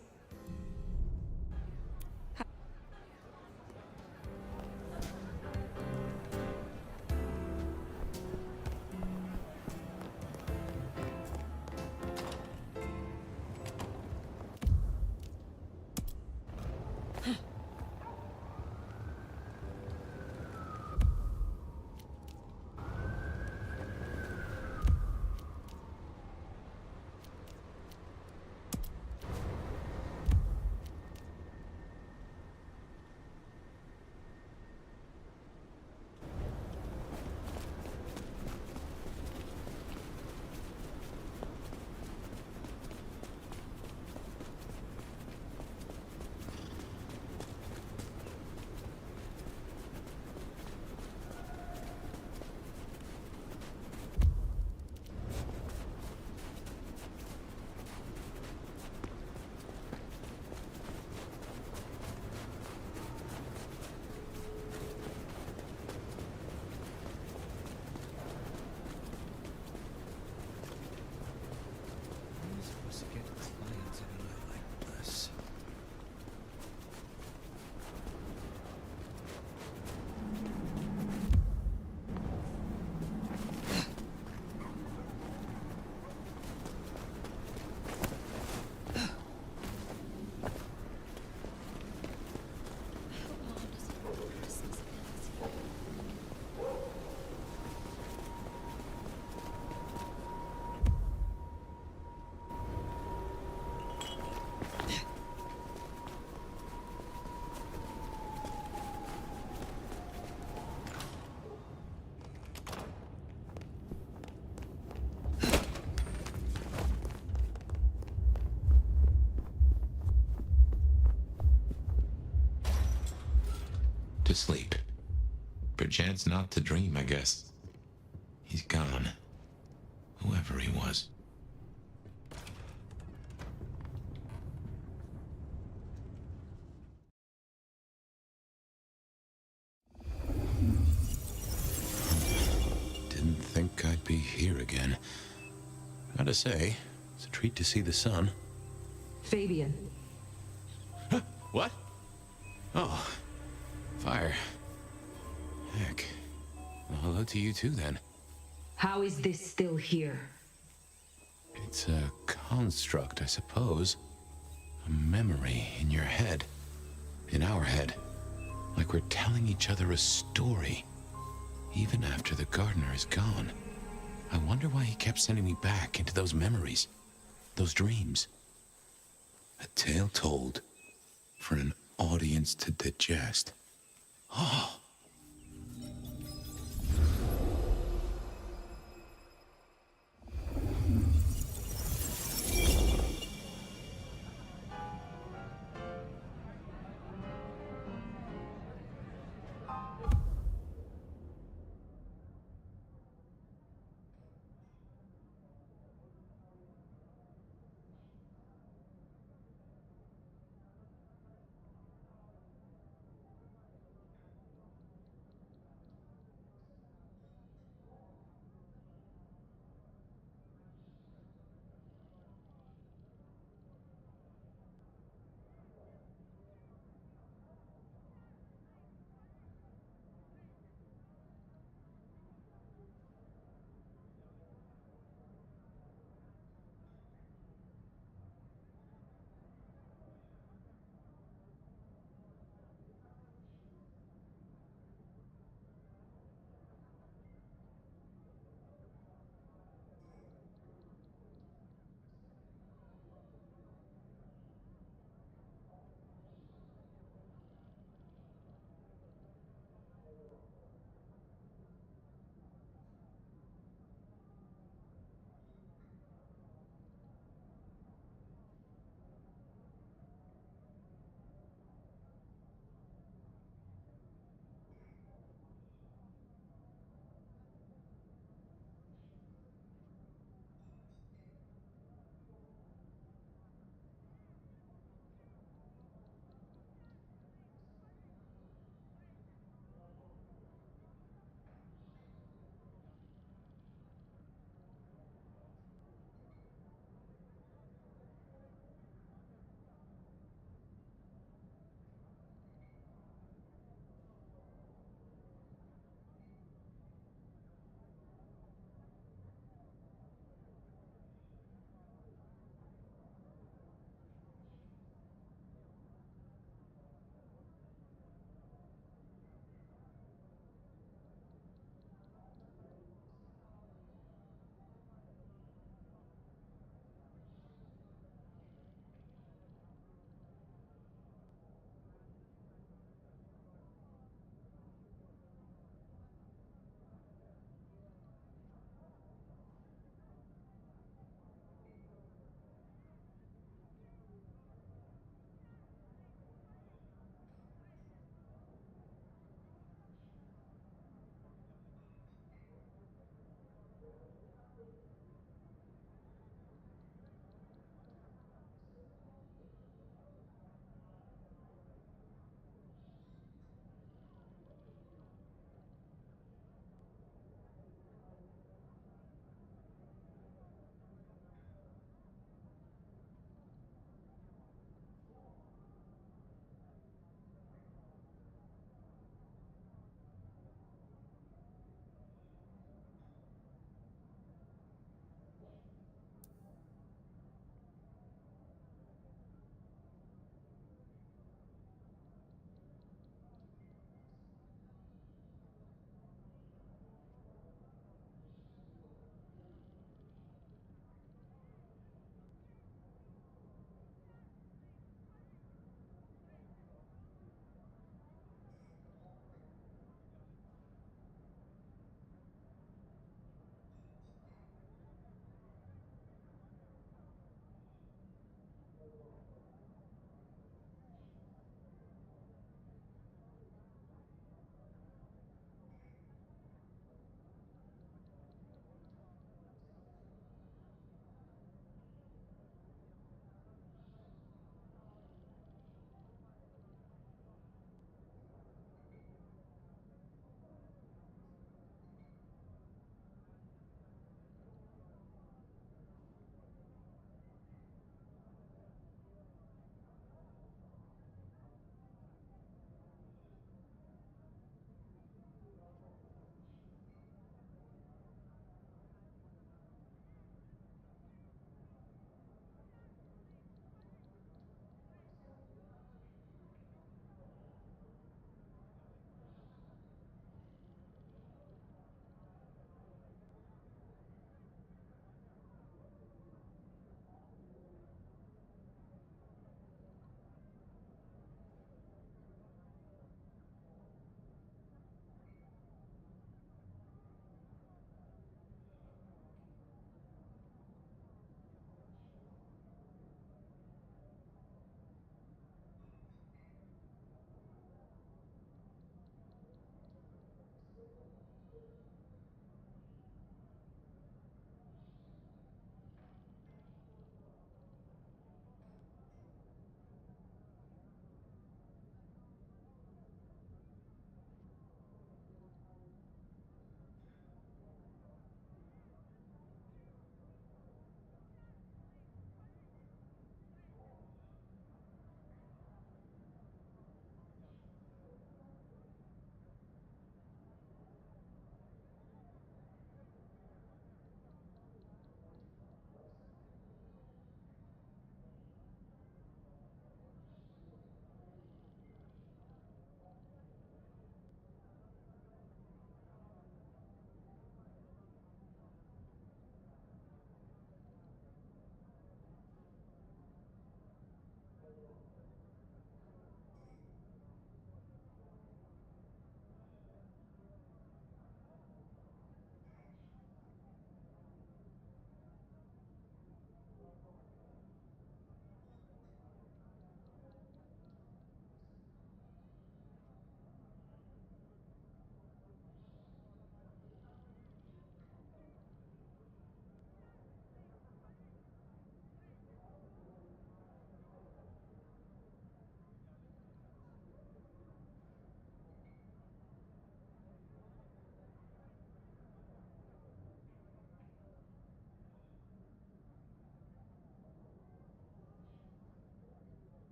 To sleep. Perchance not to dream, I guess. He's gone. Whoever he was. Didn't think I'd be here again. Gotta say, it's a treat to see the sun. Fabien. What? Oh, fire. Heck. Well, hello to you too, then. How is this still here? It's a construct, I suppose. A memory in your head. In our head. Like we're telling each other a story. Even after the gardener is gone. I wonder why he kept sending me back into those memories. Those dreams. A tale told for an audience to digest. Oh.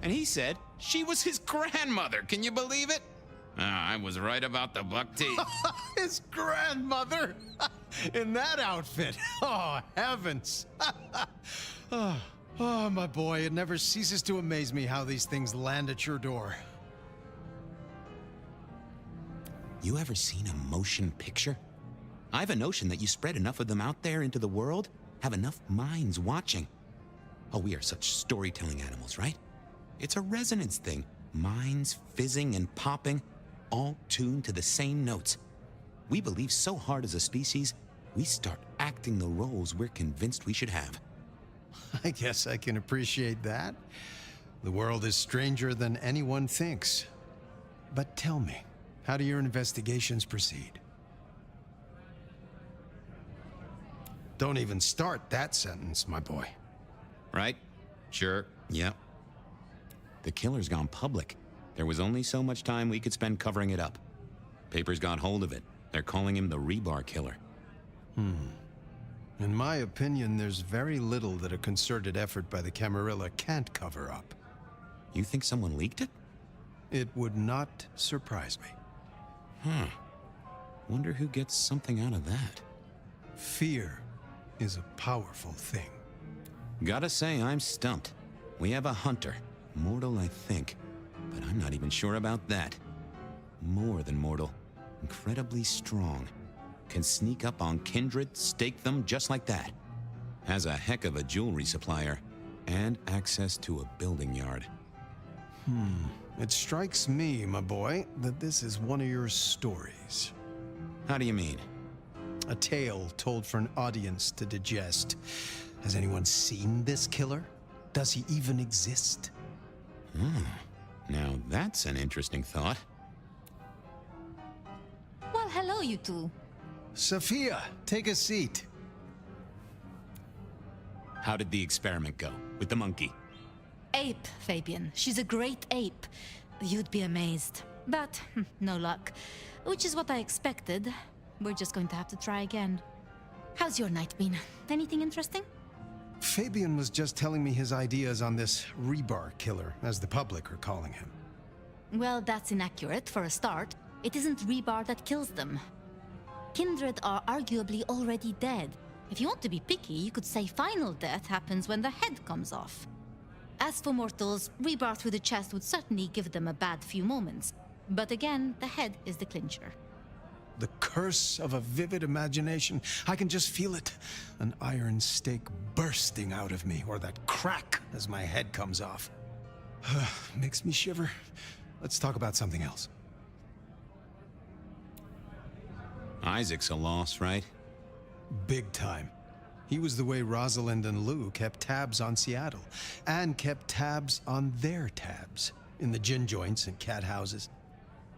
And he said she was his grandmother. Can you believe it? I was right about the buck teeth. His grandmother? In that outfit? Oh, heavens. Oh, my boy, it never ceases to amaze me how these things land at your door. You ever seen a motion picture? I have a notion that you spread enough of them out there into the world, have enough minds watching. Oh, we are such storytelling animals, right? It's a resonance thing. Minds fizzing and popping, all tuned to the same notes. We believe so hard as a species, we start acting the roles we're convinced we should have. I guess I can appreciate that. The world is stranger than anyone thinks. But tell me, how do your investigations proceed? Don't even start that sentence, my boy. Right? Sure. Yep. The killer's gone public. There was only so much time we could spend covering it up. Papers got hold of it. They're calling him the Rebar Killer. In my opinion, there's very little that a concerted effort by the Camarilla can't cover up. You think someone leaked it? It would not surprise me. Huh. Wonder who gets something out of that. Fear is a powerful thing. Gotta say, I'm stumped. We have a hunter. Mortal, I think. But I'm not even sure about that. More than mortal. Incredibly strong. Can sneak up on kindred, stake them just like that. Has a heck of a jewelry supplier. And access to a building yard. It strikes me, my boy, that this is one of your stories. How do you mean? A tale told for an audience to digest. Has anyone seen this killer? Does he even exist? Now that's an interesting thought. Well, hello, you two. Sophia, take a seat. How did the experiment go with the monkey? Ape, Fabien. She's a great ape. You'd be amazed. But, no luck. Which is what I expected. We're just going to have to try again. How's your night been? Anything interesting? Fabien was just telling me his ideas on this Rebar Killer, as the public are calling him. Well, that's inaccurate for a start. It isn't Rebar that kills them. Kindred are arguably already dead. If you want to be picky, you could say final death happens when the head comes off. As for mortals, Rebar through the chest would certainly give them a bad few moments. But again, the head is the clincher. The curse of a vivid imagination. I can just feel it. An iron stake bursting out of me, or that crack as my head comes off. Makes me shiver. Let's talk about something else. Isaac's a loss, right? Big time. He was the way Rosalind and Lou kept tabs on Seattle, and kept tabs on their tabs, in the gin joints and cat houses.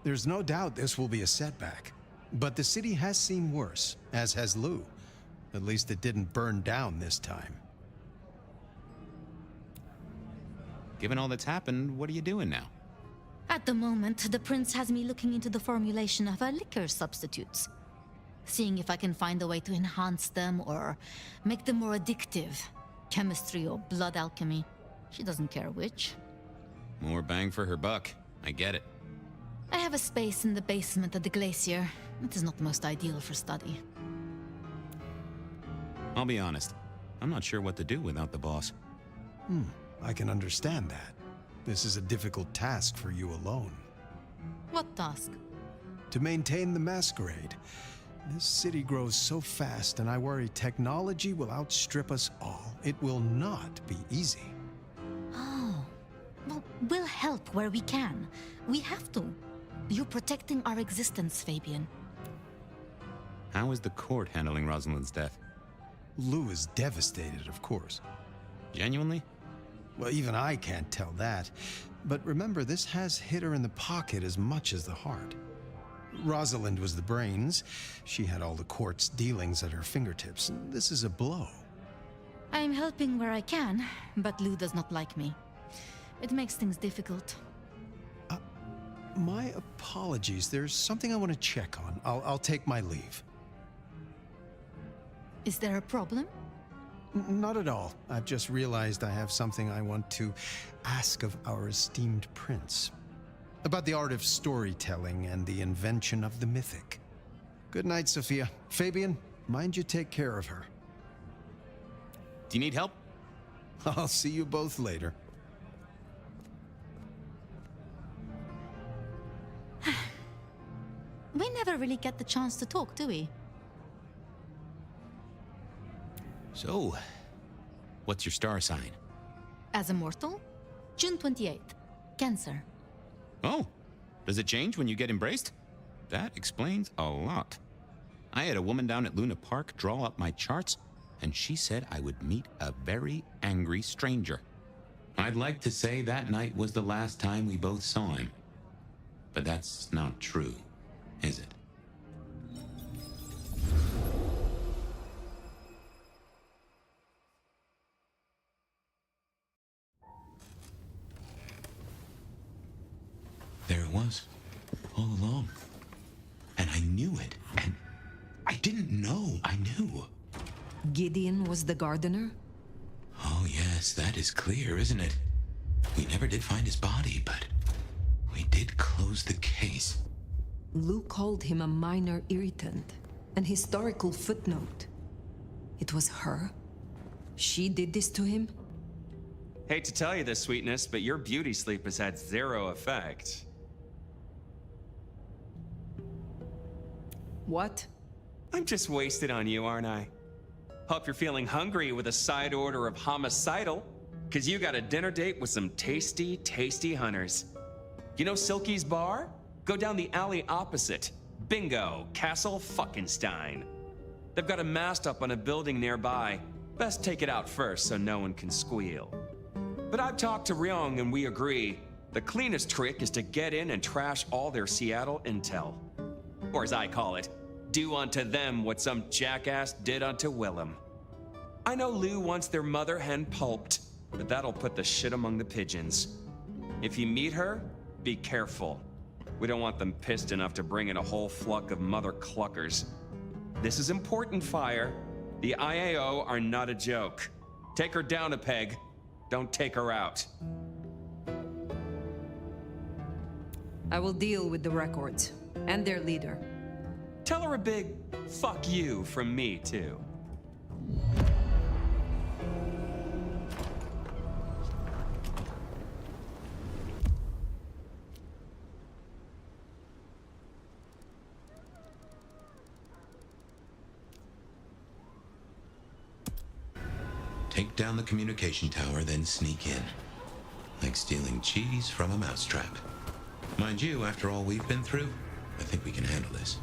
There's no doubt this will be a setback. But the city has seen worse, as has Lou. At least it didn't burn down this time. Given all that's happened, what are you doing now? At the moment, the prince has me looking into the formulation of liquor substitutes. Seeing if I can find a way to enhance them or make them more addictive. Chemistry or blood alchemy. She doesn't care which. More bang for her buck. I get it. I have a space in the basement of the glacier. It is not the most ideal for study. I'll be honest. I'm not sure what to do without the boss. I can understand that. This is a difficult task for you alone. What task? To maintain the masquerade. This city grows so fast, and I worry technology will outstrip us all. It will not be easy. Oh. Well, we'll help where we can. We have to. You're protecting our existence, Fabien. How is the court handling Rosalind's death? Lou is devastated, of course. Genuinely? Well, even I can't tell that. But remember, this has hit her in the pocket as much as the heart. Rosalind was the brains. She had all the court's dealings at her fingertips. This is a blow. I'm helping where I can, but Lou does not like me. It makes things difficult. My apologies. There's something I want to check on. I'll take my leave. Is there a problem? Not at all. I've just realized I have something I want to ask of our esteemed prince. About the art of storytelling and the invention of the mythic. Good night, Sophia. Fabien, mind you take care of her. Do you need help? I'll see you both later. We never really get the chance to talk, do we? So, what's your star sign? As a mortal, June 28th, Cancer. Oh, does it change when you get embraced? That explains a lot. I had a woman down at Luna Park draw up my charts, and she said I would meet a very angry stranger. I'd like to say that night was the last time we both saw him. But that's not true, is it? There it was, all along. And I knew it, and I didn't know I knew. Gideon was the gardener? Oh yes, that is clear, isn't it? We never did find his body, but we did close the case. Lou called him a minor irritant, an historical footnote. It was her? She did this to him? Hate to tell you this, sweetness, but your beauty sleep has had zero effect. What? I'm just wasted on you, aren't I? Hope you're feeling hungry with a side order of homicidal, cause you got a dinner date with some tasty, tasty hunters. You know Silky's bar? Go down the alley opposite. Bingo, Castle Fuckenstein. They've got a mast up on a building nearby. Best take it out first so no one can squeal. But I've talked to Ryong and we agree, the cleanest trick is to get in and trash all their Seattle intel. Or as I call it, do unto them what some jackass did unto Willem. I know Lou wants their mother hen pulped, but that'll put the shit among the pigeons. If you meet her, be careful. We don't want them pissed enough to bring in a whole flock of mother cluckers. This is important, Fire. The IAO are not a joke. Take her down a peg. Don't take her out. I will deal with the records, and their leader. Tell her a big fuck you from me, too. Take down the communication tower, then sneak in. Like stealing cheese from a mousetrap. Mind you, after all we've been through, I think we can handle this.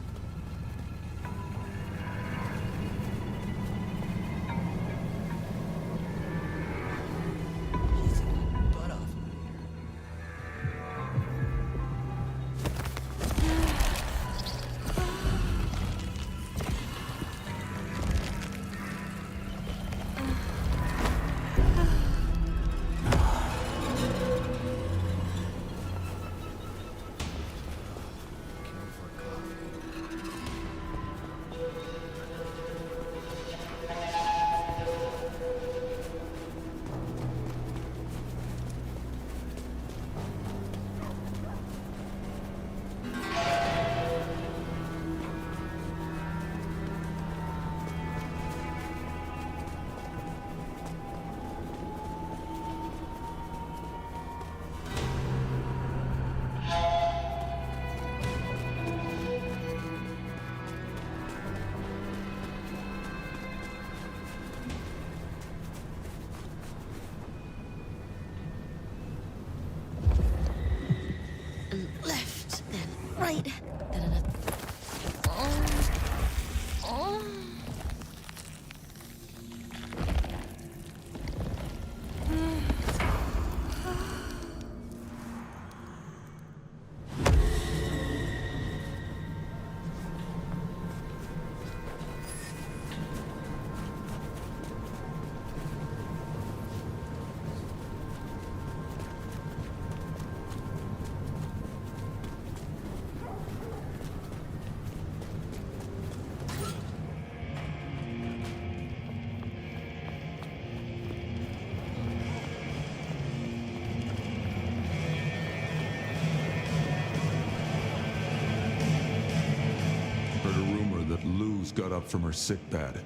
just got up from her sickbed.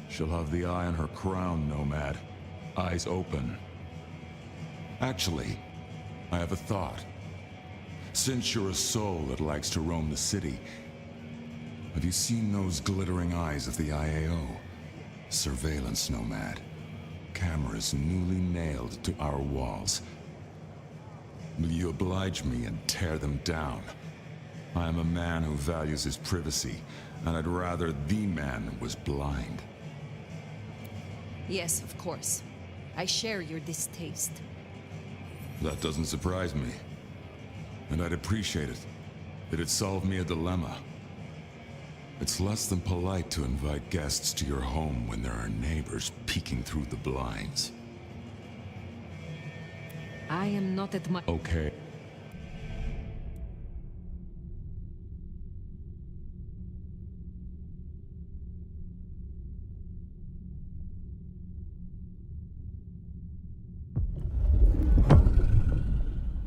She'll have the eye on her crown, Nomad. Eyes open. Actually, I have a thought. Since you're a soul that likes to roam the city, have you seen those glittering eyes of the IAO? Surveillance, Nomad. Cameras newly nailed to our walls. Will you oblige me and tear them down? I am a man who values his privacy, and I'd rather the man was blind. Yes, of course. I share your distaste. That doesn't surprise me. And I'd appreciate it. It'd solve me a dilemma. It's less than polite to invite guests to your home when there are neighbors peeking through the blinds. I am not at my... Okay.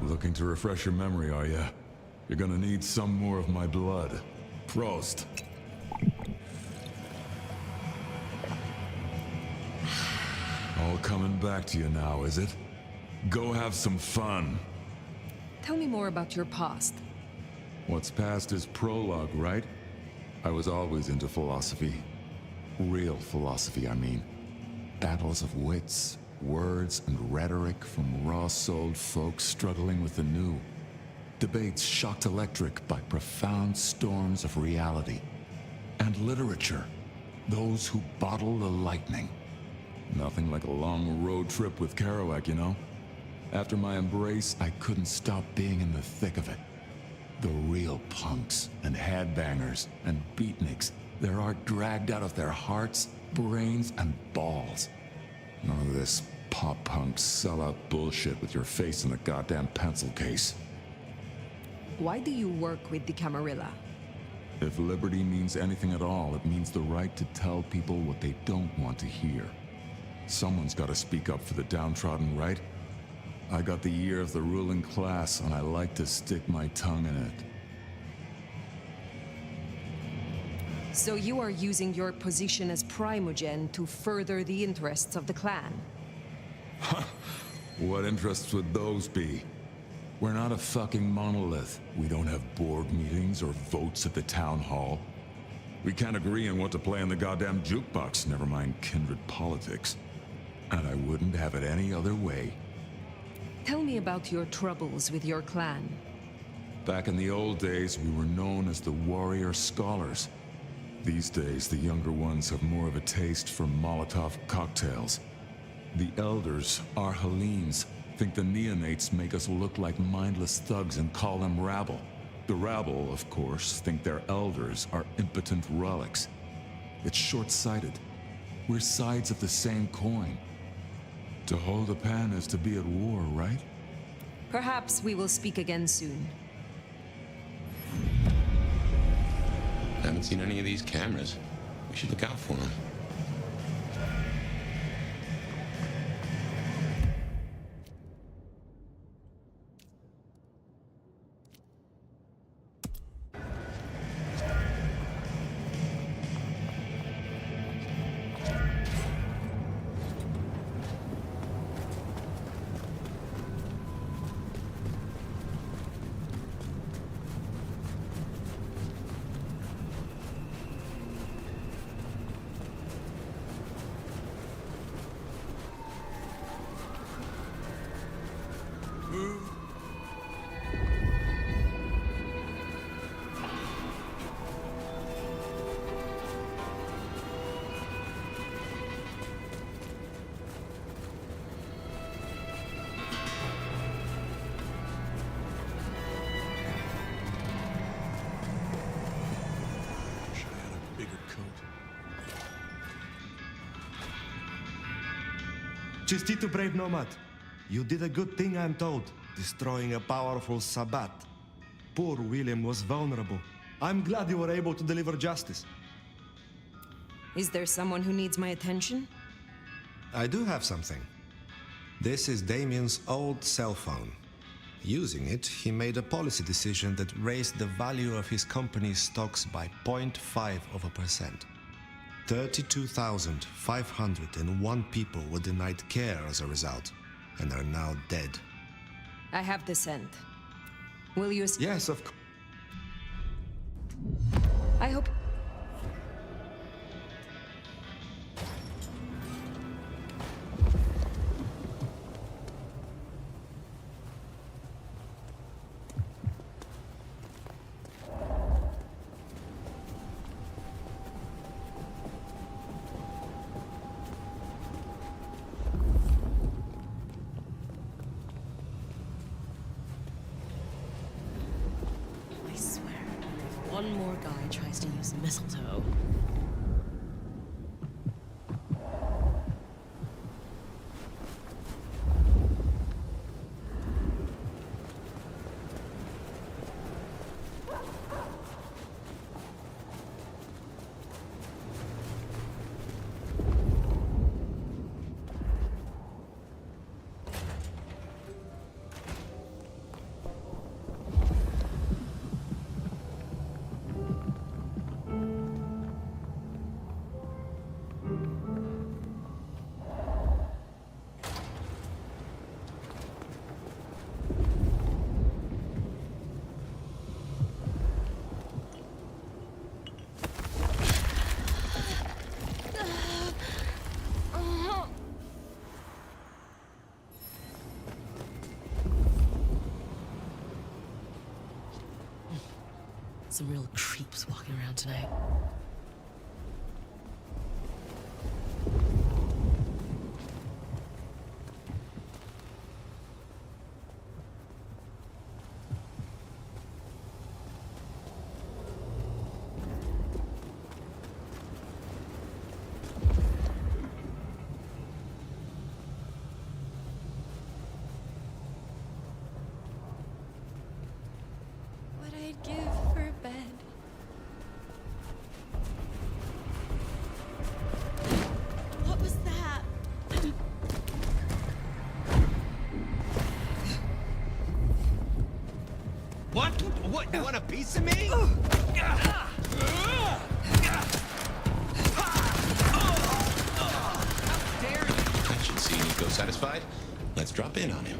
Looking to refresh your memory, are you? You're gonna need some more of my blood. Prost. All coming back to you now, is it? Go have some fun. Tell me more about your past. What's past is prologue, right? I was always into philosophy. Real philosophy, I mean. Battles of wits, words, and rhetoric from raw-souled folks struggling with the new. Debates shocked electric by profound storms of reality. And literature, those who bottle the lightning. Nothing like a long road trip with Kerouac, you know? After my embrace, I couldn't stop being in the thick of it. The real punks and headbangers and beatniks, their art dragged out of their hearts, brains, and balls. None of this pop-punk sellout bullshit with your face in the goddamn pencil case. Why do you work with the Camarilla? If liberty means anything at all, it means the right to tell people what they don't want to hear. Someone's got to speak up for the downtrodden, right? I got the ear of the ruling class, and I like to stick my tongue in it. So you are using your position as Primogen to further the interests of the clan? What interests would those be? We're not a fucking monolith. We don't have board meetings or votes at the town hall. We can't agree on what to play in the goddamn jukebox, never mind kindred politics. And I wouldn't have it any other way. Tell me about your troubles with your clan. Back in the old days, we were known as the warrior scholars. These days, the younger ones have more of a taste for Molotov cocktails. The elders, our Hellenes, think the neonates make us look like mindless thugs and call them rabble. The rabble, of course, think their elders are impotent relics. It's short-sighted. We're sides of the same coin. To hold a pen is to be at war, right? Perhaps we will speak again soon. Haven't seen any of these cameras. We should look out for them. Chistito, brave Nomad. You did a good thing, I'm told, destroying a powerful Sabbat. Poor William was vulnerable. I'm glad you were able to deliver justice. Is there someone who needs my attention? I do have something. This is Damien's old cell phone. Using it, he made a policy decision that raised the value of his company's stocks by 0.5%. 32,501 people were denied care as a result, and are now dead. I have the scent. Will you... Yes, of course. I hope... I swear, if one more guy tries to use mistletoe... Some real creeps walking around tonight. What I'd give for a bed. What was that? What? What? You want a piece of me? That should see Nico satisfied. Let's drop in on him.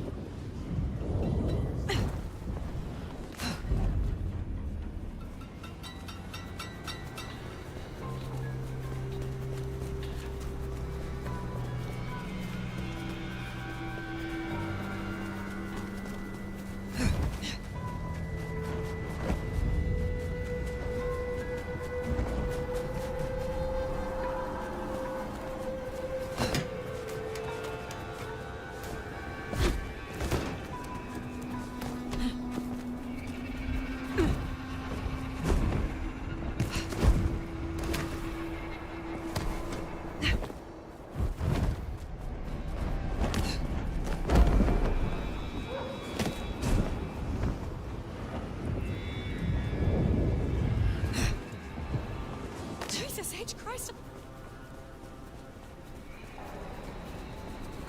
Jesus H. Christ.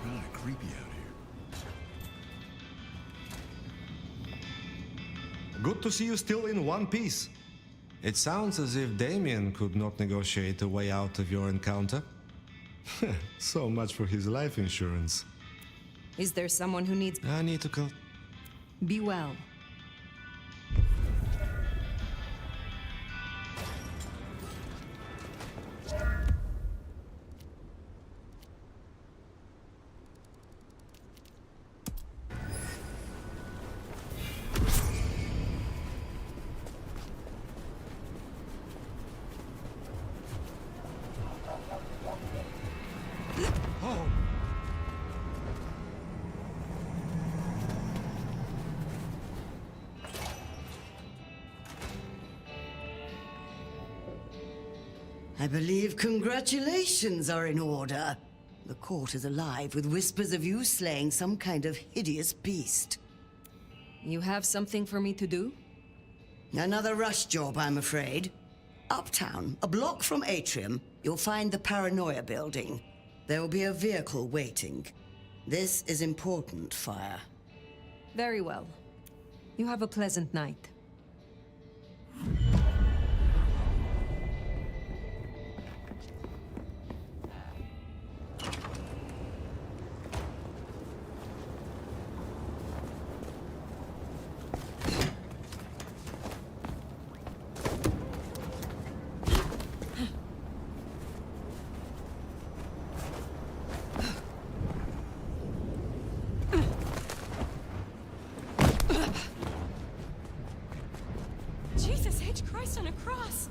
Kinda creepy out here. Good to see you still in one piece. It sounds as if Damien could not negotiate a way out of your encounter. So much for his life insurance. Is there someone who needs... I need to call... Be well. I believe congratulations are in order. The court is alive with whispers of you slaying some kind of hideous beast. You have something for me to do? Another rush job, I'm afraid. Uptown, a block from Atrium, you'll find the Paranoia building. There will be a vehicle waiting. This is important, Fire. Very well. You have a pleasant night. Jesus H. Christ on a cross!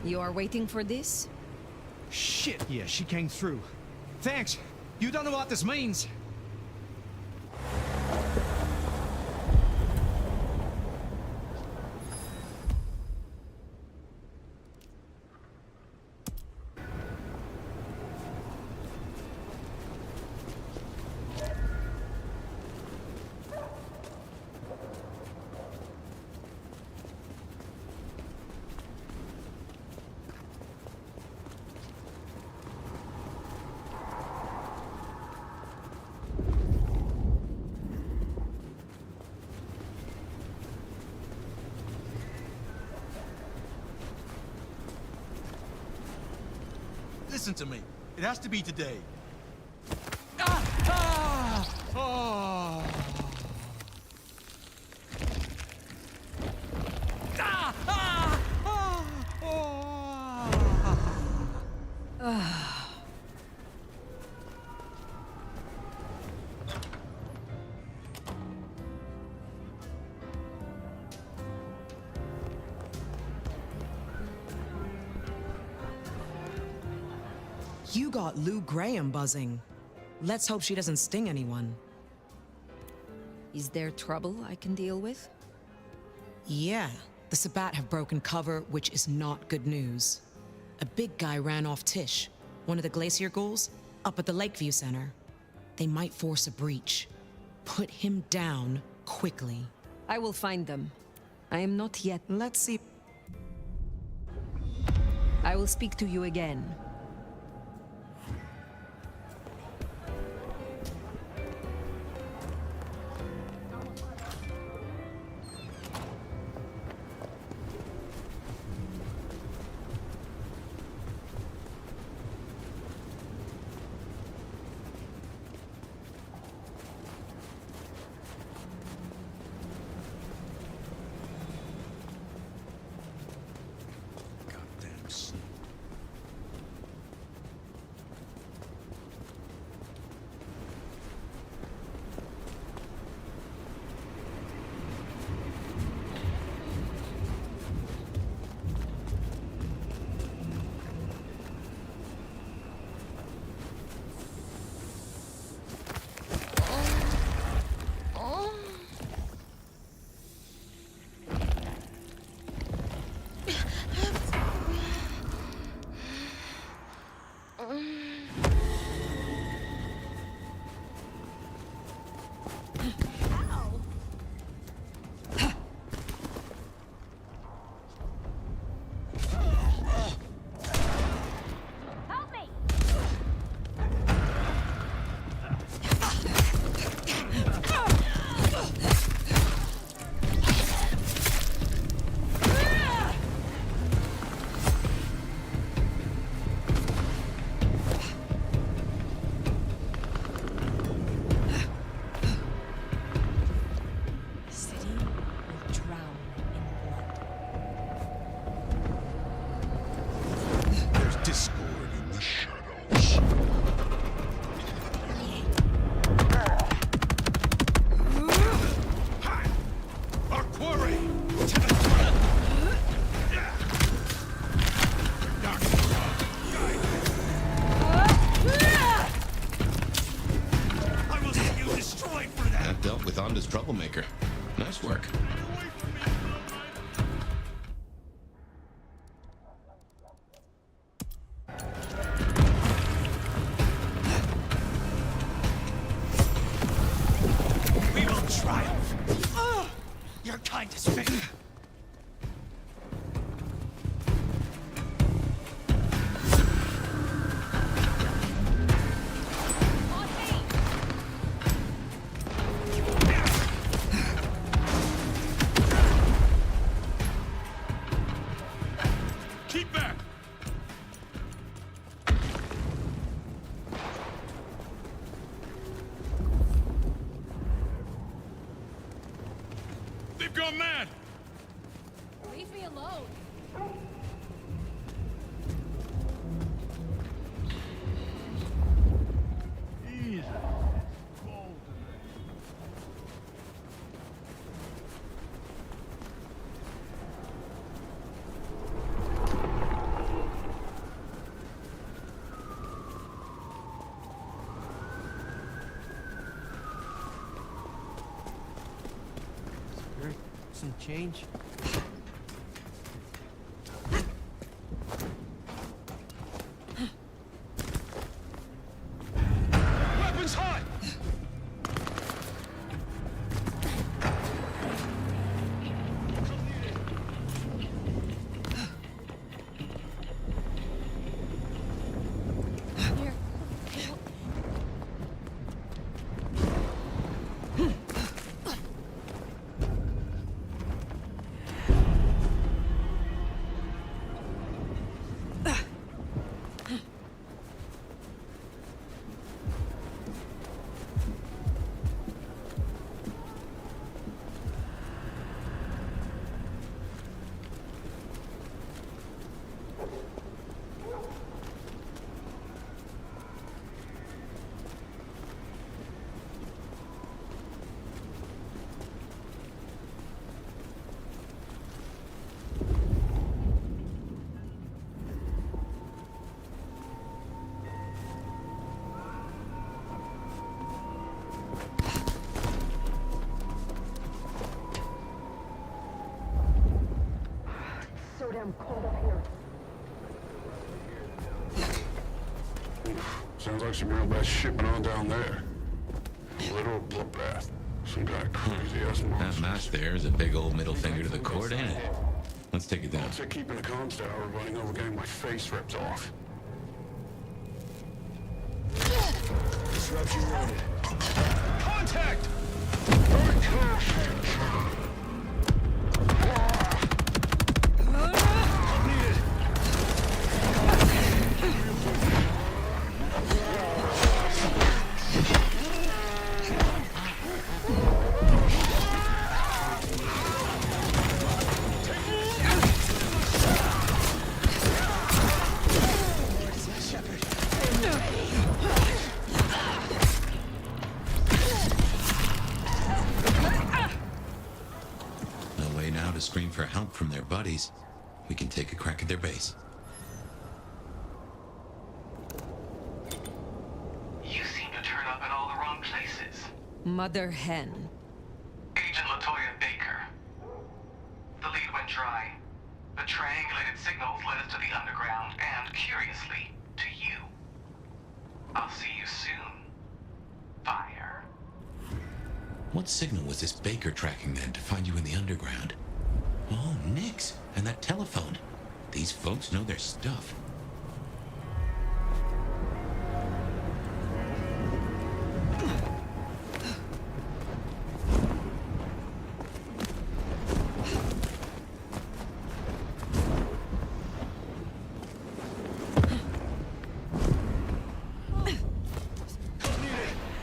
You are waiting for this? Shit, yeah, she came through. Thanks. You don't know what this means. Listen to me. It has to be today. You got Lou Graham buzzing. Let's hope she doesn't sting anyone. Is there trouble I can deal with? Yeah, the Sabbat have broken cover, which is not good news. A big guy ran off Tish, one of the Glacier ghouls, up at the Lakeview Center. They might force a breach. Put him down quickly. I will find them. I am not yet. Let's see. I will speak to you again. We will triumph. Your kind is fate. Keep back! They've gone mad! Leave me alone. Jesus. Cold Some change? Weapons hot! Here. So damn cold up here. Sounds like some real bad shipping on down there. A literal bloodbath. Some kind of crazy-ass monster. That mask there is a big old middle finger to the court, ain't it? Let's take it down. What's it keeping the comms tower running over getting my face ripped off? Disruption loaded. Contact! No way now to scream for help from their buddies. We can take a crack at their base. You seem to turn up at all the wrong places. Mother hen. Agent LaToya Baker. The lead went dry. The triangulated signals led us to the underground and, curiously, to you. I'll see you soon. Fire. What signal was this Baker tracking then to find you in the underground? Oh, Nix, and that telephone. These folks know their stuff.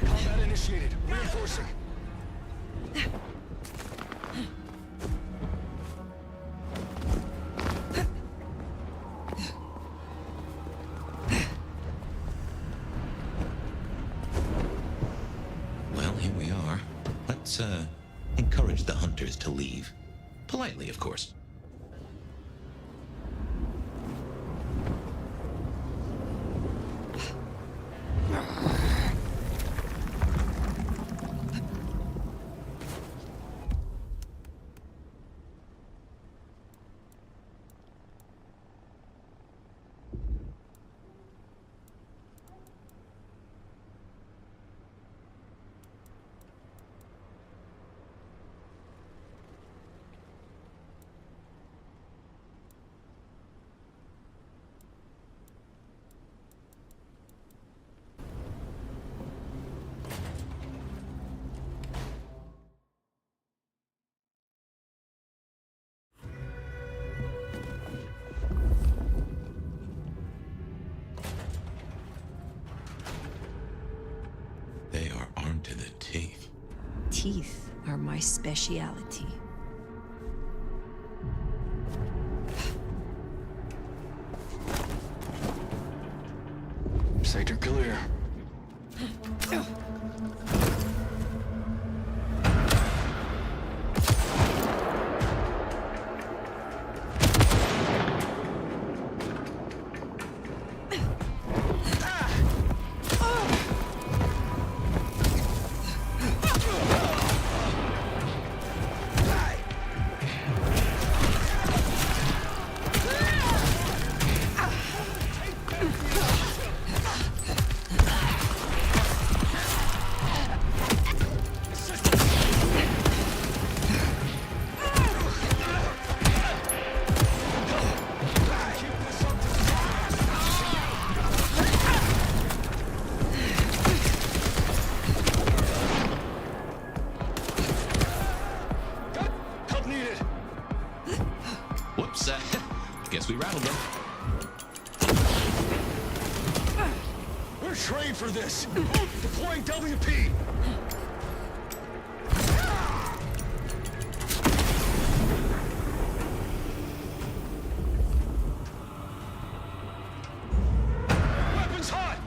Combat initiated. Reinforcing. Well, here we are. Let's, encourage the hunters to leave. Politely, of course. teeth are my speciality. Sector clear. Whoops, guess we rattled them. We're trained for this. Deploying WP. Weapons hot.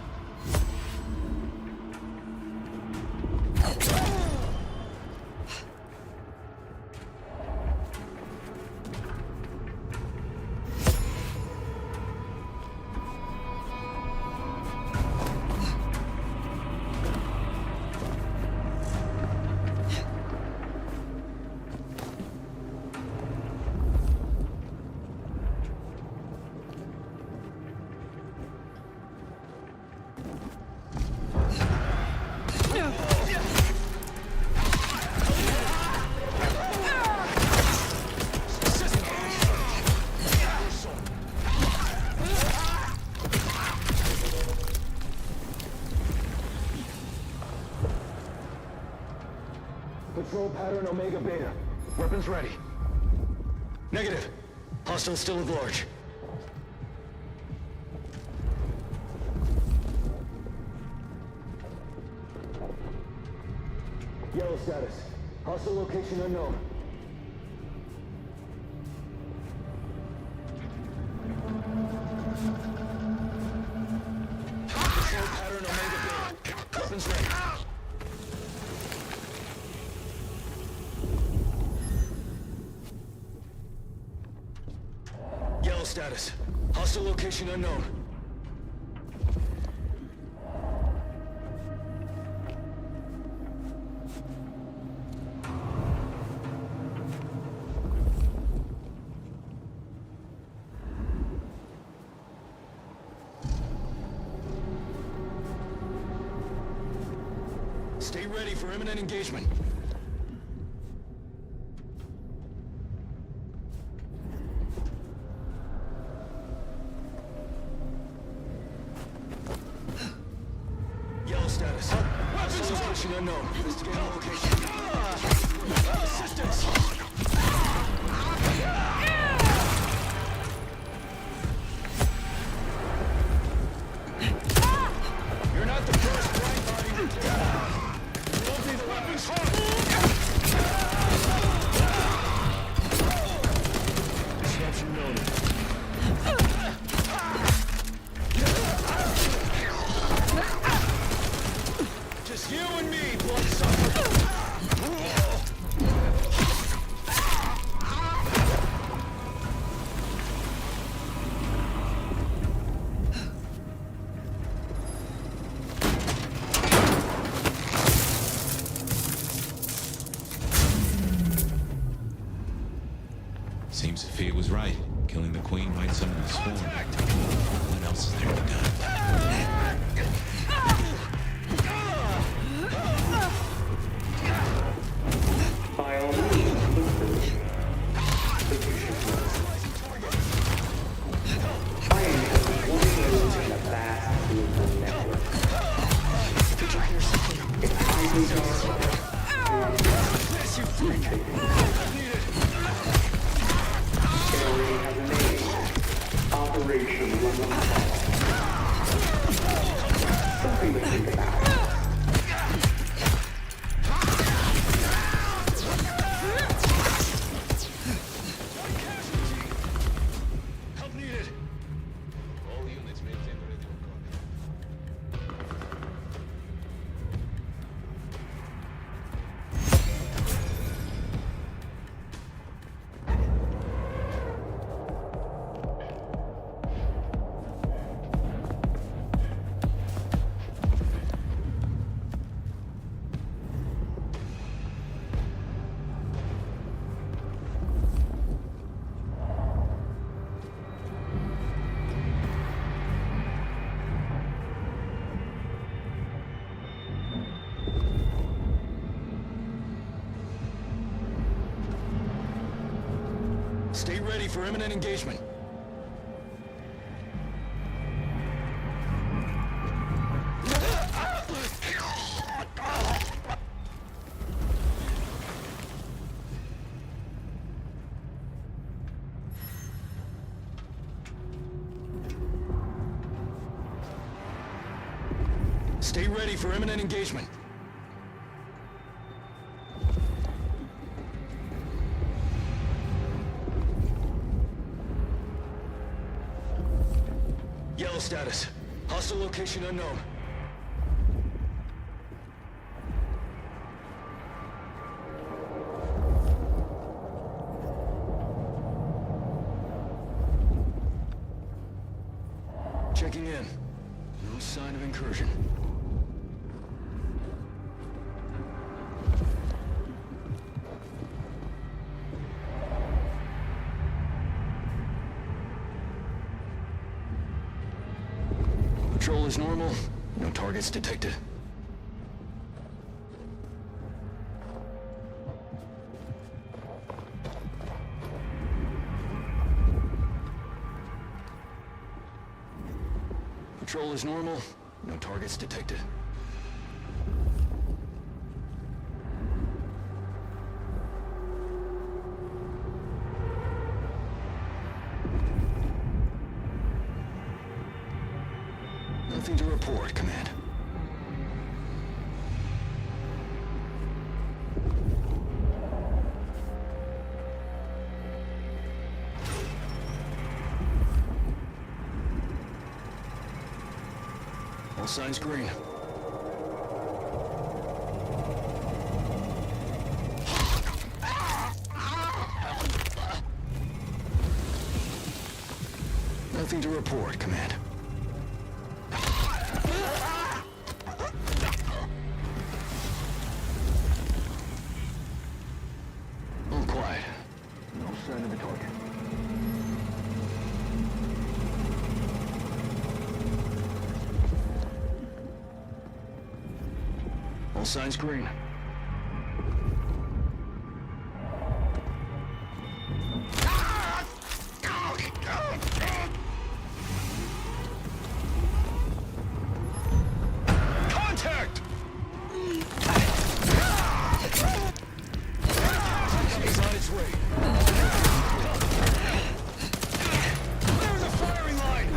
Control pattern Omega Beta. Weapons ready. Negative. Hostiles still at large. Yellow status. Hostile location unknown. Control pattern Omega Beta. Weapons ready. Yellow status. Hostile location unknown. Stay ready for imminent engagement. Yellow status. Weapons location unknown. Investigating location. Assistance! You're not the first white body to die. You won't be the weapons hot. Disruption noted. Just you and me, bloodsucker. Seems Fabien was right. Killing the Queen might summon the Swarm. What else is there to be done? By all means, look for me. But you should know. I am just one node in a vast global network. Did you hear something? It's highly dark. Yes, you freak! It already has a name. Operation London Fall. Something to think about. Stay ready for imminent engagement. Stay ready for imminent engagement. Yellow status. Hostile location unknown. Checking in. No sign of incursion. Patrol is normal. No targets detected. Patrol is normal. No targets detected. Nothing to report, Command. All signs green. Nothing to report, Command. All quiet. No sign of a target. All signs green. Contact! He's on its way. There's a firing line!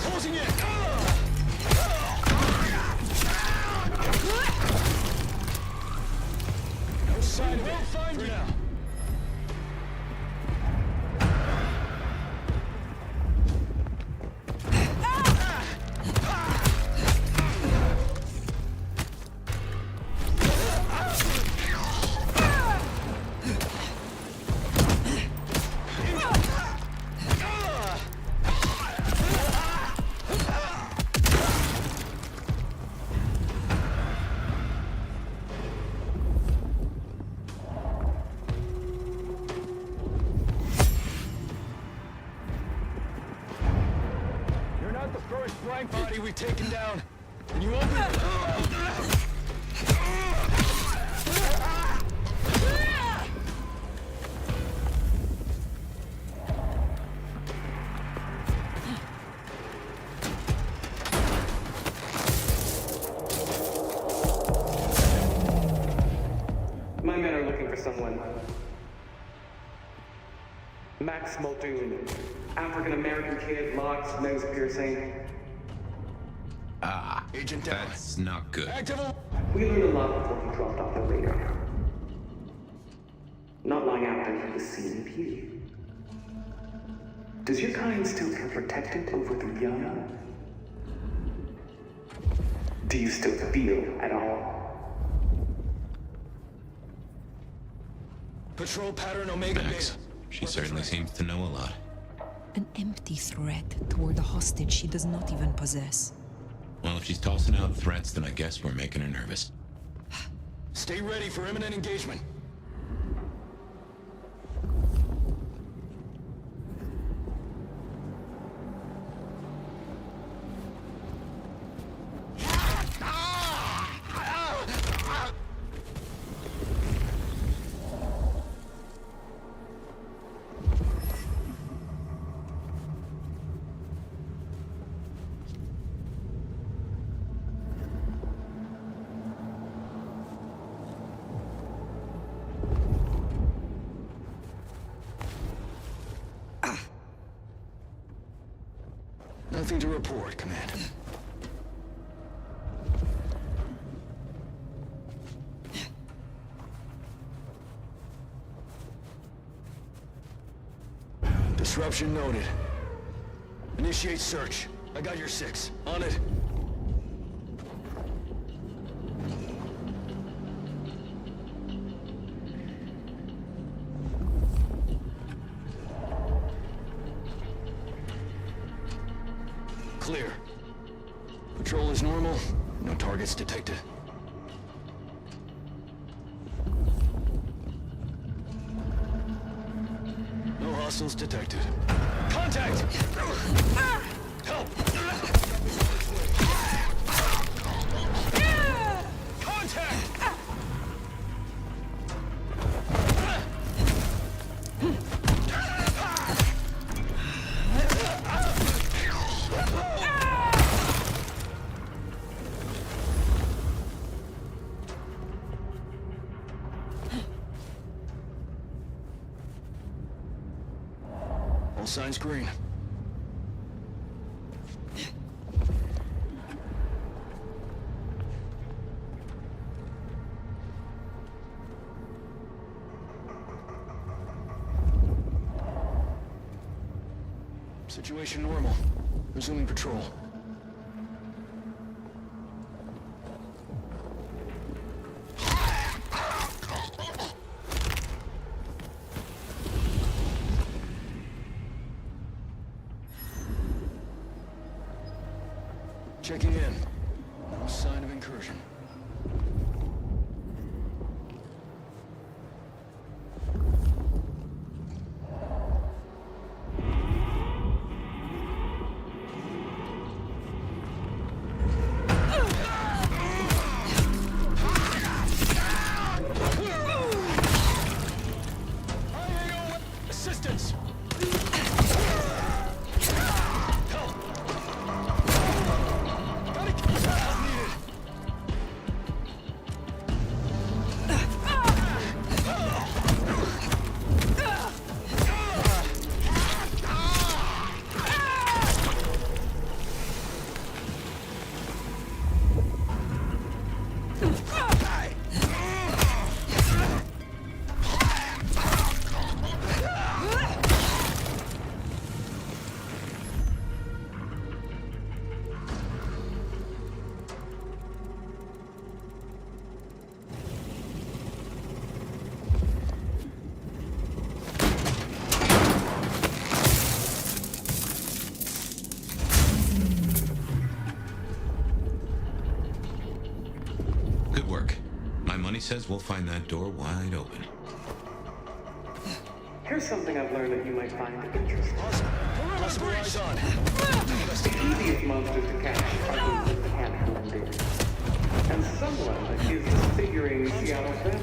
Closing in! No sign of it for now. You're not the first blank body we've taken down, and you won't be. My men are looking for someone. Max Muldoon. African-American kid, locks, nose piercing. Ah, Agent down. that's not good. We learned a lot before he dropped off the radar. Not long after, he was seen in Pew. Does your kind still feel protected over the young? Do you still feel at all? Patrol pattern Omega Beta. She certainly seems to know a lot. An empty threat toward a hostage she does not even possess. Well, if she's tossing out threats, then I guess we're making her nervous. Stay ready for imminent engagement. Nothing to report, Command. Disruption noted. Initiate search. I got your 6. On it. Clear. Patrol is normal. No targets detected. No hostiles detected. Contact! Help! Contact! All signs green. Situation normal. Resuming patrol. Checking in. No sign of incursion. Assistance! Good work. My money says we'll find that door wide open. Here's something I've learned that you might find interesting. Possible eyes on. The easiest monsters to catch are those that can't blend in. And someone is disfiguring Seattle vampires.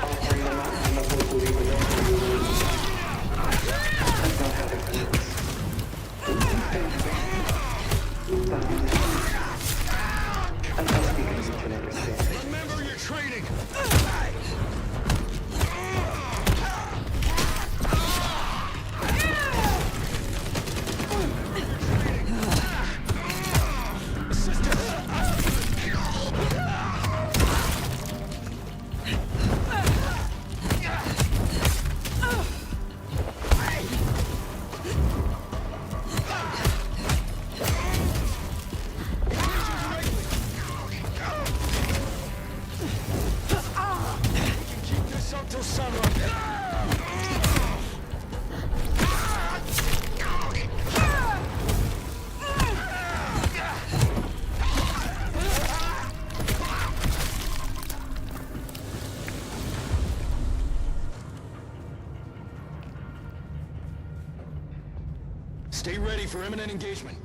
Offering them out in the hope of leaving them to you. That's not how it works. I'm not speaking of each and everything. Remember your training! ready for imminent engagement.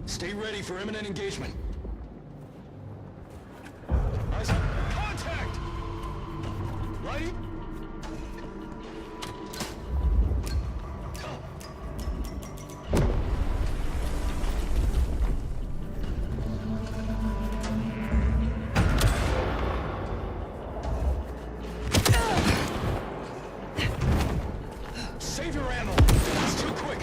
Stay ready for imminent engagement. Eyes up. Contact! Right? Save your ammo. That's too quick.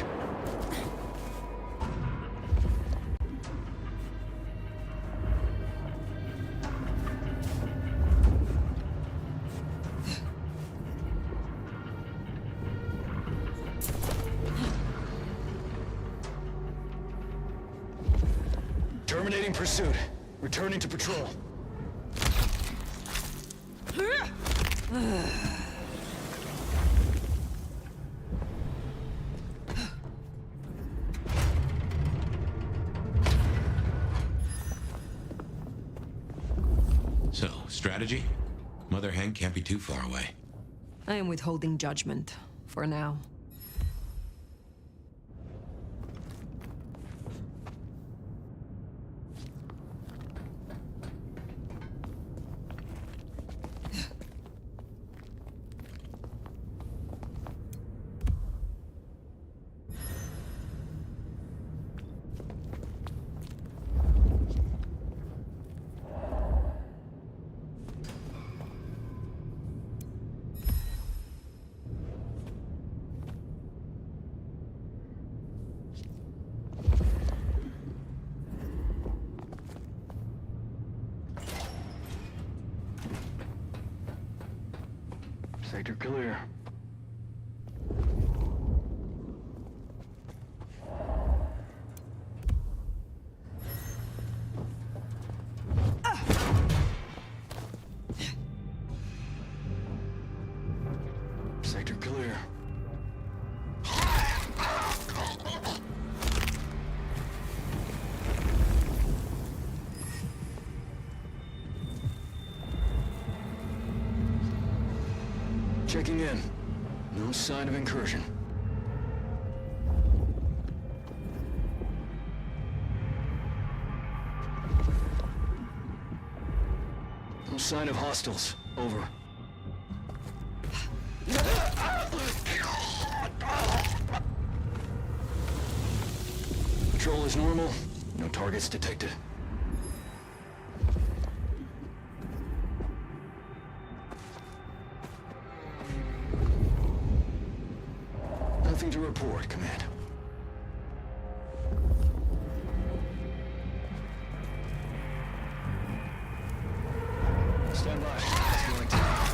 Terminating pursuit. Returning to patrol. So, strategy? Mother Hen can't be too far away. I am withholding judgment, for now. Sector clear. Sector clear. Checking in. No sign of incursion. No sign of hostiles. Over. Patrol is normal. No targets detected. Nothing to report, Command. Stand by.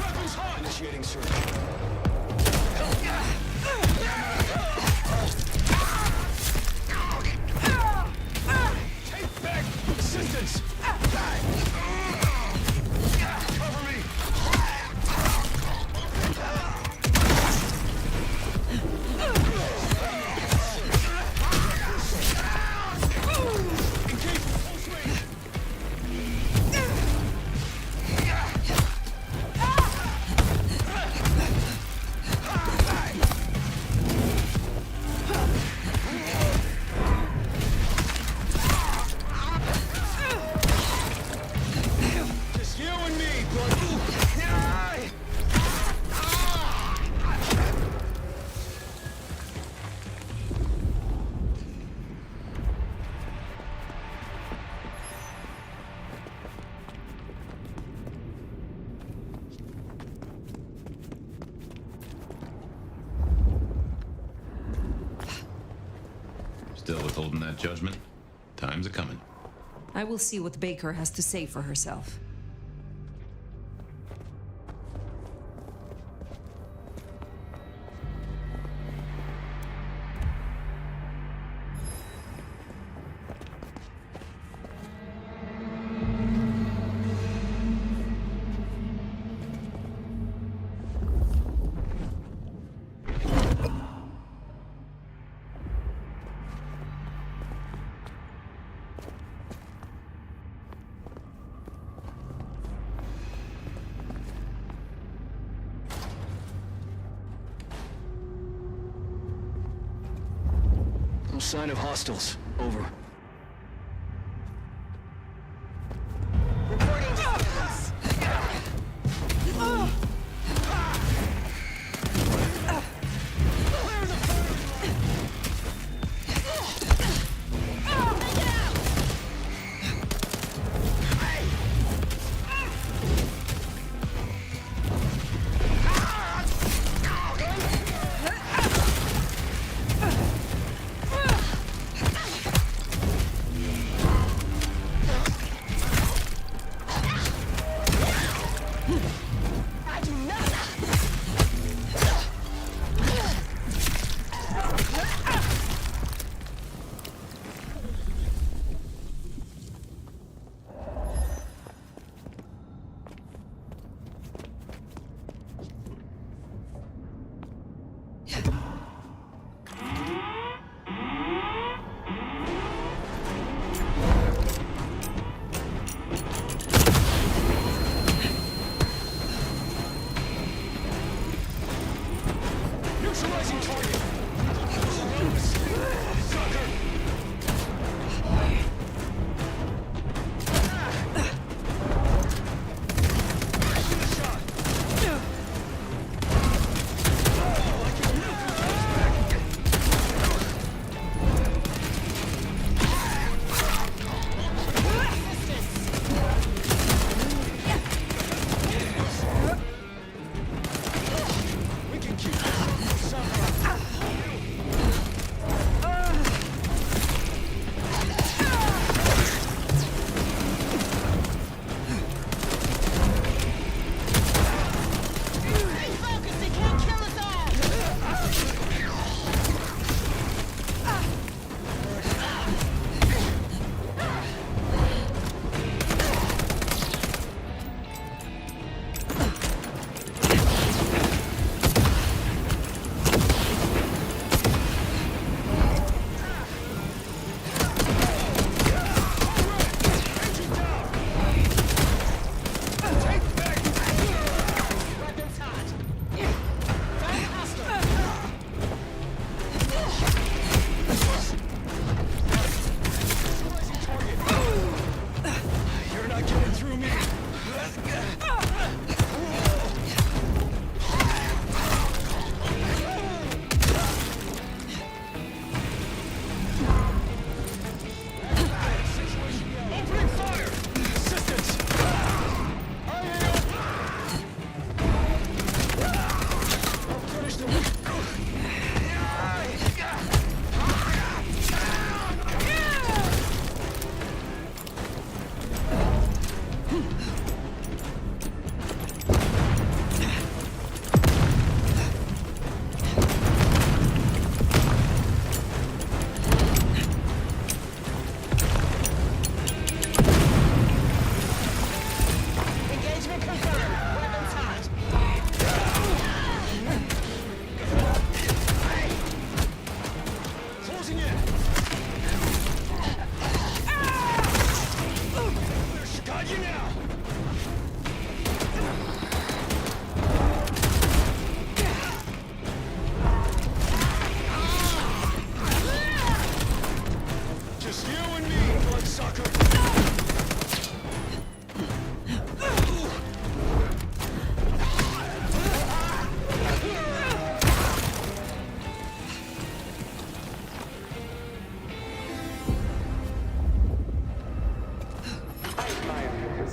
Weapons hot! Initiating search. Take back! Assistance! Cover me! Just you and me, blood. Still withholding that judgment? Time's a-coming. I will see what Baker has to say for herself. No sign of hostiles. Over.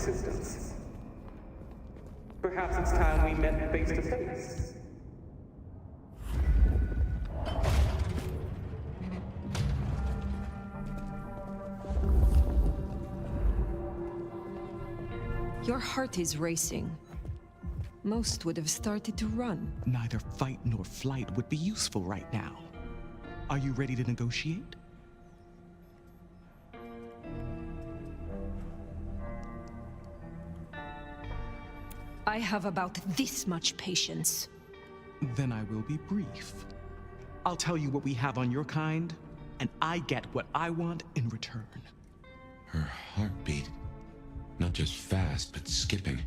persistence. Perhaps it's time we met face to face. Your heart is racing. Most would have started to run. Neither fight nor flight would be useful right now. Are you ready to negotiate? I have about this much patience. Then I will be brief. I'll tell you what we have on your kind, and I get what I want in return. Her heartbeat. Not just fast, but skipping.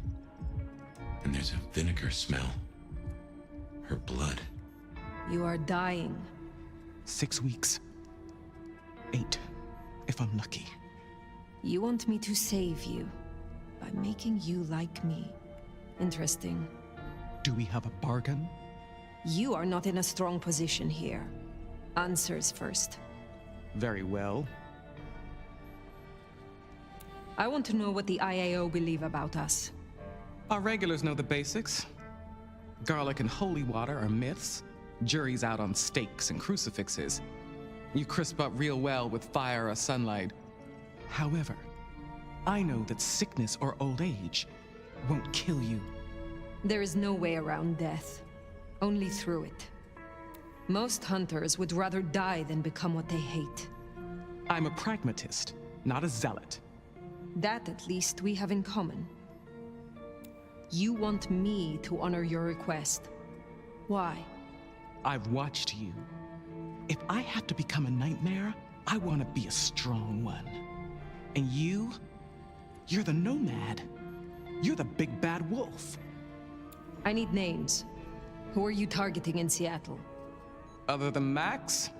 And there's a vinegar smell. Her blood. You are dying. 6 weeks. 8, if I'm lucky. You want me to save you by making you like me. Interesting. Do we have a bargain? You are not in a strong position here. Answers first. Very well. I want to know what the IAO believe about us. Our regulars know the basics. Garlic and holy water are myths. Jury's out on stakes and crucifixes. You crisp up real well with fire or sunlight. However, I know that sickness or old age won't kill you. There is no way around death. Only through it. Most hunters would rather die than become what they hate. I'm a pragmatist, not a zealot. That, at least, we have in common. You want me to honor your request. Why? I've watched you. If I have to become a nightmare, I want to be a strong one. And you're the Nomad. You're the big bad wolf. I need names. Who are you targeting in Seattle? Other than Max?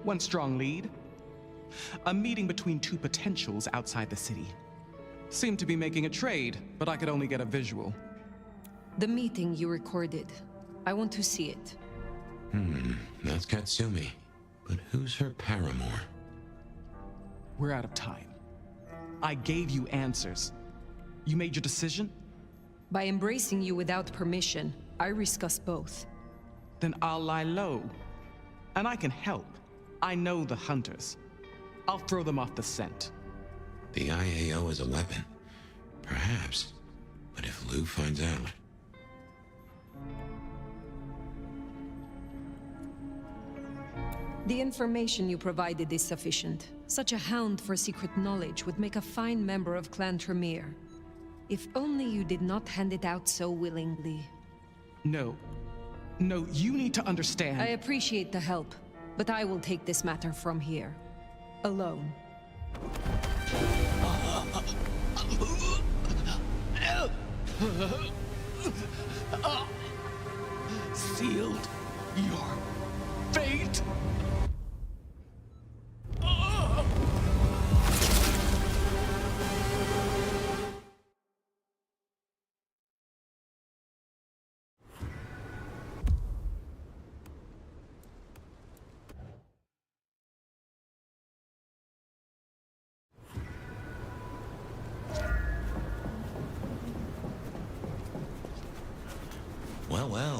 One strong lead. A meeting between two potentials outside the city. Seemed to be making a trade, but I could only get a visual. The meeting you recorded. I want to see it. That's Katsumi. But who's her paramour? We're out of time. I gave you answers. You made your decision? By embracing you without permission, I risk us both. Then I'll lie low. And I can help. I know the hunters. I'll throw them off the scent. The IAO is a weapon. Perhaps. But if Lou finds out... The information you provided is sufficient. Such a hound for secret knowledge would make a fine member of Clan Tremere. If only you did not hand it out so willingly. No. No, you need to understand. I appreciate the help, but I will take this matter from here. Alone. Sealed your fate. Well, well.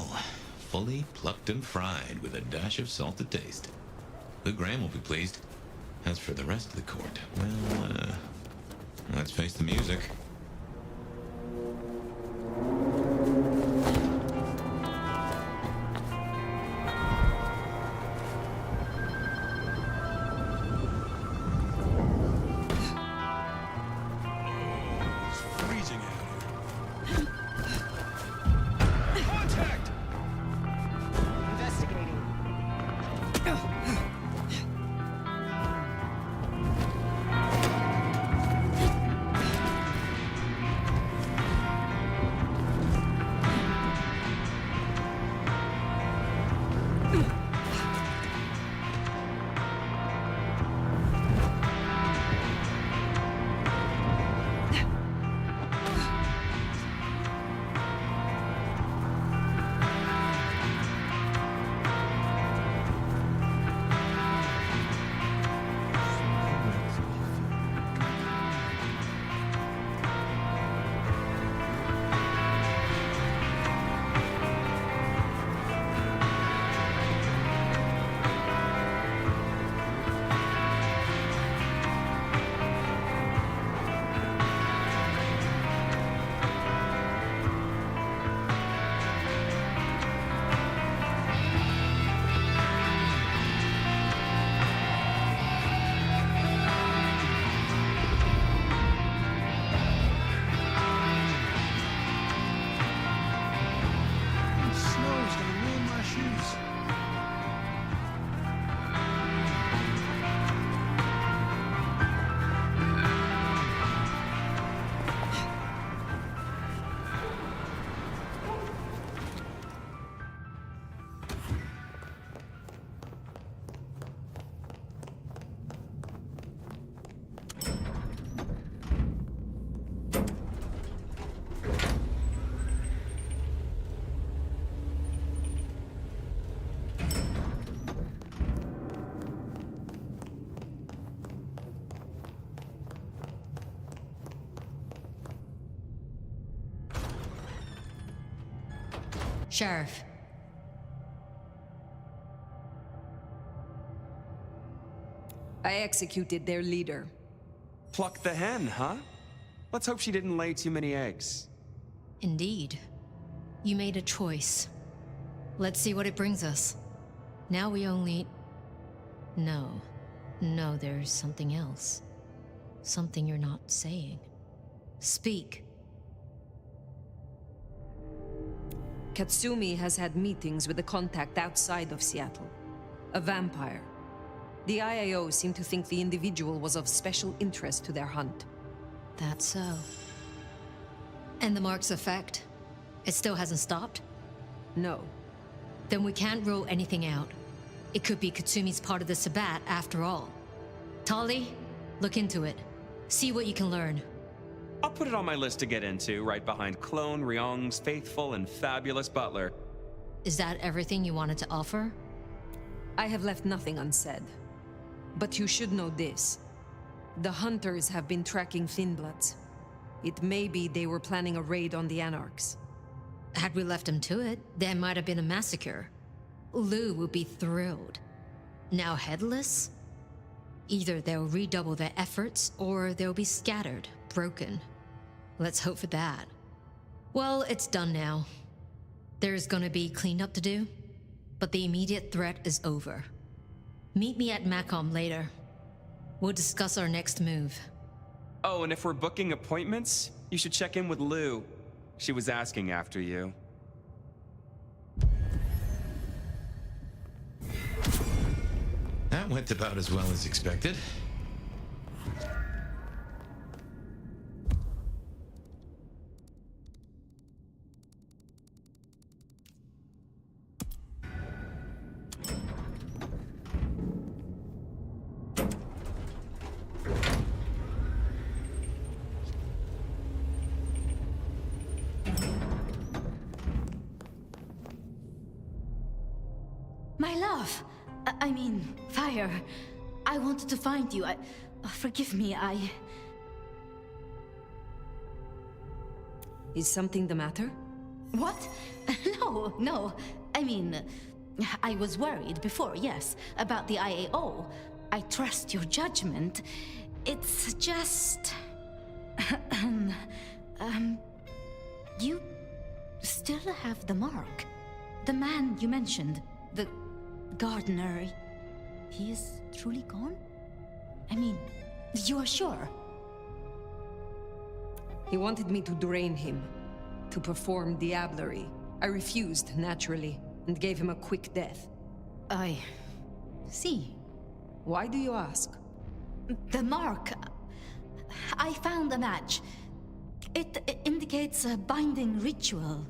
Fully plucked and fried with a dash of salt to taste. Lou Graham will be pleased. As for the rest of the court, well, let's face the music. Sheriff. I executed their leader. Pluck the hen, huh? Let's hope she didn't lay too many eggs. Indeed. You made a choice. Let's see what it brings us. Now we only... No. No, there's something else. Something you're not saying. Speak. Katsumi has had meetings with a contact outside of Seattle. A vampire. The IAO seemed to think the individual was of special interest to their hunt. That's so. And the mark's effect? It still hasn't stopped? No. Then we can't rule anything out. It could be Katsumi's part of the Sabbat after all. Tali, look into it. See what you can learn. I'll put it on my list to get into, right behind Clone Ryong's faithful and fabulous butler. Is that everything you wanted to offer? I have left nothing unsaid. But you should know this. The hunters have been tracking Thinbloods. It may be they were planning a raid on the Anarchs. Had we left them to it, there might have been a massacre. Lou would be thrilled. Now headless? Either they'll redouble their efforts, or they'll be scattered, broken. Let's hope for that. Well, it's done now. There's gonna be cleanup to do, but the immediate threat is over. Meet me at Macom later. We'll discuss our next move. Oh, and if we're booking appointments, you should check in with Lou. She was asking after you. That went about as well as expected. My love! I mean, Fire. I wanted to find you. Forgive me, Is something the matter? What? No. I mean, I was worried before, yes, about the IAO. I trust your judgment. It's just... You still have the mark. The man you mentioned, the gardener, he is truly gone? I mean, you are sure? He wanted me to drain him, to perform diablerie. I refused, naturally, and gave him a quick death. I see. Why do you ask? The mark. I found a match. It indicates a binding ritual.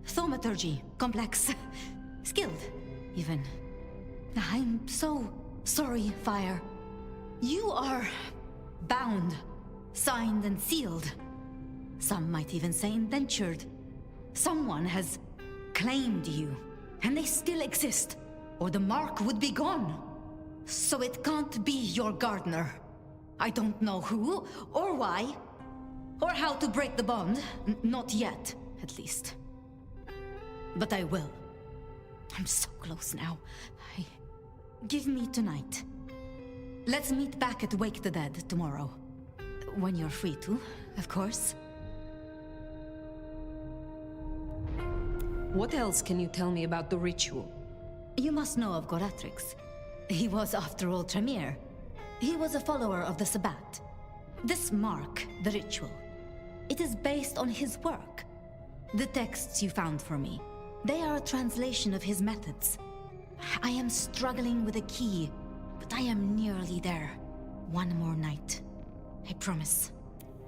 Thaumaturgy, complex. Skilled, even. I'm so sorry, Fire. You are bound, signed and sealed. Some might even say indentured. Someone has claimed you, and they still exist, or the mark would be gone. So it can't be your gardener. I don't know who, or why, or how to break the bond. Not yet, at least. But I will. I'm so close now. Give me tonight. Let's meet back at Wake the Dead tomorrow. When you're free to, of course. What else can you tell me about the ritual? You must know of Goratrix. He was, after all, Tremere. He was a follower of the Sabbat. This mark, the ritual, it is based on his work. The texts you found for me, they are a translation of his methods. I am struggling with a key, but I am nearly there. One more night. I promise.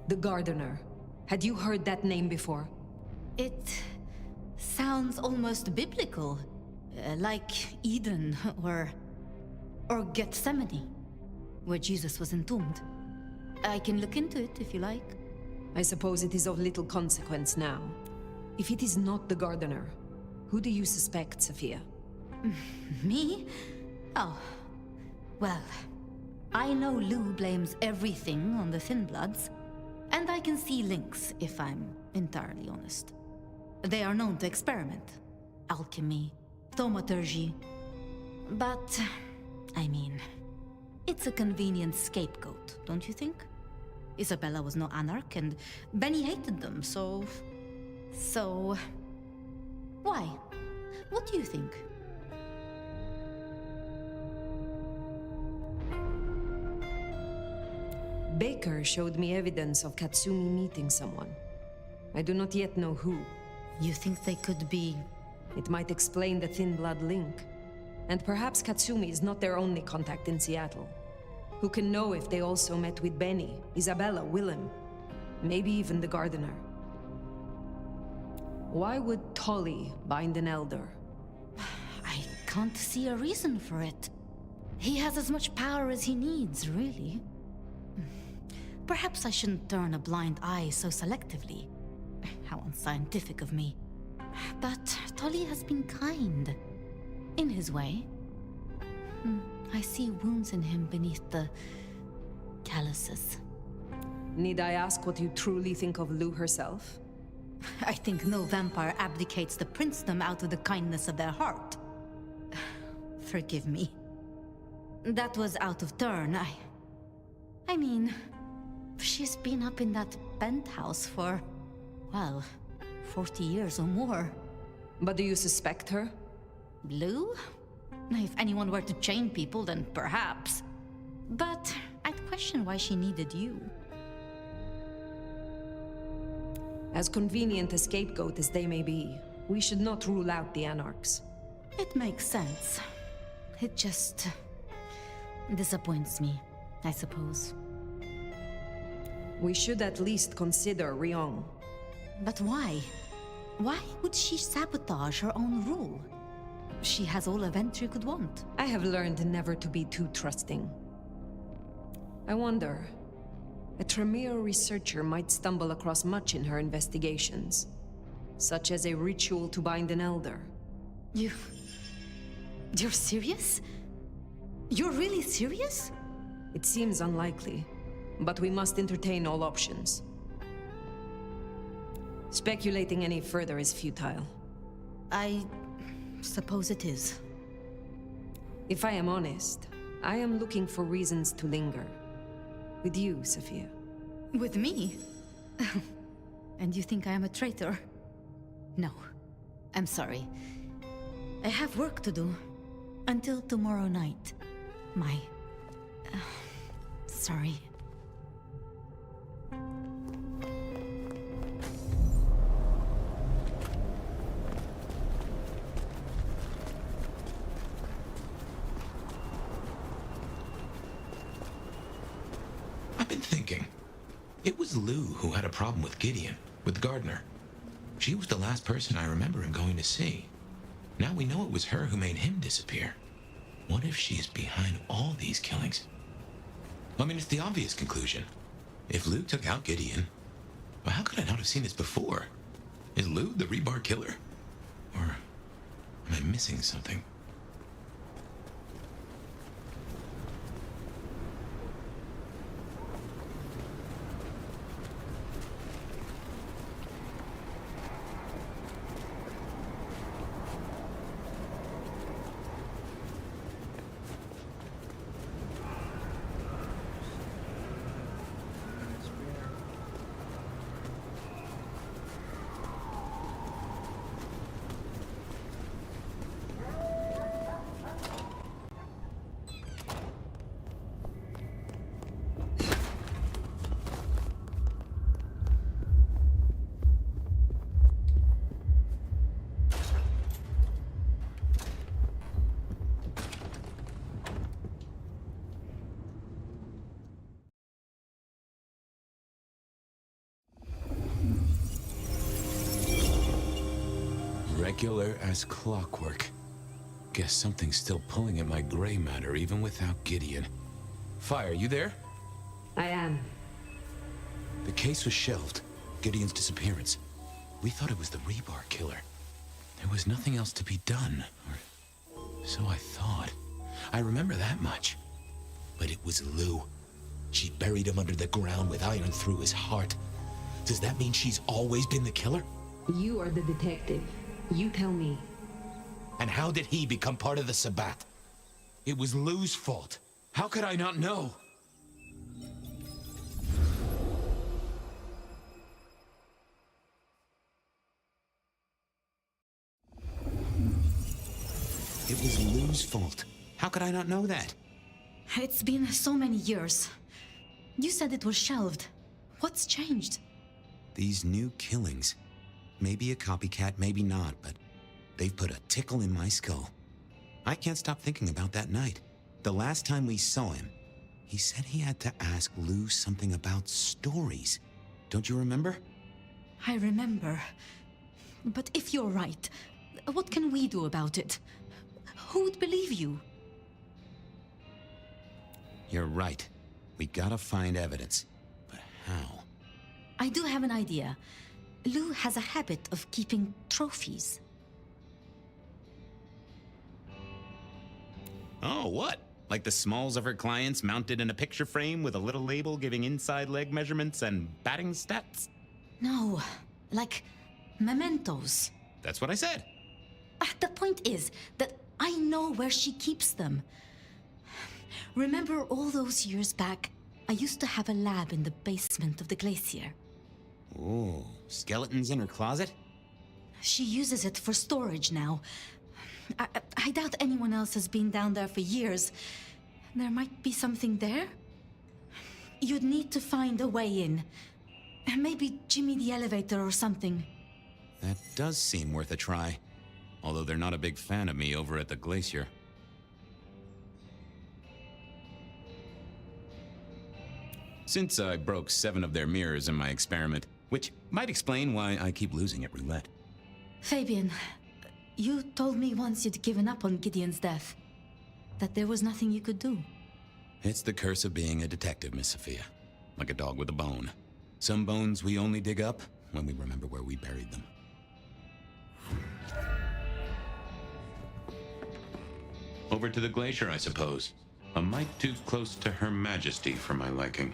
The Gardener. Had you heard that name before? It sounds almost biblical. Like Eden or Gethsemane, where Jesus was entombed. I can look into it if you like. I suppose it is of little consequence now. If it is not the Gardener, who do you suspect, Sophia? Me? Oh. Well, I know Lou blames everything on the Thin Bloods, and I can see links if I'm entirely honest. They are known to experiment. Alchemy, thaumaturgy. But, I mean, it's a convenient scapegoat, don't you think? Isabella was no anarch, and Benny hated them, so... Why? What do you think? Baker showed me evidence of Katsumi meeting someone. I do not yet know who. You think they could be... It might explain the thin blood link. And perhaps Katsumi is not their only contact in Seattle. Who can know if they also met with Benny, Isabella, Willem, maybe even the gardener? Why would Tolly bind an elder? I can't see a reason for it. He has as much power as he needs, really. Perhaps I shouldn't turn a blind eye so selectively. How unscientific of me. But Tolly has been kind. In his way. I see wounds in him beneath the calluses. Need I ask what you truly think of Lou herself? I think no vampire abdicates the princedom out of the kindness of their heart. Forgive me. That was out of turn. I mean, she's been up in that penthouse for, well, 40 years or more. But do you suspect her? Lou? If anyone were to chain people, then perhaps. But I'd question why she needed you. As convenient a scapegoat as they may be, we should not rule out the Anarchs. It makes sense. It just... disappoints me, I suppose. We should at least consider Rion. But why? Why would she sabotage her own rule? She has all a Ventry could want. I have learned never to be too trusting. I wonder... a Tremere researcher might stumble across much in her investigations. Such as a ritual to bind an elder. You're serious? You're really serious? It seems unlikely, but we must entertain all options. Speculating any further is futile. I suppose it is. If I am honest, I am looking for reasons to linger. With you, Sophia. With me? And you think I am a traitor? No. I'm sorry. I have work to do. Until tomorrow night. Sorry. I've been thinking. It was Lou who had a problem with Gideon, with Gardner. She was the last person I remember him going to see. Now we know it was her who made him disappear. What if she is behind all these killings? I mean, it's the obvious conclusion. If Lou took out Gideon, well, how could I not have seen this before? Is Lou the rebar killer? Or am I missing something? Regular as clockwork. Guess something's still pulling at my gray matter even without Gideon. Fire, you there? I am. The case was shelved. Gideon's disappearance. We thought it was the rebar killer. There was nothing else to be done. Or so I thought. I remember that much. But it was Lou. She buried him under the ground with iron through his heart. Does that mean she's always been the killer? You are the detective. You tell me. And how did he become part of the Sabbat? It was Lou's fault. How could I not know? It was Lou's fault. How could I not know that? It's been so many years. You said it was shelved. What's changed? These new killings. Maybe a copycat, maybe not, but they've put a tickle in my skull. I can't stop thinking about that night. The last time we saw him, he said he had to ask Lou something about stories. Don't you remember? I remember. But if you're right, what can we do about it? Who would believe you? You're right. We gotta find evidence. But how? I do have an idea. Lou has a habit of keeping trophies. Oh, what? Like the smalls of her clients mounted in a picture frame with a little label giving inside leg measurements and batting stats? No, like mementos. That's what I said. The point is that I know where she keeps them. Remember all those years back, I used to have a lab in the basement of the glacier. Ooh, skeletons in her closet? She uses it for storage now. I doubt anyone else has been down there for years. There might be something there. You'd need to find a way in. Maybe Jimmy the elevator or something. That does seem worth a try. Although they're not a big fan of me over at the glacier. Since I broke 7 of their mirrors in my experiment, which might explain why I keep losing at roulette. Fabien, you told me once you'd given up on Gideon's death. That there was nothing you could do. It's the curse of being a detective, Miss Sophia. Like a dog with a bone. Some bones we only dig up when we remember where we buried them. Over to the glacier, I suppose. A mite too close to Her Majesty for my liking.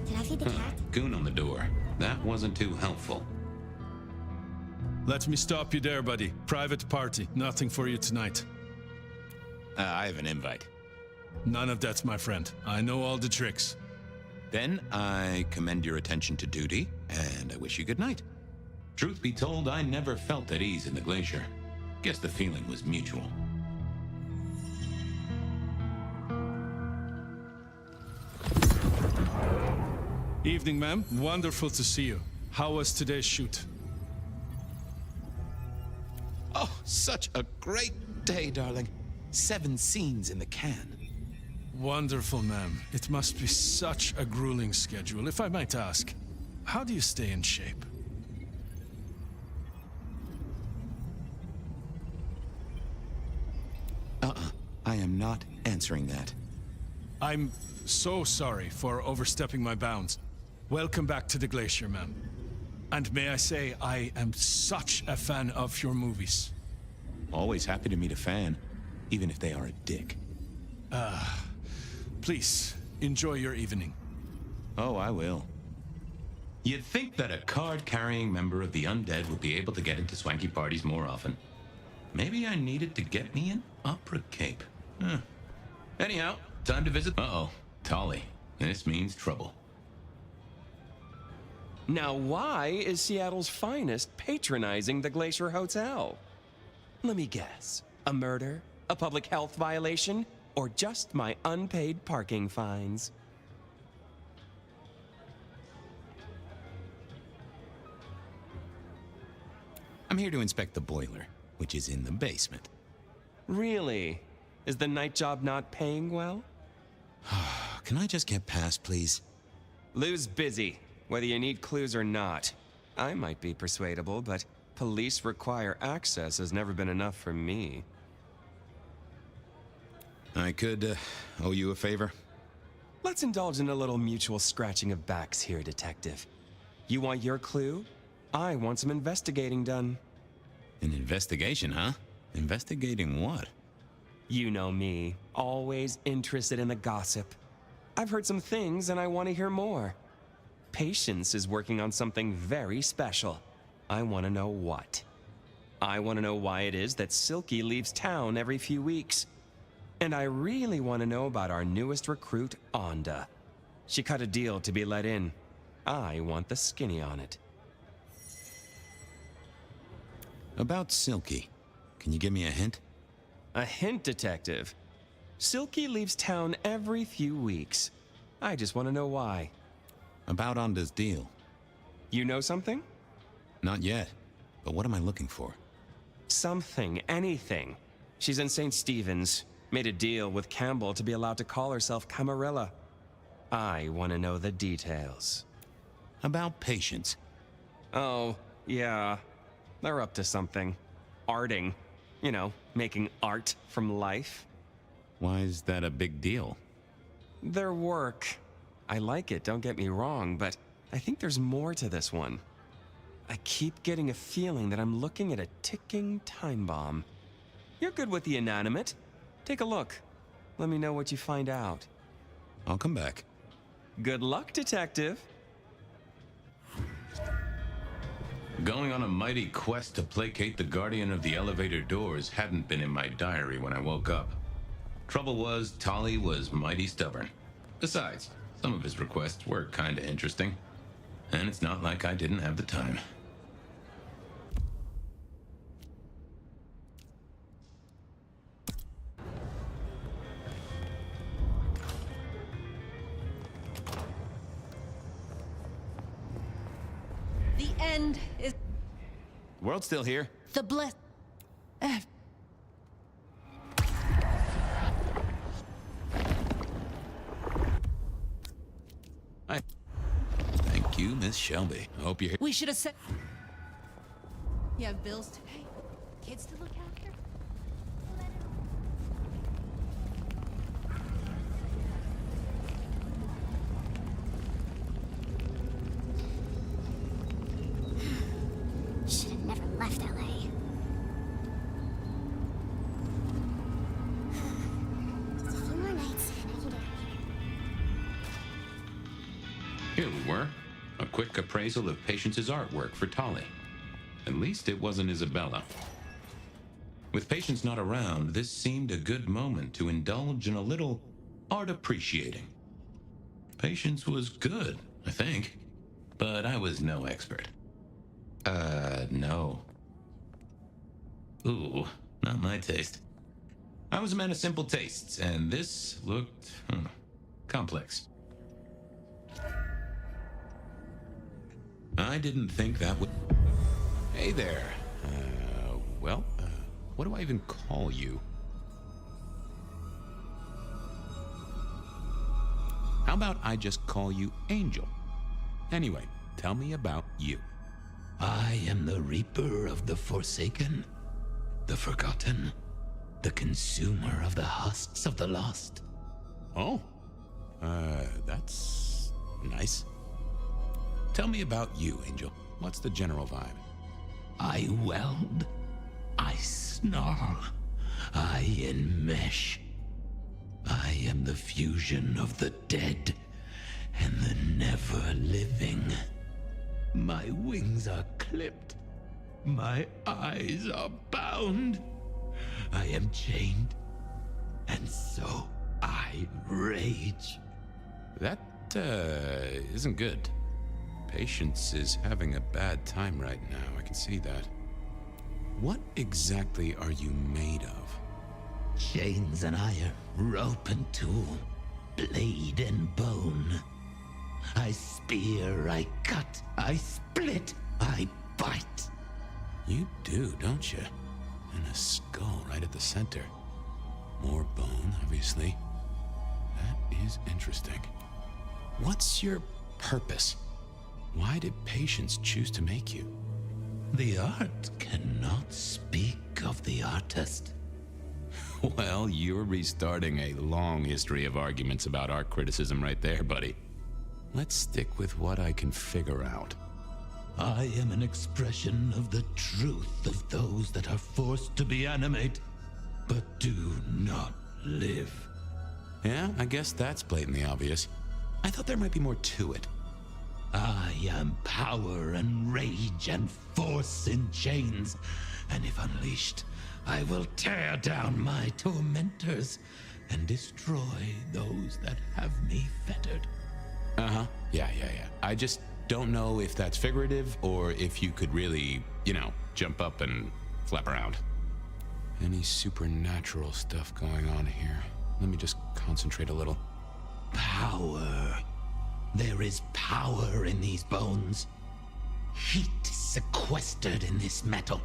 Did I see the cat? Goon on the door. That wasn't too helpful. Let me stop you there, buddy. Private party. Nothing for you tonight. I have an invite. None of that, my friend. I know all the tricks. Then I commend your attention to duty, and I wish you good night. Truth be told, I never felt at ease in the glacier. Guess the feeling was mutual. Evening, ma'am. Wonderful to see you. How was today's shoot? Oh, such a great day, darling. 7 scenes in the can. Wonderful, ma'am. It must be such a grueling schedule. If I might ask, how do you stay in shape? I am not answering that. I'm so sorry for overstepping my bounds. Welcome back to the glacier, ma'am. And may I say, I am such a fan of your movies. Always happy to meet a fan, even if they are a dick. Please, enjoy your evening. Oh, I will. You'd think that a card-carrying member of the undead would be able to get into swanky parties more often. Maybe I needed to get me an opera cape. Anyhow, time to visit. Uh-oh, Tolly. This means trouble. Now, why is Seattle's finest patronizing the Glacier Hotel? Let me guess. A murder? A public health violation? Or just my unpaid parking fines? I'm here to inspect the boiler, which is in the basement. Really? Is the night job not paying well? Can I just get past, please? Lou's busy, whether you need clues or not. I might be persuadable, but police require access has never been enough for me. I could owe you a favor. Let's indulge in a little mutual scratching of backs here, Detective. You want your clue? I want some investigating done. An investigation, huh? Investigating what? You know me, always interested in the gossip. I've heard some things and I want to hear more. Patience is working on something very special. I want to know what. I want to know why it is that Silky leaves town every few weeks. And I really want to know about our newest recruit, Onda. She cut a deal to be let in. I want the skinny on it. About Silky, can you give me a hint? A hint, Detective. Silky leaves town every few weeks. I just want to know why. About Onda's deal. You know something? Not yet, but what am I looking for? Something, anything. She's in St. Stephen's. Made a deal with Campbell to be allowed to call herself Camarilla. I want to know the details. About Patience. Oh, yeah. They're up to something. Arting. You know, making art from life. Why is that a big deal? Their work. I like it, don't get me wrong, but I think there's more to this one. I keep getting a feeling that I'm looking at a ticking time bomb. You're good with the inanimate. Take a look. Let me know what you find out. I'll come back. Good luck, Detective. Going on a mighty quest to placate the guardian of the elevator doors hadn't been in my diary when I woke up. Trouble was, Tolly was mighty stubborn. Besides, some of his requests were kinda interesting. And it's not like I didn't have the time. The end is... World's still here. The bless... Hi. Thank you, Miss Shelby. I hope you're here. We should have said... You have bills to pay, kids to look after. Should have never left LA. Just a few more nights, and I can get out of here. Here we were. A quick appraisal of Patience's artwork for Tolly. At least it wasn't Isabella. With Patience not around, this seemed a good moment to indulge in a little art appreciating. Patience was good, I think. But I was no expert. No. Ooh, not my taste. I was a man of simple tastes, and this looked complex. I didn't think that would... Hey there. What do I even call you? How about I just call you Angel? Anyway, tell me about you. I am the Reaper of the Forsaken, the Forgotten, the Consumer of the Husks of the Lost. Oh, that's nice. Tell me about you, Angel. What's the general vibe? I weld, I snarl, I enmesh. I am the fusion of the dead and the never-living. My wings are clipped, my eyes are bound. I am chained, and so I rage. That, isn't good. Patience is having a bad time right now, I can see that. What exactly are you made of? Chains and iron, rope and tool, blade and bone. I spear, I cut, I split, I bite. You do, don't you? And a skull right at the center. More bone, obviously. That is interesting. What's your purpose? Why did Patience choose to make you? The art cannot speak of the artist. Well, you're restarting a long history of arguments about art criticism right there, buddy. Let's stick with what I can figure out. I am an expression of the truth of those that are forced to be animate, but do not live. Yeah, I guess that's blatantly obvious. I thought there might be more to it. I am power and rage and force in chains, and if unleashed, I will tear down my tormentors and destroy those that have me fettered. Uh-huh. Yeah. I just don't know if that's figurative or if you could really, jump up and flap around. Any supernatural stuff going on here? Let me just concentrate a little. Power. There is power in these bones. Heat sequestered in this metal.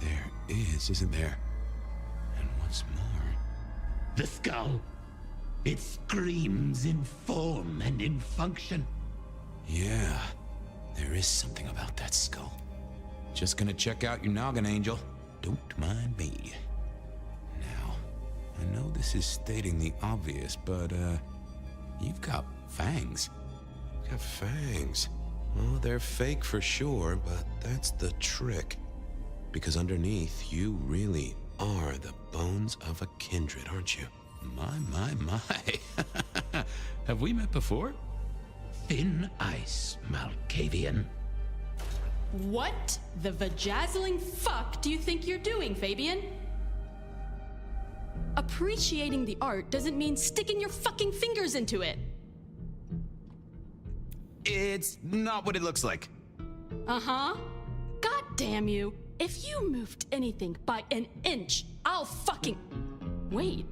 There is, isn't there? And what's more... The skull. It screams in form and in function. Yeah, there is something about that skull. Just gonna check out your noggin, Angel. Don't mind me. Now, I know this is stating the obvious, but, you've got fangs. You've got fangs. Well, they're fake for sure, but that's the trick. Because underneath, you really are the bones of a kindred, aren't you? My. Have we met before? Thin ice, Malkavian. What the vajazzling fuck do you think you're doing, Fabien? Appreciating the art doesn't mean sticking your fucking fingers into it. It's not what it looks like. Uh-huh. God damn you. If you moved anything by an inch, I'll fucking... Wait.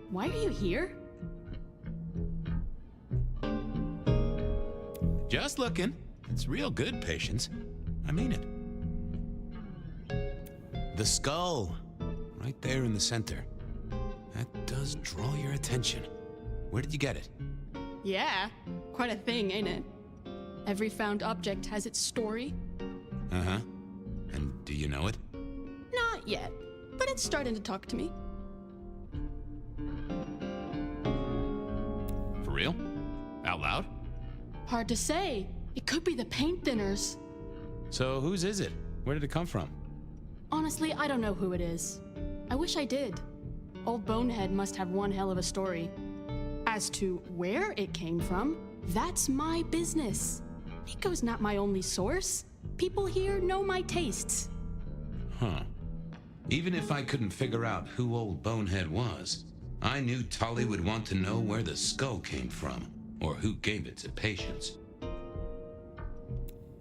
Why are you here? Just looking. It's real good, Patience. I mean it. The skull. Right there in the center. That does draw your attention. Where did you get it? Yeah. Quite a thing, ain't it? Every found object has its story. Uh-huh. And do you know it? Not yet, but it's starting to talk to me. For real? Out loud? Hard to say. It could be the paint thinners. So whose is it? Where did it come from? Honestly, I don't know who it is. I wish I did. Old Bonehead must have one hell of a story. As to where it came from, that's my business. Nico's not my only source. People here know my tastes. Huh. Even if I couldn't figure out who Old Bonehead was, I knew Tolly would want to know where the skull came from, or who gave it to Patience.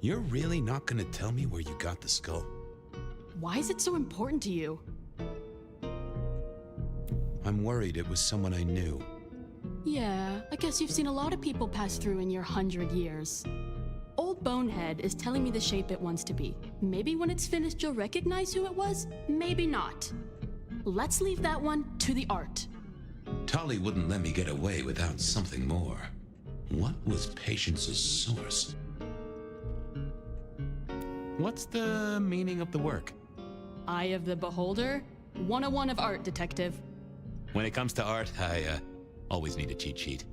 You're really not gonna tell me where you got the skull? Why is it so important to you? I'm worried it was someone I knew. Yeah, I guess you've seen a lot of people pass through in your 100 years. Old Bonehead is telling me the shape it wants to be. Maybe when it's finished you'll recognize who it was, maybe not. Let's leave that one to the art. Tolly wouldn't let me get away without something more. What was Patience's source? What's the meaning of the work? Eye of the Beholder? 101 of art, detective. When it comes to art, I always need a cheat sheet.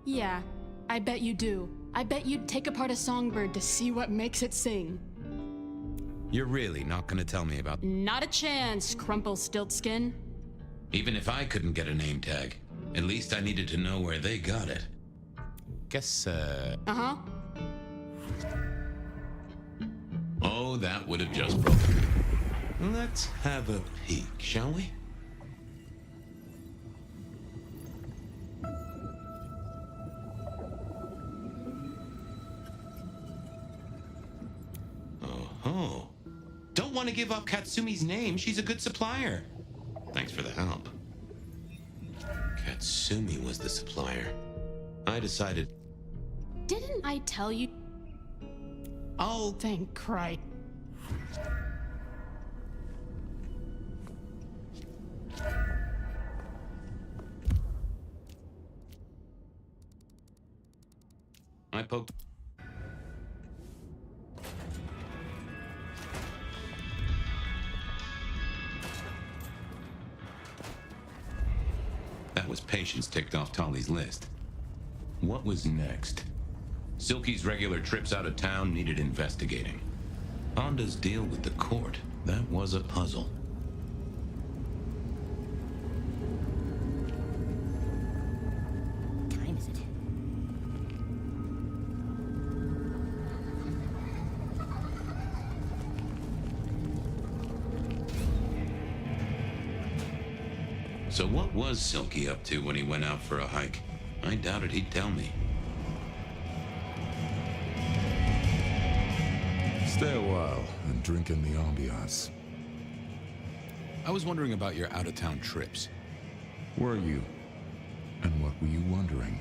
Yeah, I bet you do. I bet you'd take apart a songbird to see what makes it sing. You're really not gonna tell me about... Not a chance, Crumplestiltskin. Even if I couldn't get a name tag, at least I needed to know where they got it. Guess, Uh-huh. Oh, that would have just broken. Let's have a peek, shall we? Oh, don't want to give up Katsumi's name. She's a good supplier. Thanks for the help. Katsumi was the supplier. I decided... Didn't I tell you? Oh, thank Christ. I poked... That was Patience ticked off Tolly's list. What was next? Silky's regular trips out of town needed investigating. Honda's deal with the court, that was a puzzle. What time is it? So what was Silky up to when he went out for a hike? I doubted he'd tell me. Stay a while and drink in the ambiance. I was wondering about your out-of-town trips. Were you? And what were you wondering?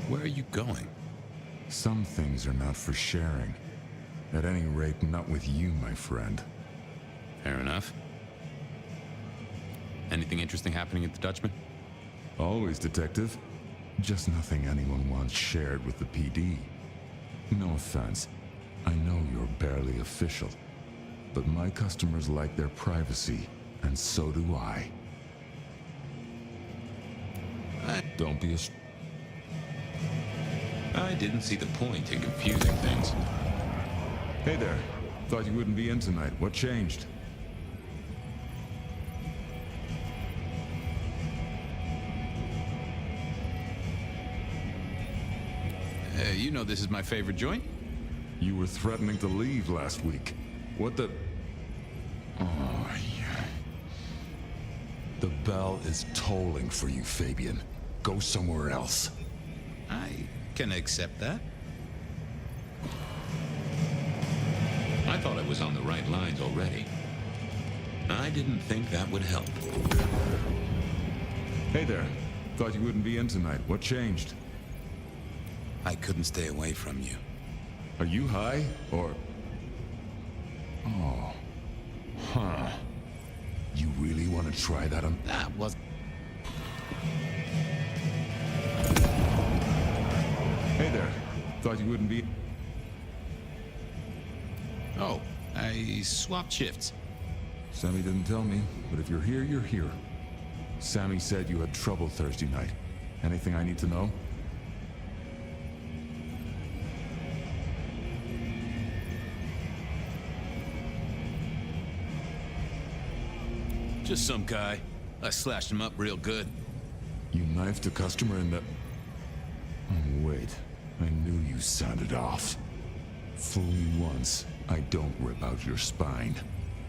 Where are you going? Some things are not for sharing. At any rate, not with you, my friend. Fair enough. Anything interesting happening at the Dutchman? Always, Detective. Just nothing anyone wants shared with the PD. No offense. I know you're barely official. But my customers like their privacy, and so do I. Don't be a... I didn't see the point in confusing things. Hey there. Thought you wouldn't be in tonight. What changed? You know this is my favorite joint. You were threatening to leave last week. What the... Oh, yeah. The bell is tolling for you, Fabien. Go somewhere else. I can accept that. I thought I was on the right lines already. I didn't think that would help. Hey there. Thought you wouldn't be in tonight. What changed? I couldn't stay away from you. Are you high, or... Oh. Huh. You really want to try that on... That was... Hey there. Thought you wouldn't be... Oh, I swapped shifts. Sammy didn't tell me, but if you're here, you're here. Sammy said you had trouble Thursday night. Anything I need to know? Just some guy. I slashed him up real good. You knifed a customer in the... Oh, wait. I knew you sounded off. Fool me once, I don't rip out your spine.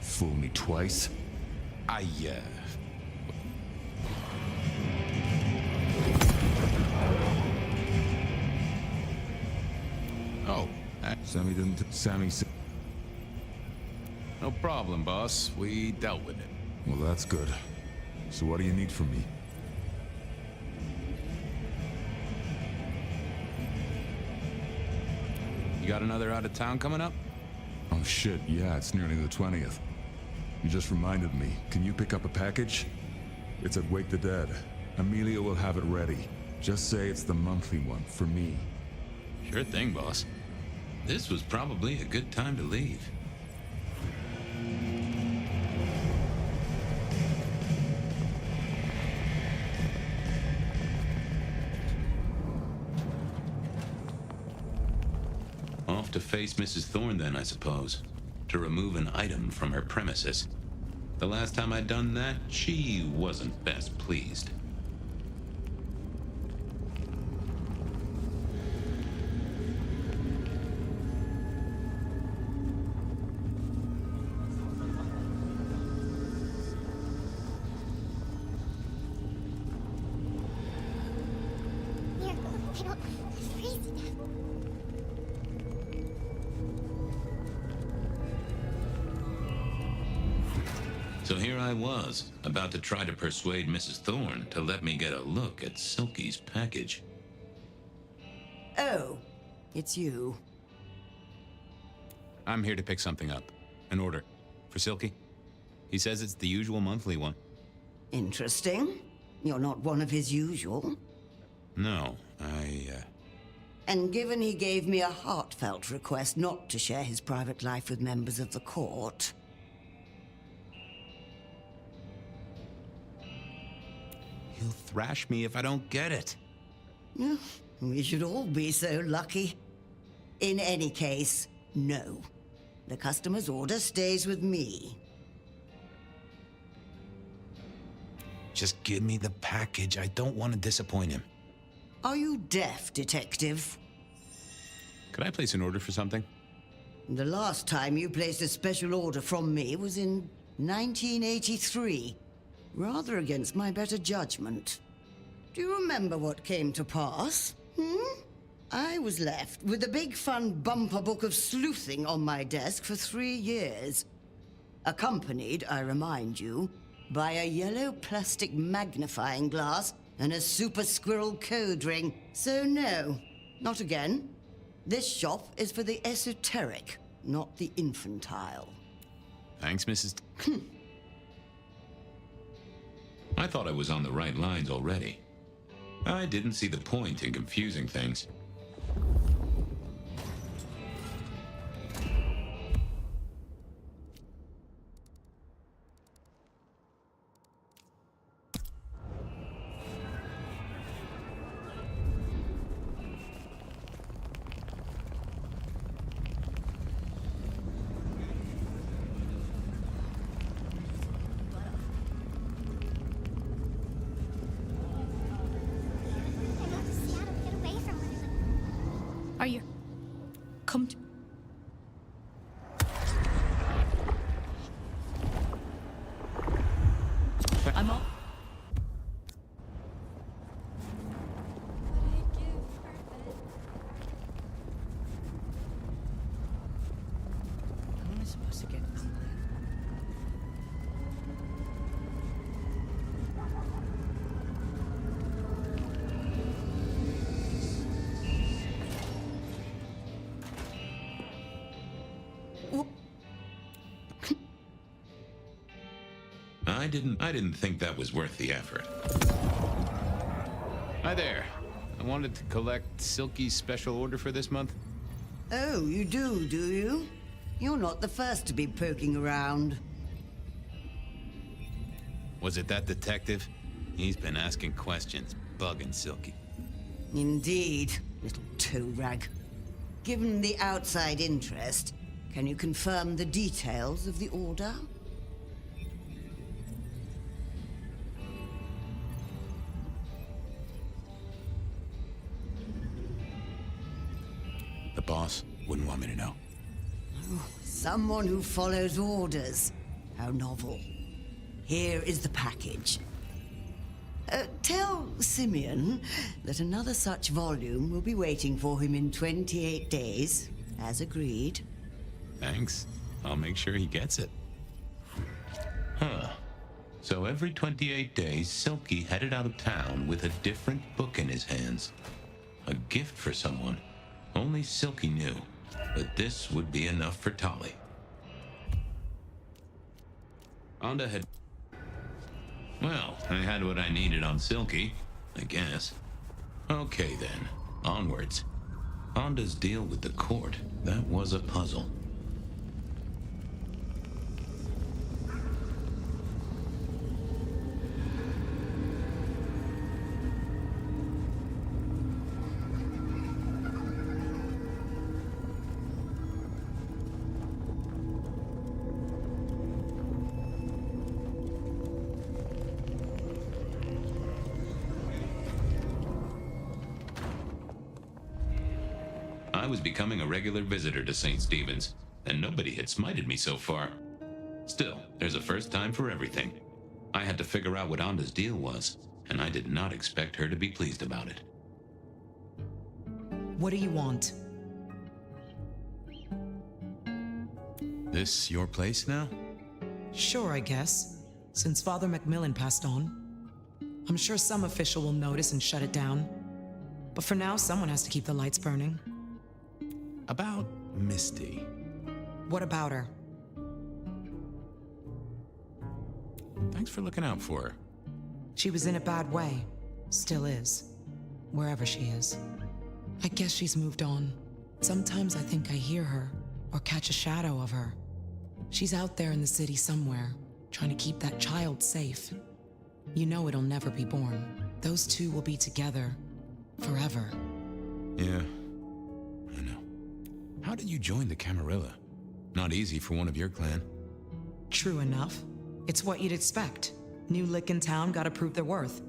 Fool me twice? Oh, Sammy didn't... Sammy said... No problem, boss. We dealt with it. Well, that's good. So what do you need from me? You got another out of town coming up? Oh shit, yeah, it's nearly the 20th. You just reminded me. Can you pick up a package? It's at Wake the Dead. Amelia will have it ready. Just say it's the monthly one, for me. Sure thing, boss. This was probably a good time to leave. Off to face Mrs. Thorne then, I suppose. To remove an item from her premises. The last time I'd done that, she wasn't best pleased. Here, I don't... It's freezing. So here I was, about to try to persuade Mrs. Thorne to let me get a look at Silky's package. Oh, it's you. I'm here to pick something up. An order. For Silky. He says it's the usual monthly one. Interesting. You're not one of his usual. No, And given he gave me a heartfelt request not to share his private life with members of the court... He'll thrash me if I don't get it. We should all be so lucky. In any case, no. The customer's order stays with me. Just give me the package. I don't want to disappoint him. Are you deaf, detective? Could I place an order for something? The last time you placed a special order from me was in 1983. Rather against my better judgment. Do you remember what came to pass? I was left with a big fun bumper book of sleuthing on my desk for 3 years. Accompanied, I remind you, by a yellow plastic magnifying glass and a super squirrel code ring. So no, not again. This shop is for the esoteric, not the infantile. Thanks, Mrs. I thought I was on the right lines already. I didn't see the point in confusing things. Are you... Come to... I'm all... How am I supposed to get up there? I didn't think that was worth the effort. Hi there. I wanted to collect Silky's special order for this month. Oh, you do you? You're not the first to be poking around. Was it that detective? He's been asking questions, bugging Silky. Indeed, little toe rag. Given the outside interest, can you confirm the details of the order? The boss wouldn't want me to know. Oh, someone who follows orders. How novel. Here is the package. Tell Simeon that another such volume will be waiting for him in 28 days, as agreed. Thanks. I'll make sure he gets it. Huh. So every 28 days, Silky headed out of town with a different book in his hands. A gift for someone. Only Silky knew, but this would be enough for Tali. Onda had... Well, I had what I needed on Silky, I guess. Okay then, onwards. Onda's deal with the court, that was a puzzle. I was becoming a regular visitor to St. Stephen's, and nobody had smited me so far. Still, there's a first time for everything. I had to figure out what Onda's deal was, and I did not expect her to be pleased about it. What do you want? This your place now? Sure, I guess. Since Father Macmillan passed on. I'm sure some official will notice and shut it down. But for now, someone has to keep the lights burning. About Misty. What about her? Thanks for looking out for her. She was in a bad way. Still is. Wherever she is. I guess she's moved on. Sometimes I think I hear her, or catch a shadow of her. She's out there in the city somewhere, trying to keep that child safe. You know it'll never be born. Those two will be together. Forever. Yeah, I know. How did you join the Camarilla? Not easy for one of your clan. True enough. It's what you'd expect. New lick in town gotta prove their worth.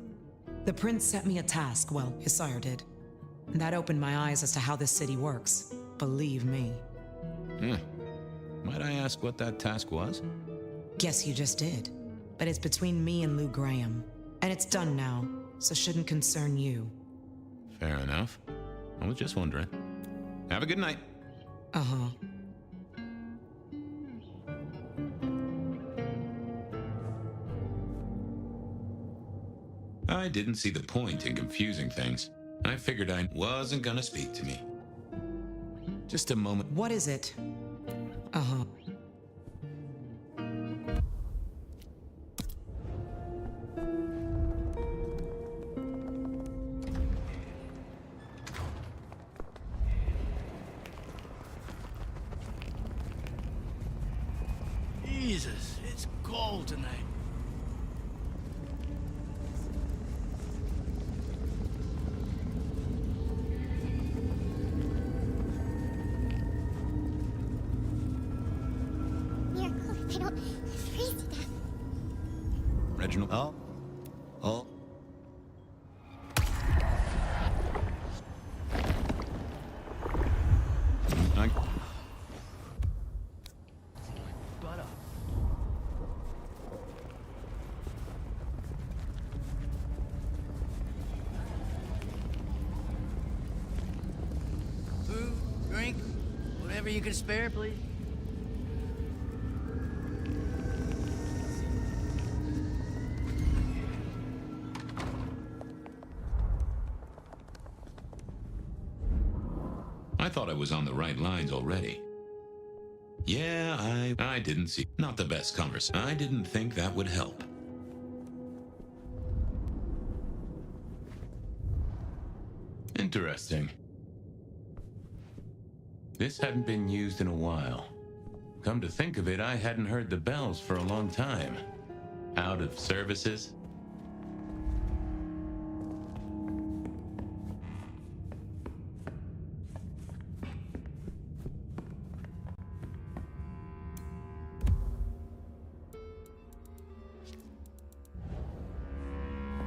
The prince set me a task, well, his sire did. And that opened my eyes as to how this city works. Believe me. Might I ask what that task was? Guess you just did. But it's between me and Lou Graham. And it's done now, so shouldn't concern you. Fair enough. I was just wondering. Have a good night. Uh-huh. I didn't see the point in confusing things. I figured I wasn't gonna speak to me. Just a moment. What is it? Uh-huh. Jesus, it's cold tonight. Miracle, if I don't freeze to death. Reginald. Oh. Food, drink, whatever you can spare, please. I thought I was on the right lines already. Yeah, I didn't see. Not the best conversation. I didn't think that would help. Interesting. This hadn't been used in a while. Come to think of it, I hadn't heard the bells for a long time. Out of services?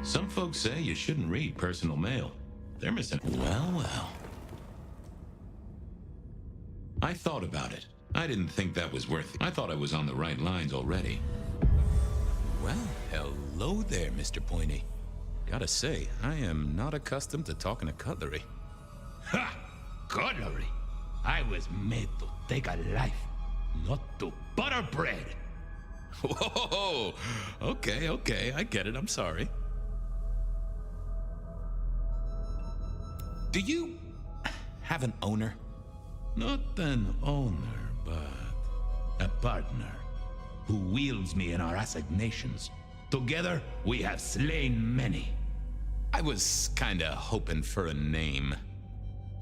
Some folks say you shouldn't read personal mail. They're missing. Well. I thought about it. I didn't think that was worth it. I thought I was on the right lines already. Well, hello there, Mr. Pointy. Gotta say, I am not accustomed to talking to cutlery. Ha! Cutlery? I was made to take a life, not to butter bread. Whoa! Okay, I get it. I'm sorry. Do you have an owner? Not an owner, but a partner who wields me in our assignations. Together, we have slain many. I was kinda hoping for a name.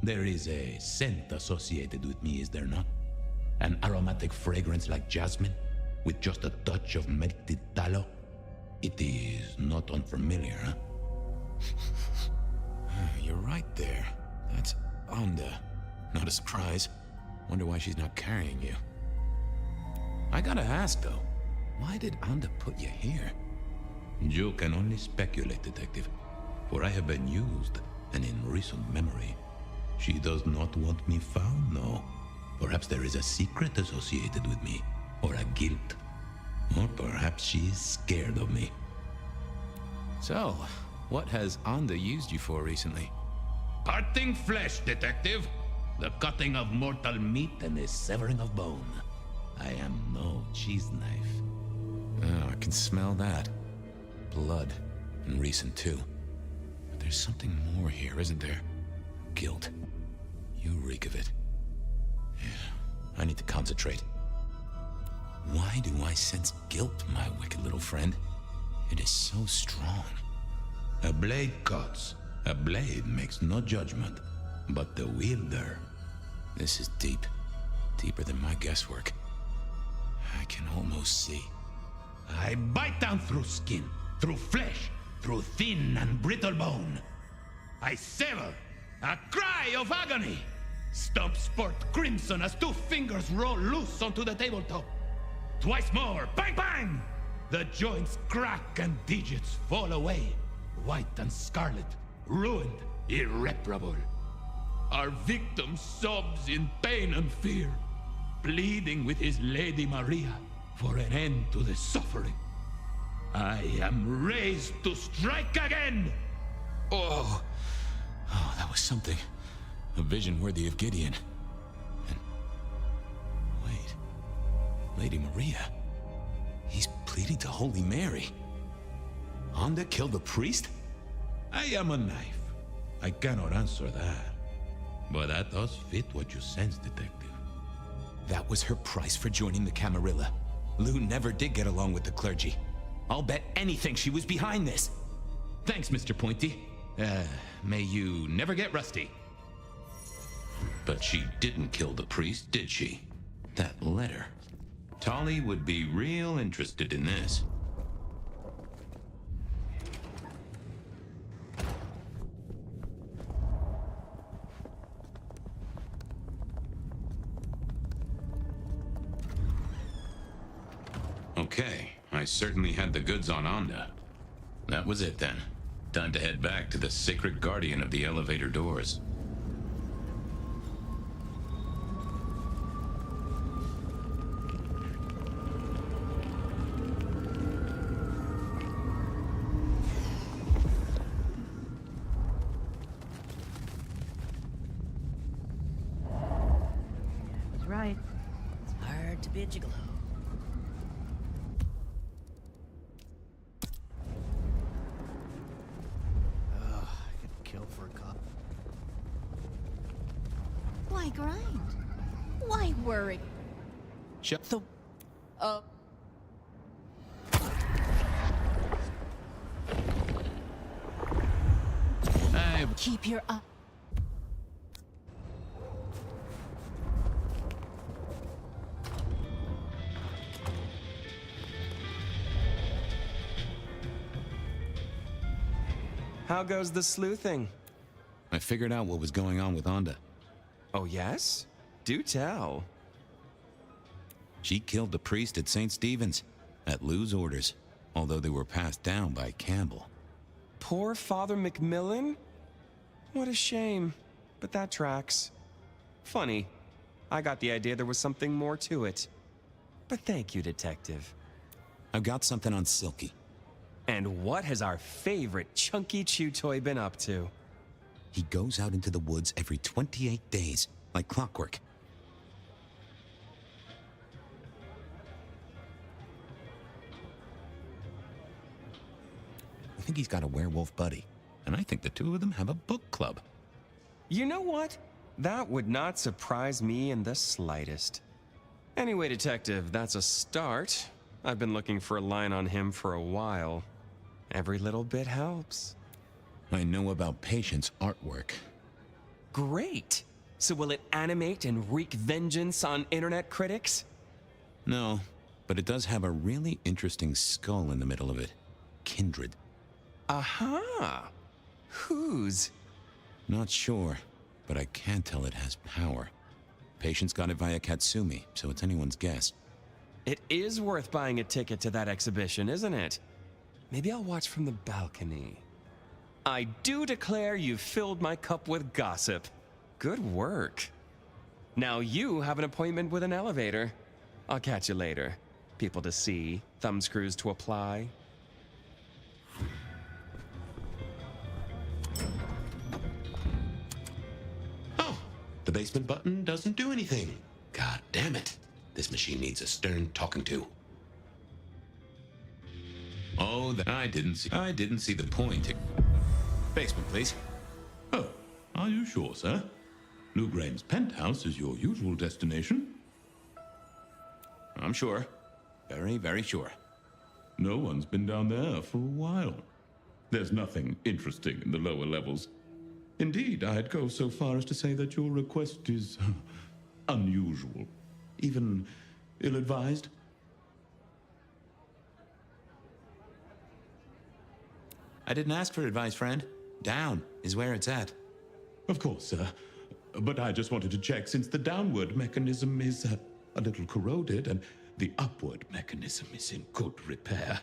There is a scent associated with me, is there not? An aromatic fragrance like jasmine, with just a touch of melted tallow. It is not unfamiliar, huh? You're right there. That's Onda. Not a surprise. Wonder why she's not carrying you. I gotta ask, though. Why did Onda put you here? You can only speculate, Detective. For I have been used, and in recent memory. She does not want me found, no. Perhaps there is a secret associated with me, or a guilt. Or perhaps she is scared of me. So, what has Onda used you for recently? Parting flesh, Detective. The cutting of mortal meat and the severing of bone. I am no cheese knife. Oh, I can smell that. Blood. And recent, too. But there's something more here, isn't there? Guilt. You reek of it. Yeah, I need to concentrate. Why do I sense guilt, my wicked little friend? It is so strong. A blade cuts. A blade makes no judgment, but the wielder. This is deep. Deeper than my guesswork. I can almost see. I bite down through skin, through flesh, through thin and brittle bone. I sever. A cry of agony. Stumps spurt crimson as two fingers roll loose onto the tabletop. Twice more. Bang, bang! The joints crack and digits fall away. White and scarlet. Ruined. Irreparable. Our victim sobs in pain and fear, pleading with his Lady Maria for an end to the suffering. I am raised to strike again! Oh, that was something. A vision worthy of Gideon. And... wait. Lady Maria. He's pleading to Holy Mary. Honda killed the priest? I am a knife. I cannot answer that. But that does fit what you sense, Detective. That was her price for joining the Camarilla. Lou never did get along with the clergy. I'll bet anything she was behind this. Thanks, Mr. Pointy. May you never get rusty. But she didn't kill the priest, did she? That letter. Tolly would be real interested in this. Okay, I certainly had the goods on Onda. That was it then. Time to head back to the sacred guardian of the elevator doors. That's right. It's hard to be a gigolo. Why grind? Why worry? Shut the... Keep your eye... How goes the sleuthing? I figured out what was going on with Onda. Oh, yes? Do tell. She killed the priest at St. Stephen's, at Lou's orders, although they were passed down by Campbell. Poor Father Macmillan? What a shame, but that tracks. Funny, I got the idea there was something more to it. But thank you, Detective. I've got something on Silky. And what has our favorite chunky chew toy been up to? He goes out into the woods every 28 days, like clockwork. I think he's got a werewolf buddy, and I think the two of them have a book club. You know what? That would not surprise me in the slightest. Anyway, Detective, that's a start. I've been looking for a line on him for a while. Every little bit helps. I know about Patience artwork. Great! So will it animate and wreak vengeance on internet critics? No, but it does have a really interesting skull in the middle of it. Kindred. Aha! Whose? Not sure, but I can tell it has power. Patience got it via Katsumi, so it's anyone's guess. It is worth buying a ticket to that exhibition, isn't it? Maybe I'll watch from the balcony. I do declare you've filled my cup with gossip. Good work. Now you have an appointment with an elevator. I'll catch you later. People to see, thumbscrews to apply. Oh, the basement button doesn't do anything. God damn it. This machine needs a stern talking to. Oh, I didn't see the point. Basement, please. Oh, are you sure, sir? Lou Graham's penthouse is your usual destination? I'm sure. Very, very sure. No one's been down there for a while. There's nothing interesting in the lower levels. Indeed, I'd go so far as to say that your request is unusual, even ill-advised. I didn't ask for advice, friend. Down is where it's at. Of course, sir. But I just wanted to check since the downward mechanism is a little corroded and the upward mechanism is in good repair.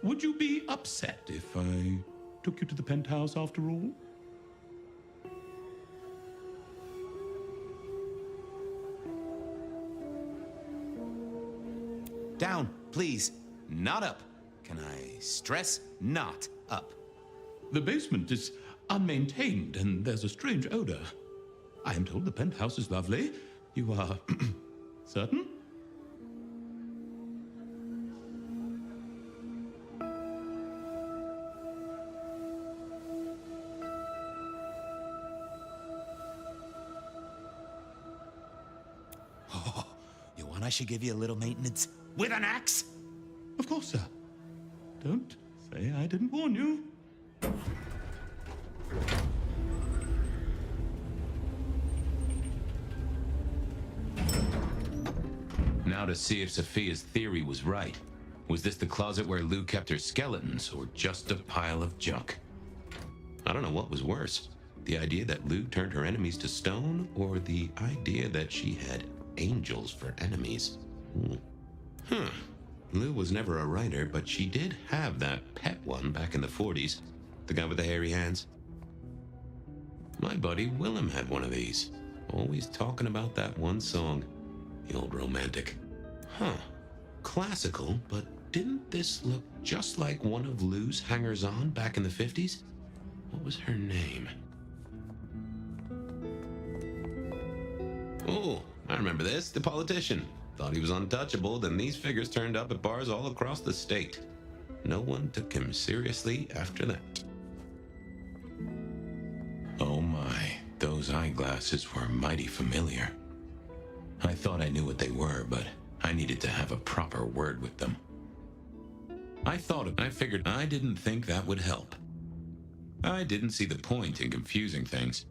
Would you be upset if I took you to the penthouse after all? Down, please. Not up. Can I stress not up? The basement is unmaintained and there's a strange odor. I am told the penthouse is lovely. You are certain? Oh, you want I should give you a little maintenance? With an axe? Of course, sir. Don't say I didn't warn you. Now to see if Sophia's theory was right. Was this the closet where Lou kept her skeletons, or just a pile of junk? I don't know what was worse. The idea that Lou turned her enemies to stone, or the idea that she had angels for enemies? Lou was never a writer, but she did have that pet one back in the 40s. The guy with the hairy hands. My buddy Willem had one of these. Always talking about that one song. The old romantic. Classical, but didn't this look just like one of Lou's hangers-on back in the 50s? What was her name? Oh, I remember this. The politician. Thought he was untouchable, then these figures turned up at bars all across the state. No one took him seriously after that. Oh my, those eyeglasses were mighty familiar. I thought I knew what they were, but I needed to have a proper word with them. I figured I didn't think that would help. I didn't see the point in confusing things.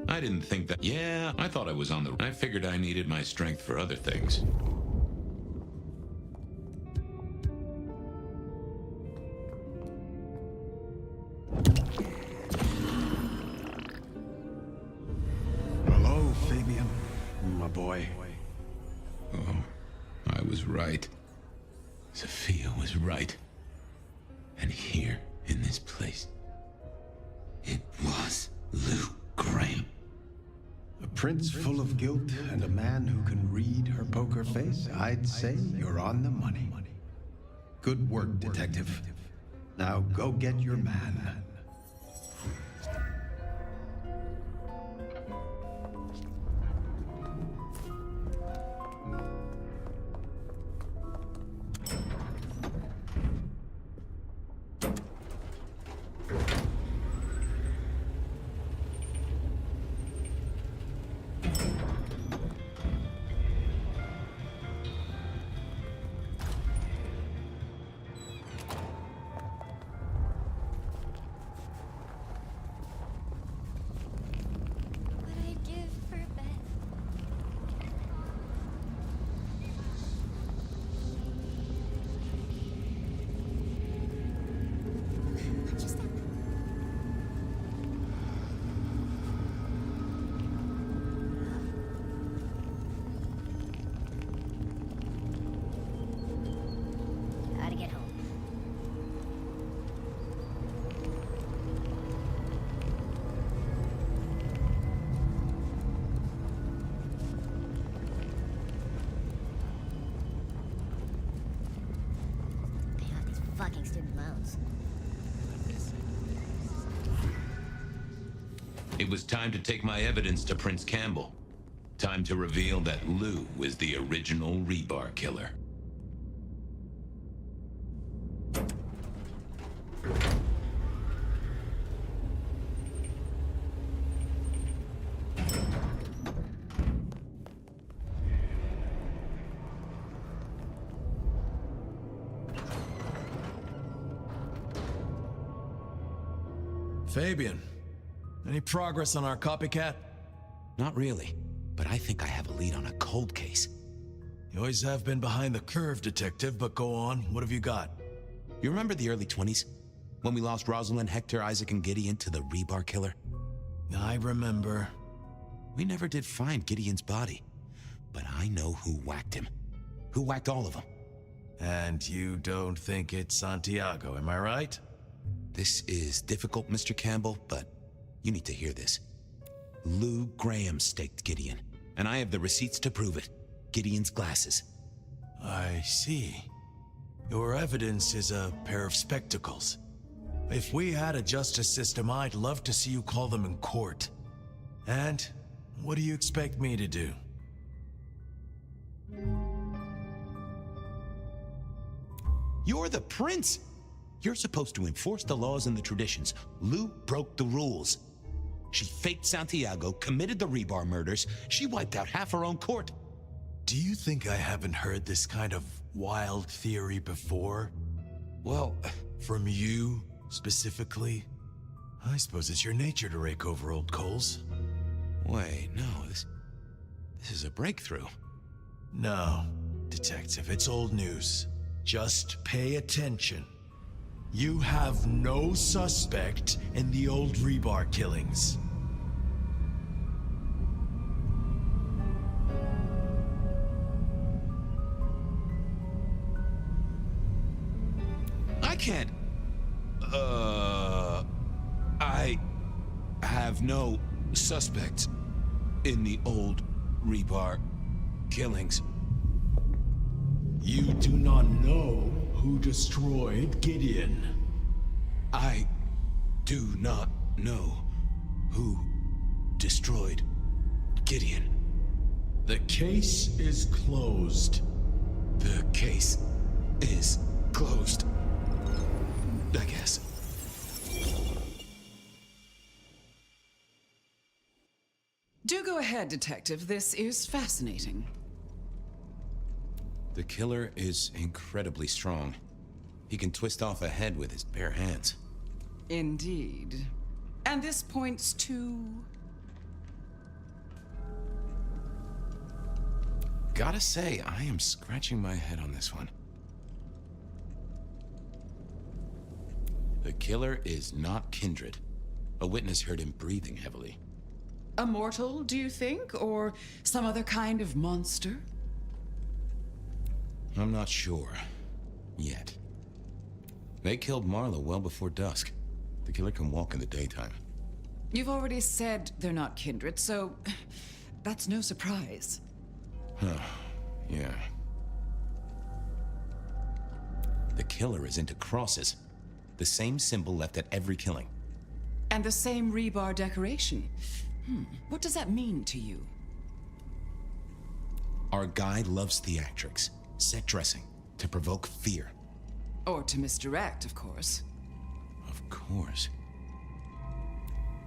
I didn't think that. Yeah, I thought I was on the. I figured I needed my strength for other things. Hello, Fabien, my boy. Oh, I was right. Sophia was right. And here, in this place, it was Lou Graham. A prince full of guilt and a man who can read her poker face. I'd say you're on the money. Good work, detective. Now go get your man. Gotta get home. Paying off these fucking student loans. It was time to take my evidence to Prince Campbell. Time to reveal that Lou was the original rebar killer. Fabien, any progress on our copycat? Not really, but I think I have a lead on a cold case. You always have been behind the curve, detective, but go on. What have you got? You remember the early 20s? When we lost Rosalind, Hector, Isaac, and Gideon to the rebar killer? I remember. We never did find Gideon's body, but I know who whacked him. Who whacked all of them. And you don't think it's Santiago, am I right? This is difficult, Mr. Campbell, but you need to hear this. Lou Graham staked Gideon, and I have the receipts to prove it. Gideon's glasses. I see. Your evidence is a pair of spectacles. If we had a justice system, I'd love to see you call them in court. And what do you expect me to do? You're the prince! You're supposed to enforce the laws and the traditions. Lou broke the rules. She faked Santiago, committed the rebar murders. She wiped out half her own court. Do you think I haven't heard this kind of wild theory before? Well, from you, specifically? I suppose it's your nature to rake over old coals. Wait, no, this is a breakthrough. No, Detective, it's old news. Just pay attention. You have no suspect in the old rebar killings. I can't... I have no suspects in the old rebar killings. You do not know who destroyed Gideon. I do not know who destroyed Gideon. The case is closed. The case is closed. I guess. Do go ahead, Detective. This is fascinating. The killer is incredibly strong. He can twist off a head with his bare hands. Indeed. And this points to... Gotta say, I am scratching my head on this one. The killer is not Kindred. A witness heard him breathing heavily. A mortal, do you think? Or some other kind of monster? I'm not sure. Yet. They killed Marla well before dusk. The killer can walk in the daytime. You've already said they're not kindred, so that's no surprise. Yeah. The killer is into crosses. The same symbol left at every killing. And the same rebar decoration. What does that mean to you? Our guy loves theatrics, set dressing, to provoke fear. Or to misdirect, of course. Of course.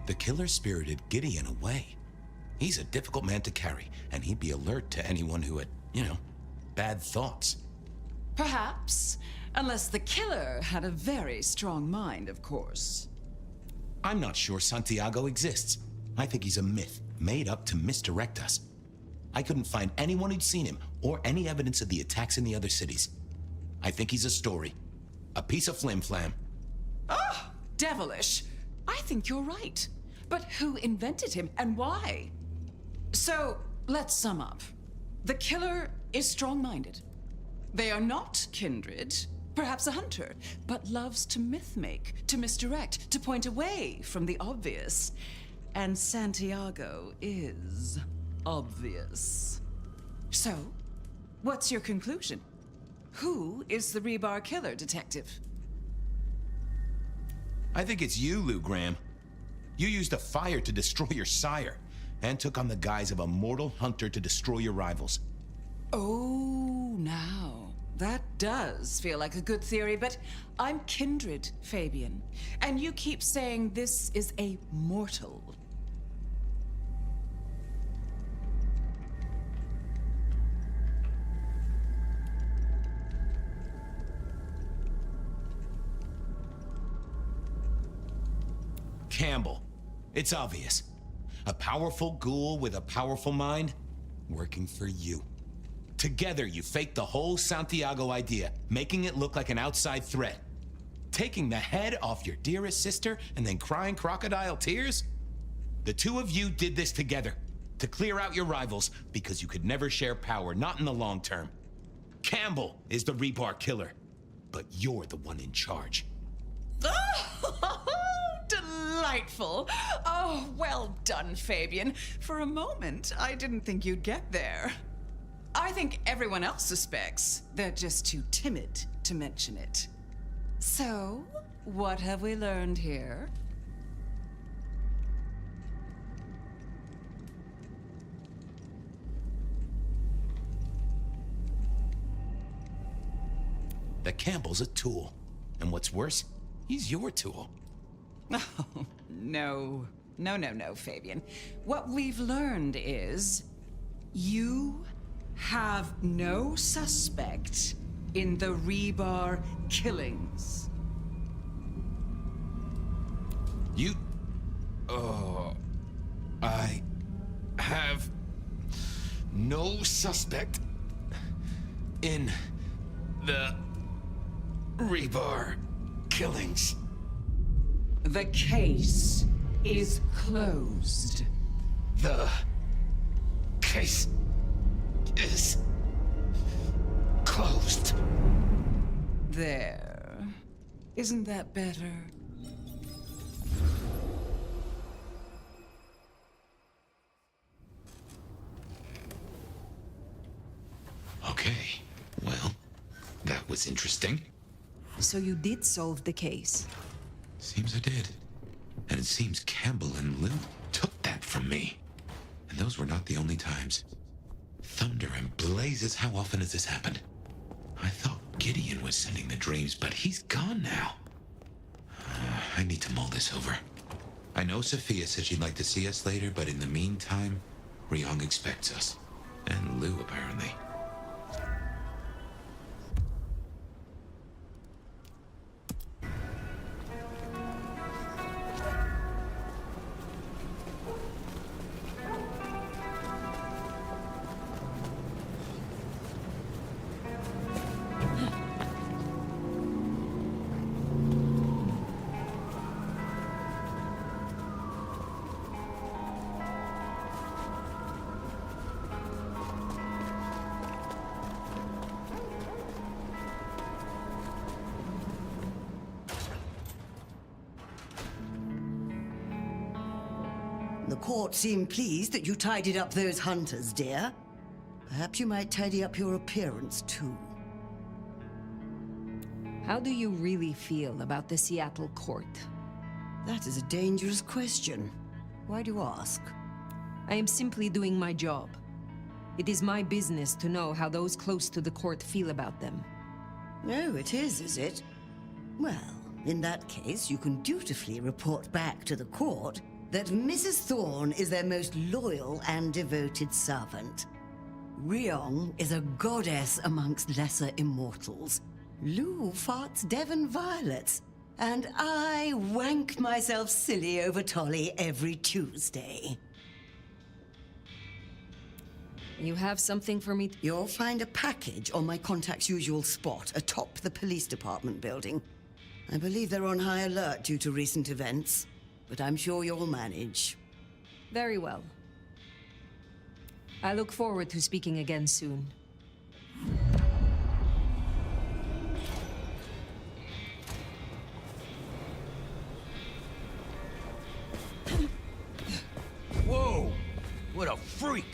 The killer spirited Gideon away. He's a difficult man to carry, and he'd be alert to anyone who had, bad thoughts. Perhaps. Unless the killer had a very strong mind, of course. I'm not sure Santiago exists. I think he's a myth, made up to misdirect us. I couldn't find anyone who'd seen him, or any evidence of the attacks in the other cities. I think he's a story. A piece of flim-flam. Oh, devilish. I think you're right. But who invented him, and why? So, let's sum up. The killer is strong-minded. They are not kindred, perhaps a hunter, but loves to myth-make, to misdirect, to point away from the obvious. And Santiago is obvious. So, what's your conclusion? Who is the rebar killer, Detective? I think it's you, Lou Graham. You used a fire to destroy your sire, and took on the guise of a mortal hunter to destroy your rivals. Oh, now, that does feel like a good theory, but I'm kindred, Fabien. And you keep saying this is a mortal. Campbell. It's obvious. A powerful ghoul with a powerful mind, working for you. Together, you faked the whole Santiago idea, making it look like an outside threat. Taking the head off your dearest sister and then crying crocodile tears? The two of you did this together, to clear out your rivals, because you could never share power, not in the long term. Campbell is the rebar killer, but you're the one in charge. Oh, delightful. Oh, well done, Fabien. For a moment, I didn't think you'd get there. I think everyone else suspects. They're just too timid to mention it. So, what have we learned here? That Campbell's a tool. And what's worse, he's your tool. Oh, no. No, Fabien. What we've learned is you have no suspect in the rebar killings. I have no suspect in the rebar killings. The case is closed. The case is closed. There. Isn't that better? Okay, well, that was interesting. So you did solve the case? Seems I did. And it seems Campbell and Lou took that from me. And those were not the only times. Thunder and blazes, how often has this happened? I thought Gideon was sending the dreams, but he's gone now. I need to mull this over. I know Sophia said she'd like to see us later, but in the meantime, Ryong expects us. And Lou, apparently. The court seemed pleased that you tidied up those hunters, dear. Perhaps you might tidy up your appearance, too. How do you really feel about the Seattle court? That is a dangerous question. Why do you ask? I am simply doing my job. It is my business to know how those close to the court feel about them. Oh, it is it? Well, in that case, you can dutifully report back to the court that Mrs. Thorne is their most loyal and devoted servant. Ryong is a goddess amongst lesser immortals. Lou farts Devon violets. And I wank myself silly over Tolly every Tuesday. You have something for me? You'll find a package on my contact's usual spot, atop the police department building. I believe they're on high alert due to recent events, but I'm sure you'll manage. Very well. I look forward to speaking again soon. Whoa! What a freak!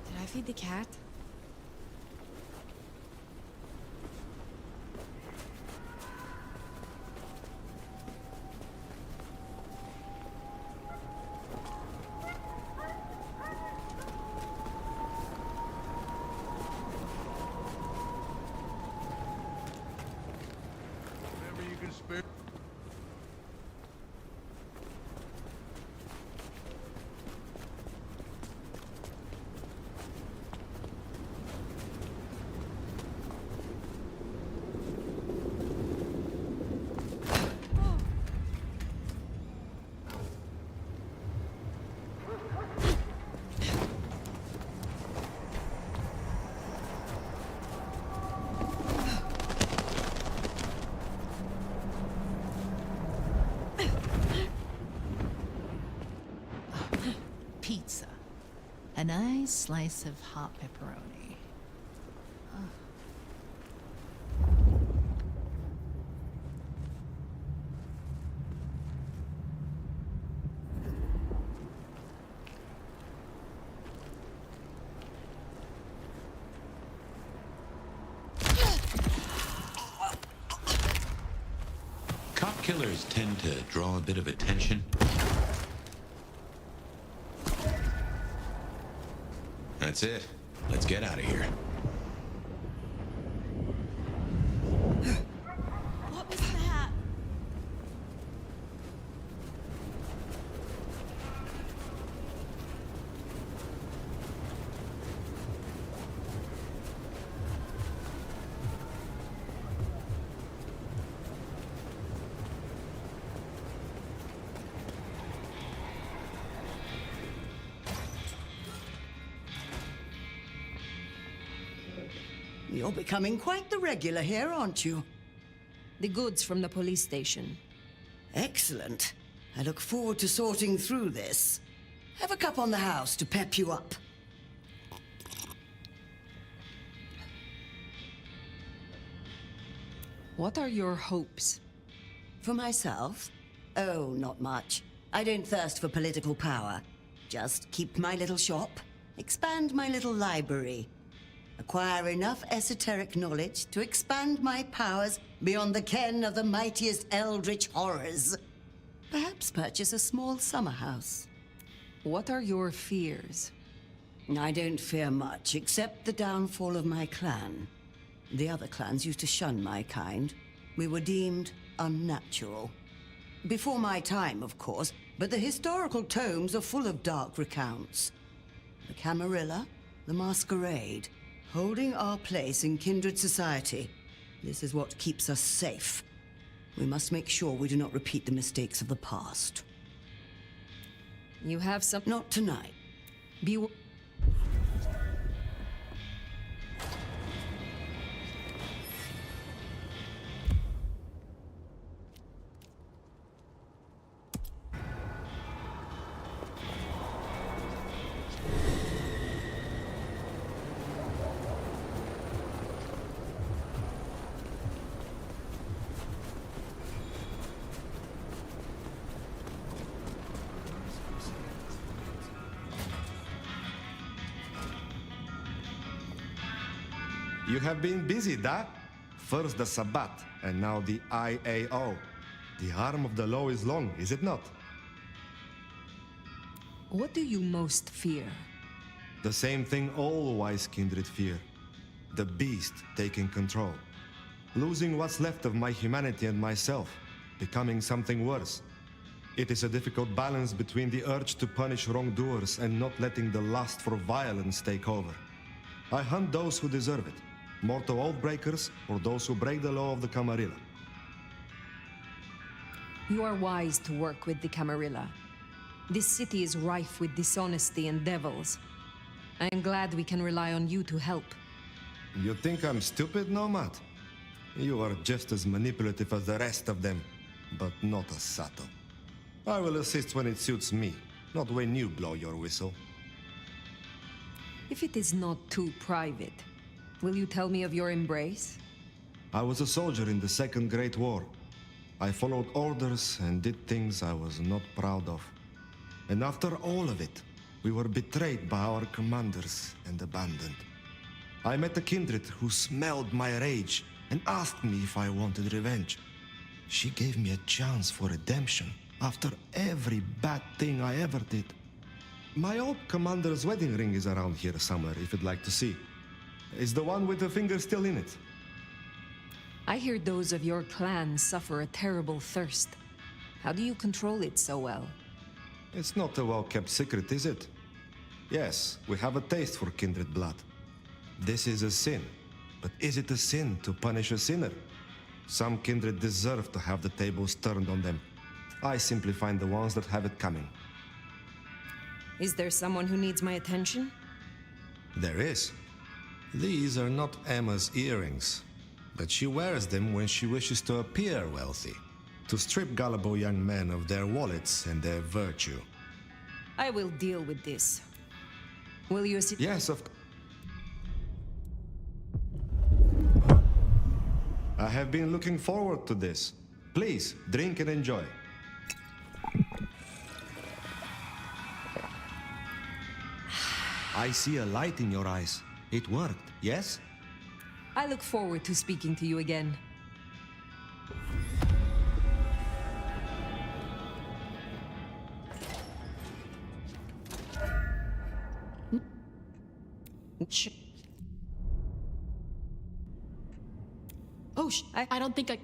Did I feed the cat? Pizza. A nice slice of hot pepperoni. Cop killers tend to draw a bit of attention. That's it. Let's get out of here. What was that? You're becoming quite the regular here, aren't you? The goods from the police station. Excellent. I look forward to sorting through this. Have a cup on the house to pep you up. What are your hopes? For myself? Oh, not much. I don't thirst for political power. Just keep my little shop, expand my little library, acquire enough esoteric knowledge to expand my powers beyond the ken of the mightiest eldritch horrors. Perhaps purchase a small summer house. What are your fears? I don't fear much, except the downfall of my clan. The other clans used to shun my kind. We were deemed unnatural. Before my time, of course, but the historical tomes are full of dark recounts. The Camarilla, the Masquerade, holding our place in kindred society. This is what keeps us safe. We must make sure we do not repeat the mistakes of the past. You have some... Not tonight. Be... You have been busy, da? First the Sabbat, and now the IAO. The arm of the law is long, is it not? What do you most fear? The same thing all wise kindred fear. The beast taking control. Losing what's left of my humanity and myself. Becoming something worse. It is a difficult balance between the urge to punish wrongdoers and not letting the lust for violence take over. I hunt those who deserve it. Mortal oath breakers, or those who break the law of the Camarilla. You are wise to work with the Camarilla. This city is rife with dishonesty and devils. I am glad we can rely on you to help. You think I'm stupid, Nomad? You are just as manipulative as the rest of them, but not as subtle. I will assist when it suits me, not when you blow your whistle. If it is not too private, will you tell me of your embrace? I was a soldier in the Second Great War. I followed orders and did things I was not proud of. And after all of it, we were betrayed by our commanders and abandoned. I met a kindred who smelled my rage and asked me if I wanted revenge. She gave me a chance for redemption after every bad thing I ever did. My old commander's wedding ring is around here somewhere, if you'd like to see. Is the one with the finger still in it? I hear those of your clan suffer a terrible thirst. How do you control it so well? It's not a well-kept secret, is it? Yes, we have a taste for kindred blood. This is a sin. But is it a sin to punish a sinner? Some kindred deserve to have the tables turned on them. I simply find the ones that have it coming. Is there someone who needs my attention? There is. These are not Emma's earrings, but she wears them when she wishes to appear wealthy, to strip gullible young men of their wallets and their virtue. I will deal with this. Will you sit? Yes, of course. I have been looking forward to this. Please, drink and enjoy. I see a light in your eyes. It worked, yes? I look forward to speaking to you again. Oh, I don't think I...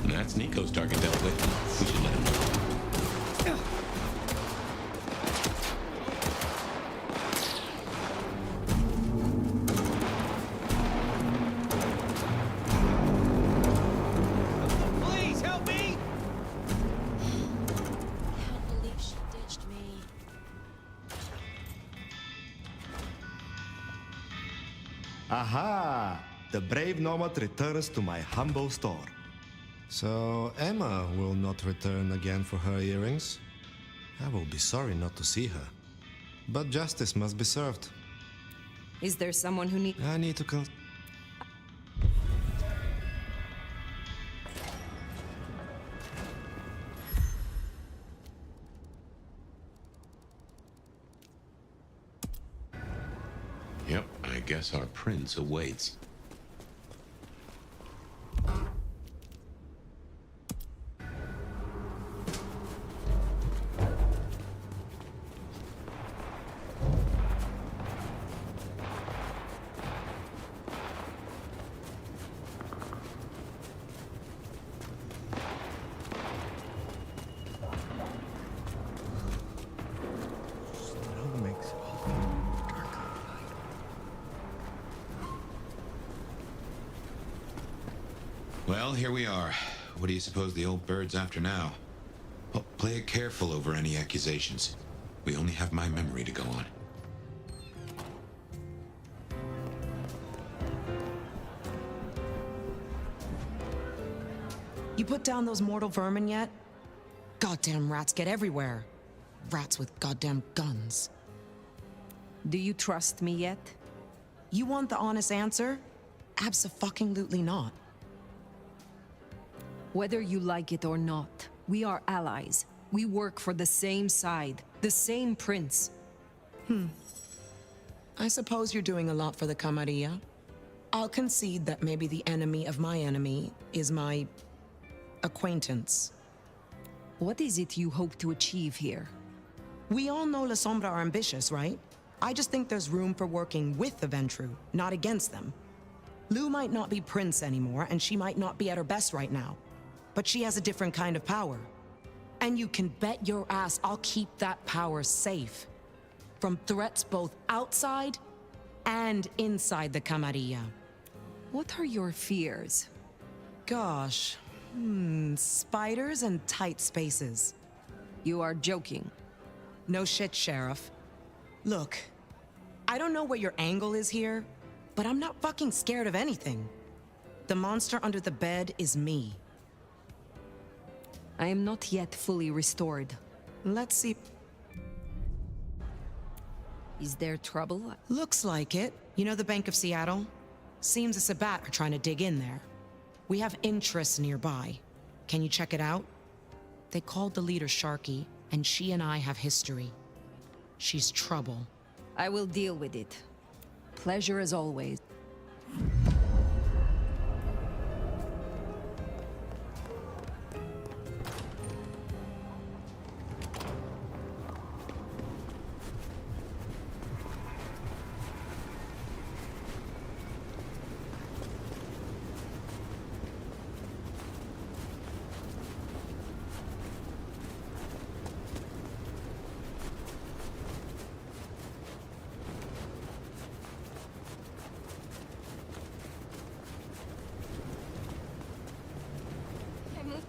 That's Nico's target dealt with. We should let him know. Please help me! Can't believe she ditched me. Aha! The brave Nomad returns to my humble store. So Emma will not return again for her earrings? I will be sorry not to see her. But justice must be served. Is there someone who needs... I need to Yep, I guess our prince awaits. Well, here we are. What do you suppose the old bird's after now? Well, play it careful over any accusations. We only have my memory to go on. You put down those mortal vermin yet? Goddamn rats get everywhere. Rats with goddamn guns. Do you trust me yet? You want the honest answer? Abso-fucking-lutely not. Whether you like it or not, we are allies. We work for the same side, the same prince. I suppose you're doing a lot for the Camarilla. I'll concede that maybe the enemy of my enemy is my acquaintance. What is it you hope to achieve here? We all know La Sombra are ambitious, right? I just think there's room for working with the Ventru, not against them. Lou might not be Prince anymore, and she might not be at her best right now. But she has a different kind of power. And you can bet your ass I'll keep that power safe. From threats both outside and inside the Camarilla. What are your fears? Gosh, spiders and tight spaces. You are joking. No shit, Sheriff. Look, I don't know what your angle is here, but I'm not fucking scared of anything. The monster under the bed is me. I am not yet fully restored. Let's see. Is there trouble? Looks like it. You know the Bank of Seattle? Seems the Sabat are trying to dig in there. We have interests nearby. Can you check it out? They called the leader Sharky, and she and I have history. She's trouble. I will deal with it. Pleasure as always.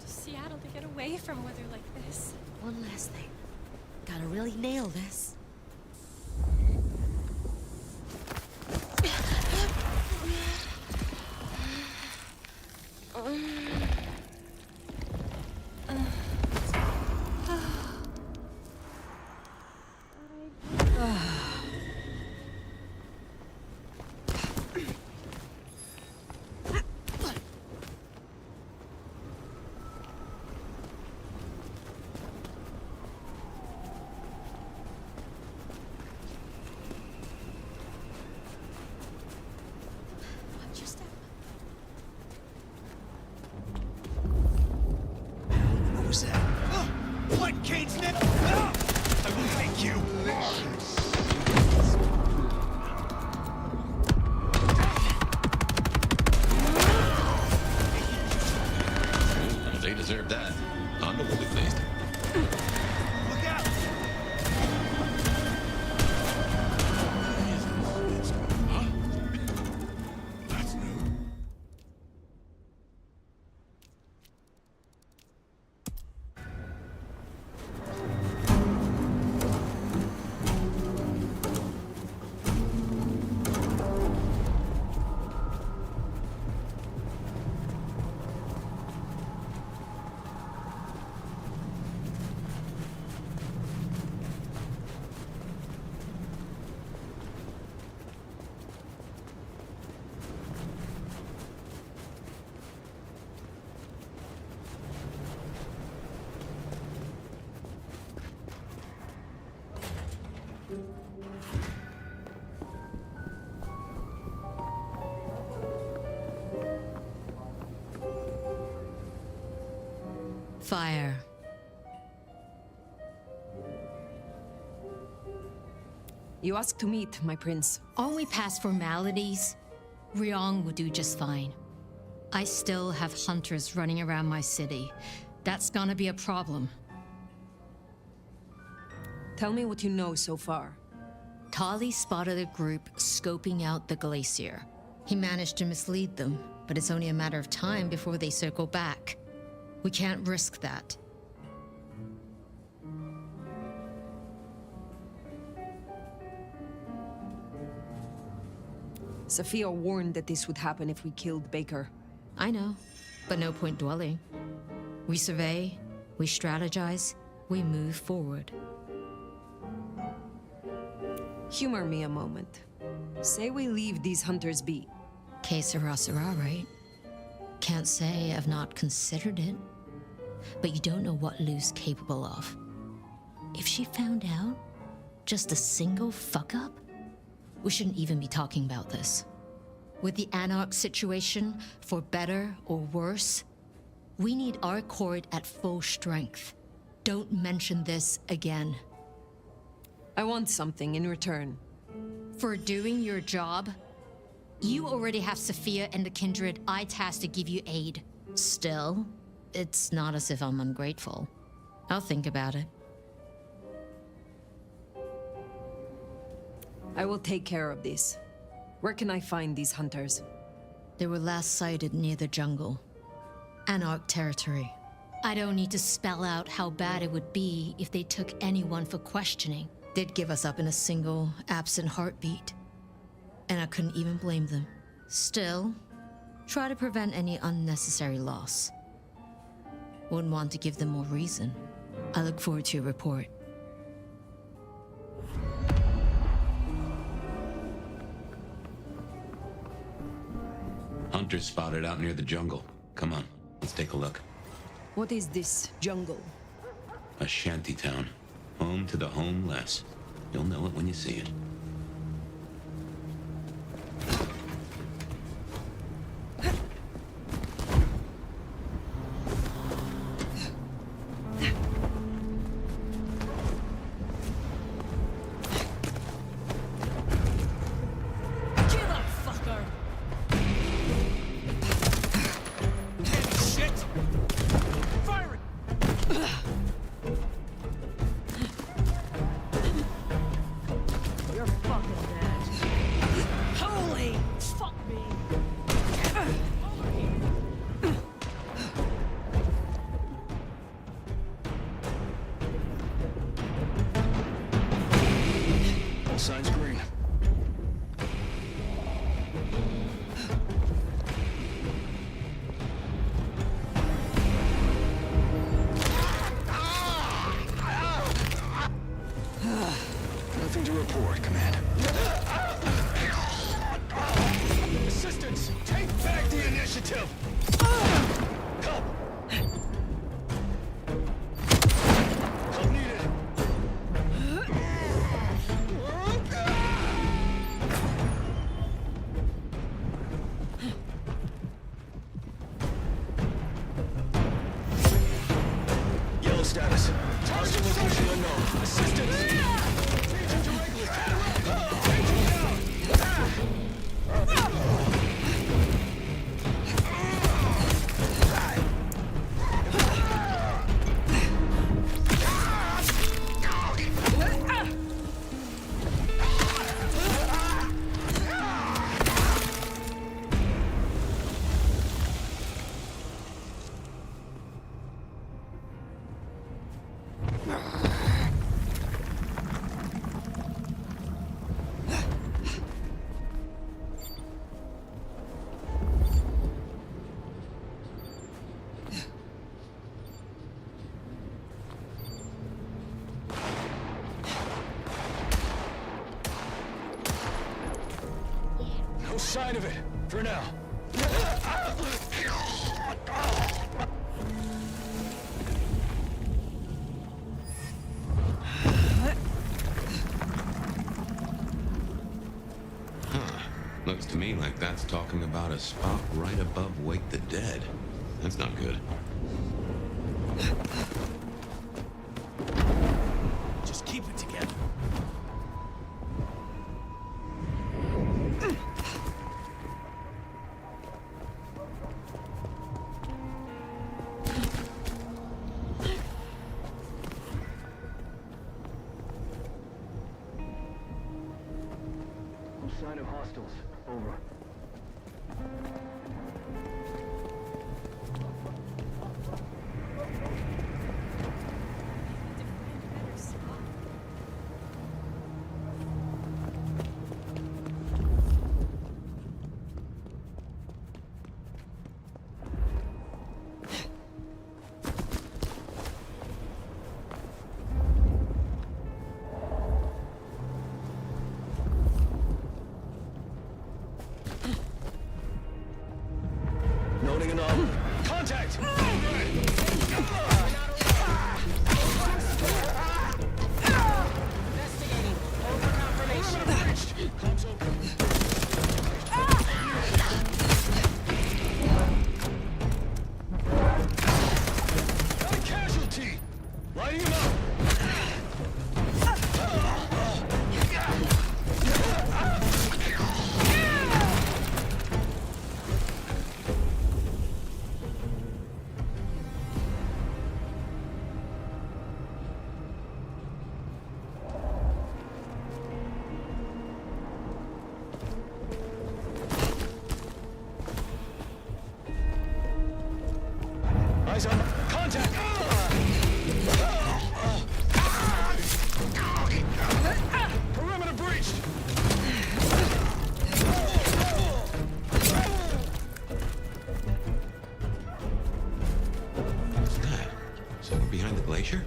Seattle to get away from weather like this. One last thing. Gotta really nail this. What, Kate's name? I will thank you. They deserve that. On the woolly faced. Look out! Huh? That's new. Fire. You asked to meet, my prince. Aren't we past formalities? Ryong would do just fine. I still have hunters running around my city. That's gonna be a problem. Tell me what you know so far. Tali spotted a group scoping out the glacier. He managed to mislead them, but it's only a matter of time before they circle back. We can't risk that. Sophia warned that this would happen if we killed Baker. I know, but no point dwelling. We survey, we strategize, we move forward. Humor me a moment. Say we leave these hunters be. Que sera, sera, right? Can't say I've not considered it. But you don't know what Lou's capable of. If she found out, just a single fuck-up, we shouldn't even be talking about this. With the Anarch situation, for better or worse, we need our court at full strength. Don't mention this again. I want something in return. For doing your job, you already have Sophia and the Kindred I tasked to give you aid. Still, it's not as if I'm ungrateful. I'll think about it. I will take care of this. Where can I find these hunters? They were last sighted near the jungle. Anarch territory. I don't need to spell out how bad it would be if they took anyone for questioning. They'd give us up in a single, absent heartbeat. And I couldn't even blame them. Still, try to prevent any unnecessary loss. Wouldn't want to give them more reason. I look forward to your report. Hunters spotted out near the jungle. Come on, let's take a look. What is this jungle? A shantytown. Home to the homeless. You'll know it when you see it. Signs green. Nothing to report, Command. Assistance! Take back the initiative! Help! Help needed! Yellow status. Target location unknown. Assistance! Changing directly. Changing down! No sign of it, for now. Looks to me like that's talking about a spot right above Wake the Dead. That's not good. Just keep it together. No sign of hostiles. Over. Noting anomaly. Contact! Investigating. Over confirmation. Comms open. Eyes on contact! Perimeter breached! What's that? So we're behind the glacier?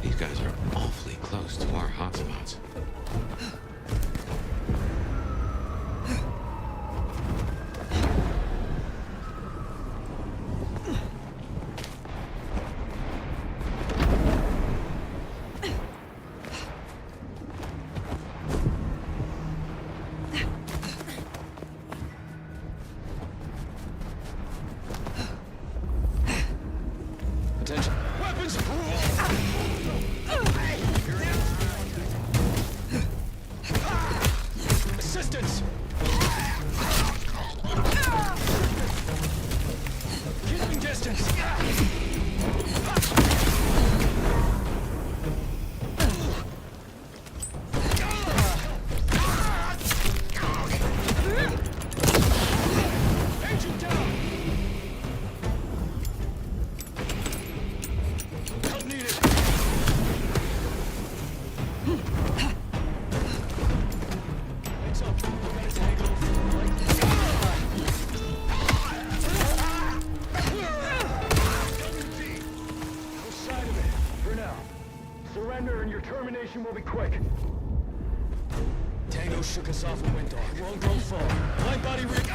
These guys are awfully close to our hotspots. Attention. Weapons! Assistance! Keeping distance! Agent down! Help needed! Lights up. Gotta tangle. No sign of it. For now. Surrender and your termination will be quick. Tango shook us off and went dark. Won't go far. Light body rig.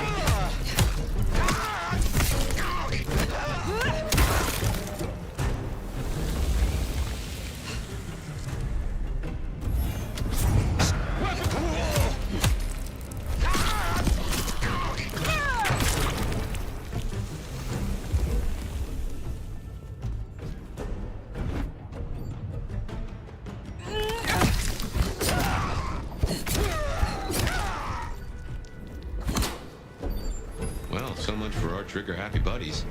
Well, so much for our trigger-happy buddies.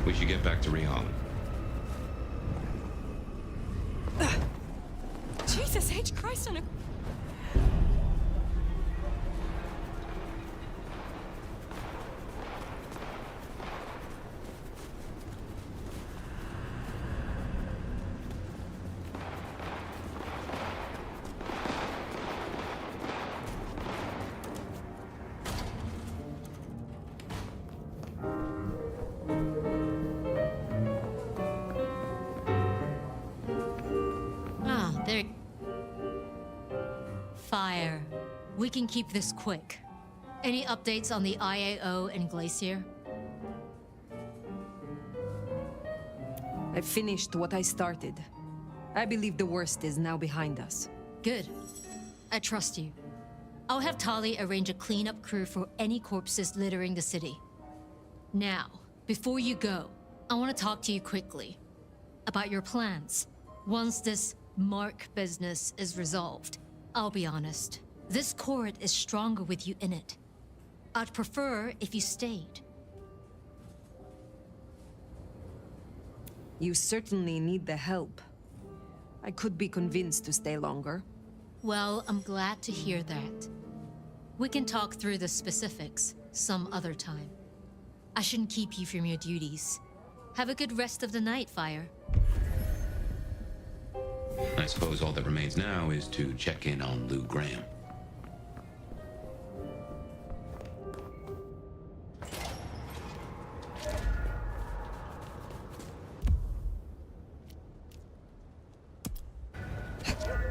We should get back to Rihanna. Jesus H. Christ on a... There. Fire. We can keep this quick. Any updates on the IAO and Glacier? I finished what I started. I believe the worst is now behind us. Good. I trust you. I'll have Tali arrange a cleanup crew for any corpses littering the city. Now, before you go, I want to talk to you quickly about your plans. Once this Mark business is resolved, I'll be honest, this court is stronger with you in it. I'd prefer if you stayed. You certainly need the help. I could be convinced to stay longer. Well, I'm glad to hear that. We can talk through the specifics some other time. I shouldn't keep you from your duties. Have a good rest of the night, Fire. I suppose all that remains now is to check in on Lou Graham.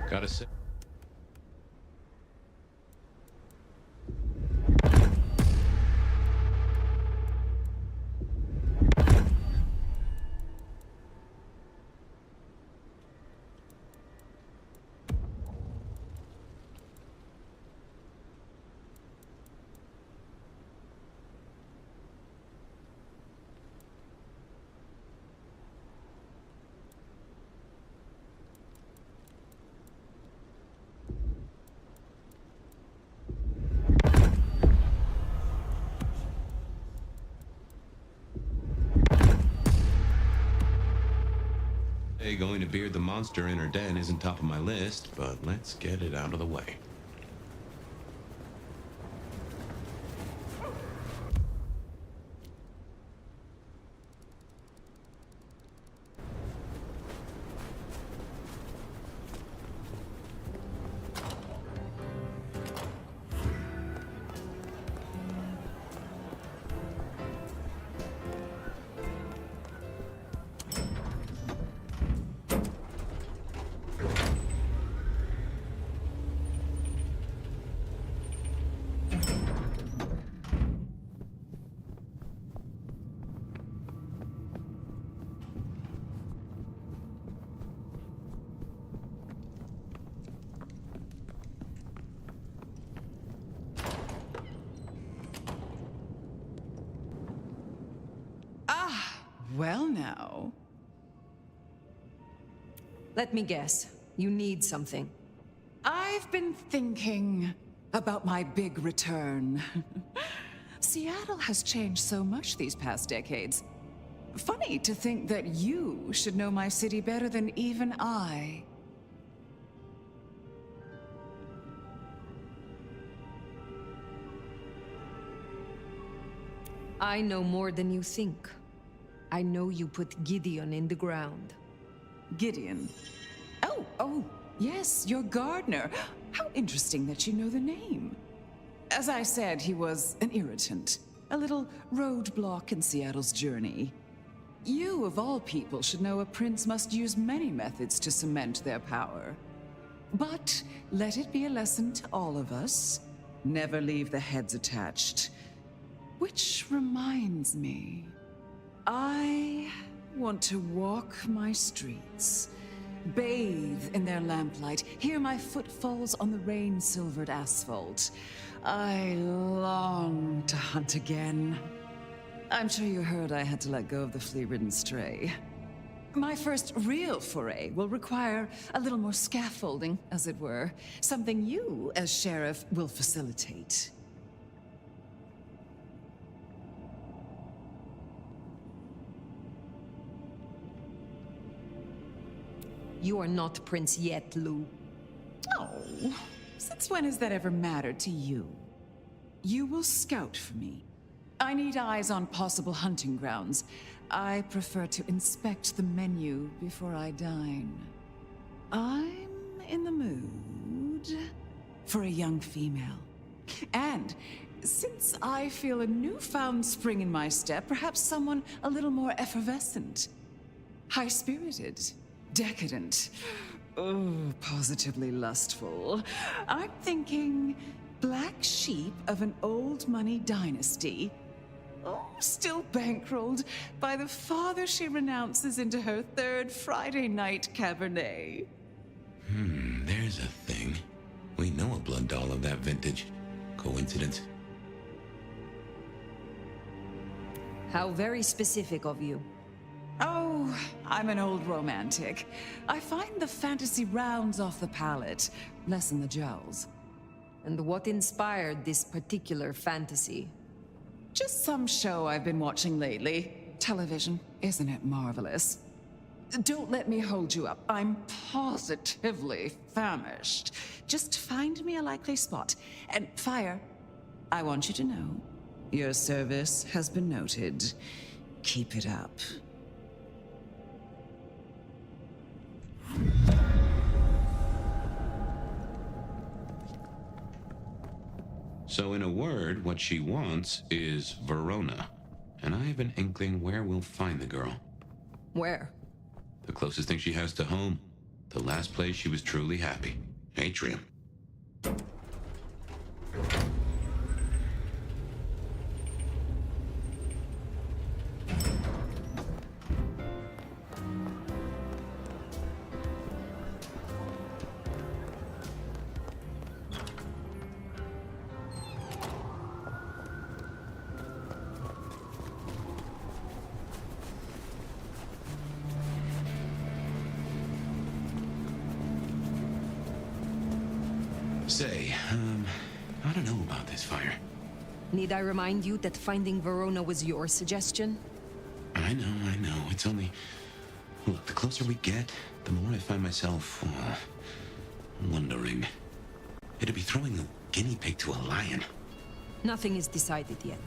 Gotta say. Going to beard the monster in her den isn't top of my list, but let's get it out of the way. Well now. Let me guess. You need something. I've been thinking about my big return. Seattle has changed so much these past decades. Funny to think that you should know my city better than even I. I know more than you think. I know you put Gideon in the ground. Gideon? Oh, yes, your gardener. How interesting that you know the name. As I said, he was an irritant, a little roadblock in Seattle's journey. You, of all people, should know a prince must use many methods to cement their power. But let it be a lesson to all of us. Never leave the heads attached. Which reminds me, I want to walk my streets, bathe in their lamplight, hear my footfalls on the rain-silvered asphalt. I long to hunt again. I'm sure you heard I had to let go of the flea-ridden stray. My first real foray will require a little more scaffolding, as it were. Something you, as sheriff, will facilitate. You are not prince yet, Lou. Oh, since when has that ever mattered to you? You will scout for me. I need eyes on possible hunting grounds. I prefer to inspect the menu before I dine. I'm in the mood for a young female. And since I feel a newfound spring in my step, perhaps someone a little more effervescent. High-spirited. Decadent. Oh, positively lustful. I'm thinking black sheep of an old money dynasty. Oh, still bankrolled by the father she renounces into her third Friday night Cabernet. There's a thing. We know a blood doll of that vintage. Coincidence? How very specific of you. Oh, I'm an old romantic. I find the fantasy rounds off the palate, lessen the jowls. And what inspired this particular fantasy? Just some show I've been watching lately. Television, isn't it marvelous? Don't let me hold you up. I'm positively famished. Just find me a likely spot. And Fire, I want you to know, your service has been noted. Keep it up. So in a word, what she wants is Verona. And I have an inkling where we'll find the girl. Where? The closest thing she has to home. The last place she was truly happy. Atrium. Say, I don't know about this, Fire. Need I remind you that finding Verona was your suggestion? I know. It's only... Look, the closer we get, the more I find myself, wondering. It'd be throwing a guinea pig to a lion. Nothing is decided yet.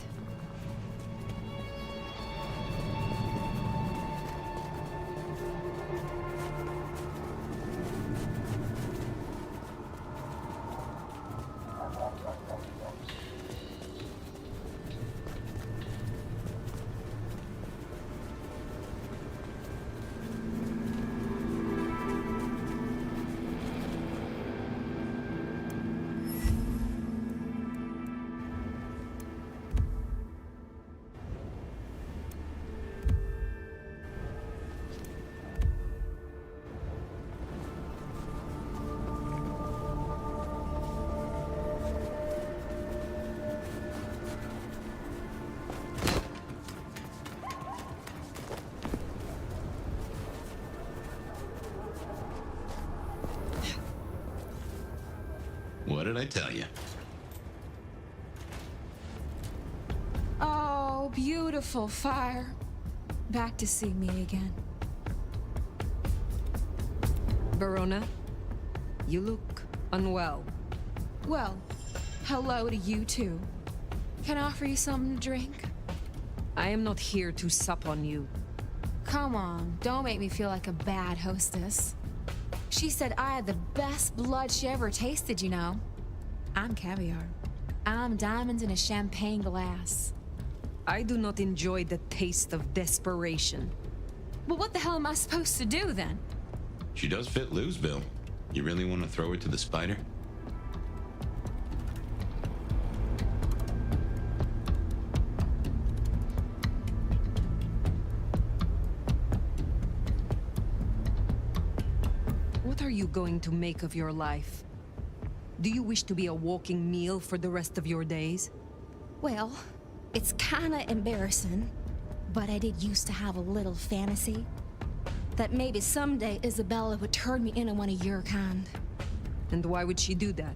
What did I tell you? Oh, beautiful fire. Back to see me again. Verona, you look unwell. Well, hello to you too. Can I offer you something to drink? I am not here to sup on you. Come on, don't make me feel like a bad hostess. She said I had the best blood she ever tasted, you know. I'm caviar. I'm diamonds in a champagne glass. I do not enjoy the taste of desperation. Well, what the hell am I supposed to do then? She does fit Lou's bill. You really want to throw her to the spider? What are you going to make of your life? Do you wish to be a walking meal for the rest of your days? Well, it's kinda embarrassing, but I did used to have a little fantasy that maybe someday Isabella would turn me into one of your kind. And why would she do that?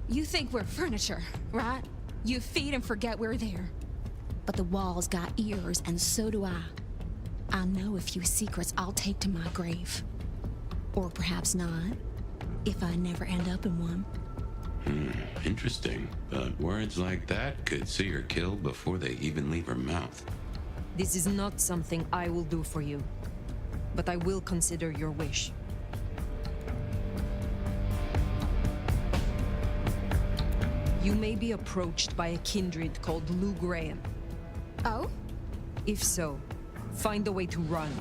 You think we're furniture, right? You feed and forget we're there. But the walls got ears, and so do I. I know a few secrets I'll take to my grave. Or perhaps not, if I never end up in one. Interesting. But words like that could see her killed before they even leave her mouth. This is not something I will do for you, but I will consider your wish. You may be approached by a kindred called Lou Graham. Oh? If so, find a way to run.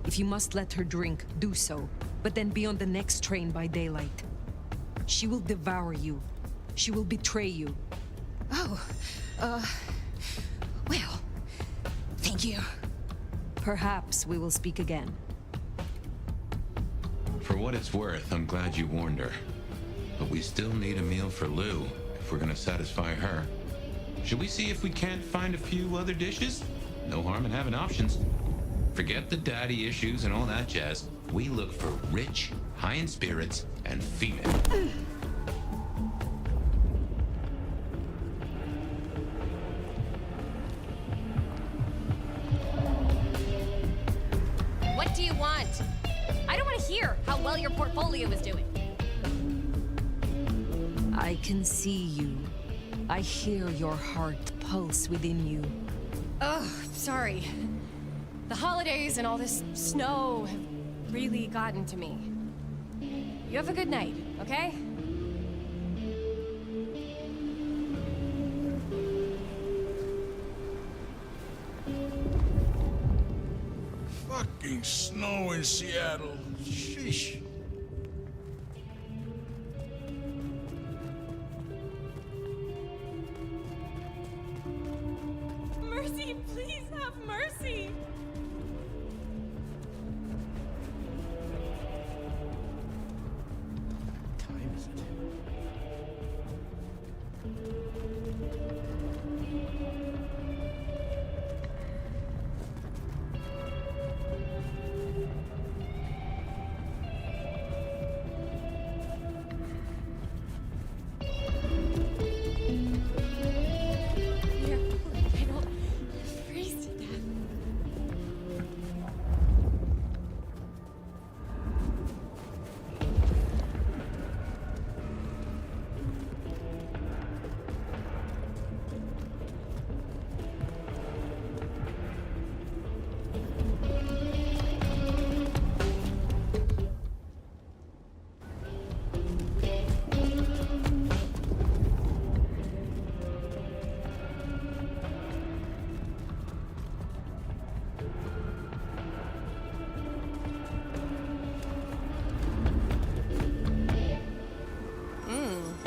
If you must let her drink, do so, but then be on the next train by daylight. She will devour you. She will betray you. Oh, well, thank you. Perhaps we will speak again. For what it's worth, I'm glad you warned her. But we still need a meal for Lou, if we're gonna satisfy her. Should we see if we can't find a few other dishes? No harm in having options. Forget the daddy issues and all that jazz. We look for rich, high in spirits, and female. What do you want? I don't want to hear how well your portfolio is doing. I can see you. I hear your heart pulse within you. Oh, sorry. The holidays and all this snow have really gotten to me. You have a good night, okay? Fucking snow in Seattle. Sheesh. Mercy, please have mercy. Time is it? Here, I don't freeze to death.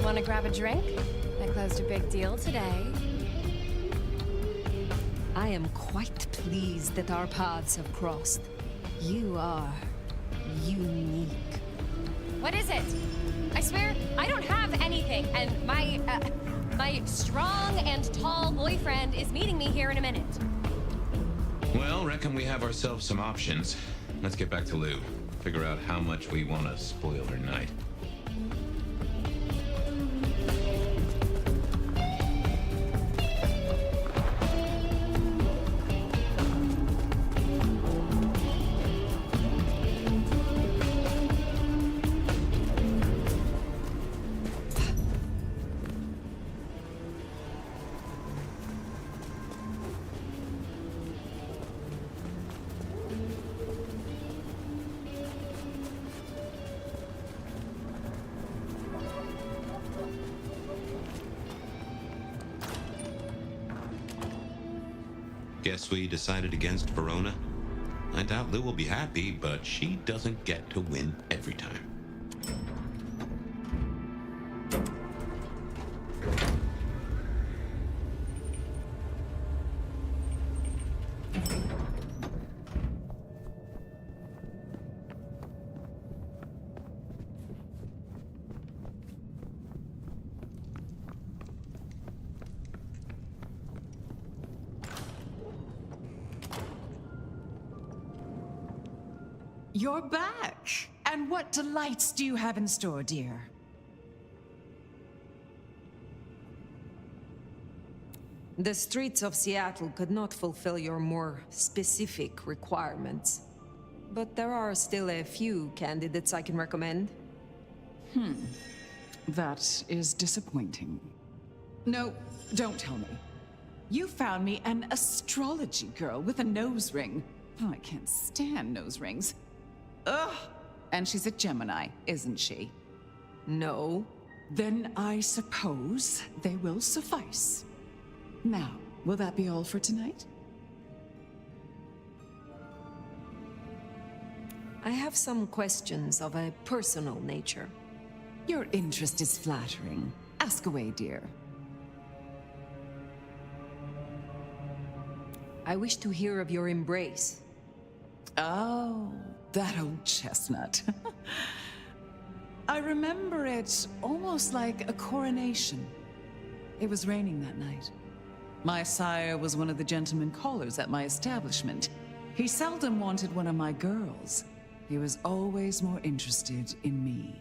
Want to grab a drink? I closed a big deal today. I am quite pleased that our paths have crossed. You are unique. What is it? I swear, I don't have anything, and my strong and tall boyfriend is meeting me here in a minute. Well, reckon we have ourselves some options. Let's get back to Lou. Figure out how much we want to spoil her night. Guess we decided against Verona. I doubt Lou will be happy, but she doesn't get to win every time. You're back! And what delights do you have in store, dear? The streets of Seattle could not fulfill your more specific requirements. But there are still a few candidates I can recommend. That is disappointing. No, don't tell me. You found me an astrology girl with a nose ring. Oh, I can't stand nose rings. Ugh! And she's a Gemini, isn't she? No. Then I suppose they will suffice. Now, will that be all for tonight? I have some questions of a personal nature. Your interest is flattering. Ask away, dear. I wish to hear of your embrace. Oh, that old chestnut. I remember it almost like a coronation. It was raining that night. My sire was one of the gentlemen callers at my establishment. He seldom wanted one of my girls. He was always more interested in me.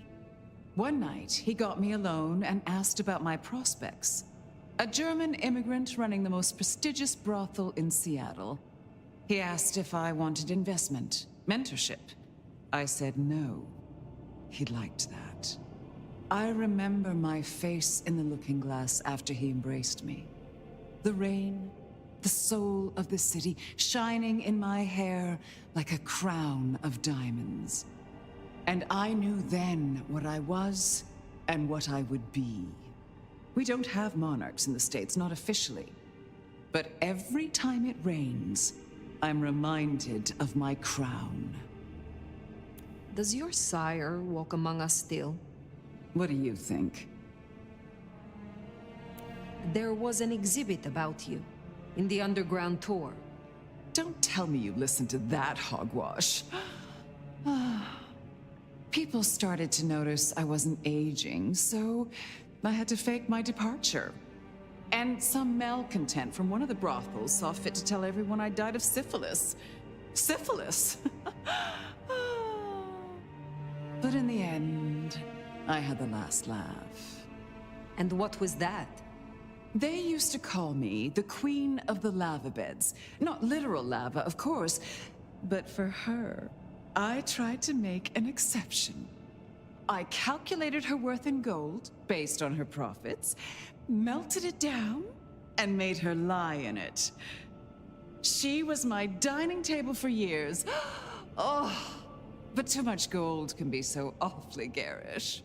One night, he got me alone and asked about my prospects. A German immigrant running the most prestigious brothel in Seattle. He asked if I wanted investment, mentorship. I said no. He liked that. I remember my face in the looking glass after he embraced me. The rain, the soul of the city, shining in my hair like a crown of diamonds. And I knew then what I was and what I would be. We don't have monarchs in the States, not officially. But every time it rains, I'm reminded of my crown. Does your sire walk among us still? What do you think? There was an exhibit about you in the underground tour. Don't tell me you listened to that hogwash. People started to notice I wasn't aging, so I had to fake my departure. And some malcontent from one of the brothels saw fit to tell everyone I died of syphilis. Syphilis! But in the end, I had the last laugh. And what was that? They used to call me the Queen of the Lava Beds. Not literal lava, of course, but for her, I tried to make an exception. I calculated her worth in gold, based on her profits, melted it down, and made her lie in it. She was my dining table for years. Oh, but too much gold can be so awfully garish.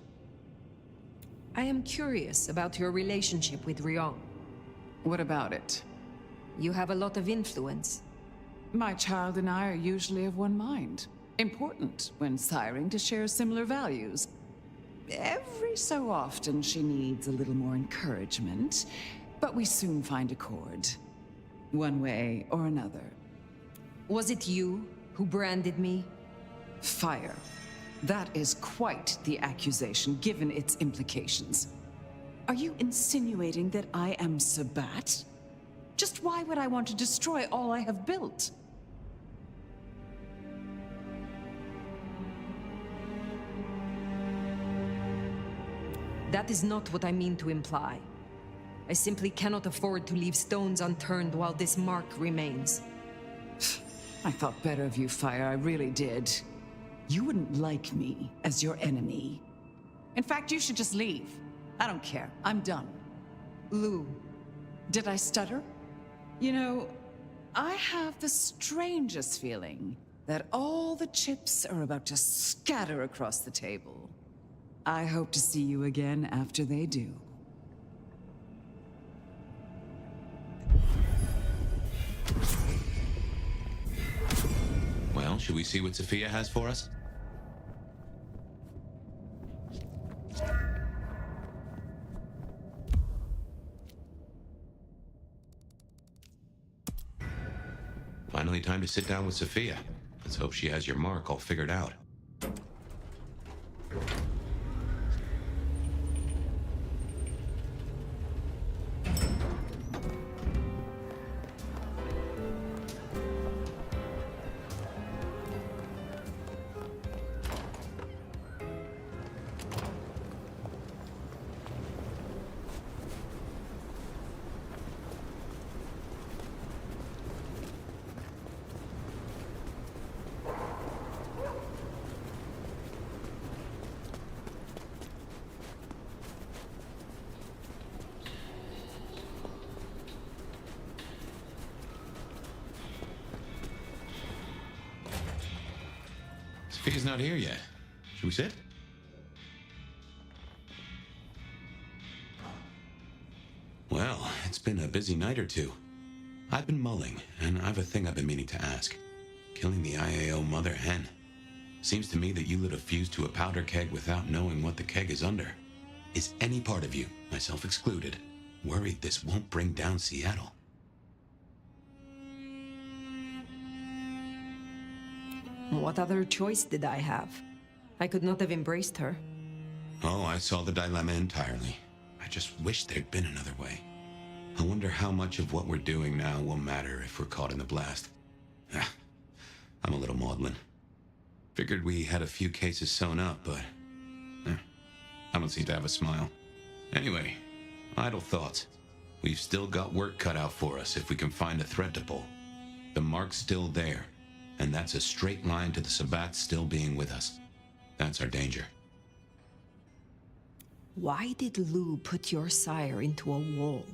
I am curious about your relationship with Rion. What about it? You have a lot of influence. My child and I are usually of one mind. Important when siring to share similar values. Every so often she needs a little more encouragement, but we soon find accord. One way or another. Was it you who branded me? Fire. That is quite the accusation, given its implications. Are you insinuating that I am Sabat? Just why would I want to destroy all I have built? That is not what I mean to imply. I simply cannot afford to leave stones unturned while this mark remains. I thought better of you, Fire, I really did. You wouldn't like me as your enemy. In fact, you should just leave. I don't care. I'm done. Lou. Did I stutter? You know, I have the strangest feeling that all the chips are about to scatter across the table. I hope to see you again after they do. should we see what Sophia has for us? Finally time to sit down with Sophia. Let's hope she has your mark all figured out. Sophia's not here yet. Should we sit? Well, it's been a busy night or two. I've been mulling, and I've a thing I've been meaning to ask. Killing the IAO mother hen. Seems to me that you lit a fuse to a powder keg without knowing what the keg is under. Is any part of you, myself excluded, worried this won't bring down Seattle? What other choice did I have? I could not have embraced her. Oh, I saw the dilemma entirely. I just wish there'd been another way. I wonder how much of what we're doing now will matter if we're caught in the blast. I'm a little maudlin. Figured we had a few cases sewn up, but I don't seem to have a smile. Anyway, idle thoughts. We've still got work cut out for us if we can find a thread to pull. The mark's still there, and that's a straight line to the Sabbats still being with us. That's our danger. Why did Lou put your sire into a wall?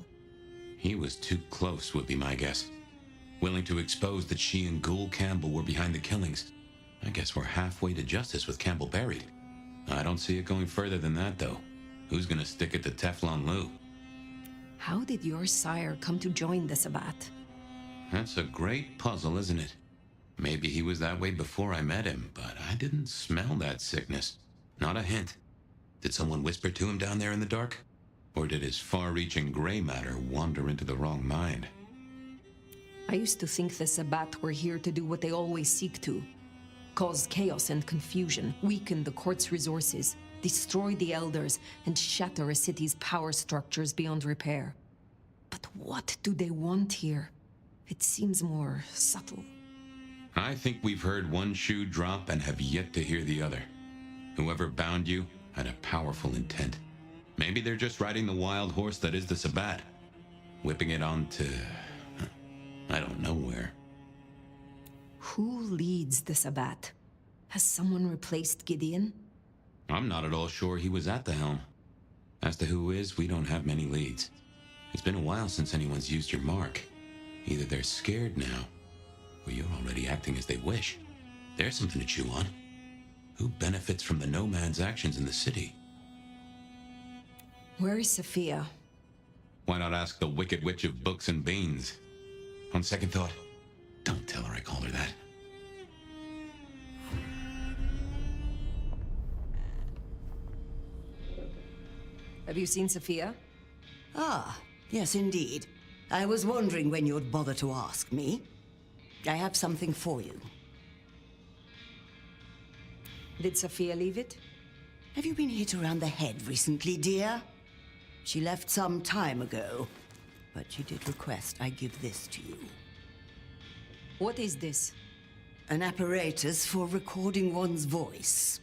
He was too close, would be my guess. Willing to expose that she and Ghoul Campbell were behind the killings. I guess we're halfway to justice with Campbell buried. I don't see it going further than that, though. Who's gonna stick it to Teflon Lou? How did your sire come to join the Sabbat? That's a great puzzle, isn't it? Maybe he was that way before I met him, but I didn't smell that sickness. Not a hint. Did someone whisper to him down there in the dark? Or did his far-reaching gray matter wander into the wrong mind? I used to think the Sabbat were here to do what they always seek to. Cause chaos and confusion, weaken the court's resources, destroy the elders, and shatter a city's power structures beyond repair. But what do they want here? It seems more subtle. I think we've heard one shoe drop and have yet to hear the other. Whoever bound you had a powerful intent. Maybe they're just riding the wild horse that is the Sabbat, whipping it on to... I don't know where. Who leads the Sabbat? Has someone replaced Gideon? I'm not at all sure he was at the helm. As to who is, we don't have many leads. It's been a while since anyone's used your mark. Either they're scared now, or you're already acting as they wish. There's something to chew on. Who benefits from the Nomad's actions in the city? Where is Sophia? Why not ask the Wicked Witch of Books and Beans? On second thought, don't tell her I called her that. Have you seen Sophia? Ah, yes indeed. I was wondering when you'd bother to ask me. I have something for you. Did Sophia leave it? Have you been hit around the head recently, dear? She left some time ago, but she did request I give this to you. What is this? An apparatus for recording one's voice.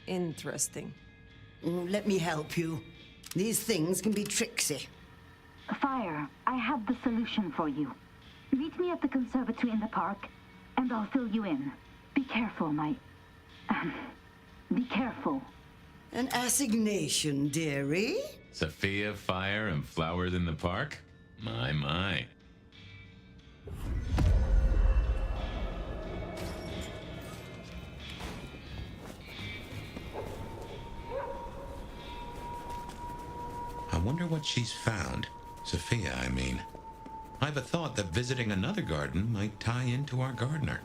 Interesting. Let me help you. These things can be tricksy. Fire, I have the solution for you. Meet me at the conservatory in the park, and I'll fill you in. Be careful, be careful. An assignation, dearie? Sophia, fire, and flowers in the park? My. I wonder what she's found. Sophia, I mean. I've a thought that visiting another garden might tie into our gardener.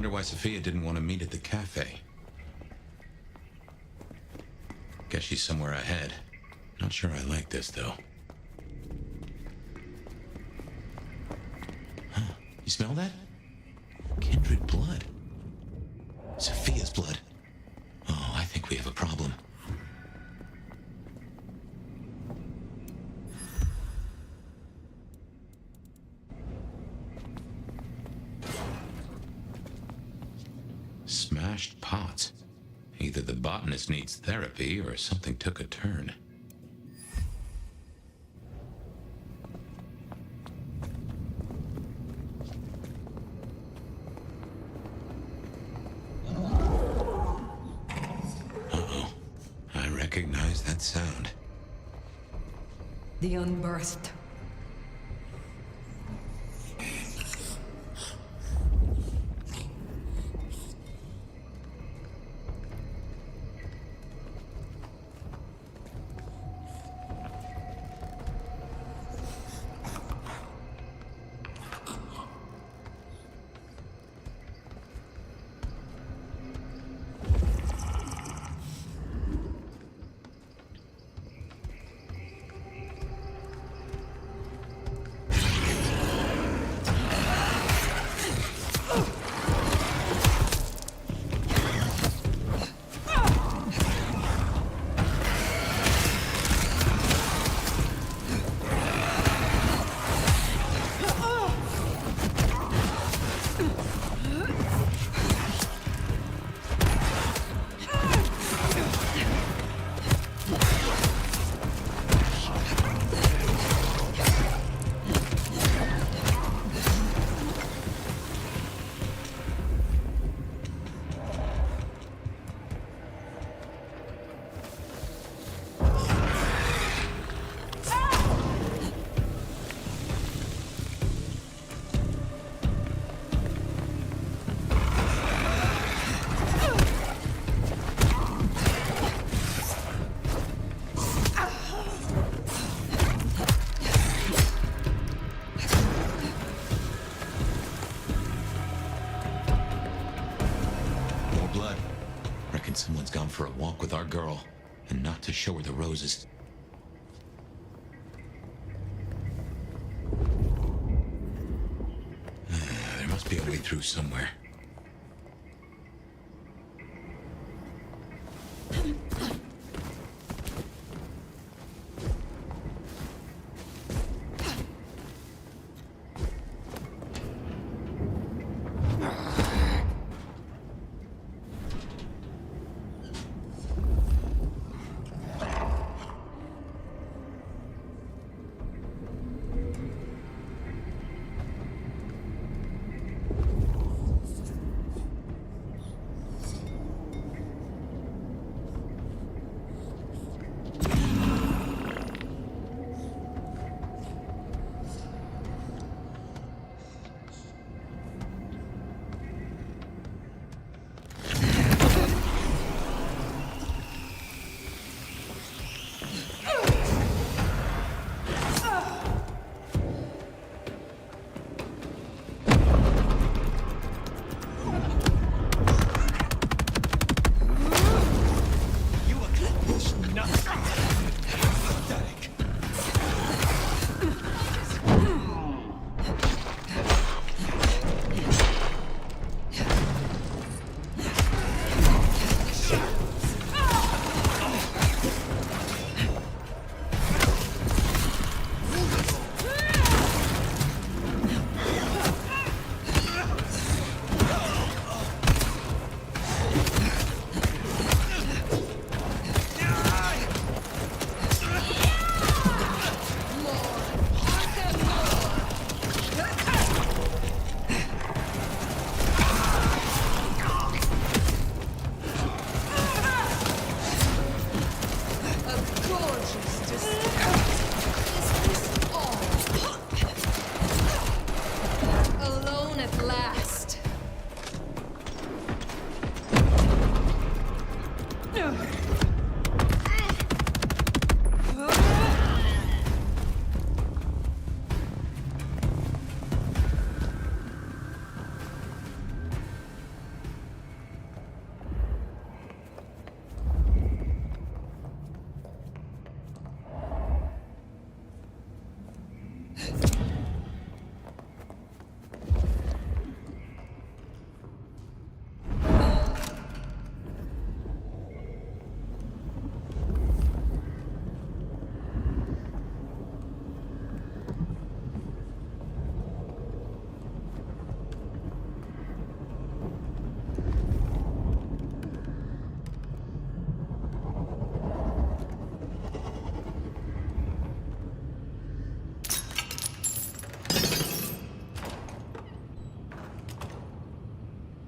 wonder why Sophia didn't want to meet at the cafe. Guess she's somewhere ahead. Not sure I like this, though. Huh. You smell that? Kindred blood. Sophia's blood. Oh, I think we have a problem. Smashed pots. Either the botanist needs therapy or something took a turn. Uh-oh. I recognize that sound. The unbirthed. Someone's gone for a walk with our girl, and not to show her the roses. There must be a way through somewhere.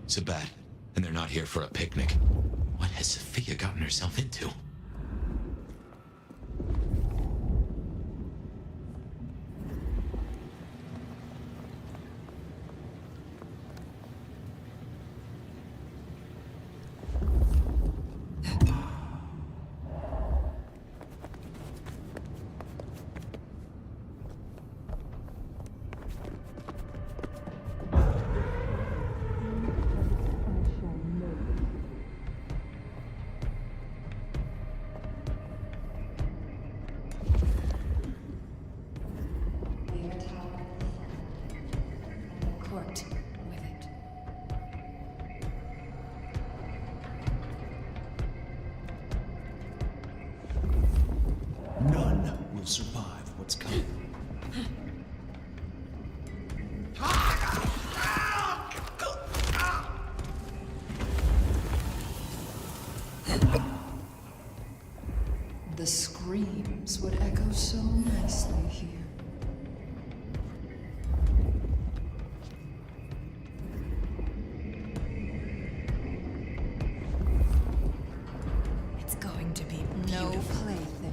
Sabat, and they're not here for a picnic. What has Sophia gotten herself into? Court with it. None will survive what's coming. The screams would echo so nicely here. It's going to be no plaything.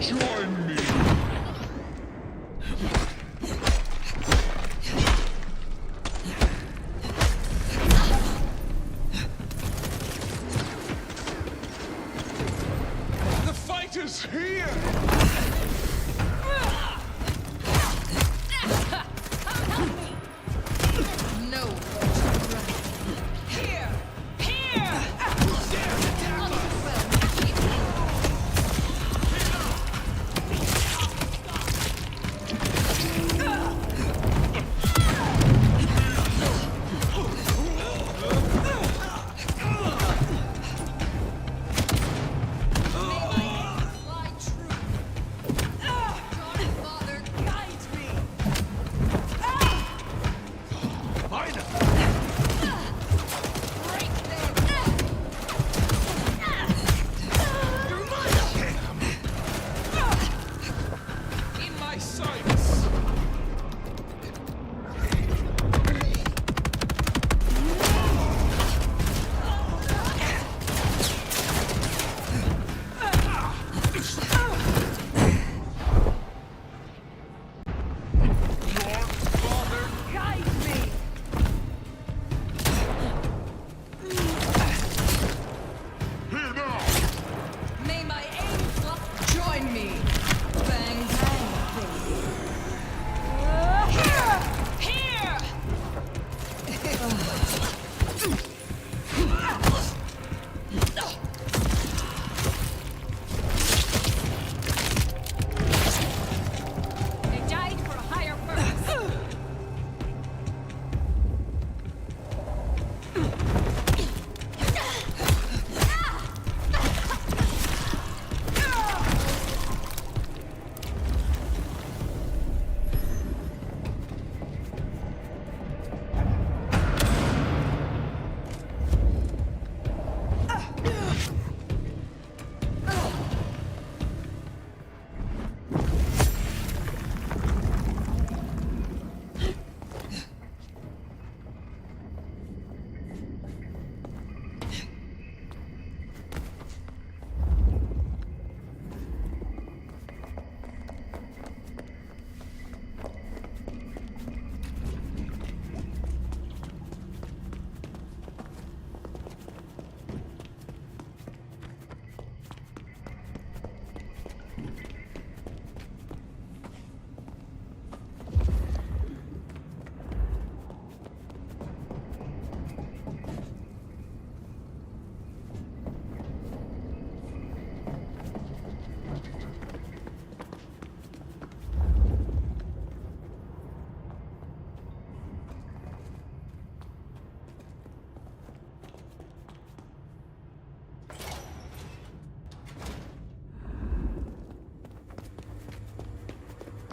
Join me! The fight is here! No. Here! Here! In my sights! May my aim flop join me. Bang, bang, baby. Here! They died for a higher purpose.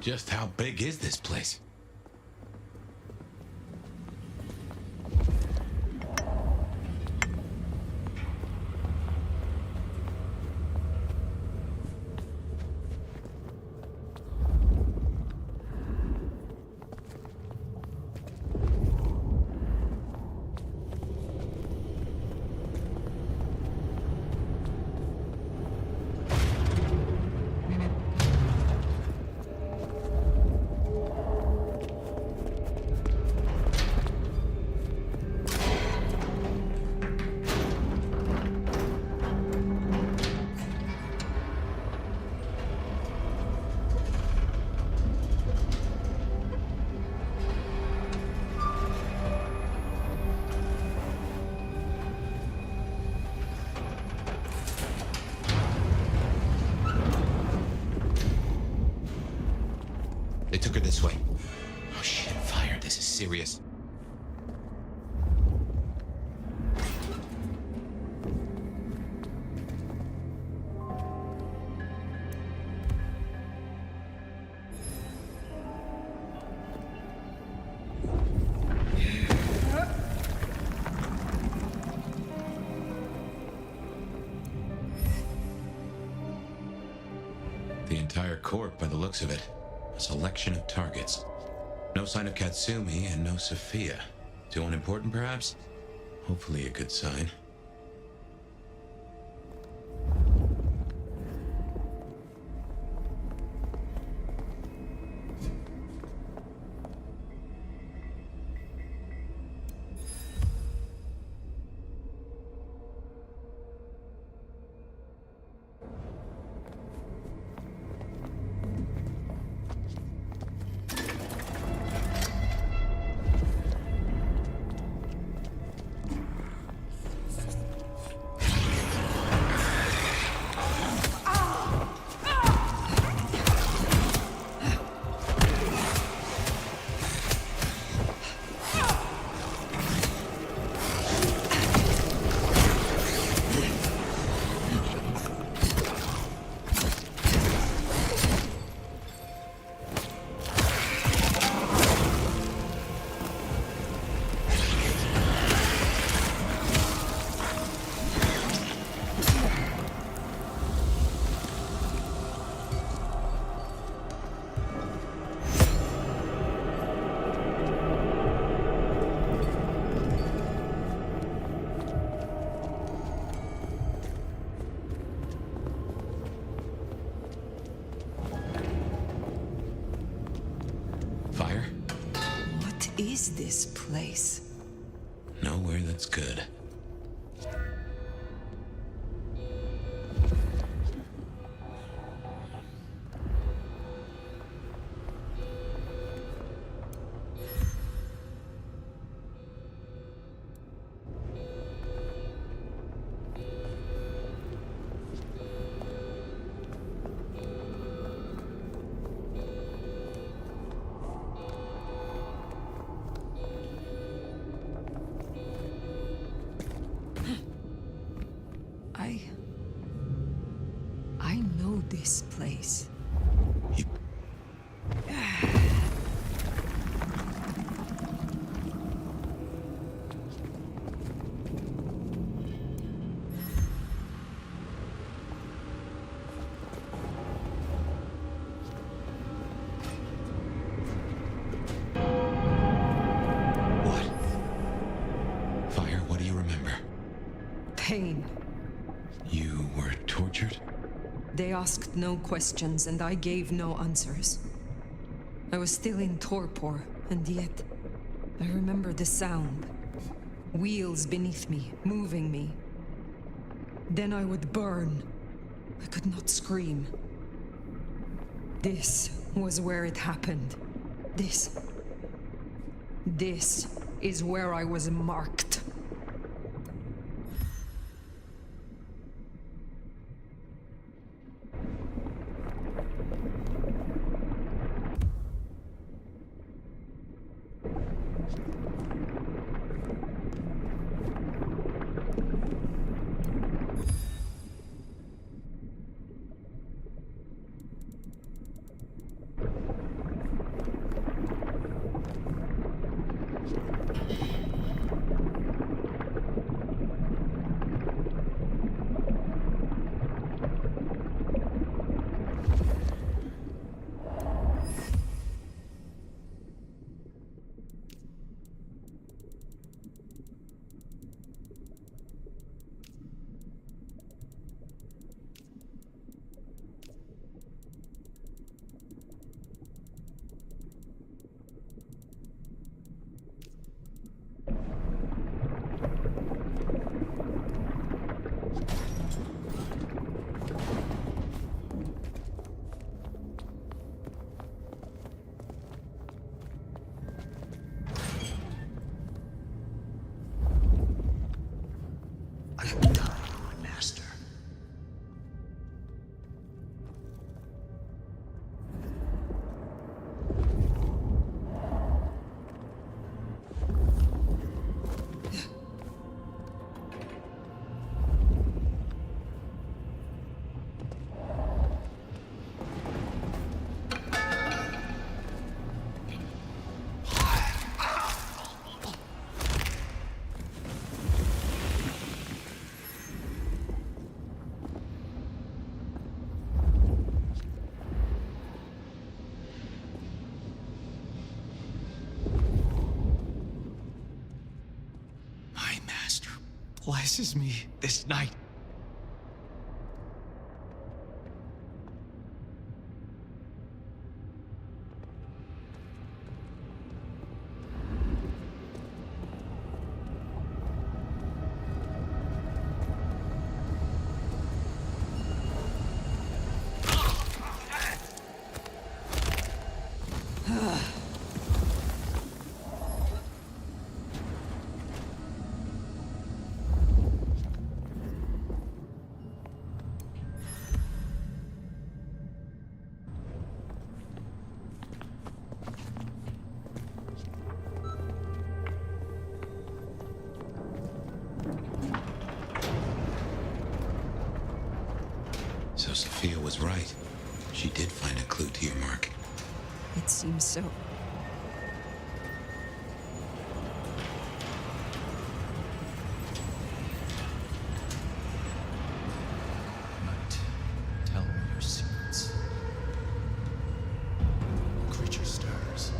Just how big is this place? serious. The entire court, by the looks of it. A selection of targets. No sign of Katsumi and no Sophia. Too unimportant, perhaps? Hopefully a good sign. Fire? What is this place? Nowhere that's good. I know this place. Fire, what do you remember? Pain. You were tortured? They asked no questions, and I gave no answers. I was still in torpor, and yet I remember the sound. Wheels beneath me, moving me. Then I would burn. I could not scream. This was where it happened. This is where I was marked. blesses me this night. So Sophia was right. She did find a clue to your mark. It seems so. Tell me your secrets. Creature stirs.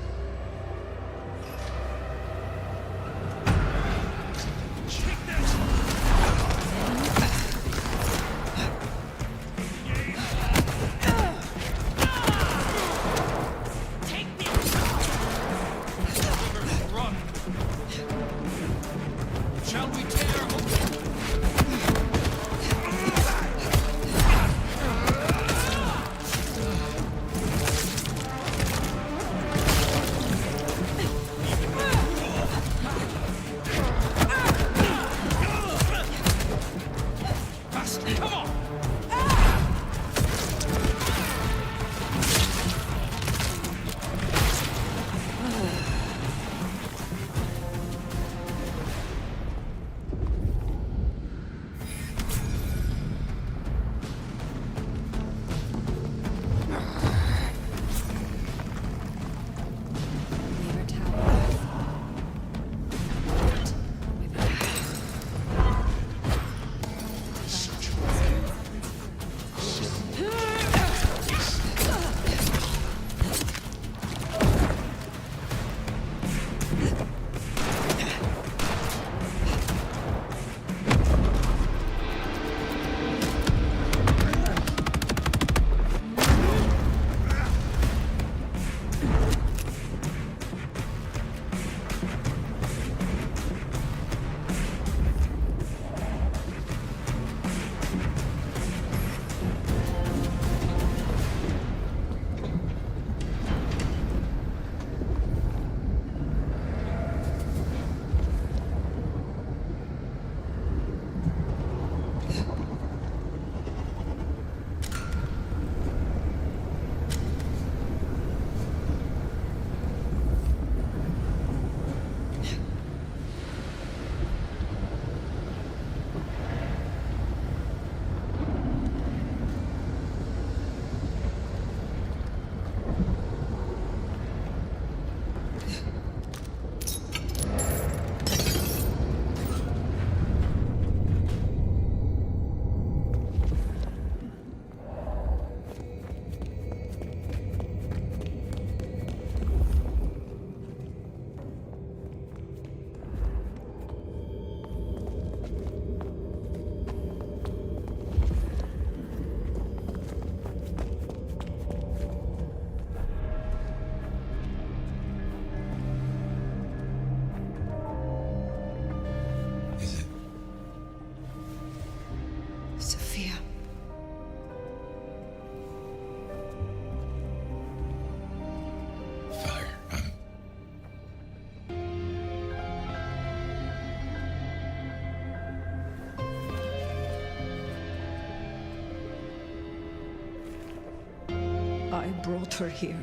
I brought her here.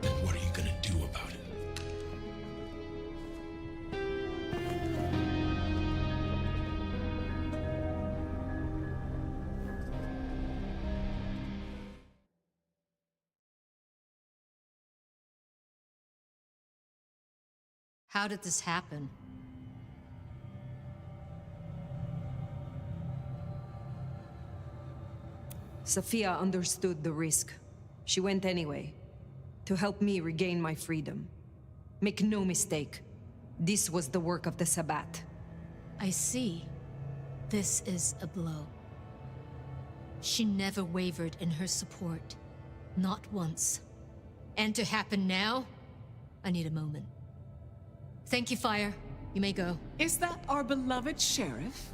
And what are you gonna do about it? How did this happen? Sophia understood the risk. She went anyway, to help me regain my freedom. Make no mistake, This was the work of the Sabbat. I see. This is a blow. She never wavered in her support. Not once. And to happen now? I need a moment. Thank you, Fire. You may go. Is that our beloved sheriff?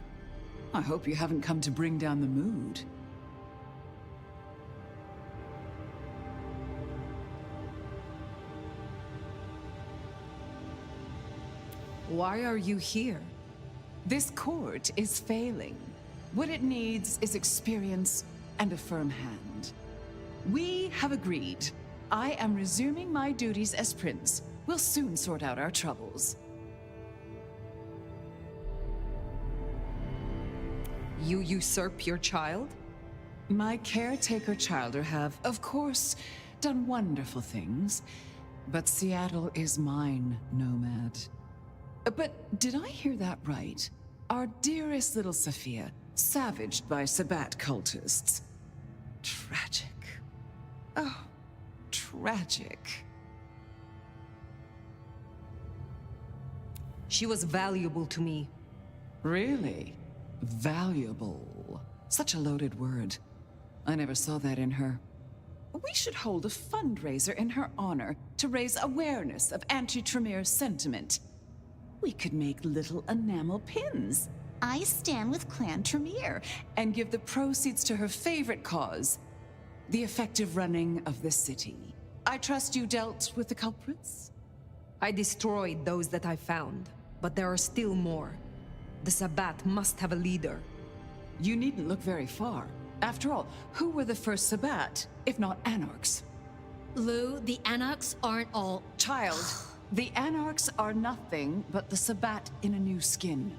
I hope you haven't come to bring down the mood. Why are you here? This court is failing. What it needs is experience and a firm hand. We have agreed. I am resuming my duties as prince. We'll soon sort out our troubles. You usurp your child? My caretaker childer have, of course, done wonderful things. But Seattle is mine, Nomad. But did I hear that right? Our dearest little Sophia, savaged by Sabbat cultists. Tragic. Oh, tragic. She was valuable to me. Really? Valuable. Such a loaded word. I never saw that in her. We should hold a fundraiser in her honor to raise awareness of anti-Tremere sentiment. We could make little enamel pins. I stand with Clan Tremere, and give the proceeds to her favorite cause, the effective running of the city. I trust you dealt with the culprits? I destroyed those that I found, but there are still more. The Sabbat must have a leader. You needn't look very far. After all, who were the first Sabbat, if not Anarchs? Lou, the Anarchs aren't all... Child, the Anarchs are nothing but the Sabbat in a new skin.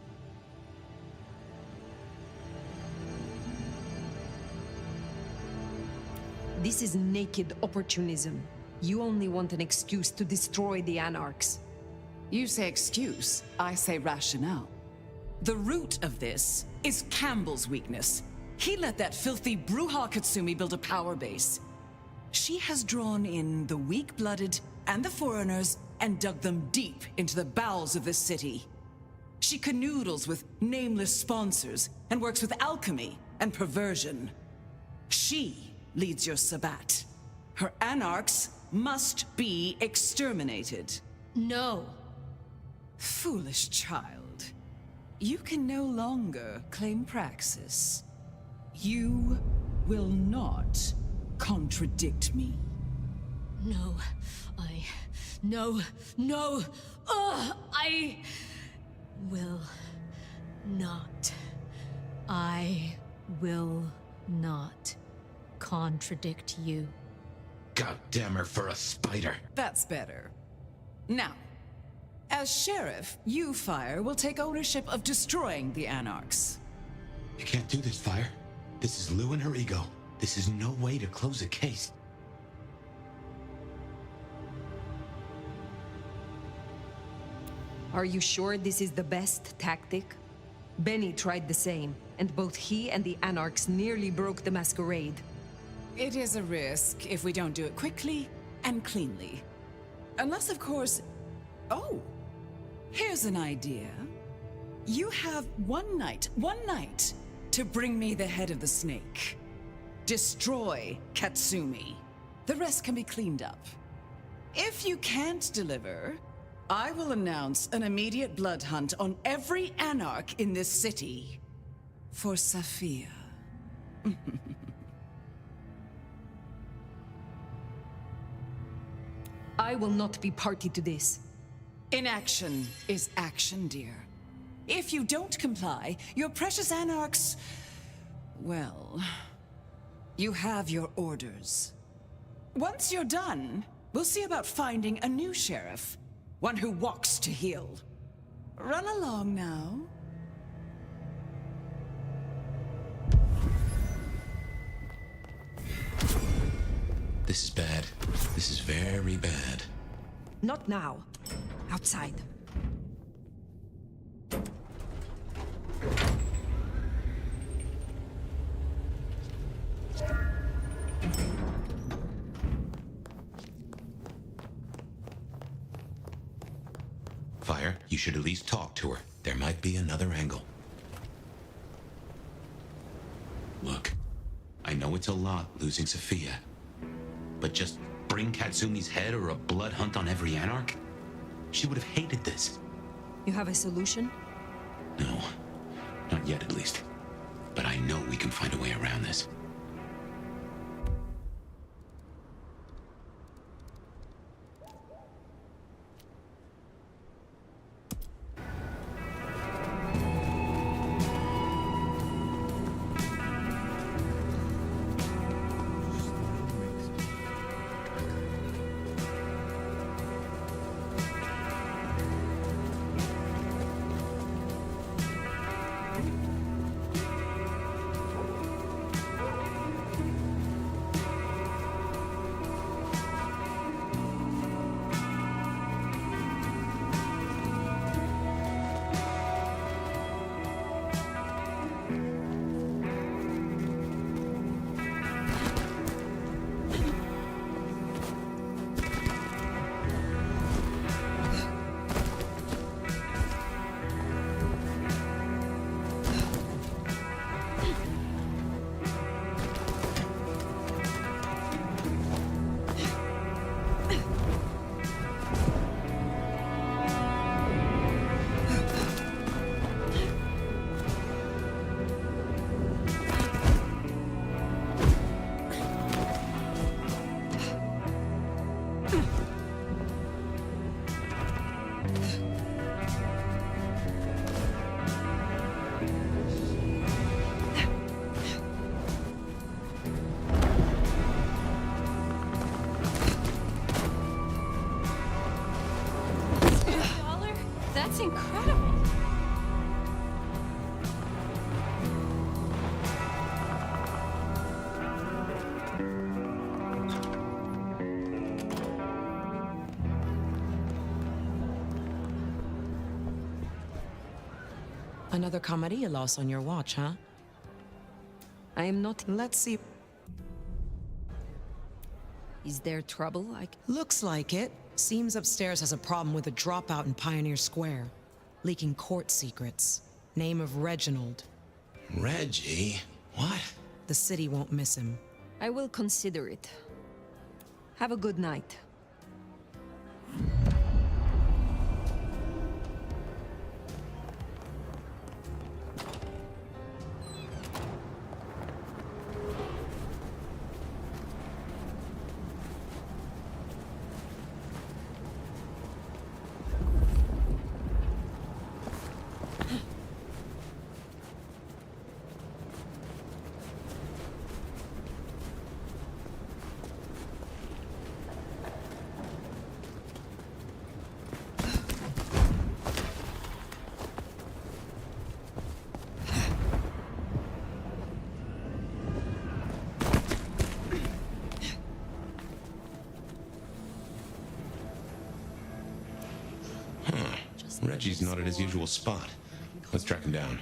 This is naked opportunism. You only want an excuse to destroy the Anarchs. You say excuse, I say rationale. The root of this is Campbell's weakness. He let that filthy Bruja Katsumi build a power base. She has drawn in the weak-blooded and the foreigners and dug them deep into the bowels of this city. She canoodles with nameless sponsors and works with alchemy and perversion. She leads your Sabbat. Her Anarchs must be exterminated. No. Foolish child. You can no longer claim praxis. You will not contradict me. No, No! I will not. I will not contradict you. God damn her for a spider. That's better. Now, as sheriff, you, Fire, will take ownership of destroying the Anarchs. You can't do this, Fire. This is Lou and her ego. This is no way to close a case. Are you sure this is the best tactic? Benny tried the same, and both he and the Anarchs nearly broke the masquerade. It is a risk if we don't do it quickly and cleanly. Unless, of course... Oh! Here's an idea. You have one night, to bring me the head of the snake. Destroy Katsumi. The rest can be cleaned up. If you can't deliver, I will announce an immediate blood hunt on every Anarch in this city. For Sophia. I will not be party to this. Inaction is action, dear. If you don't comply, your precious Anarchs... well... you have your orders. Once you're done, we'll see about finding a new sheriff. One who walks to heal. Run along now. This is bad. This is very bad. Not now. Outside. Fire, you should at least talk to her. There might be another angle. Look, I know it's a lot losing Sophia, but just bring Katsumi's head or a blood hunt on every Anarch? She would have hated this. You have a solution? No, not yet at least. But I know we can find a way around this. That's incredible. Another Camarilla loss on your watch, huh? I am not... Let's see. Is there trouble? Looks like it. Seems upstairs has a problem with a dropout in Pioneer Square. Leaking court secrets. Name of Reginald. Reggie? What? The city won't miss him. I will consider it. Have a good night. Reggie's not at his usual spot. Let's track him down.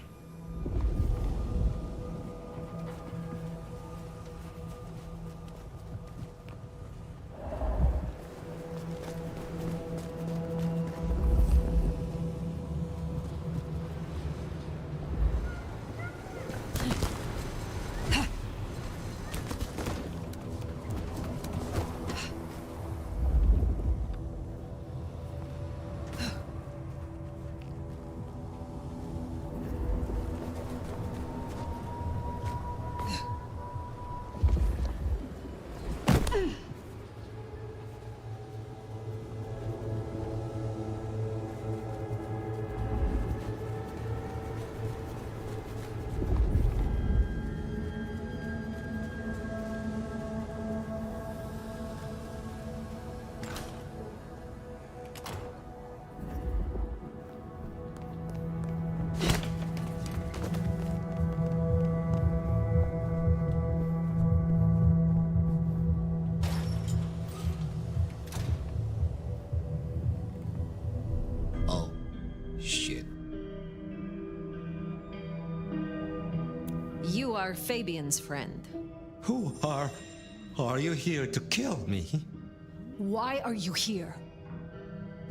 You are Fabien's friend. Who are you here to kill me? Why are you here?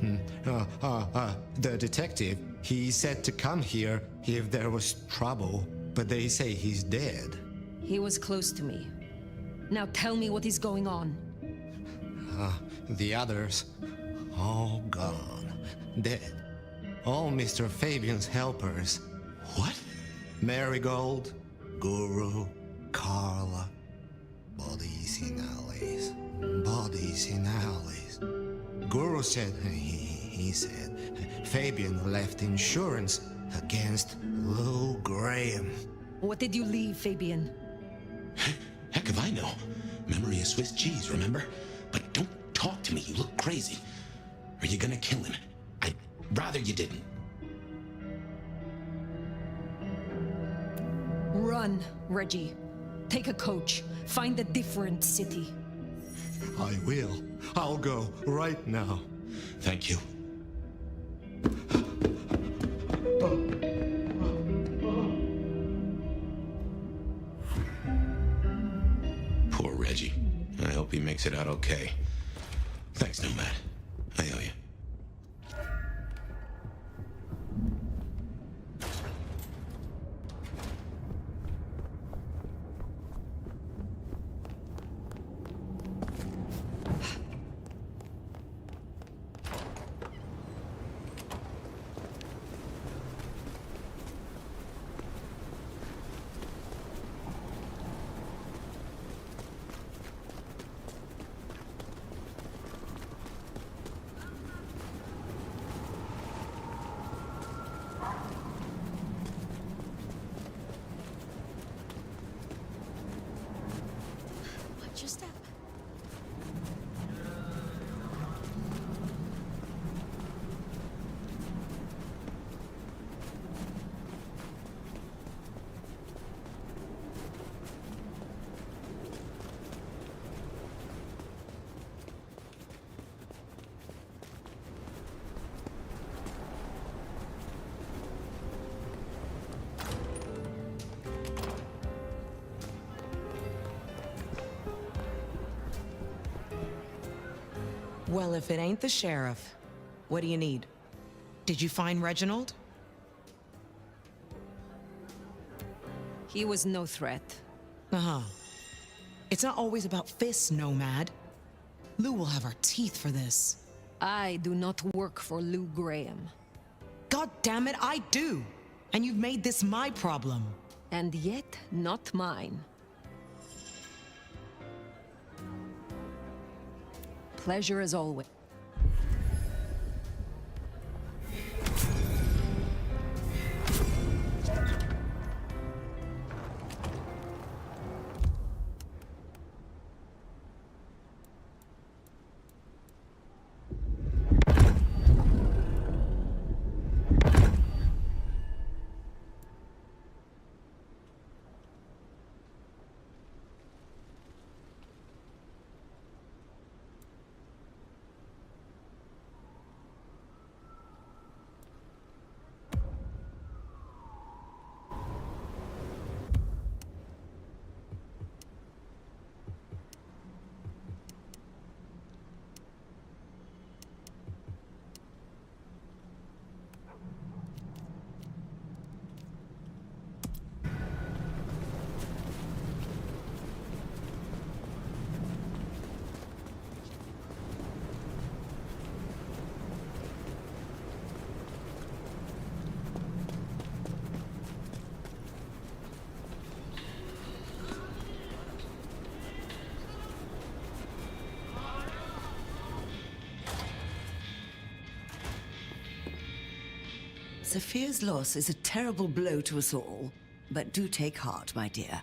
The detective, he said to come here if there was trouble, but they say he's dead. He was close to me. Now tell me what is going on. The others, all gone. Dead. All Mr. Fabian's helpers. What? Marigold, Guru, Carla. Bodies in alleys. Bodies in alleys. Guru said, he said, Fabien left insurance against Lou Graham. What did you leave, Fabien? Heck if I know. Memory is Swiss cheese, remember? But don't talk to me, you look crazy. Are you gonna kill him? I'd rather you didn't. Run, Reggie. Take a coach. Find a different city. I will. I'll go right now. Thank you. Poor Reggie. I hope he makes it out okay. Thanks, Nomad. I owe you. Watch your step. Well, if it ain't the sheriff, what do you need? Did you find Reginald? He was no threat. Uh-huh. It's not always about fists, Nomad. Lou will have our teeth for this. I do not work for Lou Graham. God damn it, I do! And you've made this my problem. And yet, not mine. Pleasure as always. Sophia's loss is a terrible blow to us all, but do take heart, my dear.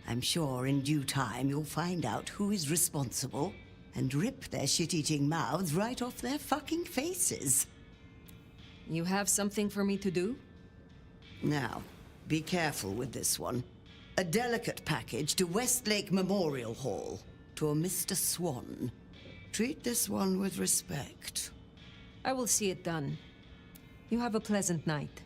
I'm sure in due time you'll find out who is responsible and rip their shit-eating mouths right off their fucking faces. You have something for me to do? Now, be careful with this one. A delicate package to Westlake Memorial Hall, to a Mr. Swan. Treat this one with respect. I will see it done. You have a pleasant night.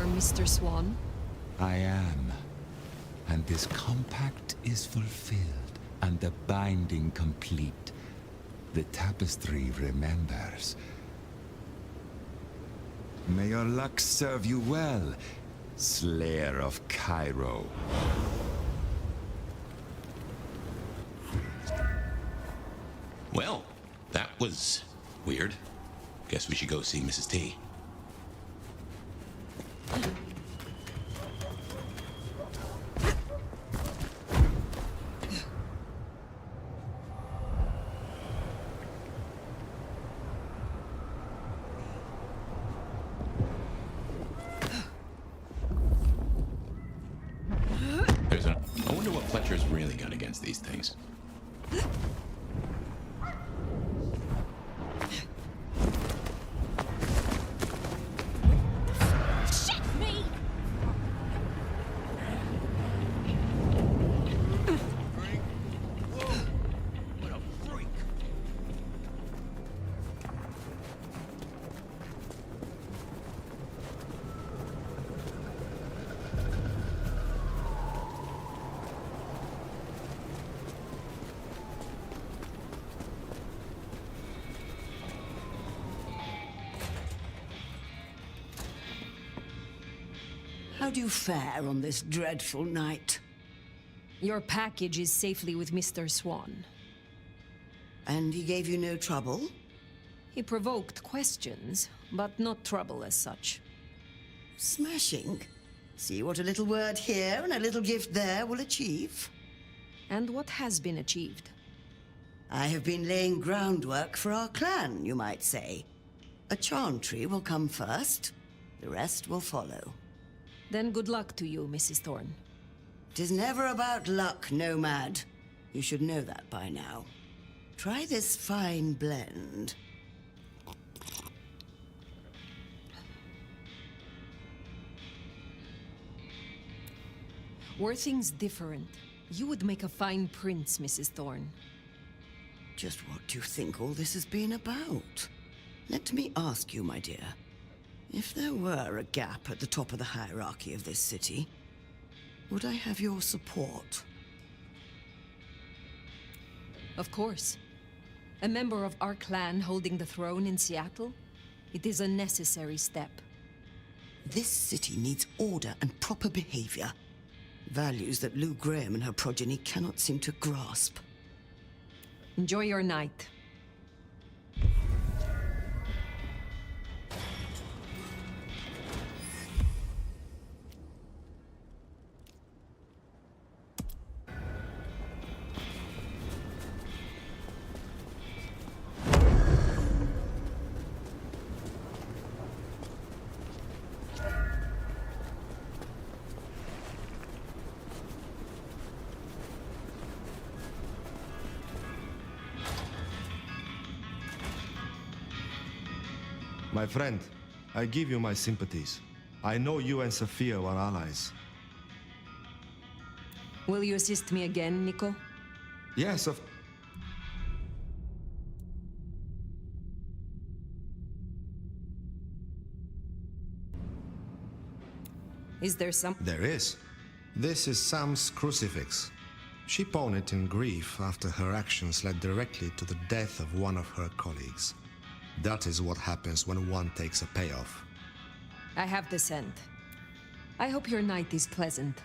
are Mr. Swan? I am. And this compact is fulfilled, and the binding complete. The tapestry remembers. May your luck serve you well, Slayer of Cairo. Well, that was weird. Guess we should go see Mrs. T. I wonder what Fletcher's really got against these things. How do you fare on this dreadful night? Your package is safely with Mr. Swan. And he gave you no trouble? He provoked questions, but not trouble as such. Smashing. See what a little word here and a little gift there will achieve. And what has been achieved? I have been laying groundwork for our clan, you might say. A chantry will come first, the rest will follow. Then good luck to you, Mrs. Thorne. It is never about luck, Nomad. You should know that by now. Try this fine blend. Were things different, you would make a fine prince, Mrs. Thorne. Just what do you think all this has been about? Let me ask you, my dear. If there were a gap at the top of the hierarchy of this city, would I have your support? Of course. A member of our clan holding the throne in Seattle? It is a necessary step. This city needs order and proper behavior. Values that Lou Graham and her progeny cannot seem to grasp. Enjoy your night. My friend, I give you my sympathies. I know you and Sophia were allies. Will you assist me again, Nico? Yes, of... Is there some... There is. This is Sam's crucifix. She pawned it in grief after her actions led directly to the death of one of her colleagues. That is what happens when one takes a payoff. I have the scent. I hope your night is pleasant.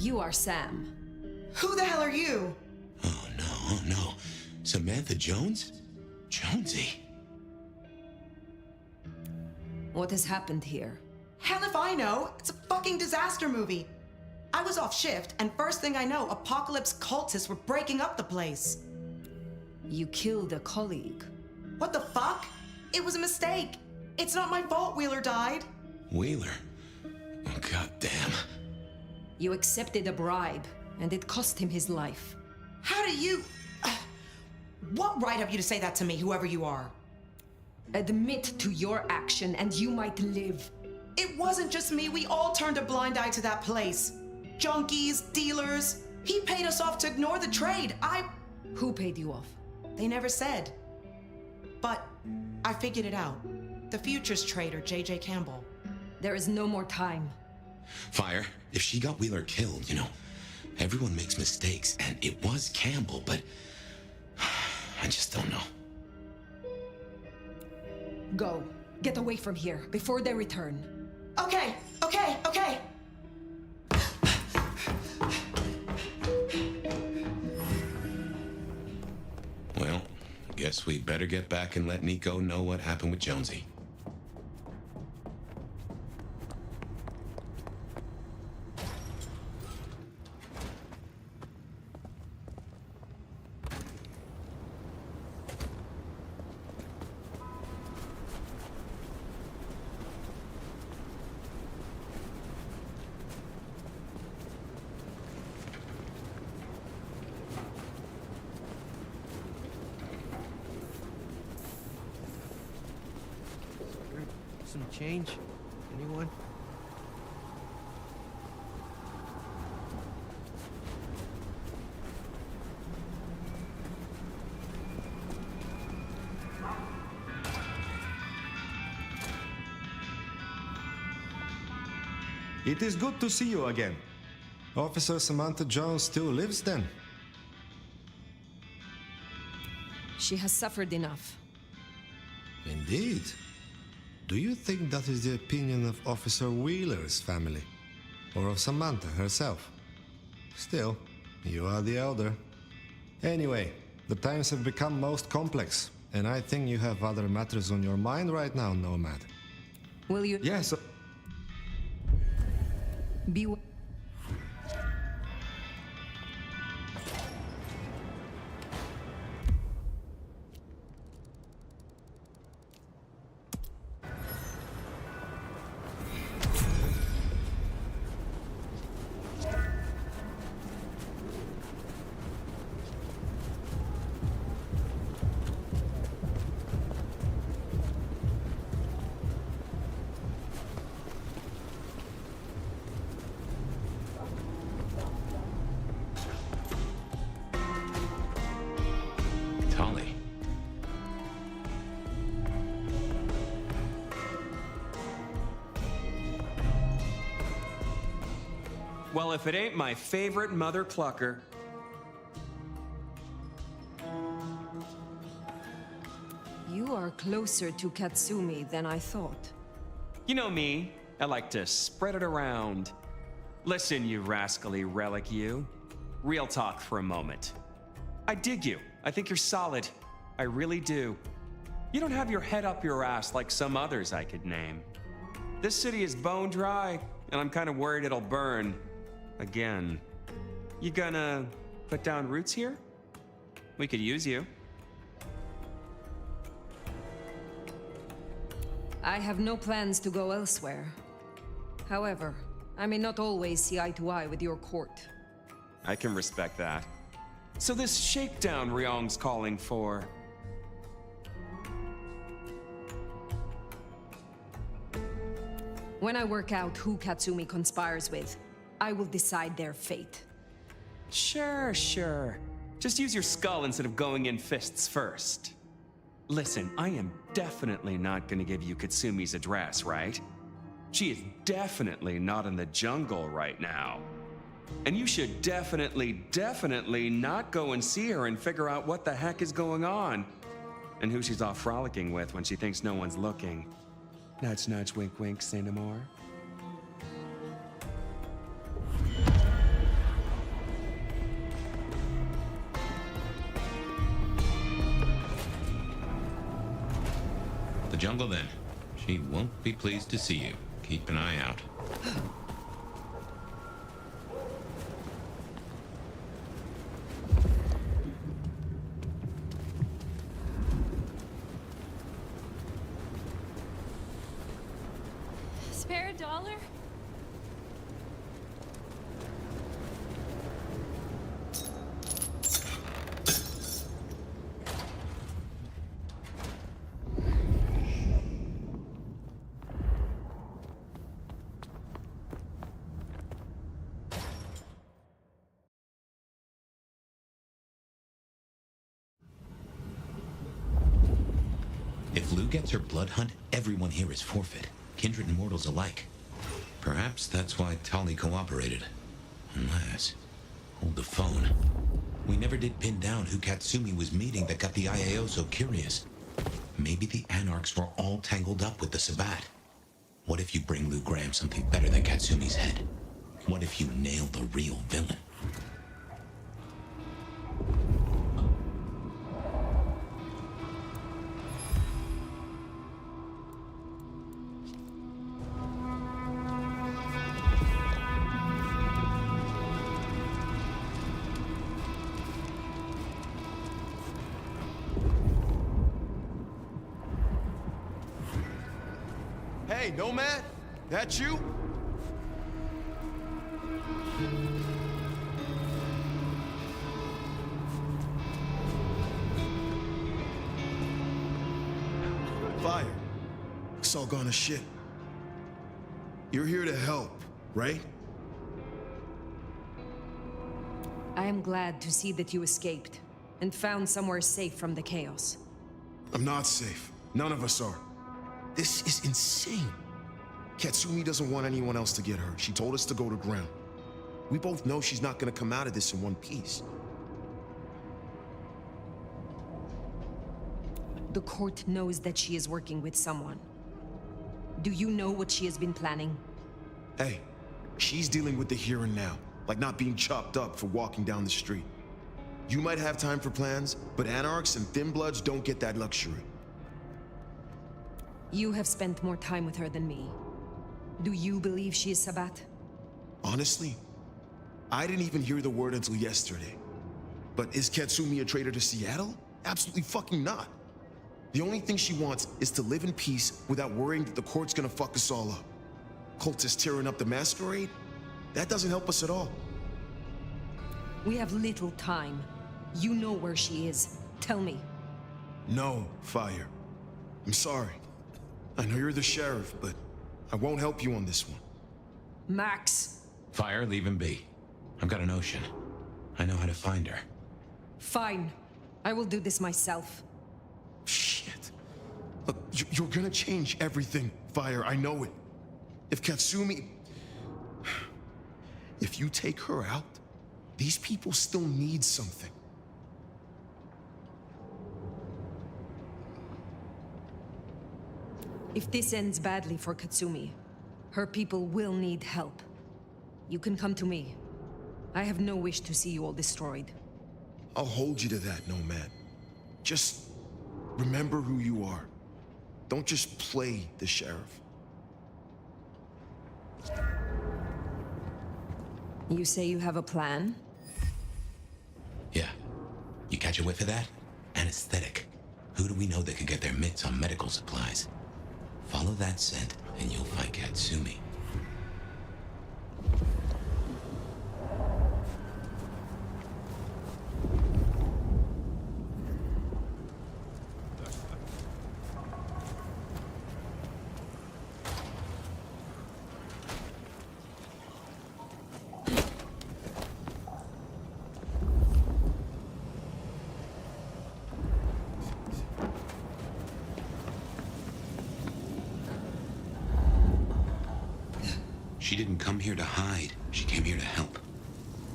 You are Sam. Who the hell are you? Oh no. Samantha Jones? Jonesy. What has happened here? Hell if I know. It's a fucking disaster movie. I was off shift, and first thing I know, apocalypse cultists were breaking up the place. You killed a colleague. What the fuck? It was a mistake. It's not my fault Wheeler died. Wheeler? Oh, goddamn. You accepted a bribe, and it cost him his life. How do you... What right have you to say that to me, whoever you are? Admit to your action, and you might live. It wasn't just me. We all turned a blind eye to that place. Junkies, dealers. He paid us off to ignore the trade. Who paid you off? They never said. But I figured it out. The futures trader, J.J. Campbell. There is no more time. Fire, if she got Wheeler killed, everyone makes mistakes, and it was Campbell, but I just don't know. Go. Get away from here before they return. Okay. Well, guess we better get back and let Nico know what happened with Jonesy. Some change? Anyone? It is good to see you again. Officer Samantha Jones still lives then? She has suffered enough. Indeed. Do you think that is the opinion of Officer Wheeler's family? Or of Samantha herself? Still, you are the elder. Anyway, the times have become most complex, and I think you have other matters on your mind right now, Nomad. Will you... Yes. Be... Well, if it ain't my favorite mother clucker. You are closer to Katsumi than I thought. You know me, I like to spread it around. Listen, you rascally relic, you. Real talk for a moment. I dig you. I think you're solid. I really do. You don't have your head up your ass like some others I could name. This city is bone dry, and I'm kind of worried it'll burn. Again. You gonna put down roots here? We could use you. I have no plans to go elsewhere. However, I may not always see eye to eye with your court. I can respect that. So this shakedown Ryong's calling for... When I work out who Katsumi conspires with, I will decide their fate. Sure. Just use your skull instead of going in fists first. Listen, I am definitely not gonna give you Katsumi's address, right? She is definitely not in the jungle right now. And you should definitely not go and see her and figure out what the heck is going on. And who she's off frolicking with when she thinks no one's looking. Nudge, nudge, wink, wink, say no more. jungle then. She won't be pleased to see you. Keep an eye out. Spare a dollar? If Lou gets her blood hunt, everyone here is forfeit. Kindred and mortals alike. Perhaps that's why Tali cooperated. Unless... Hold the phone. We never did pin down who Katsumi was meeting that got the IAO so curious. Maybe the Anarchs were all tangled up with the Sabbat. What if you bring Lou Graham something better than Katsumi's head? What if you nail the real villain? Hey, Nomad? That you? Fire. It's all gone to shit. You're here to help, right? I am glad to see that you escaped and found somewhere safe from the chaos. I'm not safe. None of us are. This is insane. Katsumi doesn't want anyone else to get hurt. She told us to go to ground. We both know she's not gonna come out of this in one piece. The court knows that she is working with someone. Do you know what she has been planning? Hey, she's dealing with the here and now, like not being chopped up for walking down the street. You might have time for plans, but Anarchs and Thin Bloods don't get that luxury. You have spent more time with her than me. Do you believe she is Sabbat? Honestly, I didn't even hear the word until yesterday. But is Katsumi a traitor to Seattle? Absolutely fucking not. The only thing she wants is to live in peace without worrying that the court's gonna fuck us all up. Cultists tearing up the masquerade? That doesn't help us at all. We have little time. You know where she is. Tell me. No, Fire. I'm sorry. I know you're the sheriff, but I won't help you on this one. Max! Fire, leave him be. I've got a notion. I know how to find her. Fine. I will do this myself. Shit. Look, you're gonna change everything, Fire. I know it. If Katsumi... If you take her out, these people still need something. If this ends badly for Katsumi, her people will need help. You can come to me. I have no wish to see you all destroyed. I'll hold you to that, Nomad. Just remember who you are. Don't just play the sheriff. You say you have a plan? Yeah. You catch a whiff of that? Anesthetic. Who do we know that could get their mitts on medical supplies? Follow that scent, and you'll find Katsumi. She didn't come here to hide. She came here to help.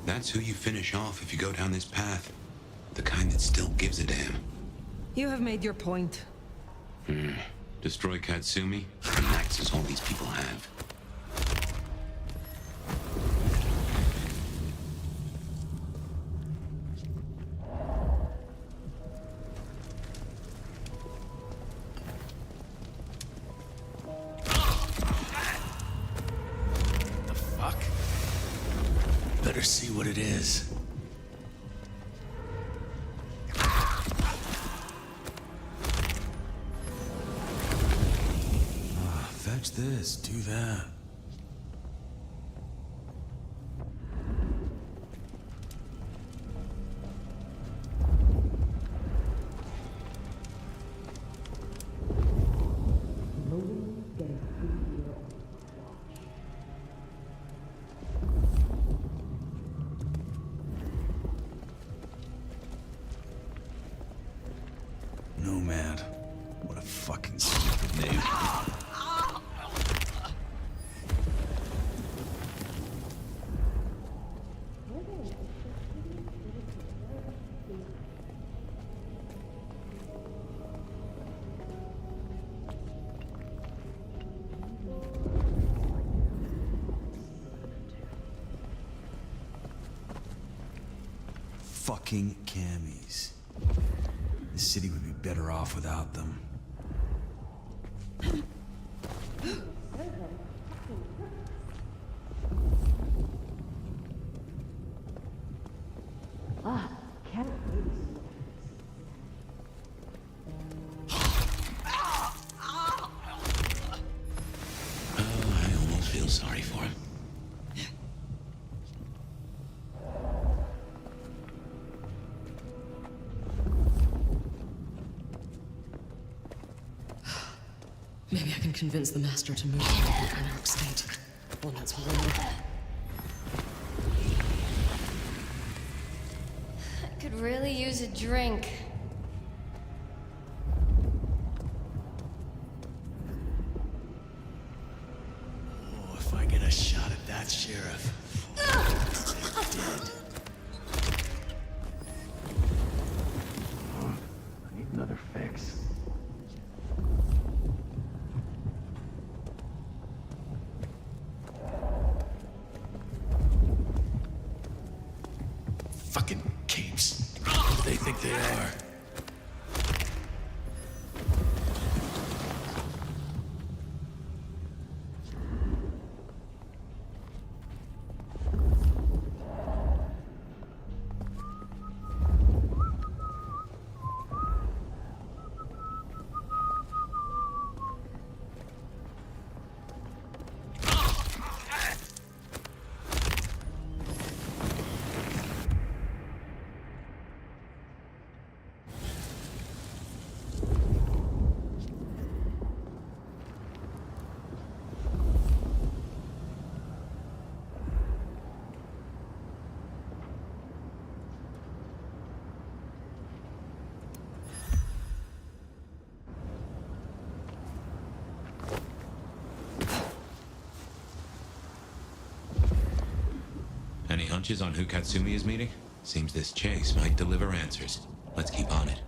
That's who you finish off if you go down this path. The kind that still gives a damn. You have made your point. Destroy Katsumi, and Max is all these people have. what it is. Fetch this, do that. Nomad. What a fucking stupid name. Fucking camis. The city would be better off without them. I almost feel sorry for him. Maybe I can convince the Master to move to the Anarch state. One that's warmer. I could really use a drink. Oh, if I get a shot at that sheriff. Dead. I need another fix. Fucking capes. Who do they think they are? Any hunches on who Katsumi is meeting? Seems this chase might deliver answers. Let's keep on it.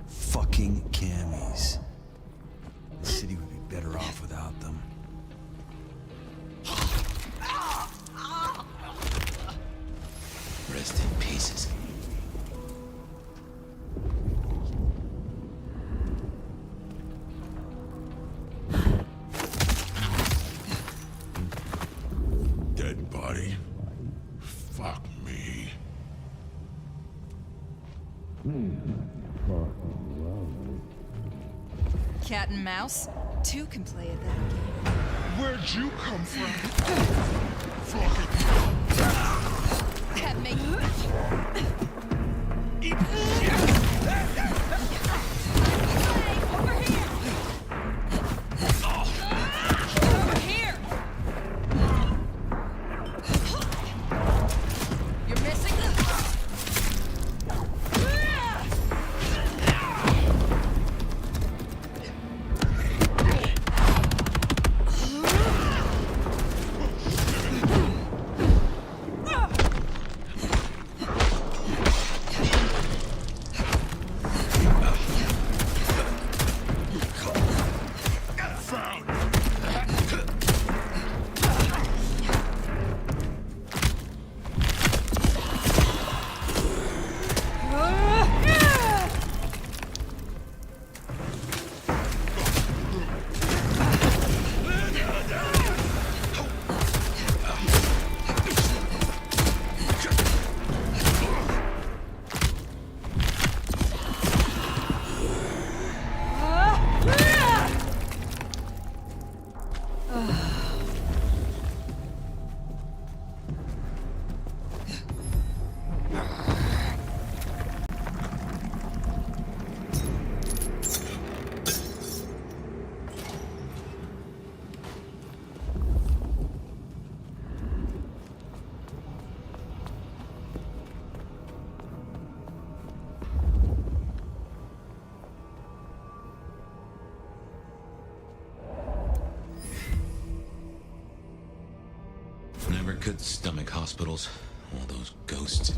Fucking camis. The city would be better off without them. Rest in pieces. Dead body. Fuck me. Cat and mouse? Two can play at that game. Where'd you come from? That makes over here! Over here! You're missing. Never could stomach hospitals. All those ghosts.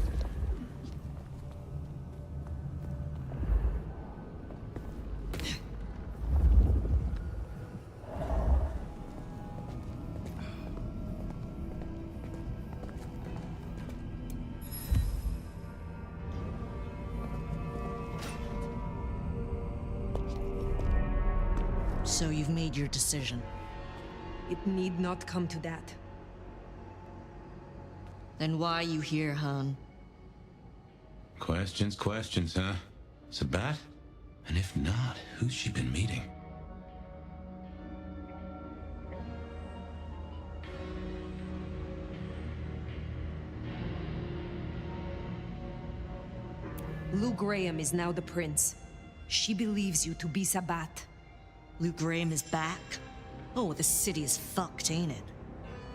So you've made your decision. It need not come to that. Then why are you here, Han? Questions, huh? Sabat? And if not, who's she been meeting? Lou Graham is now the prince. She believes you to be Sabat. Lou Graham is back? Oh, the city is fucked, ain't it?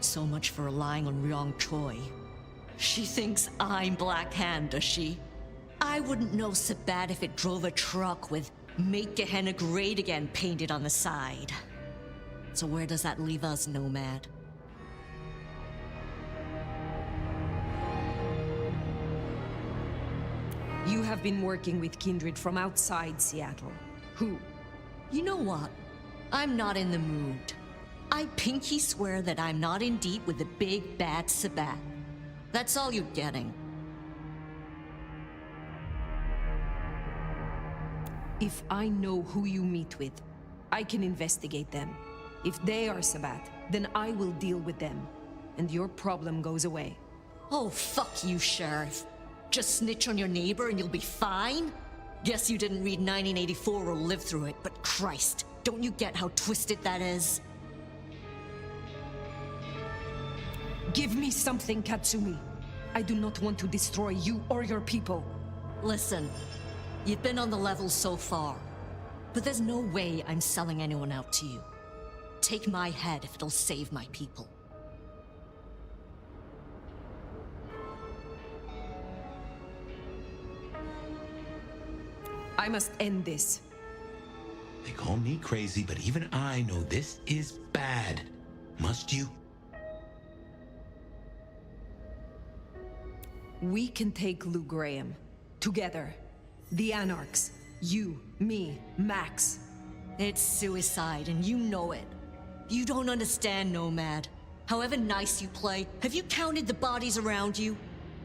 So much for relying on Ryong Choi. She thinks I'm Black Hand, does she? I wouldn't know Sabat if it drove a truck with "Make Gehenna Great Again" painted on the side. So where does that leave us, Nomad? You have been working with kindred from outside Seattle. Who? You know what? I'm not in the mood. I pinky swear that I'm not in deep with the big bad Sabat. That's all you're getting. If I know who you meet with, I can investigate them. If they are Sabat, then I will deal with them. And your problem goes away. Oh, fuck you, Sheriff. Just snitch on your neighbor and you'll be fine? Guess you didn't read 1984 or live through it, but Christ, don't you get how twisted that is? Give me something, Katsumi. I do not want to destroy you or your people. Listen, you've been on the level so far, but there's no way I'm selling anyone out to you. Take my head if it'll save my people. I must end this. They call me crazy, but even I know this is bad. Must you? We can take Lou Graham. Together. The Anarchs. You, me, Max. It's suicide, and you know it. You don't understand, Nomad. However nice you play, have you counted the bodies around you?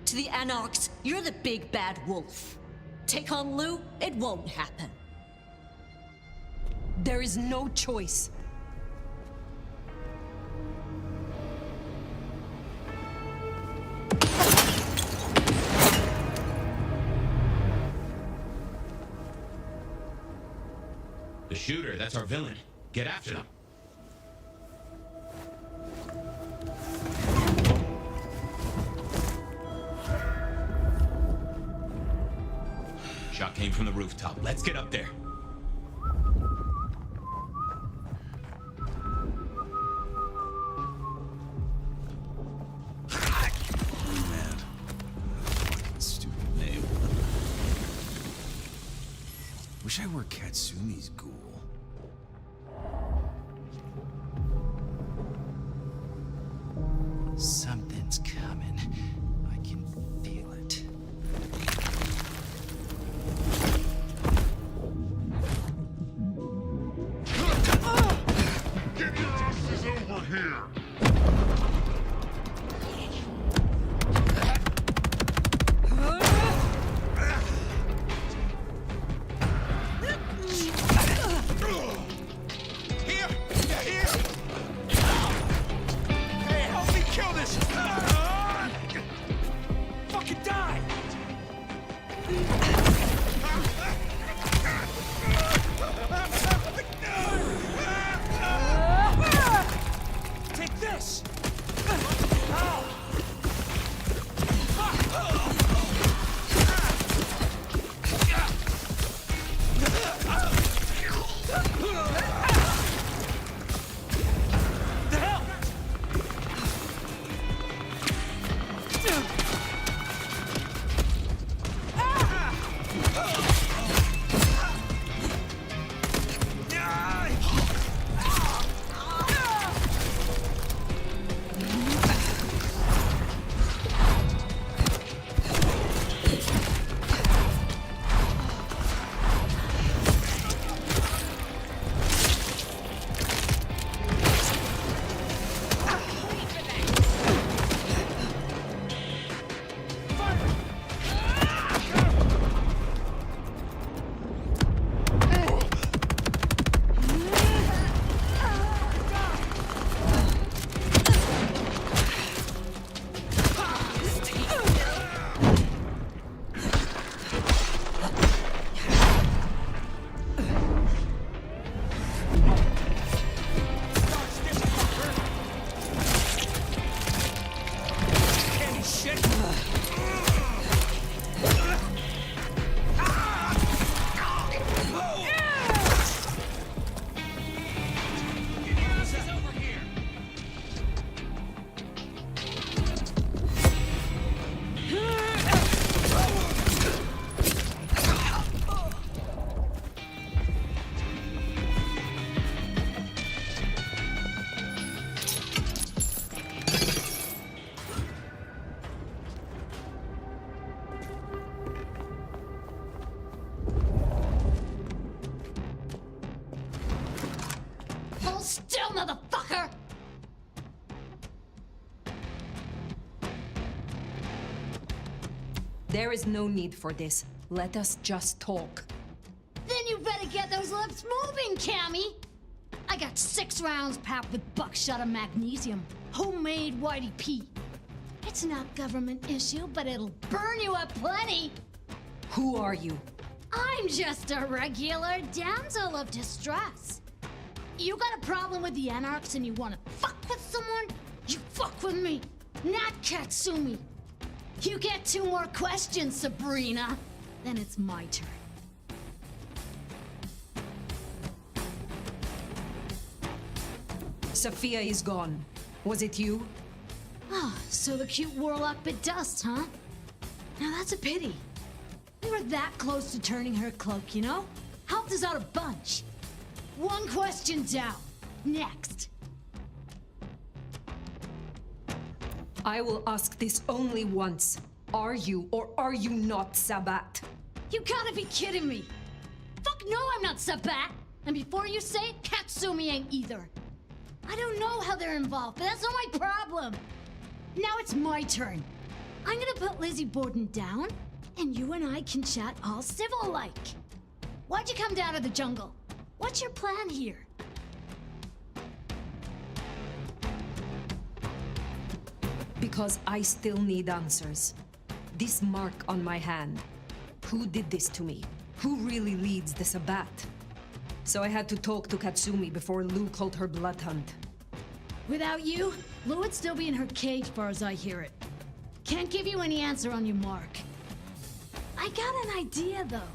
To the Anarchs, you're the big bad wolf. Take on Lou, it won't happen. There is no choice. The shooter, that's our villain. Get after them. Shot came from the rooftop. Let's get up there. Nomad. Fucking stupid name. Wish I were Katsumi's ghoul. Something's coming. I can feel it. Get your asses over here! kill, motherfucker! There is no need for this. Let us just talk. Then you better get those lips moving, Cammy! I got 6 rounds packed with buckshot and magnesium. Homemade Whitey Pete. It's not government issue, but it'll burn you up plenty! Who are you? I'm just a regular damsel of distress. You got a problem with the Anarchs and you wanna fuck with someone? You fuck with me, not Katsumi. You get 2 more questions, Sabrina. Then it's my turn. Sophia is gone. Was it you? Ah, so the cute warlock bit dust, huh? Now that's a pity. We were that close to turning her cloak, you know? Helped us out a bunch. 1 question down. Next. I will ask this only once. Are you or are you not Sabat? You gotta be kidding me! Fuck no, I'm not Sabat! And before you say it, Katsumi ain't either. I don't know how they're involved, but that's not my problem. Now it's my turn. I'm gonna put Lizzie Borden down, and you and I can chat all civil-like. Why'd you come down to the jungle? What's your plan here? Because I still need answers. This mark on my hand. Who did this to me? Who really leads the Sabat? So I had to talk to Katsumi before Lou called her blood hunt. Without you, Lou would still be in her cage far as I hear it. Can't give you any answer on your mark. I got an idea, though.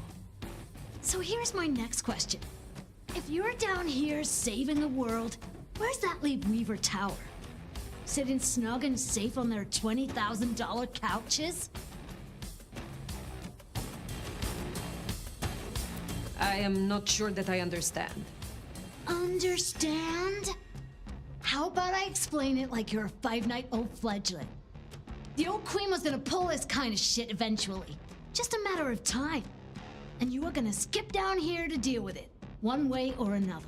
So here's my next question. If you're down here saving the world, where's that leave Weaver Tower? Sitting snug and safe on their $20,000 couches? I am not sure that I understand. Understand? How about I explain it like you're a 5-night-old fledgling? The old queen was gonna pull this kind of shit eventually. Just a matter of time. And you were gonna skip down here to deal with it, one way or another.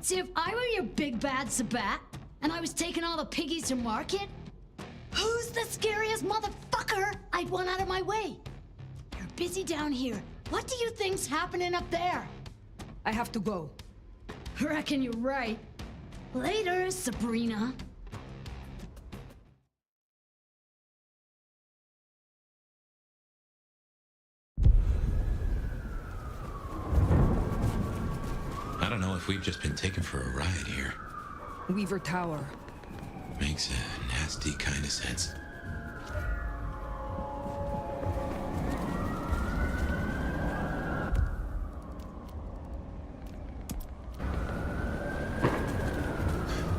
See, if I were your big bad Sabat, and I was taking all the piggies to market, who's the scariest motherfucker I'd want out of my way? You're busy down here. What do you think's happening up there? I have to go. Reckon you're right. Later, Sabrina. I don't know if we've just been taken for a ride here. Weaver Tower. Makes a nasty kind of sense.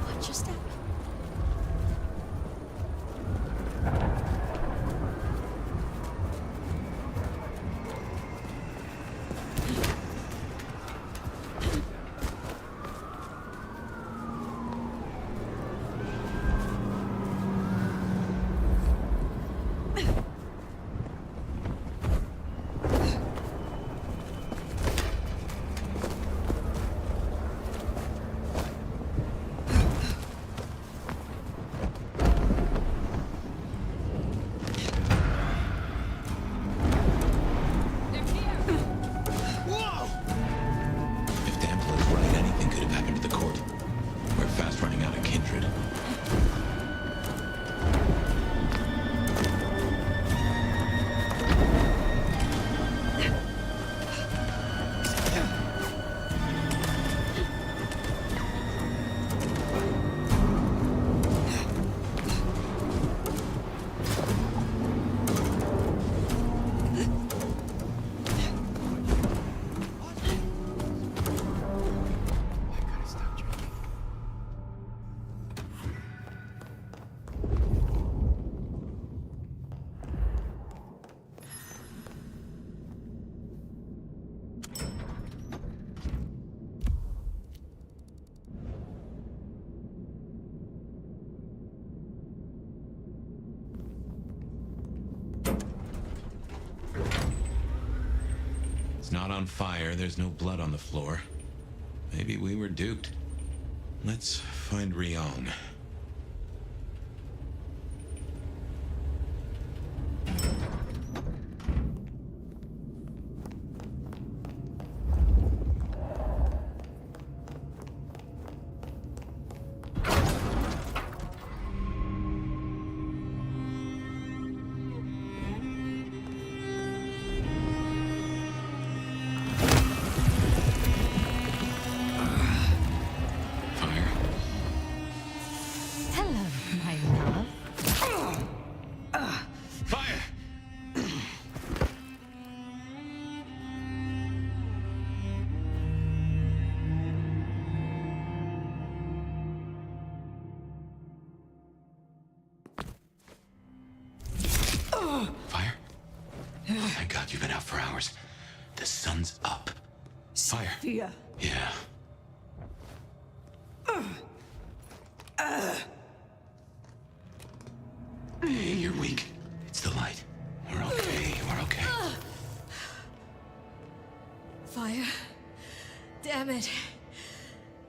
What just happened? Not on fire, there's no blood on the floor. Maybe we were duped. Let's find Ryong. Hello, my love. Fire! Fire? Oh my god, you've been out for hours. The sun's up. Fire. Sophia. Yeah. Hey, you're weak. It's the light. We're okay. We're okay. Fire. Damn it.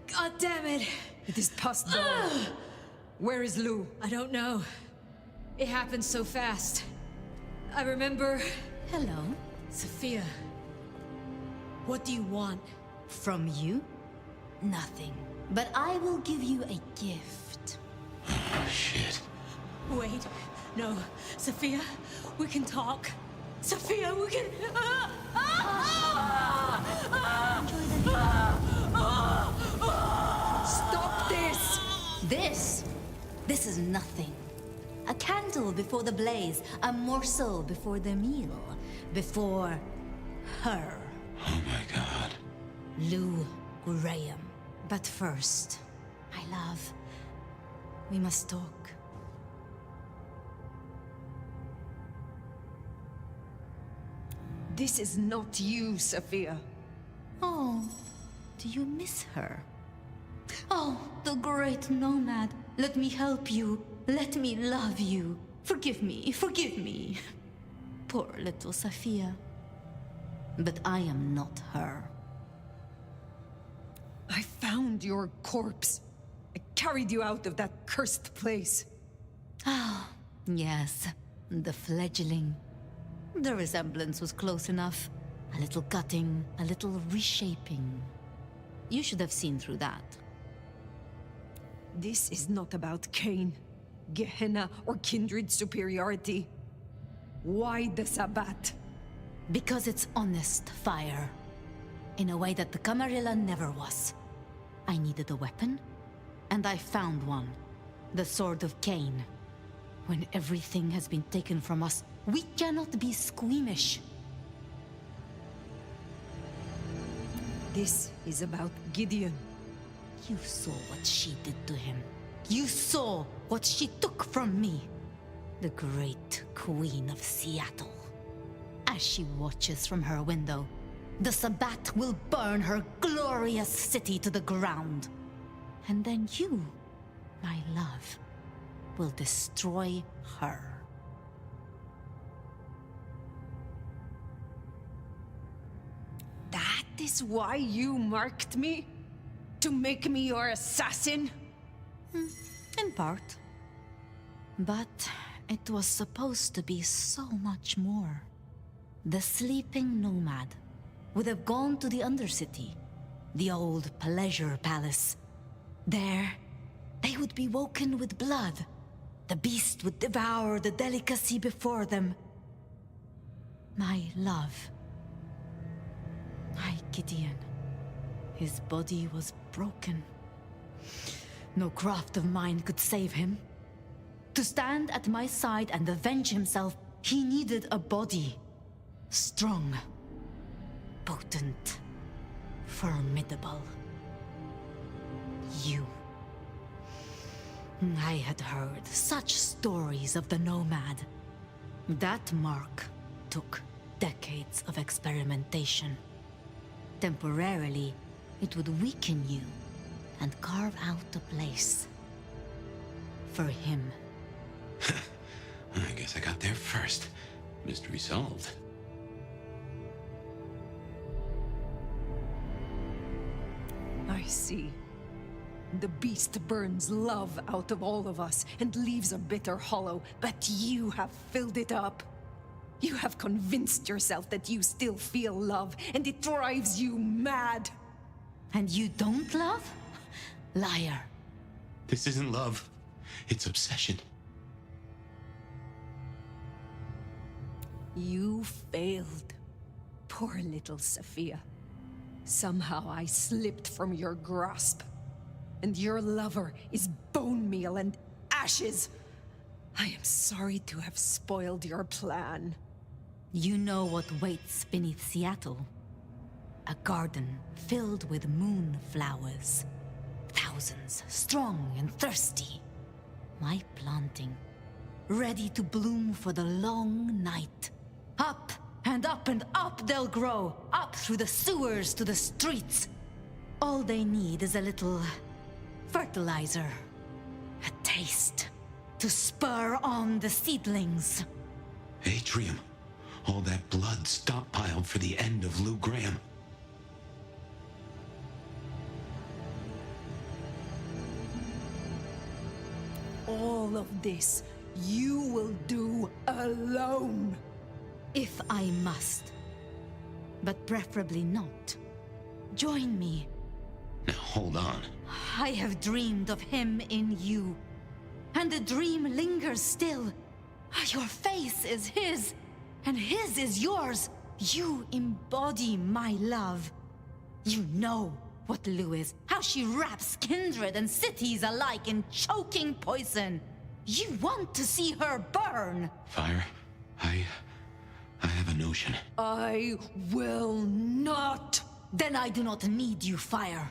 God damn it. It is past dawn. Where is Lou? I don't know. It happened so fast. I remember... Hello. Sophia. What do you want? From you? Nothing. But I will give you a gift. Oh, shit. Wait. No. Sophia, we can talk. Sophia, we can... Stop this! This is nothing. A candle before the blaze, a morsel before the meal, before her. Oh my god. Lou Graham. But first, my love, we must talk. This is not you, Sophia. Oh, do you miss her? Oh, the great Nomad. Let me help you. Let me love you. Forgive me, forgive me. Poor little Sophia. But I am not her. I found your corpse. I carried you out of that cursed place. Ah, yes, the fledgling. The resemblance was close enough. A little cutting, a little reshaping. You should have seen through that. This is not about Cain, Gehenna, or kindred superiority. Why the Sabbat? Because it's honest fire. In a way that the Camarilla never was. I needed a weapon, and I found one. The Sword of Cain. When everything has been taken from us, we cannot be squeamish. This is about Gideon. You saw what she did to him. You saw what she took from me. The great Queen of Seattle. As she watches from her window, the Sabbat will burn her glorious city to the ground. And then you, my love, will destroy her. That is why you marked me? To make me your assassin? In part. But it was supposed to be so much more. The sleeping Nomad would have gone to the Undercity, the old pleasure palace. There, they would be woken with blood. The beast would devour the delicacy before them. My love. My Gideon. His body was broken. No craft of mine could save him. To stand at my side and avenge himself, he needed a body. Strong. Potent. Formidable. You. I had heard such stories of the Nomad. That mark took decades of experimentation. Temporarily, it would weaken you and carve out a place for him. I guess I got there first. Mystery solved. I see. The beast burns love out of all of us and leaves a bitter hollow, but you have filled it up. You have convinced yourself that you still feel love, and it drives you mad. And you don't love? Liar. This isn't love. It's obsession. You failed. Poor little Sophia. Somehow I slipped from your grasp. And your lover is bone meal and ashes. I am sorry to have spoiled your plan. You know what waits beneath Seattle? A garden filled with moonflowers. Thousands, strong and thirsty. My planting, ready to bloom for the long night. Up and up and up they'll grow, up through the sewers to the streets. All they need is a little fertilizer, a taste, to spur on the seedlings. Atrium. All that blood stockpiled for the end of Lou Graham. All of this you will do alone. If I must. But preferably not. Join me. Now hold on. I have dreamed of him in you. And the dream lingers still. Your face is his, and his is yours. You embody my love. You know what Lou is, how she wraps kindred and cities alike in choking poison. You want to see her burn. Fire, I have a notion. I will not. Then I do not need you, Fire.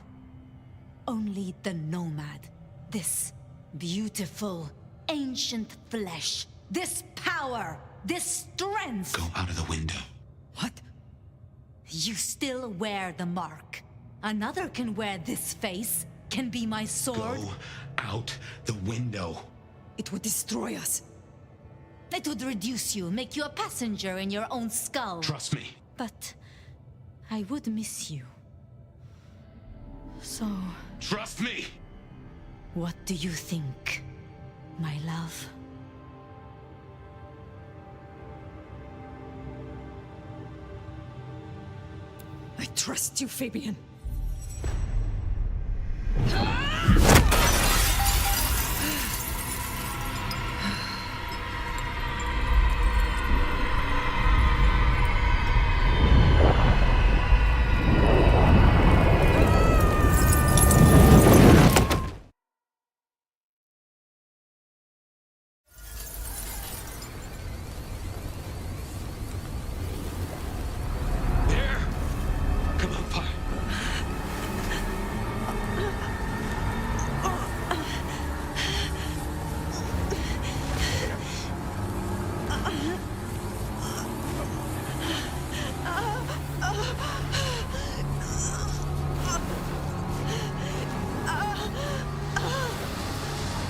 Only the Nomad. This beautiful, ancient flesh. This power. This strength. Go out of the window. What? You still wear the mark. Another can wear this face. Can be my sword. Go out the window. It would destroy us. It would reduce you, make you a passenger in your own skull. Trust me. But I would miss you. So... Trust me! What do you think, my love? I trust you, Fabien.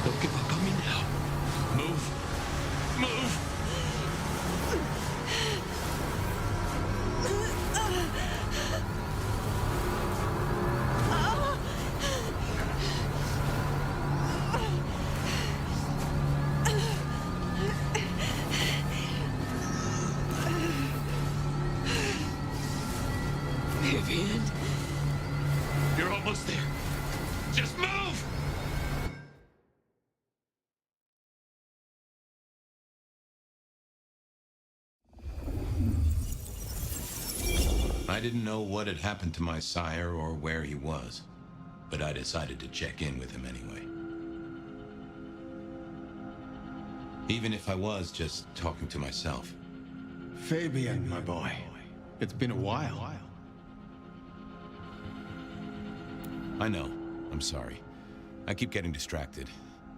Don't give up on me now. Move. Move. Fabien. You're almost there. Just move! I didn't know what had happened to my sire or where he was, but I decided to check in with him anyway. Even if I was just talking to myself. Fabien, my boy. It's been a while. I know. I'm sorry. I keep getting distracted.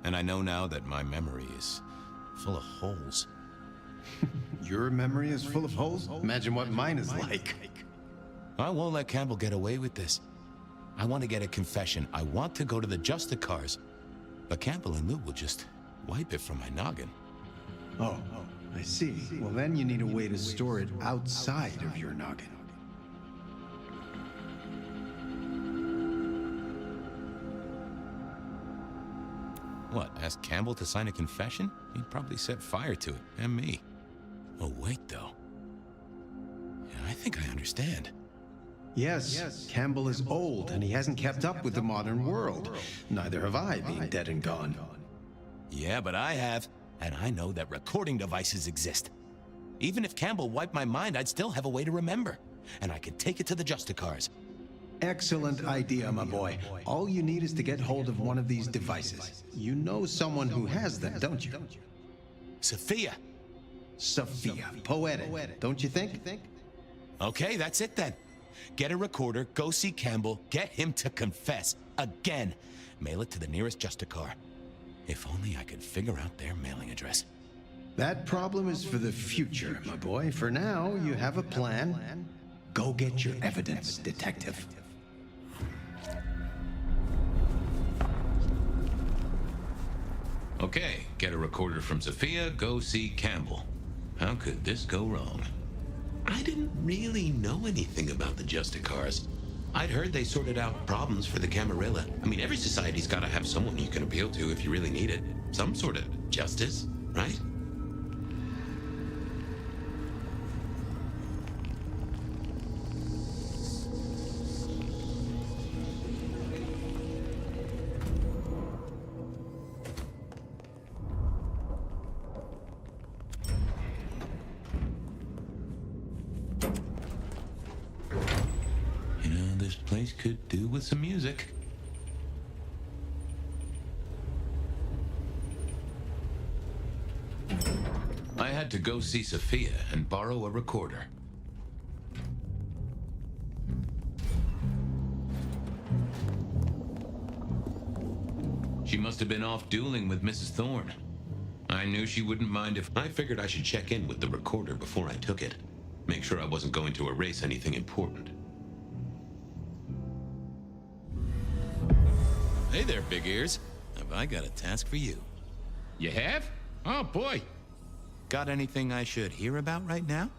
And I know now that my memory is full of holes. Your memory is full of holes? Imagine what mine is like. I won't let Campbell get away with this. I want to get a confession. I want to go to the Justicars. But Campbell and Lou will just wipe it from my noggin. Oh, I see. Well, then you need a way to store it outside of your noggin. What, ask Campbell to sign a confession? He'd probably set fire to it, and me. Oh, wait, though. Yeah, I think I understand. Yes, Campbell is old, and he hasn't kept up with the modern world. Neither have I, being dead and gone. Yeah, but I have, and I know that recording devices exist. Even if Campbell wiped my mind, I'd still have a way to remember. And I could take it to the Justicars. Excellent idea, my boy. All you need is to get hold of one of these devices. You know someone who has them, don't you? Sophia. Sophia. Poetic, don't you think? Okay, that's it then. Get a recorder, go see Campbell, get him to confess. Again. Mail it to the nearest Justicar. If only I could figure out their mailing address. That problem is for the future, my boy. For now, you have a plan. Go get your evidence, detective. Okay, get a recorder from Sophia, go see Campbell. How could this go wrong? I didn't really know anything about the Justicars. I'd heard they sorted out problems for the Camarilla. I mean, every society's gotta have someone you can appeal to if you really need it. Some sort of justice, right? This place could do with some music. I had to go see Sophia and borrow a recorder. She must have been off dueling with Mrs. Thorne. I knew she wouldn't mind if I figured I should check in with the recorder before I took it. Make sure I wasn't going to erase anything important. Hey there, big ears. Have I got a task for you? You have? Oh, boy. Got anything I should hear about right now?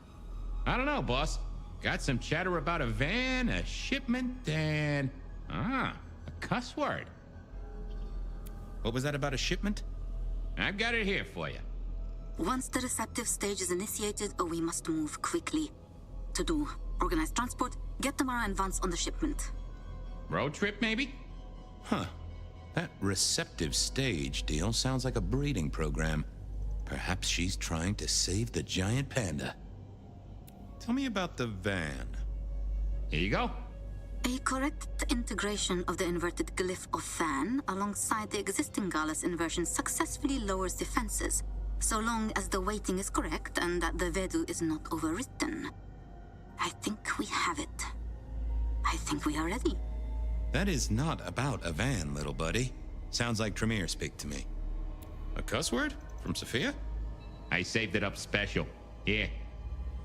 I don't know, boss. Got some chatter about a van, a shipment, and... a cuss word. What was that about a shipment? I've got it here for you. Once the receptive stage is initiated, we must move quickly. To do, organize transport, get tomorrow and advance on the shipment. Road trip, maybe? Huh. That receptive stage deal sounds like a breeding program. Perhaps she's trying to save the giant panda. Tell me about the van. Here you go. A correct integration of the inverted glyph of Than alongside the existing Gallus inversion successfully lowers defenses, so long as the weighting is correct and that the Vedu is not overwritten. I think we have it. I think we are ready. That is not about a van, little buddy. Sounds like Tremere speak to me. A cuss word? From Sophia? I saved it up special. Here.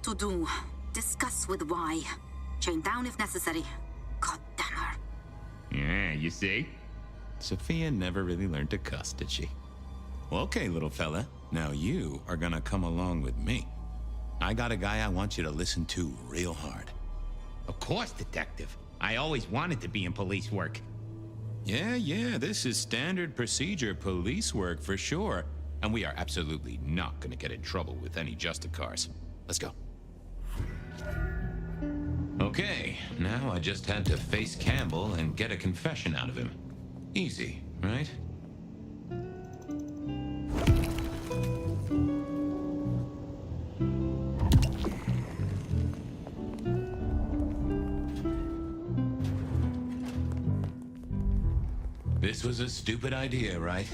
To do. Discuss with why. Chain down if necessary. God damn her. Yeah, you see? Sophia never really learned to cuss, did she? Well, okay, little fella. Now you are gonna come along with me. I got a guy I want you to listen to real hard. Of course, detective. I always wanted to be in police work. Yeah, this is standard procedure police work for sure. And we are absolutely not gonna get in trouble with any Justicars. Let's go. Okay, now I just had to face Campbell and get a confession out of him. Easy, right? This was a stupid idea, right?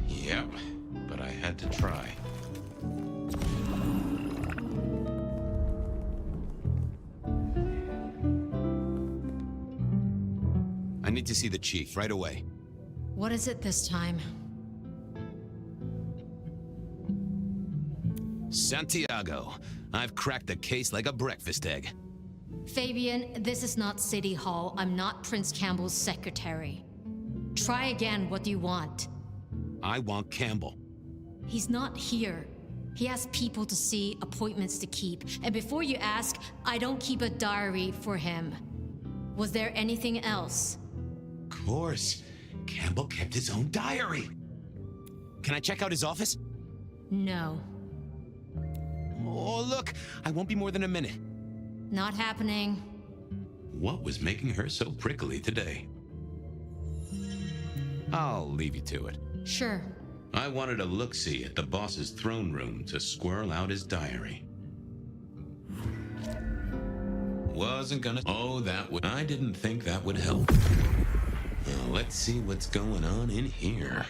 Yep, but I had to try. I need to see the chief right away. What is it this time? Santiago, I've cracked the case like a breakfast egg. Fabien, this is not City Hall. I'm not Prince Campbell's secretary. Try again. What do you want? I want Campbell. He's not here. He has people to see, appointments to keep. And before you ask, I don't keep a diary for him. Was there anything else? Of course. Campbell kept his own diary. Can I check out his office? No. Oh, look, I won't be more than a minute. Not happening. What was making her so prickly today? I'll leave you to it. Sure. I wanted a look-see at the boss's throne room to squirrel out his diary. Wasn't gonna... Oh, that would... I didn't think that would help. Now, let's see what's going on in here.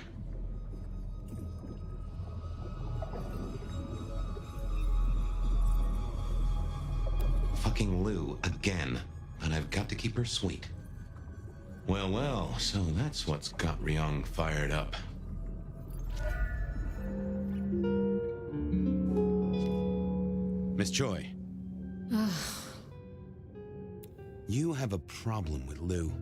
Fucking Lou again. And I've got to keep her sweet. Well, well, so that's what's got Ryong fired up. Miss Choi. You have a problem with Lou.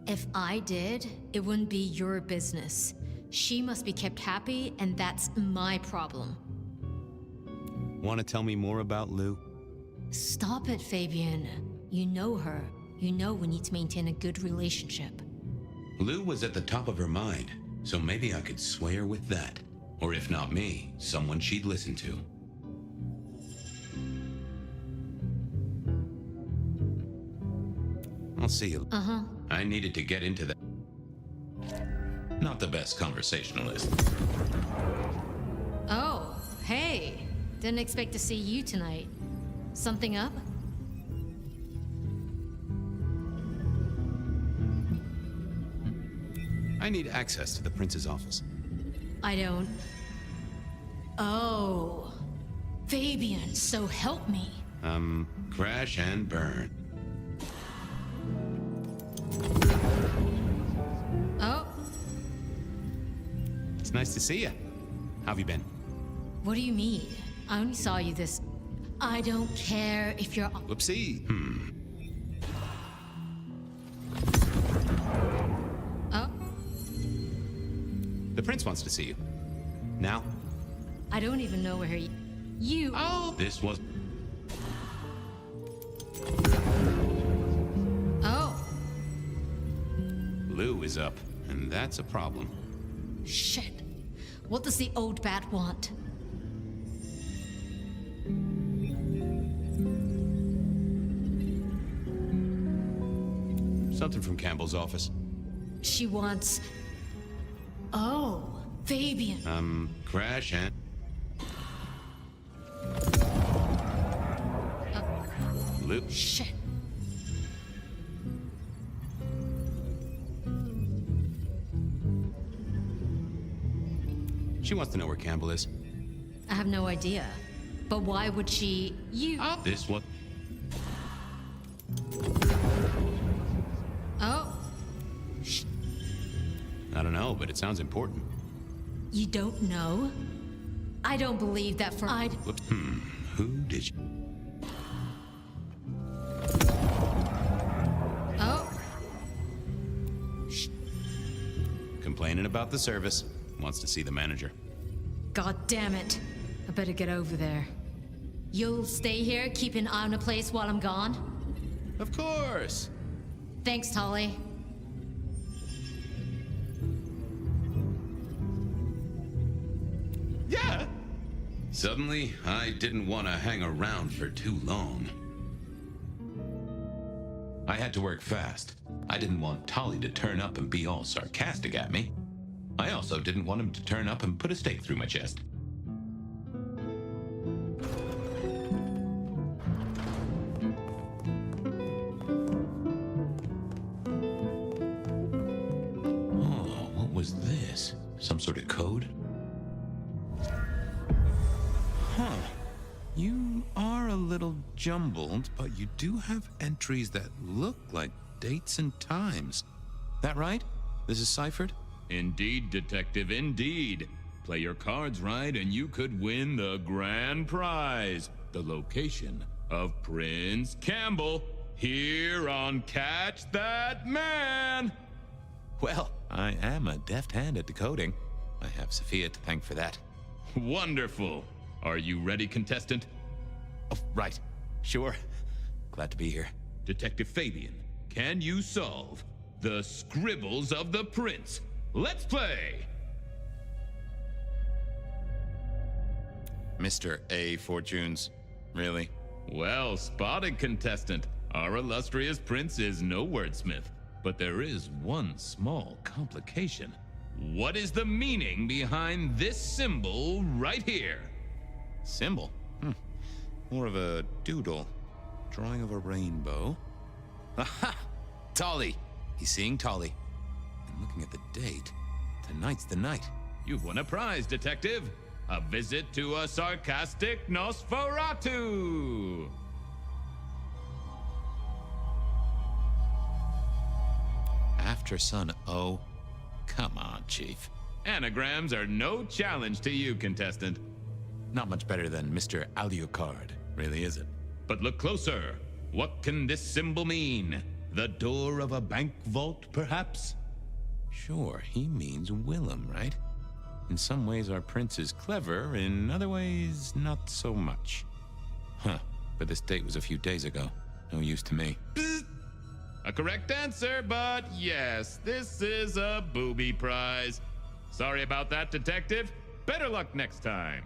If I did, it wouldn't be your business. She must be kept happy, and that's my problem. Want to tell me more about Lou? Stop it, Fabien. You know her. You know we need to maintain a good relationship. Lou was at the top of her mind, so maybe I could sway her with that. Or if not me, someone she'd listen to. I'll see you. Uh-huh. I needed to get into that. Not the best conversationalist. Oh, hey. Didn't expect to see you tonight. Something up? I need access to the prince's office. I don't. Oh. Fabien, so help me. Crash and burn. Oh. It's nice to see you. How have you been? What do you mean? I only saw you this... I don't care if you're... Whoopsie. Oh. The prince wants to see you. Now? I don't even know where you... Oh! This was... Oh. Lou is up, and that's a problem. Shit. What does the old bat want? Something from Campbell's office. She wants... Oh, Fabien. Crash and... Lou... Shit. She wants to know where Campbell is. I have no idea. But why would she... You... This one... Oh. I don't know, but it sounds important. You don't know? I don't believe that for... I'd... Whoops. Who did you... Oh. Complaining about the service. Wants to see the manager. God damn it. I better get over there. You'll stay here, keep an eye on the place while I'm gone? Of course. Thanks, Tolly. Yeah. Suddenly, I didn't want to hang around for too long. I had to work fast. I didn't want Tolly to turn up and be all sarcastic at me. I also didn't want him to turn up and put a stake through my chest. Oh, what was this? Some sort of code? Huh. You are a little jumbled, but you do have entries that look like dates and times. That right? This is ciphered? Indeed, Detective, indeed. Play your cards right and you could win the grand prize. The location of Prince Campbell, here on Catch That Man. Well, I am a deft hand at decoding. I have Sophia to thank for that. Wonderful. Are you ready, contestant? Oh, right. Sure. Glad to be here. Detective Fabien, can you solve the scribbles of the prince? Let's play! Mr. A. Fortunes. Really? Well spotted, contestant. Our illustrious prince is no wordsmith, but there is one small complication. What is the meaning behind this symbol right here? Symbol? More of a doodle. Drawing of a rainbow. Aha! Tolly! He's seeing Tolly. And looking at the date, tonight's the night. You've won a prize, detective. A visit to a sarcastic Nosferatu. After Sun O. Come on, Chief. Anagrams are no challenge to you, contestant. Not much better than Mr. Alucard, really, is it? But look closer. What can this symbol mean? The door of a bank vault, perhaps? Sure, he means Willem, right? In some ways, our prince is clever. In other ways, not so much. Huh, but this date was a few days ago. No use to me. A correct answer, but yes, this is a booby prize. Sorry about that, detective. Better luck next time.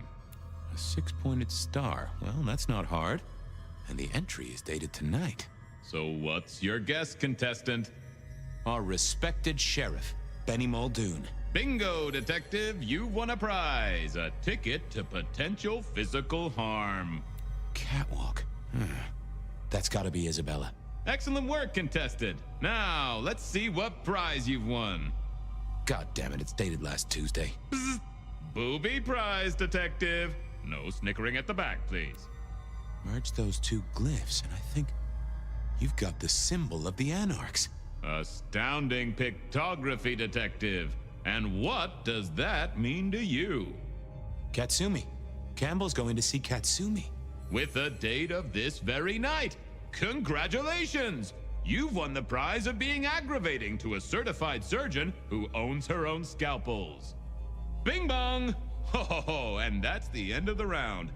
A 6-pointed star. Well, that's not hard. And the entry is dated tonight. So what's your guess, contestant? Our respected sheriff, Benny Muldoon. Bingo, detective. You've won a prize. A ticket to potential physical harm. Catwalk. That's gotta be Isabella. Excellent work, contestant. Now, let's see what prize you've won. God damn it, it's dated last Tuesday. Bzz. Booby prize, detective. No snickering at the back, please. Merge those two glyphs, and I think you've got the symbol of the Anarchs. Astounding pictography, detective. And what does that mean to you? Katsumi. Campbell's going to see Katsumi. With a date of this very night. Congratulations! You've won the prize of being aggravating to a certified surgeon who owns her own scalpels. Bing bong! Ho ho ho, and that's the end of the round.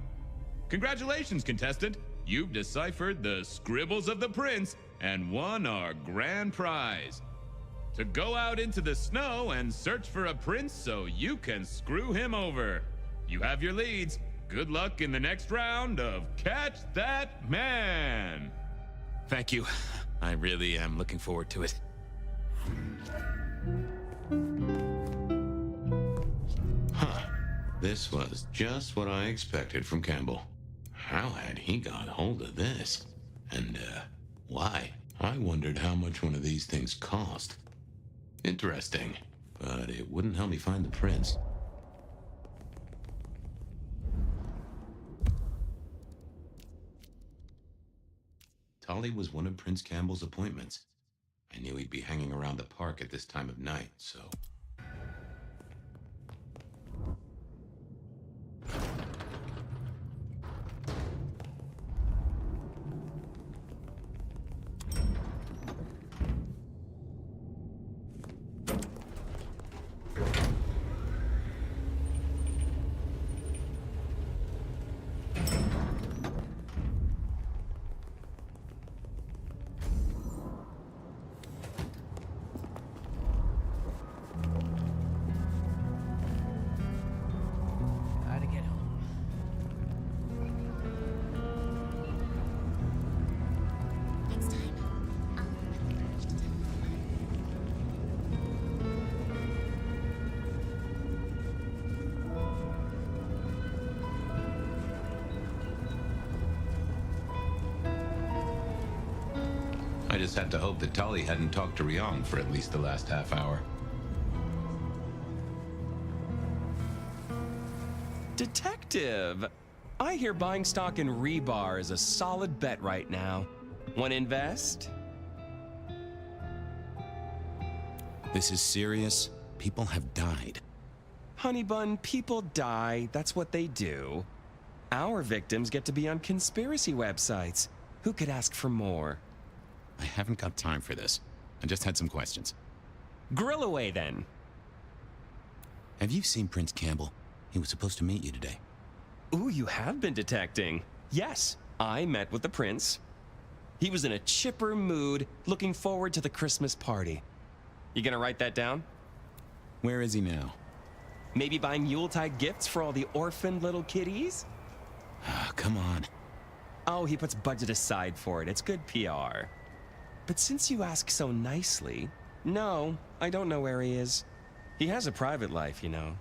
Congratulations, contestant. You've deciphered the scribbles of the prince and won our grand prize. To go out into the snow and search for a prince so you can screw him over. You have your leads. Good luck in the next round of Catch That Man! Thank you. I really am looking forward to it. Huh. This was just what I expected from Campbell. How had he got hold of this? And, why? I wondered how much one of these things cost. Interesting. But it wouldn't help me find the prince. Tolly was one of Prince Campbell's appointments. I knew he'd be hanging around the park at this time of night, so... I just had to hope that Tolly hadn't talked to Ryong for at least the last half hour. Detective! I hear buying stock in Rebar is a solid bet right now. Want to invest? This is serious. People have died. Honey bun, people die. That's what they do. Our victims get to be on conspiracy websites. Who could ask for more? I haven't got time for this. I just had some questions. Grill away, then. Have you seen Prince Campbell? He was supposed to meet you today. Ooh, you have been detecting. Yes, I met with the prince. He was in a chipper mood, looking forward to the Christmas party. You gonna write that down? Where is he now? Maybe buying Yuletide gifts for all the orphaned little kitties? Come on. Oh, he puts budget aside for it. It's good PR. But since you ask so nicely, no, I don't know where he is. He has a private life, you know.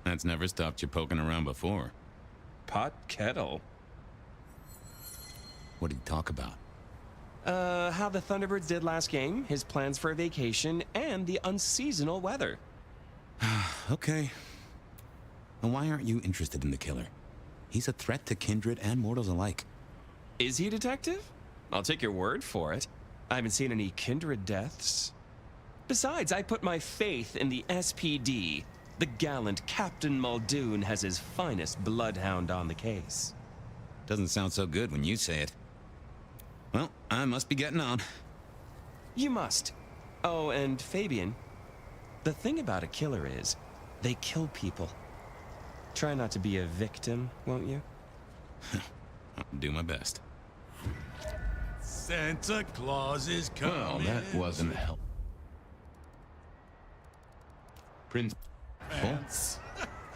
That's never stopped you poking around before. Pot kettle. What did he talk about? How the Thunderbirds did last game, his plans for a vacation, and the unseasonal weather. Okay. And why aren't you interested in the killer? He's a threat to kindred and mortals alike. Is he a detective? I'll take your word for it. I haven't seen any kindred deaths. Besides, I put my faith in the SPD. The gallant Captain Muldoon has his finest bloodhound on the case. Doesn't sound so good when you say it. Well, I must be getting on. You must. Oh, and Fabien, the thing about a killer is, they kill people. Try not to be a victim, won't you? I'll do my best. Santa Claus is coming. Well, that wasn't help. Prince.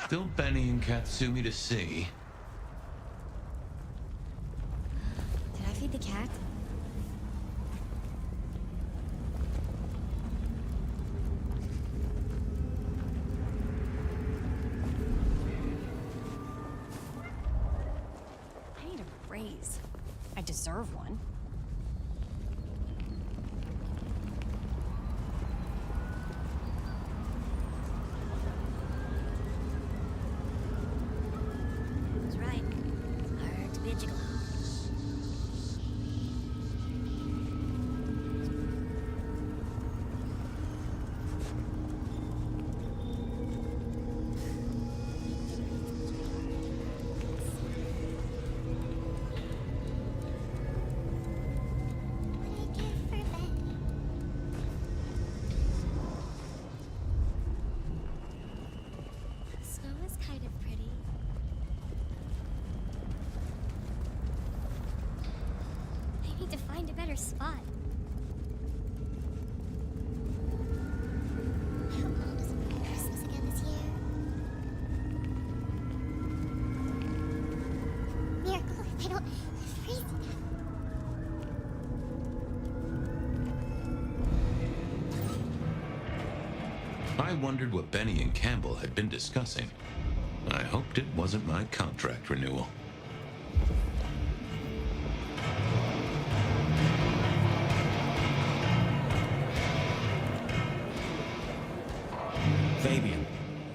Still Benny and Katsumi to see. Did I feed the cat? I need a raise. I deserve one. That's right. Hard to be a gigolo. Snow is kind of pretty. I need to find a better spot. I hope Mom doesn't bring Christmas again this year. Miracle if I don't freeze to death. I wondered what Benny and Campbell had been discussing. I hoped it wasn't my contract renewal. Fabien,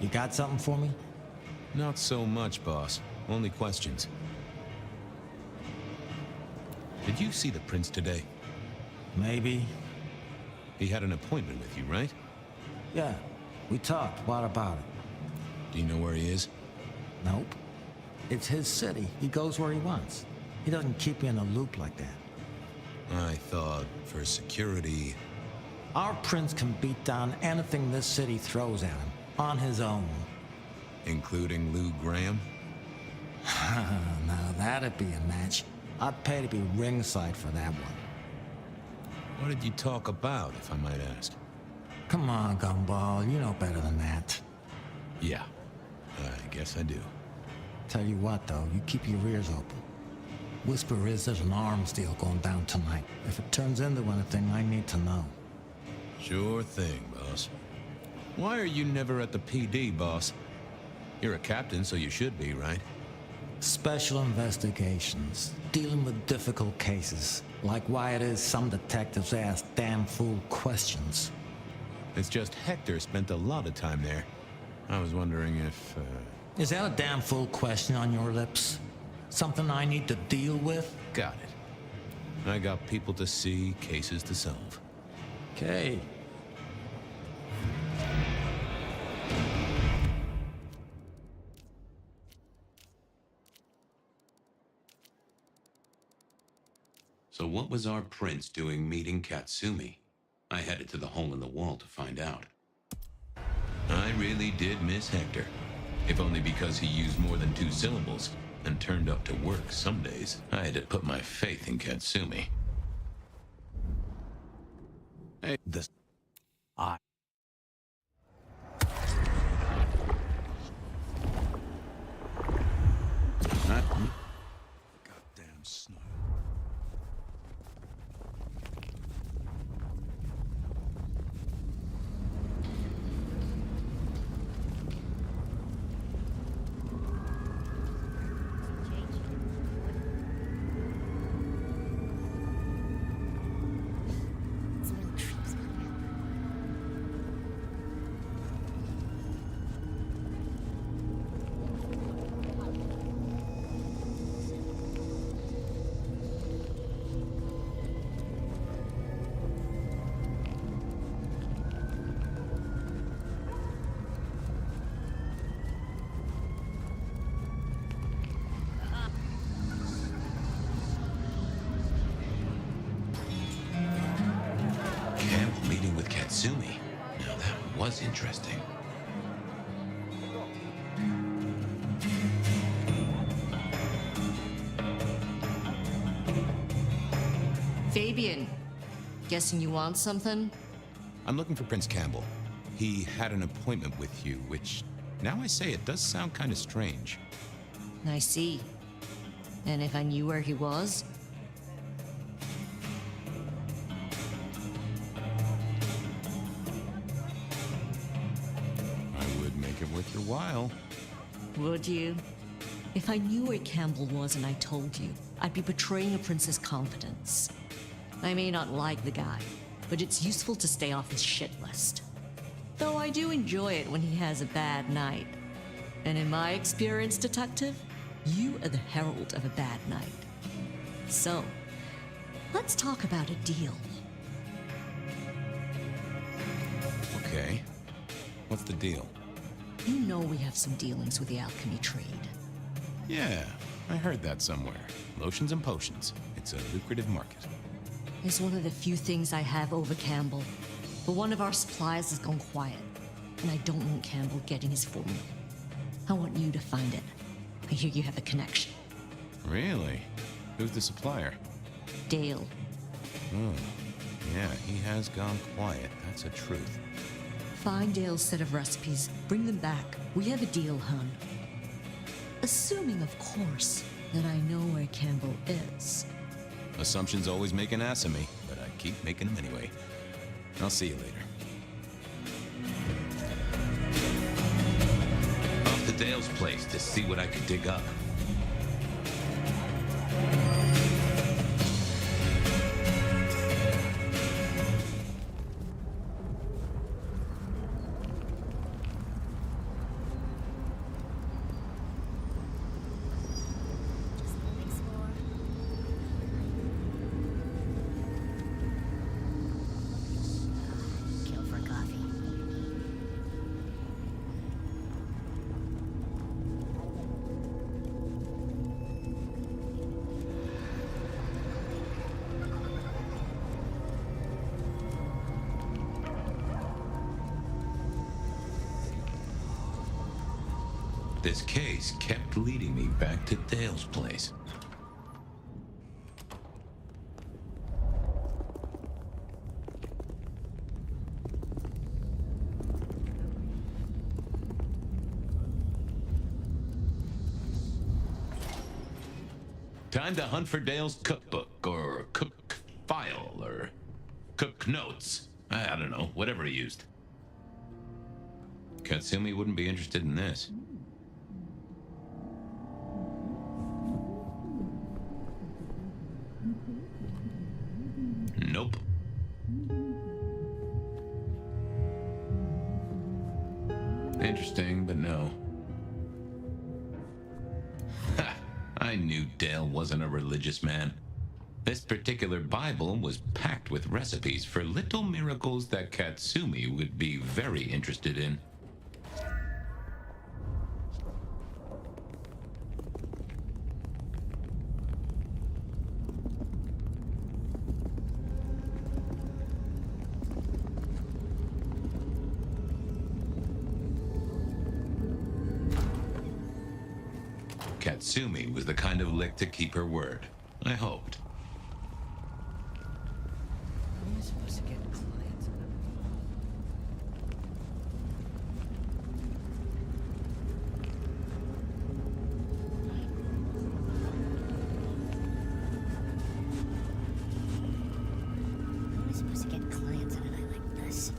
you got something for me? Not so much, boss. Only questions. Did you see the prince today? Maybe. He had an appointment with you, right? Yeah, we talked. What about it? Do you know where he is? Nope. It's his city. He goes where he wants. He doesn't keep you in a loop like that. I thought, for security... Our prince can beat down anything this city throws at him, on his own. Including Lou Graham? Now that'd be a match. I'd pay to be ringside for that one. What did you talk about, if I might ask? Come on, Gumball, you know better than that. Yeah, I guess I do. Tell you what, though, you keep your ears open. Whisper is there's an arms deal going down tonight. If it turns into anything, I need to know. Sure thing, boss. Why are you never at the PD, boss? You're a captain, so you should be, right? Special investigations, dealing with difficult cases, like why it is some detectives ask damn fool questions. It's just Hector spent a lot of time there. I was wondering if, Is that a damn fool question on your lips? Something I need to deal with? Got it. I got people to see, cases to solve. Okay. So what was our prince doing meeting Katsumi? I headed to the hole in the wall to find out. I really did miss Hector. If only because he used more than 2 syllables and turned up to work some days. I had to put my faith in Katsumi. Hey, was interesting. Fabien, guessing you want something? I'm looking for Prince Campbell. He had an appointment with you, which, now I say it, does sound kind of strange. I see. And if I knew where he was? I would make it worth your while. Would you? If I knew where Campbell was and I told you, I'd be betraying a prince's confidence. I may not like the guy, but it's useful to stay off his shit list. Though I do enjoy it when he has a bad night. And in my experience, detective, you are the herald of a bad night. So, let's talk about a deal. Okay. What's the deal? You know we have some dealings with the alchemy trade. Yeah, I heard that somewhere. Lotions and potions. It's a lucrative market. It's one of the few things I have over Campbell. But one of our suppliers has gone quiet, and I don't want Campbell getting his formula. I want you to find it. I hear you have a connection. Really? Who's the supplier? Dale. Oh, yeah, he has gone quiet. That's a truth. Find Dale's set of recipes, bring them back. We have a deal, hun. Assuming, of course, that I know where Campbell is. Assumptions always make an ass of me, but I keep making them anyway. I'll see you later. Off to Dale's place to see what I could dig up. Kill for coffee. This case kept leading me back to Dale's place. Time to hunt for Dale's cookbook, or cook file, or cook notes. I don't know, whatever he used. Katsumi wouldn't be interested in this. Nope. Interesting, but no. Ha! I knew Dale wasn't a religious man. This particular Bible was packed with recipes for little miracles that Katsumi would be very interested in. Katsumi was the kind of lick to keep her word. I hoped. How am I supposed to get clients? How am I supposed to get clients on a night like this?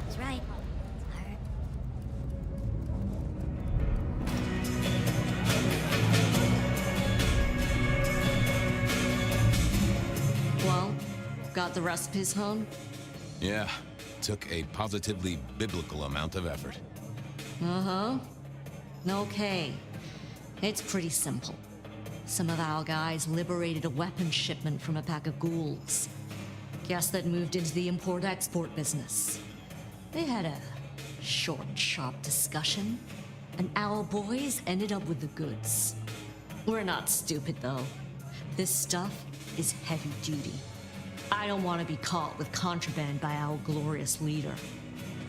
He's right. Tired. Well, got the recipes, hon? Yeah, took a positively biblical amount of effort. Uh-huh. Okay. It's pretty simple. Some of our guys liberated a weapons shipment from a pack of ghouls. Guess that moved into the import-export business. They had a short, sharp discussion, and our boys ended up with the goods. We're not stupid, though. This stuff is heavy duty. I don't want to be caught with contraband by our glorious leader.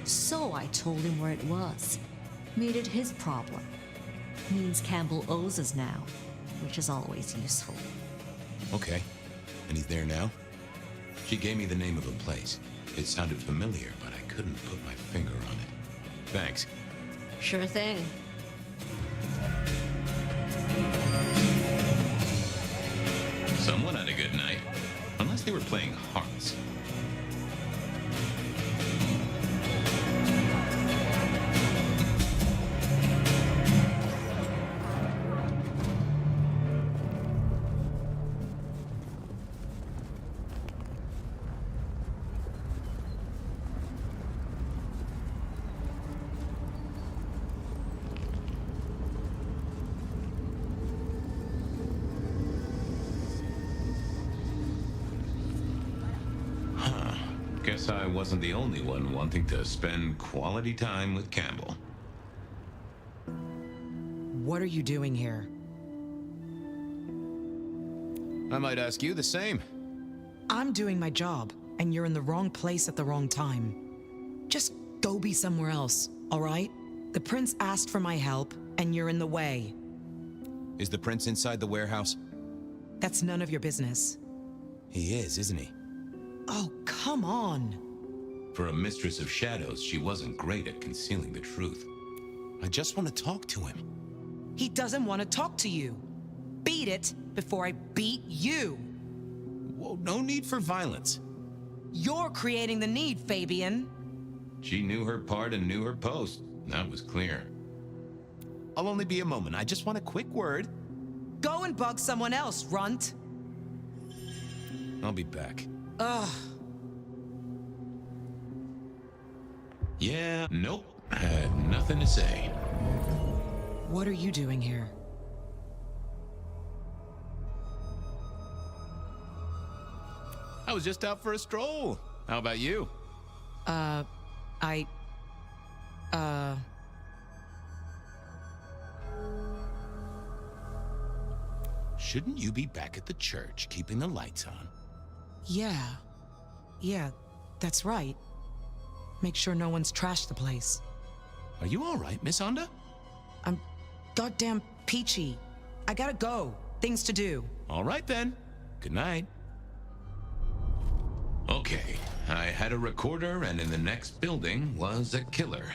So I told him where it was. Made it his problem. Means Campbell owes us now, which is always useful. Okay. And he's there now? She gave me the name of a place. It sounded familiar, but I couldn't put my finger on it. Thanks. Sure thing. Someone had a good night. Unless they were playing hearts. Guess I wasn't the only one wanting to spend quality time with Campbell. What are you doing here? I might ask you the same. I'm doing my job, and you're in the wrong place at the wrong time. Just go be somewhere else, all right? The prince asked for my help, and you're in the way. Is the prince inside the warehouse? That's none of your business. He is, isn't he? Oh, come on. For a mistress of shadows, she wasn't great at concealing the truth. I just want to talk to him. He doesn't want to talk to you. Beat it before I beat you. Whoa, no need for violence. You're creating the need, Fabien. She knew her part and knew her post. That was clear. I'll only be a moment. I just want a quick word. Go and bug someone else, runt. I'll be back. Ugh. Yeah, nope. Had nothing to say. What are you doing here? I was just out for a stroll. How about you? Shouldn't you be back at the church, keeping the lights on? Yeah, that's right. Make sure no one's trashed the place. Are you all right, Miss Honda? I'm goddamn peachy. I gotta go. Things to do. All right, then. Good night. Okay, I had a recorder, and in the next building was a killer.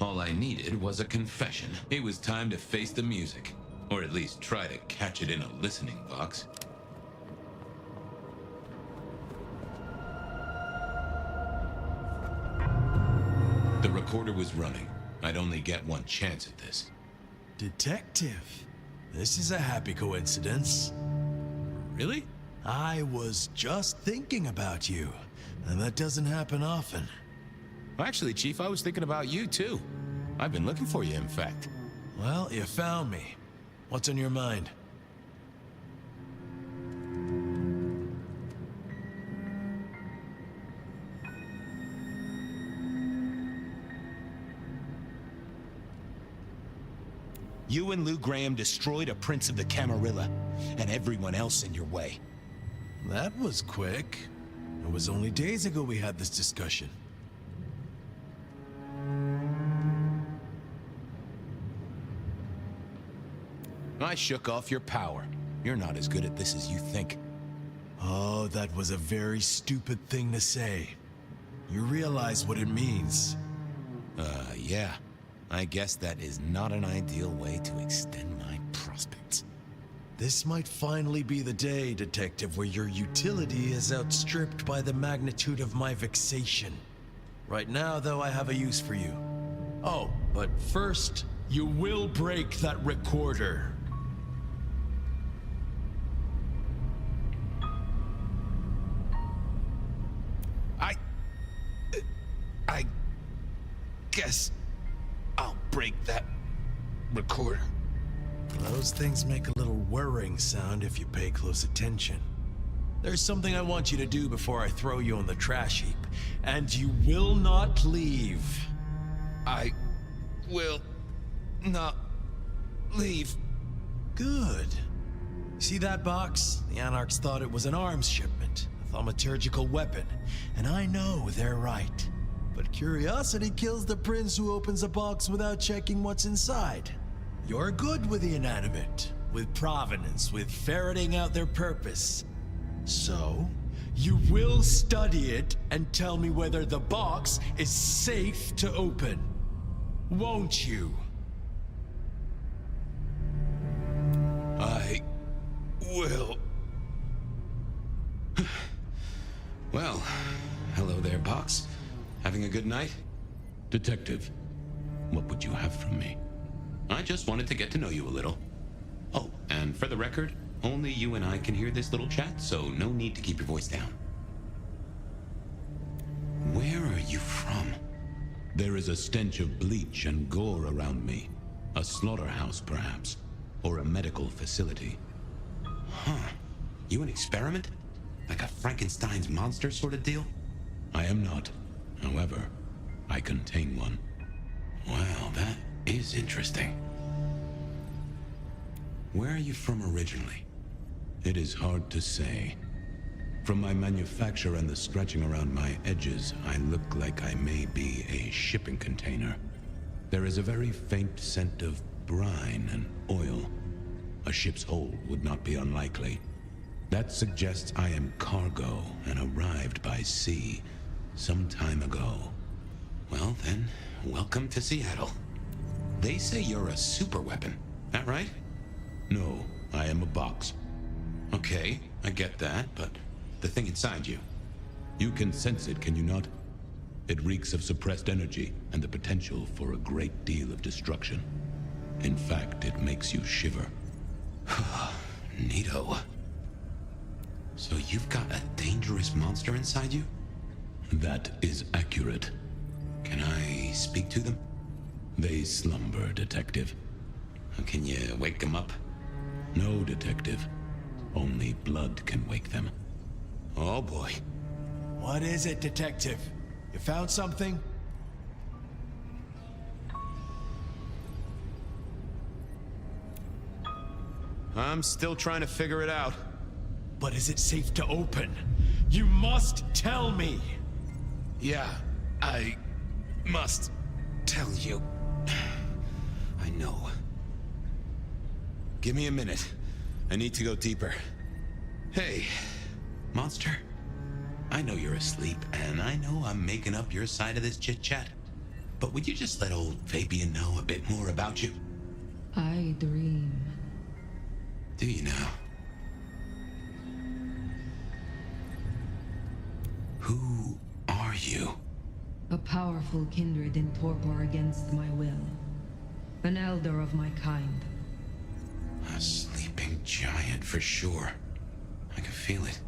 All I needed was a confession. It was time to face the music. Or at least try to catch it in a listening box. The recorder was running. I'd only get one chance at this. Detective, this is a happy coincidence. Really? I was just thinking about you, and that doesn't happen often. Actually, Chief, I was thinking about you, too. I've been looking for you, in fact. Well, you found me. What's on your mind? You and Lou Graham destroyed a prince of the Camarilla, and everyone else in your way. That was quick. It was only days ago we had this discussion. I shook off your power. You're not as good at this as you think. Oh, that was a very stupid thing to say. You realize what it means. Yeah. I guess that is not an ideal way to extend my prospects. This might finally be the day, Detective, where your utility is outstripped by the magnitude of my vexation. Right now, though, I have a use for you. Oh, but first, you will break that recorder. I guess I'll break that recorder. Those things make a little whirring sound if you pay close attention. there's something I want you to do before I throw you on the trash heap. And you will not leave. I will not leave. Good. See that box? The Anarchs thought it was an arms shipment, a thaumaturgical weapon, and I know they're right. But curiosity kills the prince who opens a box without checking what's inside. You're good with the inanimate, with provenance, with ferreting out their purpose. So, you will study it and tell me whether the box is safe to open. Won't you? I will. Well, hello there, Box. Having a good night? Detective, what would you have from me? I just wanted to get to know you a little. Oh, and for the record, only you and I can hear this little chat, so no need to keep your voice down. Where are you from? There is a stench of bleach and gore around me. A slaughterhouse, perhaps. Or a medical facility. Huh. You an experiment? Like a Frankenstein's monster sort of deal? I am not. However, I contain one. Wow, that is interesting. Where are you from originally? It is hard to say. From my manufacture and the stretching around my edges, I look like I may be a shipping container. There is a very faint scent of brine and oil. A ship's hold would not be unlikely. That suggests I am cargo and arrived by sea some time ago. Well then, welcome to Seattle. They say you're a super weapon, that right? No, I am a box. Okay, I get that, but the thing inside you. You can sense it, can you not? It reeks of suppressed energy and the potential for a great deal of destruction. In fact, it makes you shiver. Neato. So you've got a dangerous monster inside you? That is accurate. Can I speak to them? They slumber, Detective. Can you wake them up? No, Detective. Only blood can wake them. Oh boy. What is it, Detective? You found something? I'm still trying to figure it out. But is it safe to open? You must tell me! Yeah, I must tell you. I know. Give me a minute. I need to go deeper. Hey, monster. I know you're asleep, and I know I'm making up your side of this chit-chat. But would you just let old Fabien know a bit more about you? I dream. Do you now? Who are you? A powerful kindred in torpor against my will. An elder of my kind. A sleeping giant for sure. I can feel it.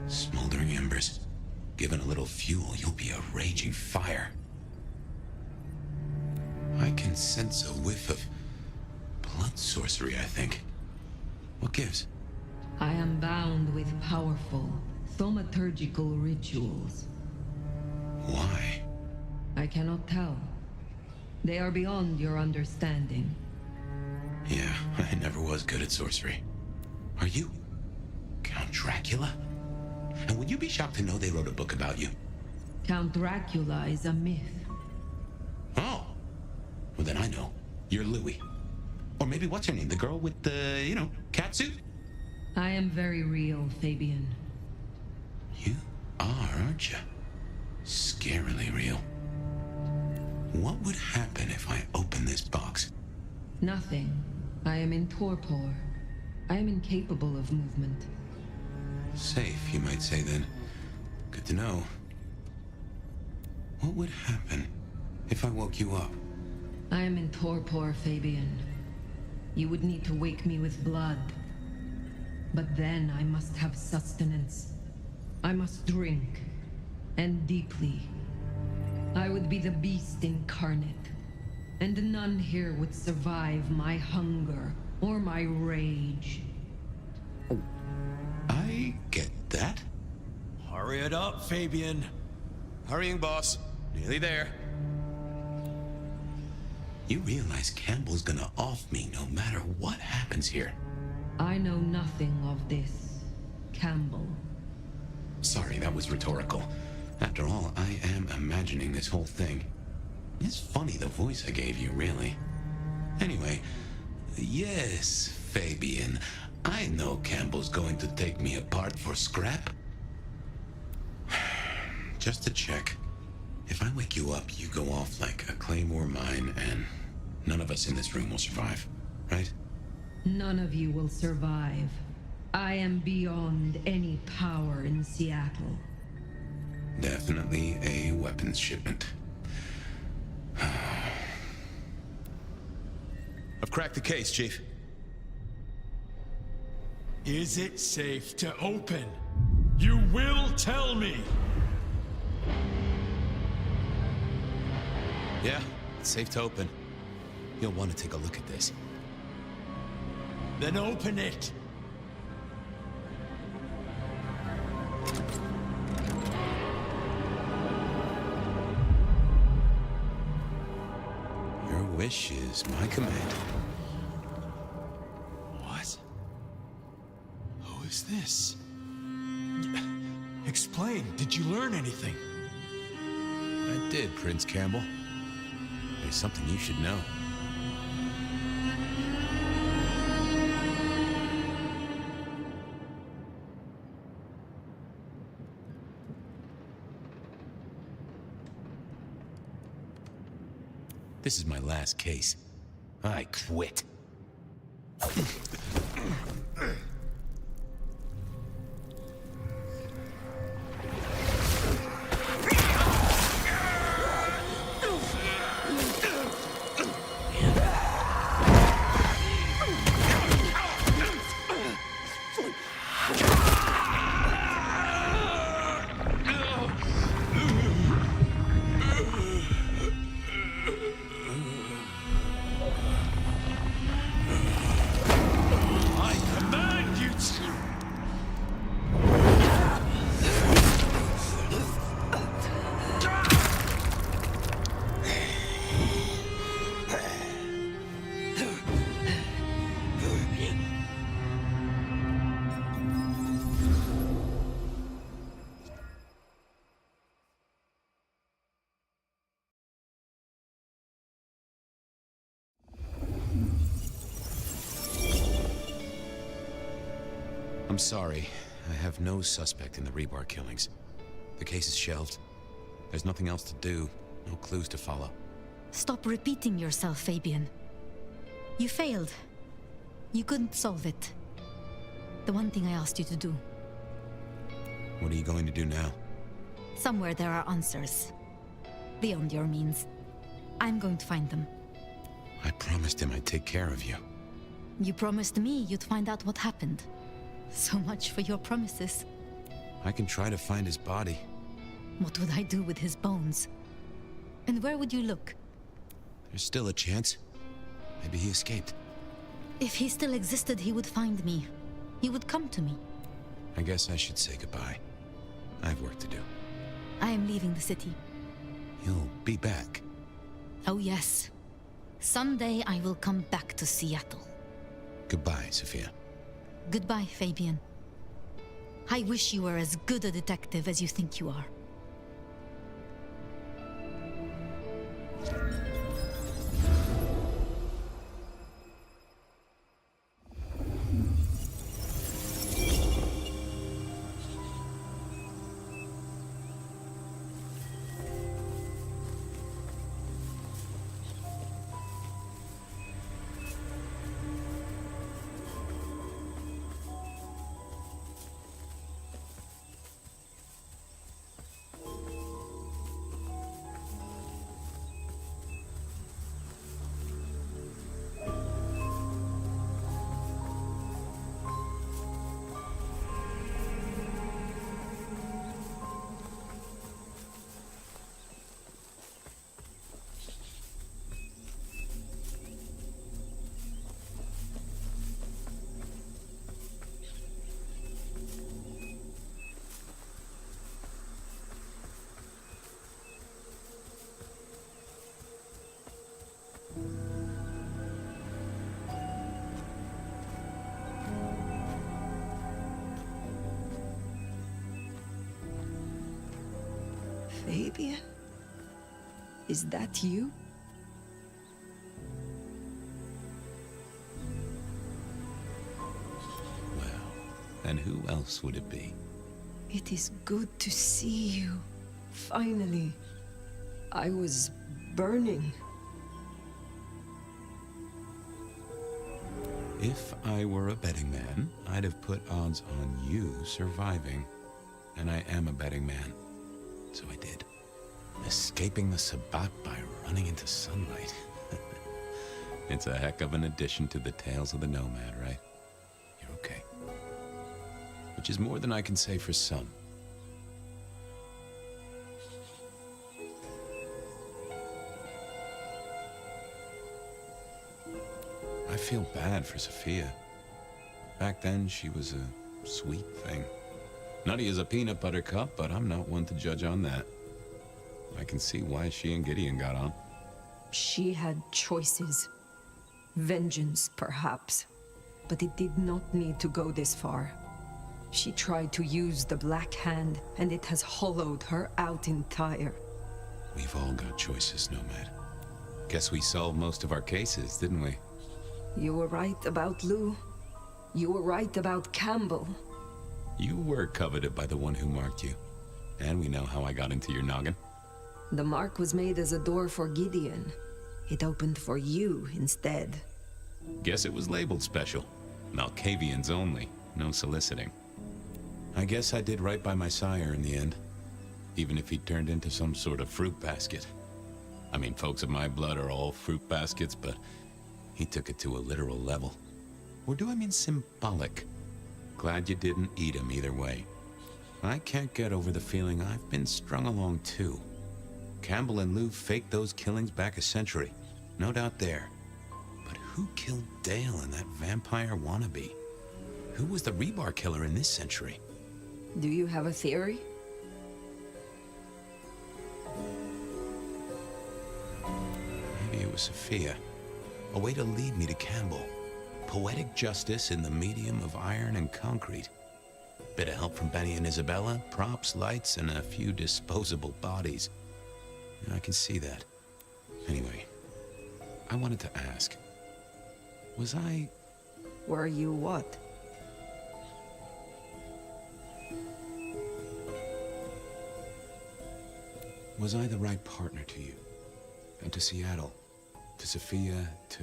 Smoldering embers. Given a little fuel, you'll be a raging fire. I can sense a whiff of blood sorcery, I think. What gives? I am bound with powerful, thaumaturgical rituals. Why? I cannot tell. They are beyond your understanding. Yeah, I never was good at sorcery. Are you Count Dracula? And would you be shocked to know they wrote a book about you? Count Dracula is a myth. Oh. Well, then I know. You're Louis. Or maybe what's her name? The girl with the, cat suit? I am very real, Fabien. You are, aren't you? Scarily real. What would happen if I open this box? Nothing. I am in torpor. I am incapable of movement. Safe, you might say then. Good to know. What would happen if I woke you up? I am in torpor, Fabien. You would need to wake me with blood. But then I must have sustenance. I must drink. And deeply. I would be the beast incarnate. And none here would survive my hunger or my rage. I get that? Hurry it up, Fabien. Hurrying, boss. Nearly there. You realize Campbell's gonna off me no matter what happens here. I know nothing of this, Campbell. Sorry, that was rhetorical. After all, I am imagining this whole thing. It's funny the voice I gave you, really. Anyway, yes, Fabien. I know Campbell's going to take me apart for scrap. Just to check. If I wake you up, you go off like a claymore mine, and none of us in this room will survive, right? None of you will survive. I am beyond any power in Seattle. Definitely a weapons shipment. I've cracked the case, Chief. Is it safe to open? You will tell me! Yeah, it's safe to open. You'll want to take a look at this. Then open it! Your wish is my command. What? Who is this? Explain, did you learn anything? I did, Prince Campbell. There's something you should know. This is my last case. I quit. I'm sorry. I have no suspect in the Rebar killings. The case is shelved. There's nothing else to do. No clues to follow. Stop repeating yourself, Fabien. You failed. You couldn't solve it. The one thing I asked you to do. What are you going to do now? Somewhere there are answers. Beyond your means. I'm going to find them. I promised him I'd take care of you. You promised me you'd find out what happened. So much for your promises. I can try to find his body. What would I do with his bones? And where would you look? There's still a chance. Maybe he escaped. If he still existed, he would find me. He would come to me. I guess I should say goodbye. I have work to do. I am leaving the city. You'll be back. Oh yes. Someday I will come back to Seattle. Goodbye, Sophia. Goodbye, Fabien. I wish you were as good a detective as you think you are. Fabien? Is that you? And who else would it be? It is good to see you. Finally. I was burning. If I were a betting man, I'd have put odds on you surviving. And I am a betting man. So I did. Escaping the Sabbat by running into sunlight. It's a heck of an addition to the tales of the Nomad, right? You're okay. Which is more than I can say for some. I feel bad for Sophia. Back then, she was a sweet thing. Nutty as a peanut butter cup, but I'm not one to judge on that. I can see why she and Gideon got on. She had choices. Vengeance, perhaps. But it did not need to go this far. She tried to use the Black Hand, and it has hollowed her out entire. We've all got choices, Nomad. Guess we solved most of our cases, didn't we? You were right about Lou. You were right about Campbell. You were coveted by the one who marked you. And we know how I got into your noggin. The mark was made as a door for Gideon. It opened for you instead. Guess it was labeled special. Malkavians only. No soliciting. I guess I did right by my sire in the end. Even if he turned into some sort of fruit basket. I mean, folks of my blood are all fruit baskets, but he took it to a literal level. Or do I mean symbolic? Glad you didn't eat him either way. I can't get over the feeling I've been strung along too. Campbell and Lou faked those killings back a century. No doubt there. But who killed Dale and that vampire wannabe? Who was the rebar killer in this century? Do you have a theory? Maybe it was Sophia. A way to lead me to Campbell. Poetic justice in the medium of iron and concrete. Bit of help from Benny and Isabella, props, lights, and a few disposable bodies. I can see that. Anyway, I wanted to ask. Was I... Were you what? Was I the right partner to you? And to Seattle? To Sophia? To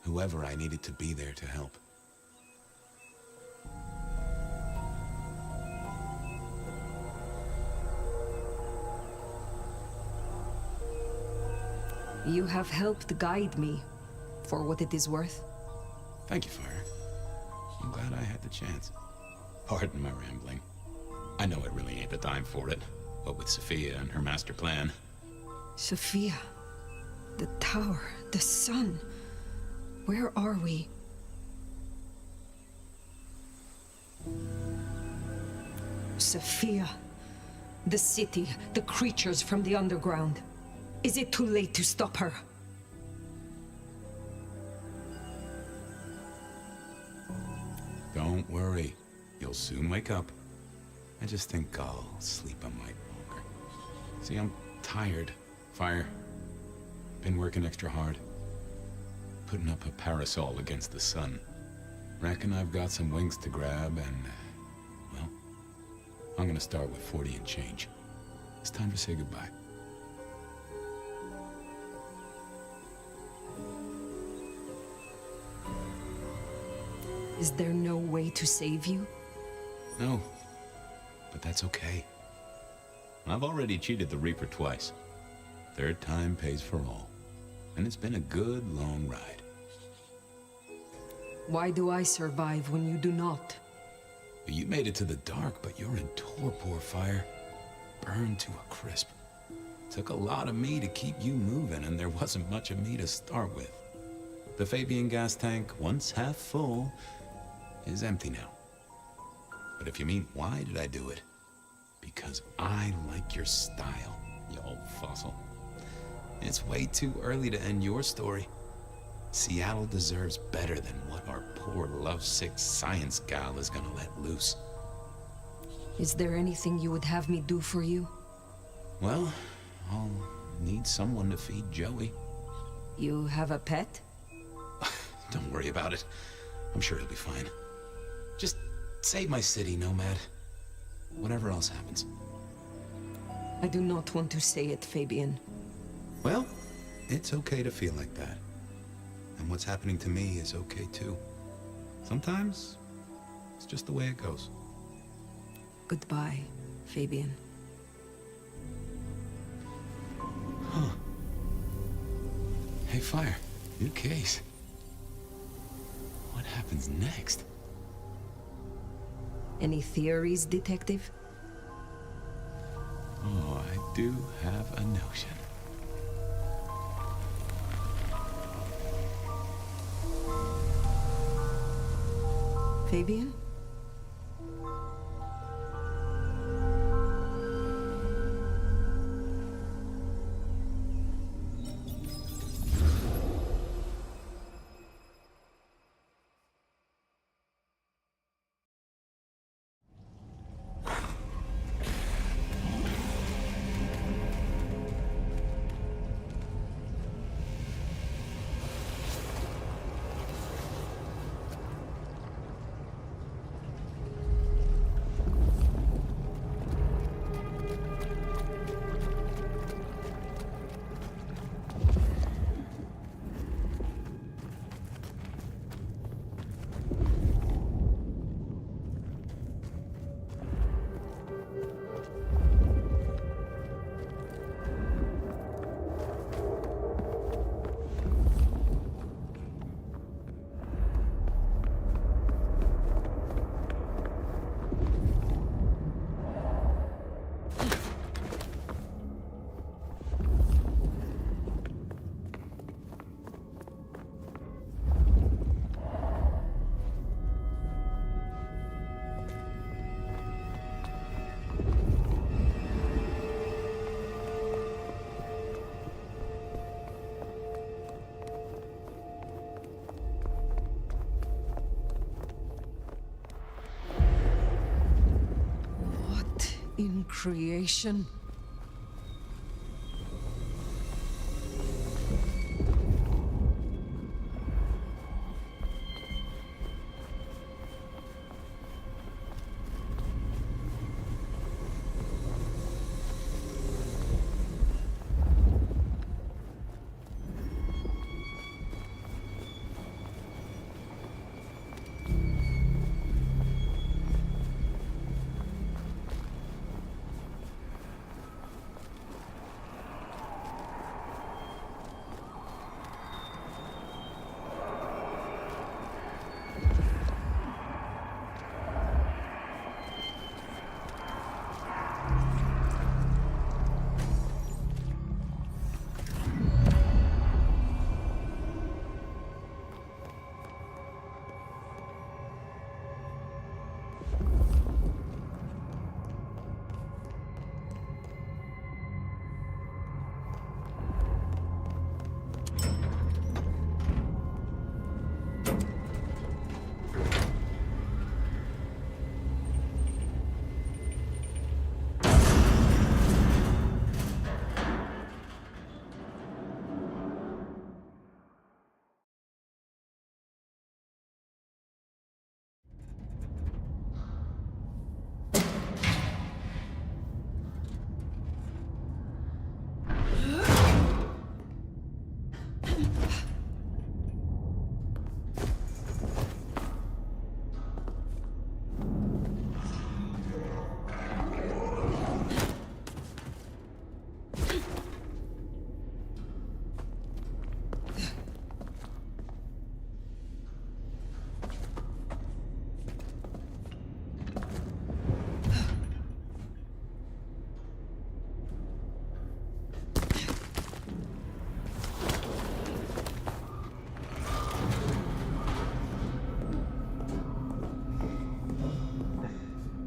whoever I needed to be there to help? You have helped guide me, for what it is worth. Thank you, Fire. I'm glad I had the chance. Pardon my rambling. I know it really ain't the time for it, but with Sophia and her master plan... Sophia, the tower, the sun. Where are we? Sophia, the city, the creatures from the underground. Is it too late to stop her? Don't worry. You'll soon wake up. I just think I'll sleep a mite longer. See, I'm tired. Fire. Been working extra hard. Putting up a parasol against the sun. Reckon I've got some wings to grab and... well, I'm gonna start with 40 and change. It's time to say goodbye. Is there no way to save you? No, but that's okay. I've already cheated the Reaper twice. Third time pays for all. And it's been a good, long ride. Why do I survive when you do not? You made it to the dark, but you're in torpor, Fire. Burned to a crisp. Took a lot of me to keep you moving, and there wasn't much of me to start with. The Fabien gas tank, once half full, is empty now. But if you mean why did I do it? Because I like your style, you old fossil. It's way too early to end your story. Seattle deserves better than what our poor lovesick science gal is gonna let loose. Is there anything you would have me do for you? Well, I'll need someone to feed Joey. You have a pet? Don't worry about it. I'm sure he'll be fine. Just save my city, Nomad. Whatever else happens. I do not want to say it, Fabien. Well, it's okay to feel like that. And what's happening to me is okay too. Sometimes, it's just the way it goes. Goodbye, Fabien. Huh. Hey, Fire. New case. What happens next? Any theories, Detective? Oh, I do have a notion. Fabien? In creation?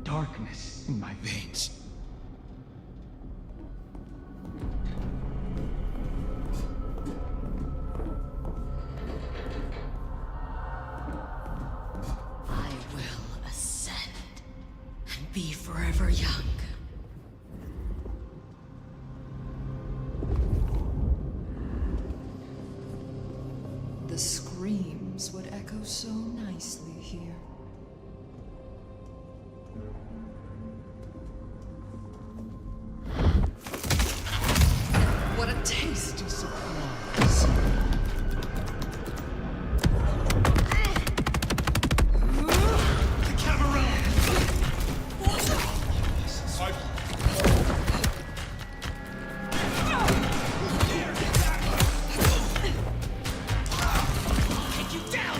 Darkness in my veins. I will ascend and be forever young. the screams would echo so nicely here. What a tasty surprise. The camera! Take you down!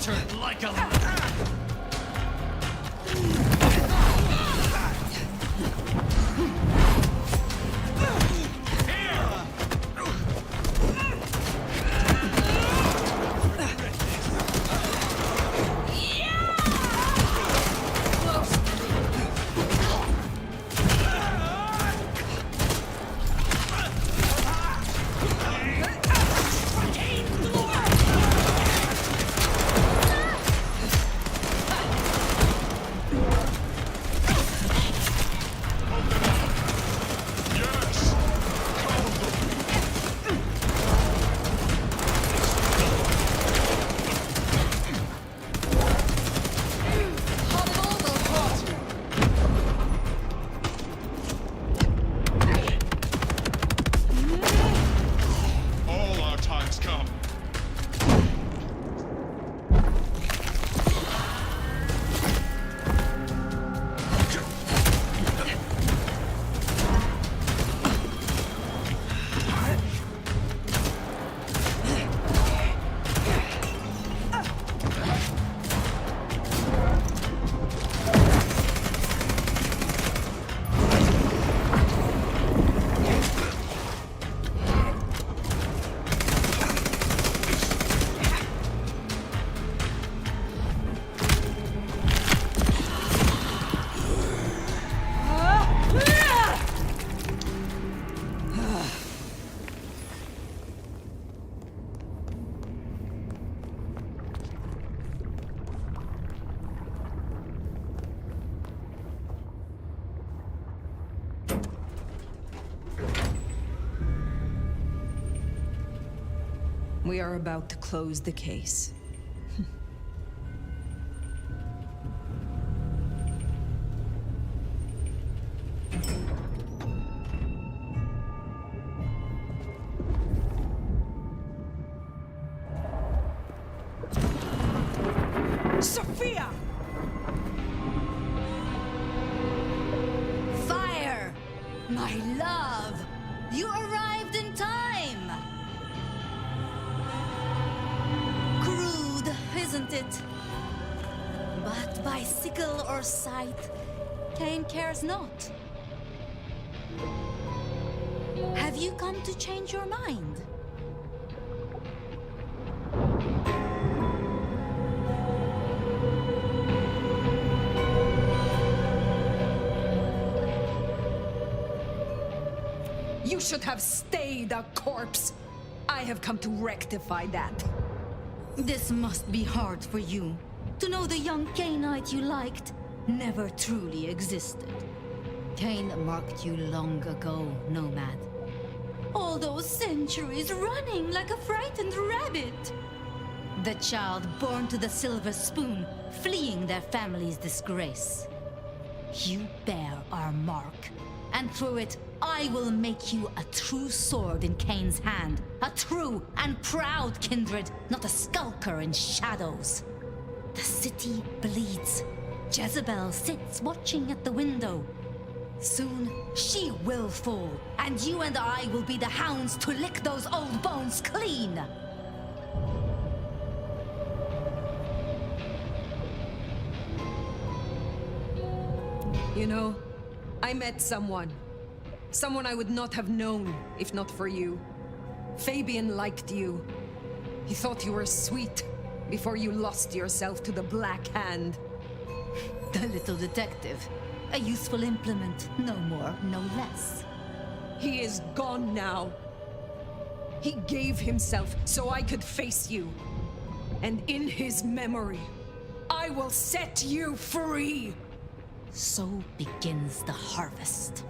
slaughtered like a... We are about to close the case. Sophia! Fire! My love! You arrived in time! Crude, isn't it? But by sickle or scythe, Cain cares not. Have you come to change your mind? You should have stayed a corpse. I have come to rectify that. This must be hard for you, to know the young Cainite you liked never truly existed. Cain marked you long ago, Nomad. All those centuries running like a frightened rabbit. The child born to the silver spoon, fleeing their family's disgrace. You bear our mark, and through it, I will make you a true sword in Cain's hand. A true and proud kindred, not a skulker in shadows. The city bleeds. Jezebel sits watching at the window. Soon, she will fall, and you and I will be the hounds to lick those old bones clean. You know, I met someone. Someone I would not have known if not for you. Fabien liked you. He thought you were sweet before you lost yourself to the Black Hand. The little detective. A useful implement, no more, no less. He is gone now. He gave himself so I could face you. And in his memory, I will set you free! So begins the harvest.